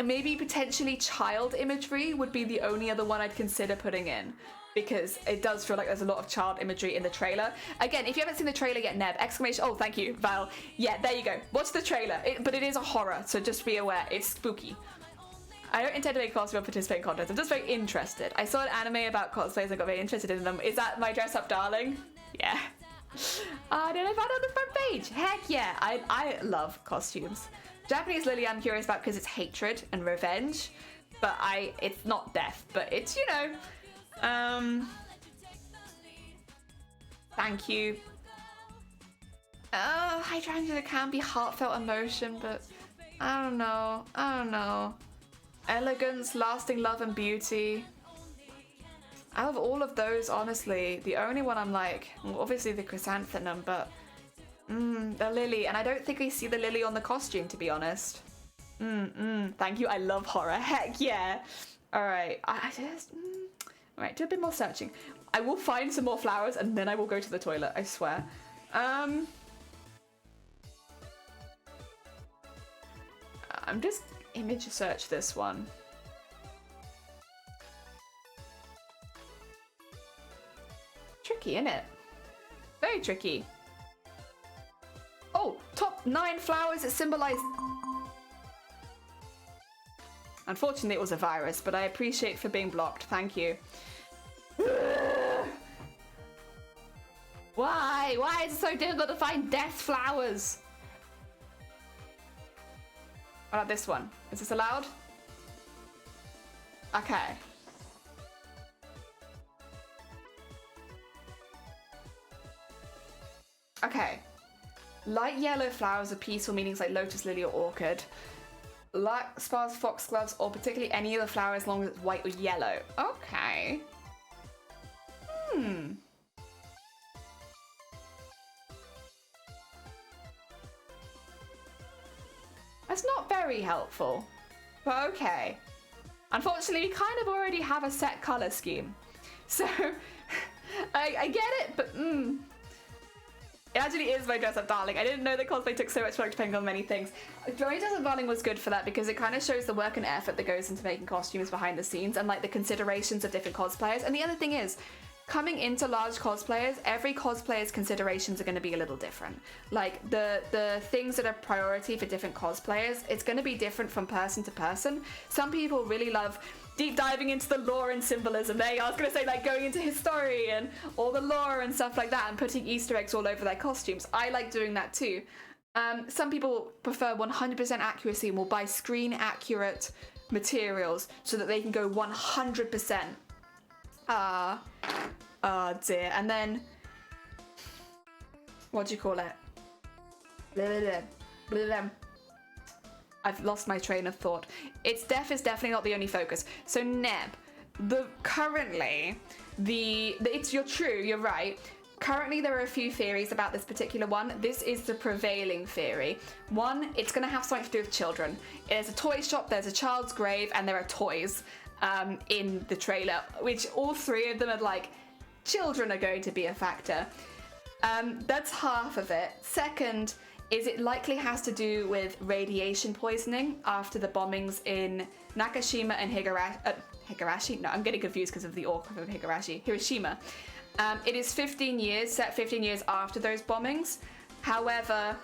Maybe potentially child imagery would be the only other one I'd consider putting in, because it does feel like there's a lot of child imagery in the trailer. Again, if you haven't seen the trailer yet, Neb, exclamation, oh, thank you, Val. Yeah, there you go. Watch the trailer. But it is a horror, so just be aware. It's spooky. I don't intend to make cosplay or participate in contests. I'm just very interested. I saw an anime about cosplays and got very interested in them. Is that my dress up darling? Yeah. Did I find it on the front page? Heck yeah. I love costumes. Japanese Lily I'm curious about because it's hatred and revenge, but it's not death, but it's, you know, thank you. Hydrangea can be heartfelt emotion, but I don't know. Elegance, lasting love and beauty. Out of all of those, honestly, the only one I'm like, well, obviously the chrysanthemum, but the lily, and I don't think we see the lily on the costume, to be honest. Thank you. I love horror. Heck yeah. All right. I just. All right. Do a bit more searching. I will find some more flowers, and then I will go to the toilet. I swear. I'm just image search this one. Tricky, innit? Very tricky. Oh, top 9 flowers that symbolize... Unfortunately, it was a virus, but I appreciate for being blocked. Thank you. Why? Why is it so difficult to find death flowers? What about this one? Is this allowed? Okay. Okay. Light yellow flowers with peaceful meanings like lotus lily or orchid. Light spars, foxgloves, or particularly any other flower as long as it's white or yellow. Okay. That's not very helpful, but okay. Unfortunately, we kind of already have a set color scheme. So, I get it, but It actually is my dress up darling. I didn't know that cosplay took so much work depending on many things. My dress up darling was good for that because it kind of shows the work and effort that goes into making costumes behind the scenes and like the considerations of different cosplayers. And the other thing is, coming into large cosplayers, every cosplayer's considerations are going to be a little different. Like the things that are priority for different cosplayers, it's going to be different from person to person. Some people really love deep diving into the lore and symbolism. There, I was going to say like going into history and all the lore and stuff like that and putting Easter eggs all over their costumes. I like doing that too. Some people prefer 100% accuracy and will buy screen accurate materials so that they can go 100%. Oh dear. And then, what do you call it? Blah, blah, blah, blah. I've lost my train of thought. Death is definitely not the only focus. So Neb, you're right. Currently there are a few theories about this particular one. This is the prevailing theory. One, it's gonna have something to do with children. There's a toy shop, there's a child's grave, and there are toys in the trailer, which all three of them are like, children are going to be a factor. That's half of it. Second, is it likely has to do with radiation poisoning after the bombings in Nakashima and Higurashi? No, I'm getting confused because of the orc of Higurashi. Hiroshima. It is 15 years after those bombings. However,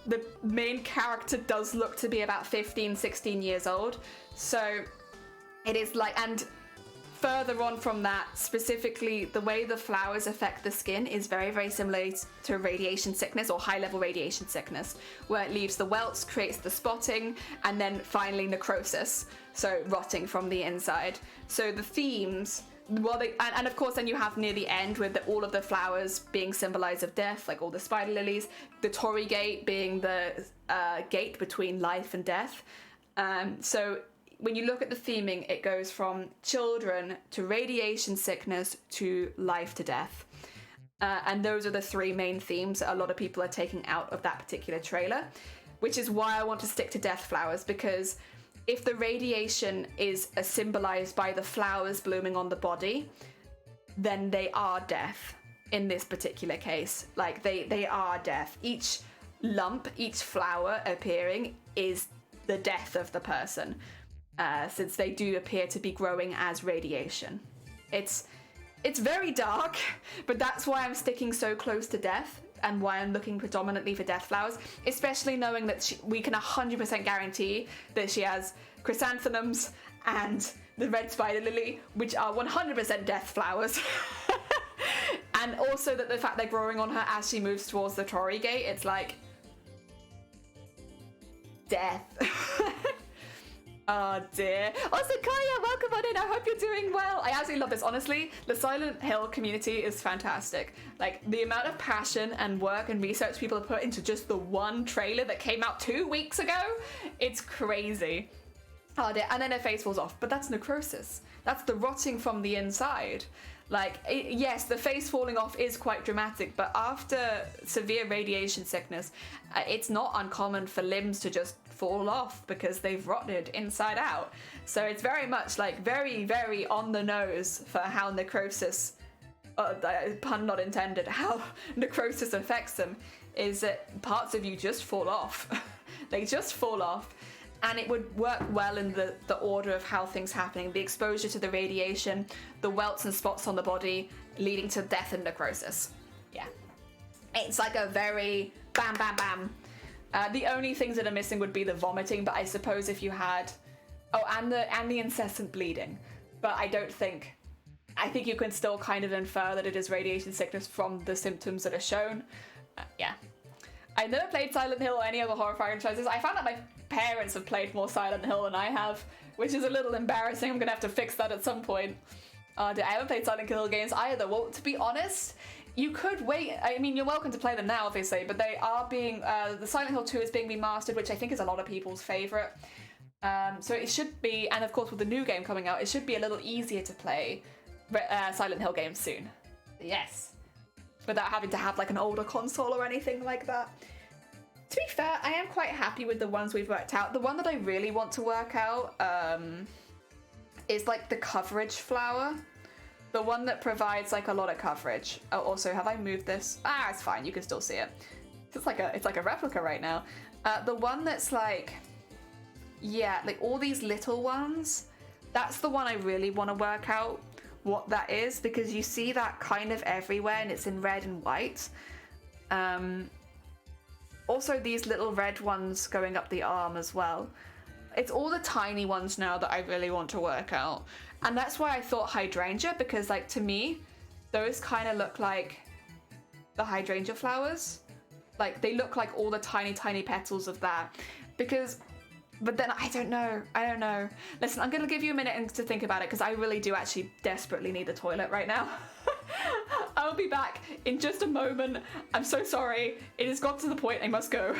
the main character does look to be about 15, 16 years old. So it is like, and further on from that, specifically the way the flowers affect the skin is very, very similar to radiation sickness or high-level radiation sickness, where it leaves the welts, creates the spotting, and then finally necrosis, so rotting from the inside. So the themes, and of course then you have near the end with all of the flowers being symbolized of death, like all the spider lilies, the Torii gate being the gate between life and death. So when you look at the theming, it goes from children to radiation sickness to life to death. And those are the three main themes that a lot of people are taking out of that particular trailer, which is why I want to stick to Death Flowers, because if the radiation is symbolized by the flowers blooming on the body, then they are death in this particular case. Like, they are death. Each lump, each flower appearing is the death of the person, since they do appear to be growing as radiation. It's very dark, but that's why I'm sticking so close to death and why I'm looking predominantly for Death Flowers, especially knowing that we can 100% guarantee that she has chrysanthemums and the red spider lily, which are 100% Death Flowers. And also that the fact they're growing on her as she moves towards the Torii Gate, it's like... death. Oh dear. Also, Kaya, welcome on in. I hope you're doing well. I absolutely love this. Honestly, the Silent Hill community is fantastic. Like, the amount of passion and work and research people have put into just the one trailer that came out 2 weeks ago, it's crazy. Oh dear. And then her face falls off. But that's necrosis. That's the rotting from the inside. Like, yes, the face falling off is quite dramatic, but after severe radiation sickness, it's not uncommon for limbs to just fall off because they've rotted inside out. So it's very much like very, very on the nose for how necrosis, pun not intended, how necrosis affects them, is that parts of you just fall off. They just fall off. And it would work well in the order of how things happening. The exposure to the radiation, the welts and spots on the body, leading to death and necrosis. Yeah. It's like a very bam, bam, bam. The only things that are missing would be the vomiting, but I suppose if you had... Oh, and the incessant bleeding. But I think you can still kind of infer that it is radiation sickness from the symptoms that are shown. Yeah. I've never played Silent Hill or any other horror franchises. I found out my parents have played more Silent Hill than I have, which is a little embarrassing. I'm gonna have to fix that at some point. I haven't played Silent Hill games either. Well, to be honest, you could wait. I mean, you're welcome to play them now, obviously, but they are being... the Silent Hill 2 is being remastered, which I think is a lot of people's favourite. So it should be, and of course with the new game coming out, it should be a little easier to play Silent Hill games soon. Yes. Without having to have like an older console or anything like that. To be fair, I am quite happy with the ones we've worked out. The one that I really want to work out is like the coverage flower. The one that provides like a lot of coverage. Oh, also, have I moved this? Ah, it's fine. You can still see it. It's like a replica right now. The one that's like, yeah, like all these little ones. That's the one I really want to work out what that is, because you see that kind of everywhere and it's in red and white. Also these little red ones going up the arm as well. It's all the tiny ones now that I really want to work out. And that's why I thought hydrangea, because like to me, those kind of look like the hydrangea flowers. Like they look like all the tiny, tiny petals of that. But then I don't know. Listen, I'm gonna give you a minute to think about it, because I really do actually desperately need the toilet right now. I'll be back in just a moment. I'm so sorry. It has got to the point I must go.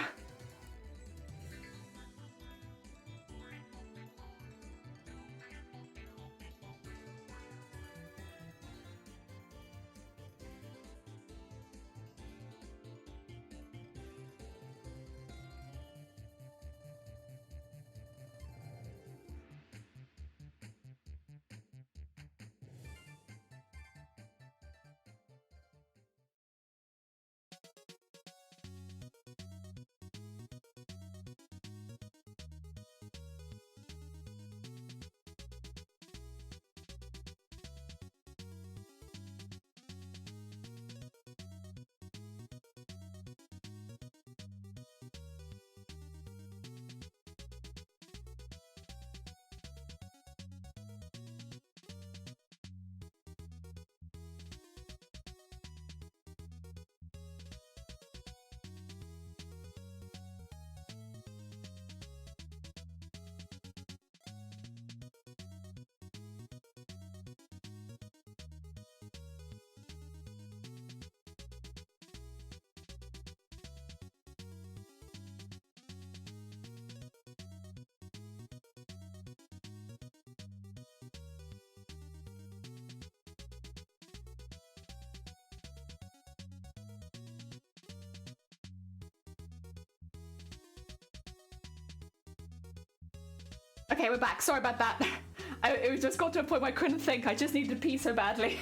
Okay, we're back. Sorry about that. It just got to a point where I couldn't think. I just needed to pee so badly.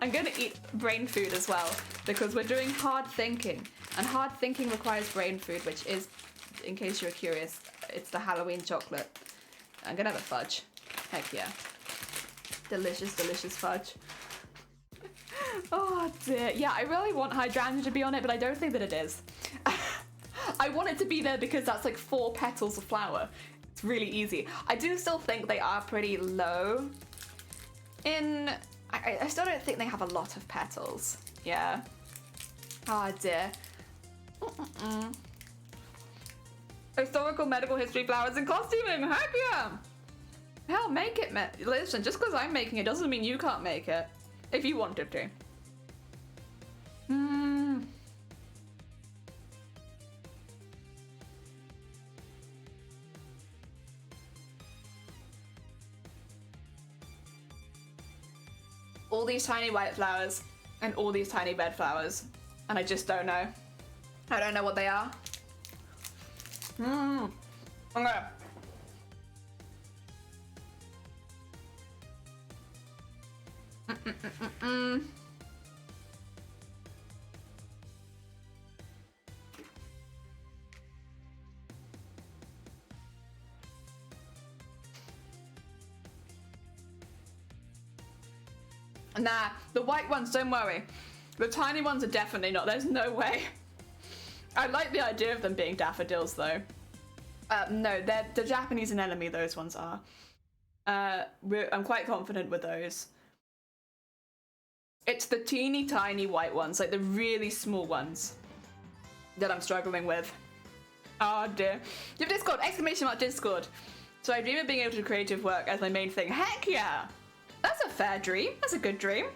I'm going to eat brain food as well because we're doing hard thinking. And hard thinking requires brain food, which is, in case you're curious, it's the Halloween chocolate. I'm going to have a fudge. Heck yeah. Delicious, delicious fudge. Oh dear. Yeah, I really want hydrangea to be on it, but I don't think that it is. I want it to be there because that's like 4 petals of flower. It's really easy. I do still think they are pretty low in... I still don't think they have a lot of petals. Yeah. Oh dear. Historical medical history flowers and costuming. Heck yeah. Hell, make it. Listen, just because I'm making it doesn't mean you can't make it. If you wanted to. All these tiny white flowers and all these tiny red flowers. And I just don't know. I don't know what they are. Okay. Nah, the white ones, don't worry. The tiny ones are definitely not. There's no way. I like the idea of them being daffodils, though. No, they're the Japanese anemone, those ones are. I'm quite confident with those. It's the teeny tiny white ones, like the really small ones, that I'm struggling with. Oh dear. You have Discord! Exclamation mark Discord! So I dream of being able to do creative work as my main thing. Heck yeah! That's a fair dream. That's a good dream.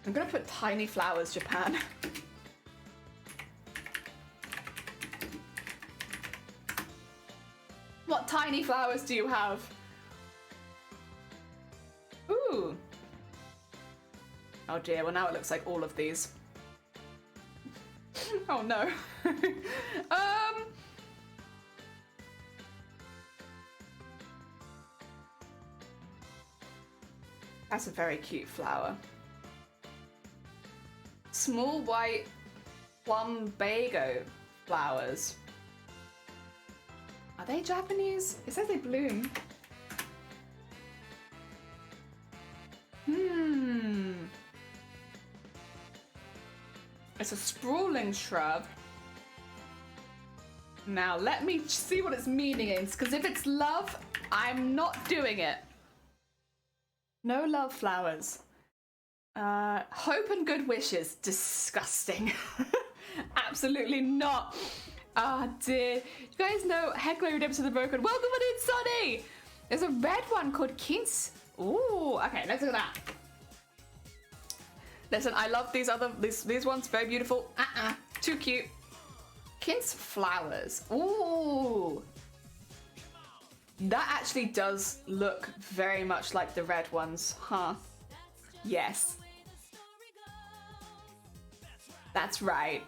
I'm gonna put tiny flowers, Japan. What tiny flowers do you have? Ooh. Oh dear, well now it looks like all of these. Oh no. That's a very cute flower. Small white plumbago flowers. Are they Japanese? It says they bloom. It's a sprawling shrub. Now let me see what its meaning is, because if it's love, I'm not doing it. No love flowers. Hope and good wishes. Disgusting. Absolutely not. Ah, dear. You guys know Heckler Redemption of the Broken. Welcome on in, Sonny! There's a red one called Kins. Ooh, okay, let's look at that. Listen, I love these ones. Very beautiful. Too cute. Kins flowers. Ooh. That actually does look very much like the red ones, huh? Yes. That's right.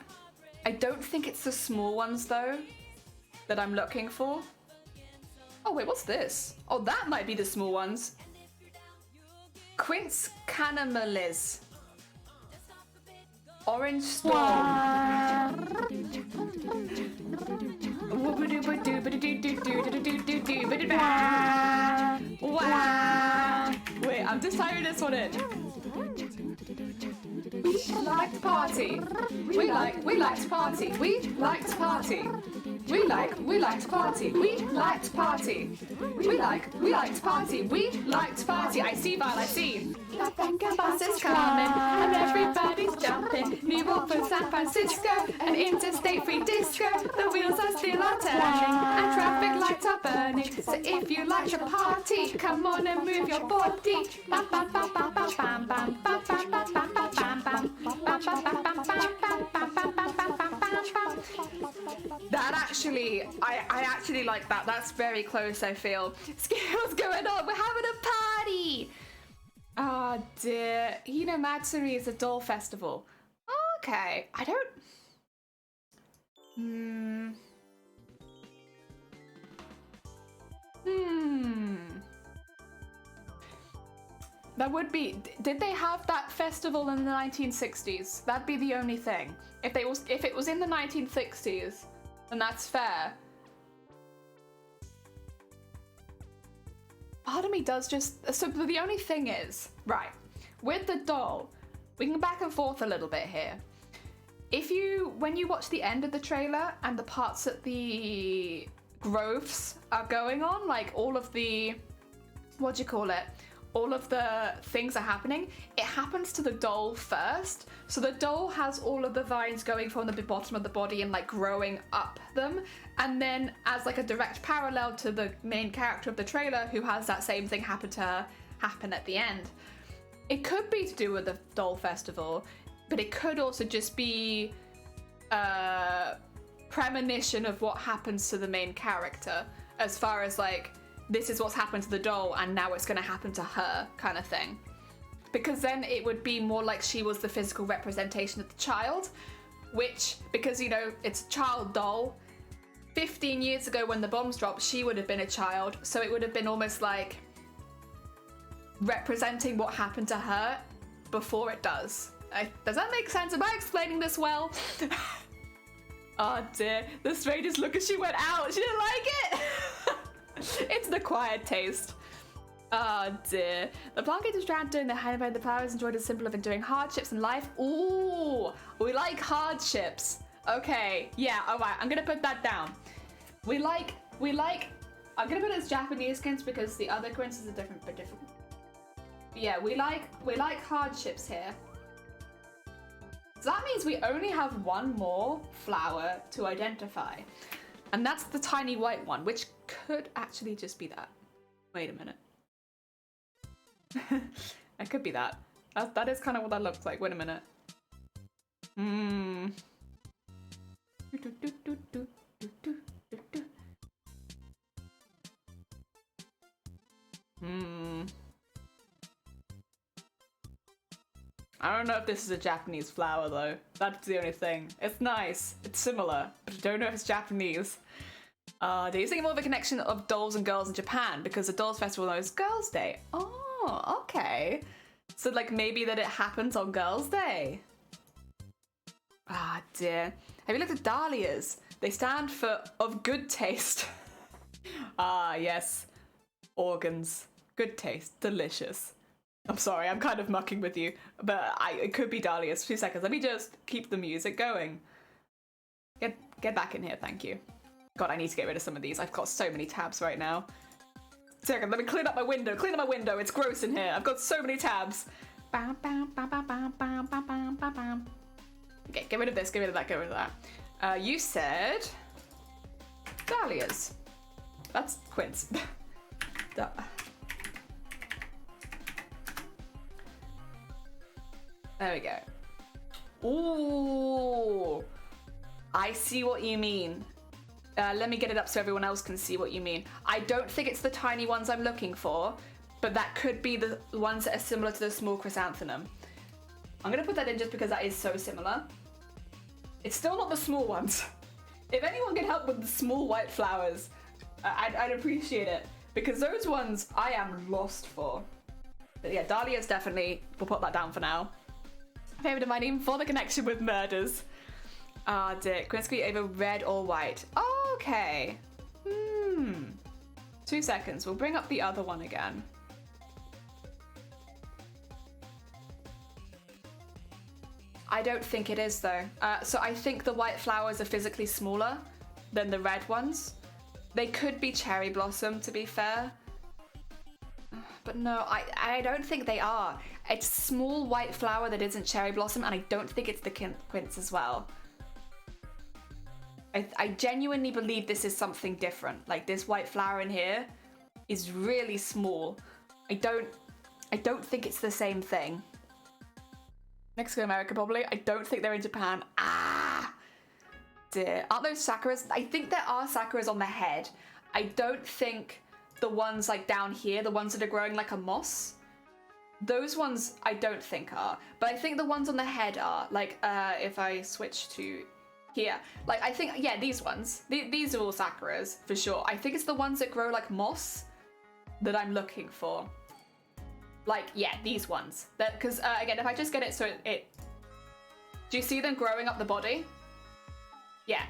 I don't think it's the small ones, though, that I'm looking for. Oh, wait, what's this? Oh, that might be the small ones. Quince Canamalis. Orange Storm. Wow. Wait, I'm just typing this one in. We like to party. We like to party. We like to party. We like to party. We like to party. We like to party. We like to party. I see, Val, I see. The bus is coming and everybody's jumping. New York from San Francisco, an interstate free disco. The wheels are still are turning and traffic lights are burning. So if you like to party, come on and move your body. Bam bam bam bam bam bam bam bam bam bam bam bam bam bam. That actually, I actually like that. That's very close, I feel. What's going on? We're having a party! Oh dear. Matsuri is a doll festival. Okay, I don't... That would be. Did they have that festival in the 1960s? That'd be the only thing. If it was in the 1960s, then that's fair. Part of me does just. So the only thing is, right, with the doll, we can go back and forth a little bit here. When you watch the end of the trailer and the parts that the groves are going on, like all of the, what do you call it? All of the things are happening, it happens to the doll first. So the doll has all of the vines going from the bottom of the body and like growing up them. And then as like a direct parallel to the main character of the trailer who has that same thing happen to her, happen at the end. It could be to do with the doll festival, but it could also just be a premonition of what happens to the main character as far as like, this is what's happened to the doll and now it's going to happen to her kind of thing. Because then it would be more like she was the physical representation of the child, which, because, you know, it's a child doll. 15 years ago when the bombs dropped, she would have been a child. So it would have been almost like representing what happened to her before it does. Does that make sense? Am I explaining this well? Oh dear, the strangest look as she went out. She didn't like it. It's the quiet taste. Oh dear. The plant gate was drowned doing the hand by the flowers, enjoyed the symbol of enduring hardships in life. Ooh, we like hardships. Okay, yeah, alright, I'm gonna put that down. We like, I'm gonna put it as Japanese skins because the other quinces are different. Yeah, we like hardships here. So that means we only have one more flower to identify. And that's the tiny white one, which could actually just be that. Wait a minute. It could be that. That is kind of what that looks like. Wait a minute. I don't know if this is a Japanese flower though. That's the only thing. It's nice. It's similar, but I don't know if it's Japanese. Do you think more of a connection of dolls and girls in Japan because the Dolls Festival is Girls' Day? Oh, okay. So like maybe that it happens on Girls' Day. Ah, dear. Have you looked at dahlias? They stand for of good taste. Ah, yes. Organs. Good taste. Delicious. I'm sorry, I'm kind of mucking with you, but it could be dahlias. 2 seconds. Let me just keep the music going. Get back in here, thank you. God, I need to get rid of some of these. I've got so many tabs right now. Second, let me clean up my window. Clean up my window. It's gross in here. I've got so many tabs. Okay, get rid of this. Get rid of that. Get rid of that. You said dahlias. That's quince. There we go. Ooh, I see what you mean. Let me get it up so everyone else can see what you mean. I don't think it's the tiny ones I'm looking for, but that could be the ones that are similar to the small chrysanthemum. I'm gonna put that in just because that is so similar. It's still not the small ones. If anyone can help with the small white flowers, I'd appreciate it, because those ones I am lost for. But yeah, dahlias definitely, we'll put that down for now. Favorite of mine, even for the connection with murders. Ah, dick. Quinsky over red or white. Okay. 2 seconds. We'll bring up the other one again. I don't think it is though. So I think the white flowers are physically smaller than the red ones. They could be cherry blossom, to be fair. But no, I don't think they are. It's a small white flower that isn't cherry blossom, and I don't think it's the quince as well. I genuinely believe this is something different. Like this white flower in here is really small. I don't think it's the same thing. Mexico, America probably. I don't think they're in Japan. Ah, dear. Aren't those sakuras? I think there are sakuras on the head. I don't think the ones like down here, the ones that are growing like a moss, those ones I don't think are. But I think the ones on the head are. Like if I switch to Here. Like, I think, yeah, these ones. These are all sakuras, for sure. I think it's the ones that grow like moss that I'm looking for. Like, yeah, these ones. Because, again, if I just get it so it... Do you see them growing up the body? Yeah.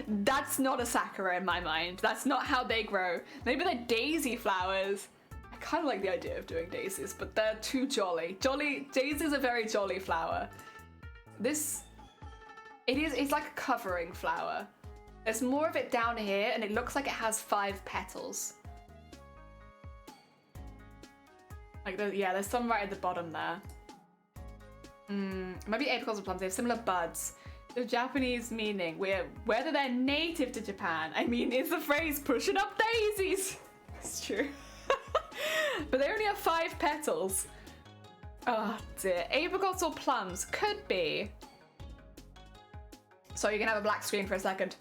That's not a sakura in my mind. That's not how they grow. Maybe they're daisy flowers. I kind of like the idea of doing daisies, but they're too jolly. Daisy's a very jolly flower. This... It's like a covering flower. There's more of it down here, and it looks like it has 5 petals. Like, yeah, there's some right at the bottom there. Maybe apricots or plums, they have similar buds. The Japanese meaning, whether they're native to Japan, I mean, is the phrase pushing up daisies. It's true. But they only have 5 petals. Oh dear. Apricots or plums? Could be. So you're gonna have a black screen for a second.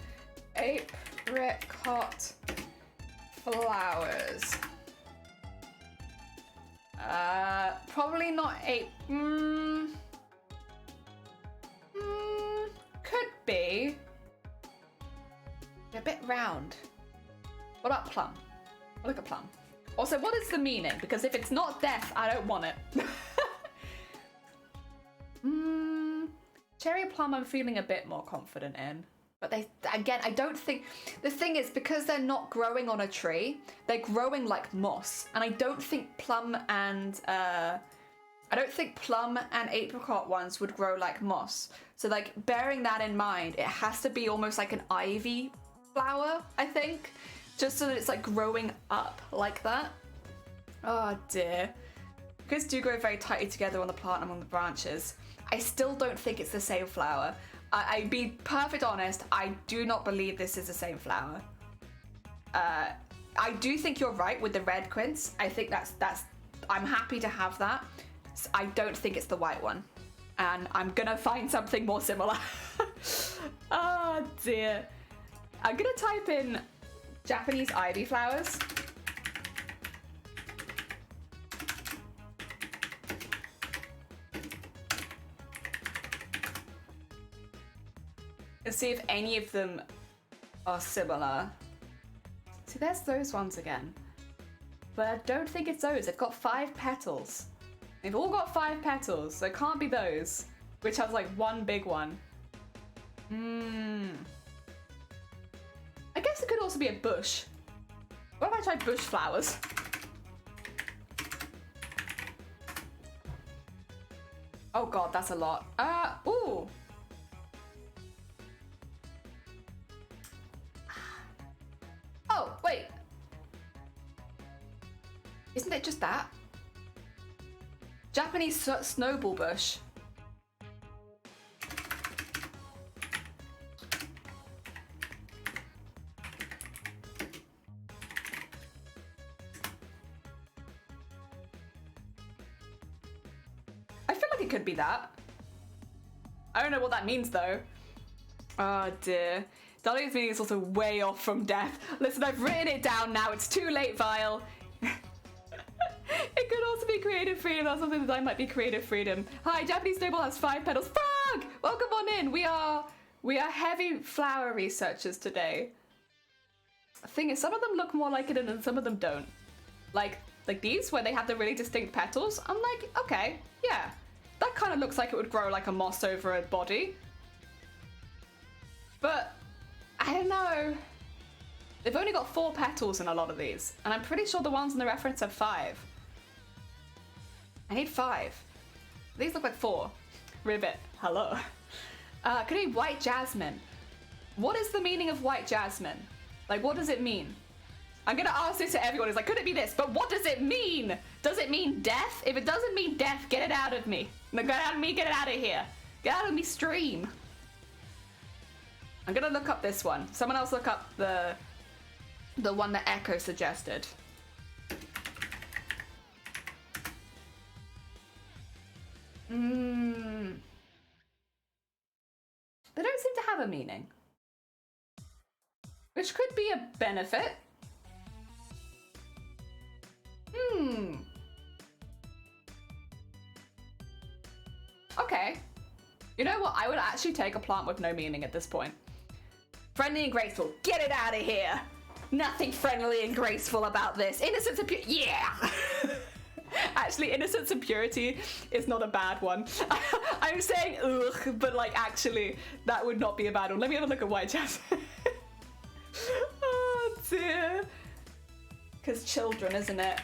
Apricot flowers. Probably not could be. They're a bit round. What about plum? Look at plum. Also, what is the meaning? Because if it's not death, I don't want it. Cherry plum I'm feeling a bit more confident in. But again, I don't think... The thing is, because they're not growing on a tree, they're growing like moss. And I don't think plum and... I don't think plum and apricot ones would grow like moss. So, like, bearing that in mind, it has to be almost like an ivy flower, I think. Just so that it's, like, growing up like that. Oh, dear. Because do grow very tightly together on the plant and on the branches. I still don't think it's the same flower. I'd be perfect honest, I do not believe this is the same flower. I do think you're right with the red quince. I think that's I'm happy to have that. I don't think it's the white one. And I'm gonna find something more similar. Oh dear. I'm gonna type in Japanese ivy flowers. And see if any of them are similar. See, there's those ones again. But I don't think it's those. They've got 5 petals. They've all got 5 petals, so it can't be those, which has like one big one. I guess it could also be a bush. What if I tried bush flowers? Oh god, that's a lot. Ooh. Oh, wait. Isn't it just that? Japanese snowball bush. I feel like it could be that. I don't know what that means though. Oh dear. Darling's meaning is also way off from death. Listen, I've written it down now. It's too late, Vile. It could also be creative freedom. That's something that I might be creative freedom. Hi, Japanese snowball has 5 petals. Frog! Welcome on in. We are heavy flower researchers today. The thing is, some of them look more like it and some of them don't. Like these, where they have the really distinct petals. I'm like, okay, yeah. That kind of looks like it would grow like a moss over a body. But, I don't know. They've only got 4 petals in a lot of these. And I'm pretty sure the ones in the reference have 5. I need 5. These look like 4. Ribbit, hello. Could it be white jasmine? What is the meaning of white jasmine? Like, what does it mean? I'm gonna ask this to everyone. It's like, could it be this? But what does it mean? Does it mean death? If it doesn't mean death, get it out of me. Get it out of me, get it out of here. Get out of me stream. I'm gonna look up this one. Someone else look up the one that Echo suggested. They don't seem to have a meaning. Which could be a benefit. Okay. You know what? I would actually take a plant with no meaning at this point. Friendly and graceful. Get it out of here. Nothing friendly and graceful about this. Innocence and purity. Yeah. Actually, innocence and purity is not a bad one. I'm saying ugh, but like actually, that would not be a bad one. Let me have a look at white jasmine. Oh dear. Because children, isn't it?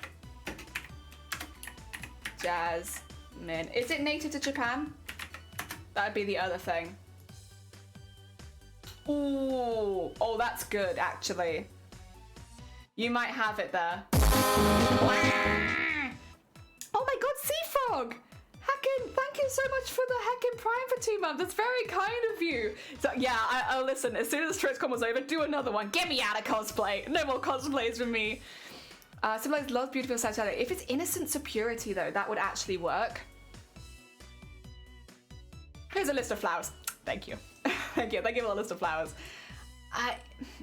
Jasmine. Is it native to Japan? That'd be the other thing. Ooh. Oh, that's good, actually. You might have it there. Oh my god, Sea Frog! Heckin, thank you so much for the Heckin Prime for 2 months. That's very kind of you. So yeah, I'll listen. As soon as TwitchCon was over, do another one. Get me out of cosplay. No more cosplays from me. Civilized loves beautiful sexuality. If it's innocence or purity, though, that would actually work. Here's a list of flowers. Thank you. Thank you. Thank you for a list of flowers.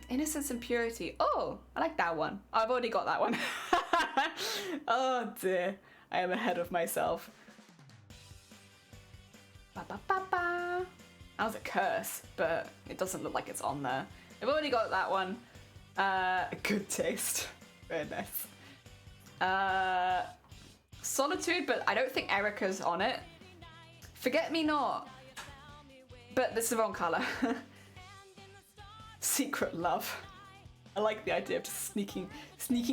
Innocence and purity. Oh, I like that one. Oh, I've already got that one. Oh dear. I am ahead of myself. Ba ba ba ba. That was a curse, but it doesn't look like it's on there. I've already got that one. Good taste. Very nice. Solitude, but I don't think Erica's on it. Forget Me Not. But this is the wrong color. Secret love. I like the idea of just sneaking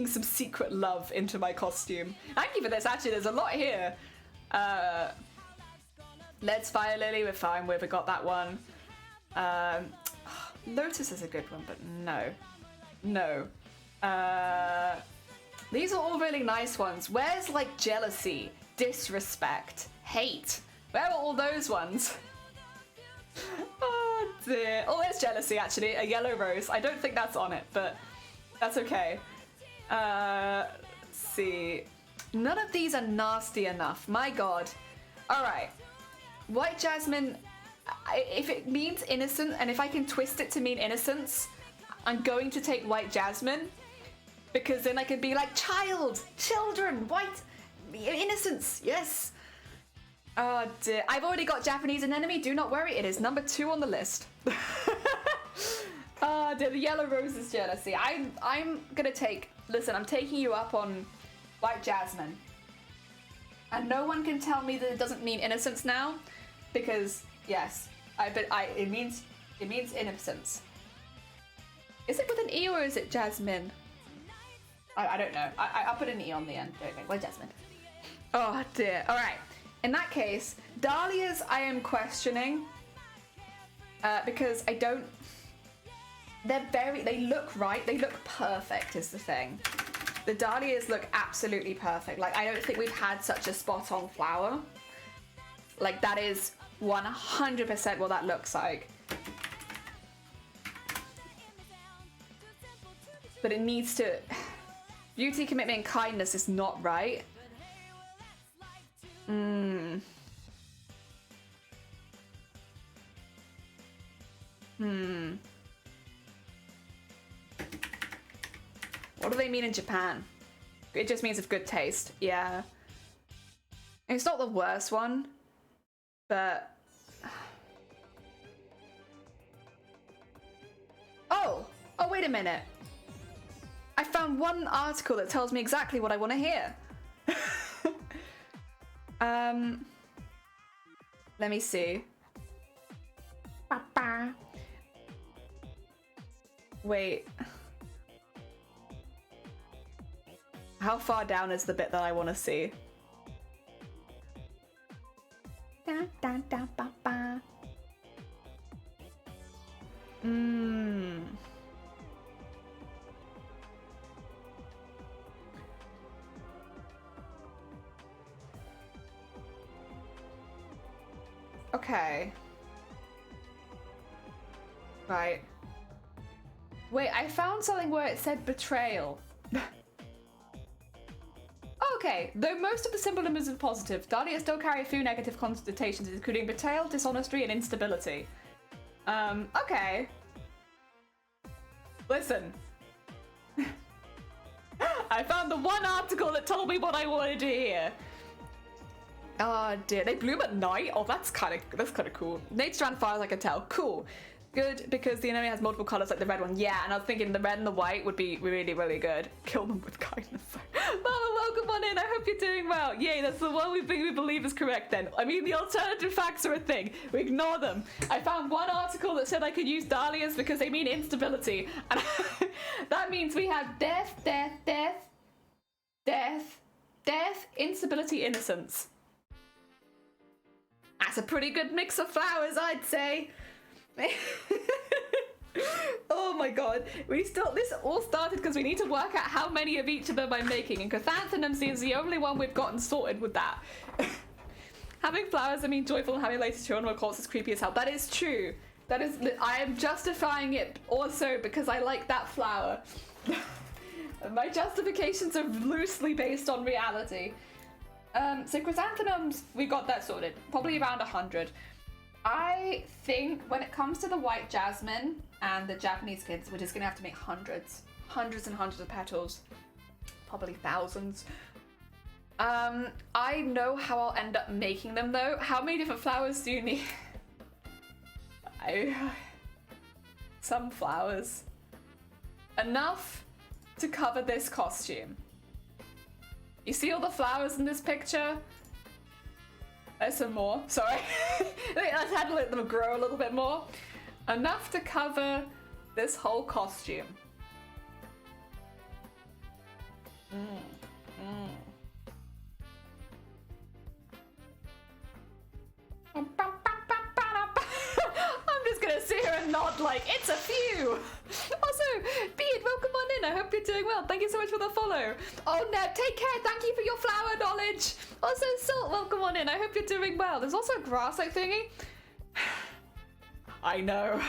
some secret love into my costume. Thank you for this. Actually, there's a lot here. Let's Fire Lily, we're fine with. We got that one. Lotus is a good one, but no. No. These are all really nice ones. Where's like jealousy, disrespect, hate? Where are all those ones? Oh dear. Oh, there's jealousy actually. A yellow rose. I don't think that's on it, but that's okay. Let's see. None of these are nasty enough. My god. Alright. White jasmine, if it means innocent, and if I can twist it to mean innocence, I'm going to take white jasmine. Because then I can be like, children, white, innocence, yes. Oh dear, I've already got Japanese anemone, do not worry, it is number 2 on the list. Oh dear, the yellow rose is jealousy. I'm gonna take, listen, I'm taking you up on white jasmine. And no one can tell me that it doesn't mean innocence now, because yes, it means innocence. Is it with an E or is it jasmine? I don't know. I'll put an E on the end. Okay, white jasmine. Oh dear. All right. In that case, dahlias I am questioning because I don't. They look right. They look perfect. Is the thing. The dahlias look absolutely perfect. Like I don't think we've had such a spot-on flower. Like that is 100% what that looks like. But it needs to. Beauty, commitment, and kindness is not right. What do they mean in Japan? It just means of good taste. Yeah. It's not the worst one, but... Oh, wait a minute. I found one article that tells me exactly what I want to hear. Let me see. Wait. How far down is the bit that I want to see? Okay. Right. Wait, I found something where it said betrayal. Okay, though most of the symbolism is positive, dahlias still carry a few negative connotations, including betrayal, dishonesty, and instability. Okay. Listen. I found the one article that told me what I wanted to hear. Oh dear, they bloom at night? Oh, that's kind of cool. Nature strand flowers, I can tell. Cool. Good, because the enemy has multiple colors like the red one. Yeah, and I was thinking the red and the white would be really, really good. Kill them with kindness. Mama, welcome on in. I hope you're doing well. Yay, that's the one we believe is correct then. I mean, the alternative facts are a thing. We ignore them. I found one article that said I could use dahlias because they mean instability. And that means we have death, death, death, death, death, instability, innocence. That's a pretty good mix of flowers, I'd say. Oh my god, this all started because we need to work out how many of each of them I'm making, and chrysanthemums is the only one we've gotten sorted with that. Having flowers, I mean joyful, and having later children, of course, is creepy as hell. That is true. That is, I am justifying it also because I like that flower. My justifications are loosely based on reality. So chrysanthemums, we got that sorted. Probably around 100. I think when it comes to the white jasmine and the Japanese kids, we're just gonna have to make hundreds and hundreds of petals, probably thousands. I know how I'll end up making them though. How many different flowers do you need? Some flowers. Enough to cover this costume. You see all the flowers in this picture? There's some more, sorry. Let's had to let them grow a little bit more. Enough to cover this whole costume. I'm just gonna sit here and nod like, it's a few! Also, Beard, welcome on in. I hope you're doing well. Thank you so much for the follow. Oh, Neb, take care. Thank you for your flower knowledge. Also, Salt, welcome on in. I hope you're doing well. There's also a grass-like thingy. I know.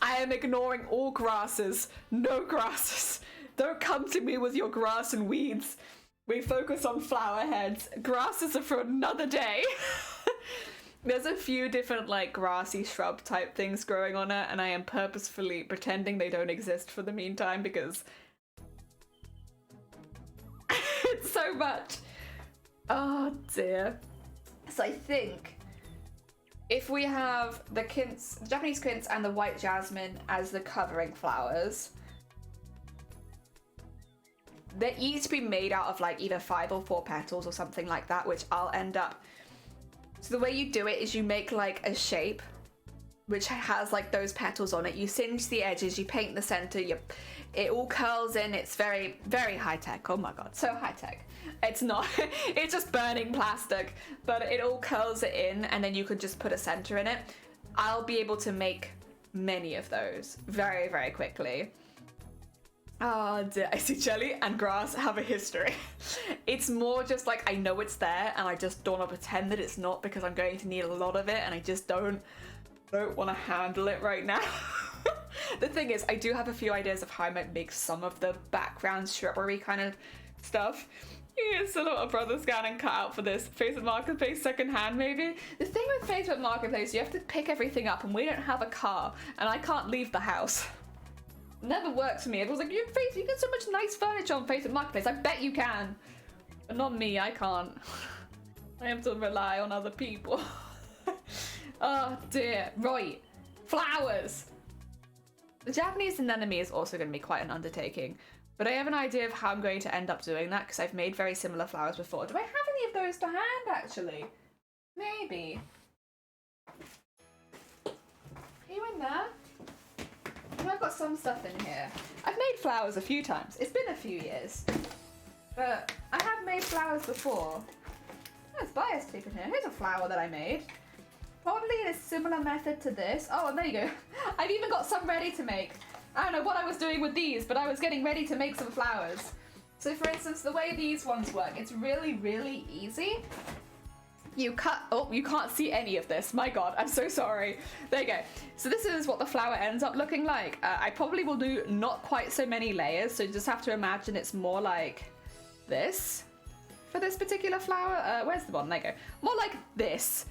I am ignoring all grasses. No grasses. Don't come to me with your grass and weeds. We focus on flower heads. Grasses are for another day. There's a few different like grassy shrub type things growing on it, and I am purposefully pretending they don't exist for the meantime because it's so much. Oh dear. So I think if we have the Japanese quince and the white jasmine as the covering flowers, they each be made out of like either 5 or 4 petals or something like that, which I'll end up. So the way you do it is you make like a shape which has like those petals on it. You singe the edges, you paint the center, it all curls in. It's very, very high tech. Oh my god, so high tech. It's not, it's just burning plastic, but it all curls it in and then you could just put a center in it. I'll be able to make many of those very, very quickly. Oh dear, I see jelly and grass have a history. It's more just like I know it's there and I just don't want to pretend that it's not because I'm going to need a lot of it and I just don't want to handle it right now. The thing is, I do have a few ideas of how I might make some of the background shrubbery kind of stuff. Yeah, so a brother scan and cut out for this. Facebook Marketplace secondhand maybe? The thing with Facebook Marketplace, you have to pick everything up and we don't have a car and I can't leave the house. Never worked for me. Everyone's like, you get so much nice furniture on Facebook Marketplace. I bet you can. But not me, I can't. I have to rely on other people. Oh dear. Right. Flowers. The Japanese anemone is also going to be quite an undertaking. But I have an idea of how I'm going to end up doing that because I've made very similar flowers before. Do I have any of those to hand actually? Maybe. Are you in there? I've got some stuff in here. I've made flowers a few times. It's been a few years. But I have made flowers before. There's bias tape in here. Here's a flower that I made. Probably in a similar method to this. Oh, and there you go. I've even got some ready to make. I don't know what I was doing with these, but I was getting ready to make some flowers. So for instance, the way these ones work, it's really, really easy. You cut, oh, you can't see any of this. My God, I'm so sorry. There you go. So this is what the flower ends up looking like. I probably will do not quite so many layers. So you just have to imagine it's more like this for this particular flower. Where's the one? There you go. More like this.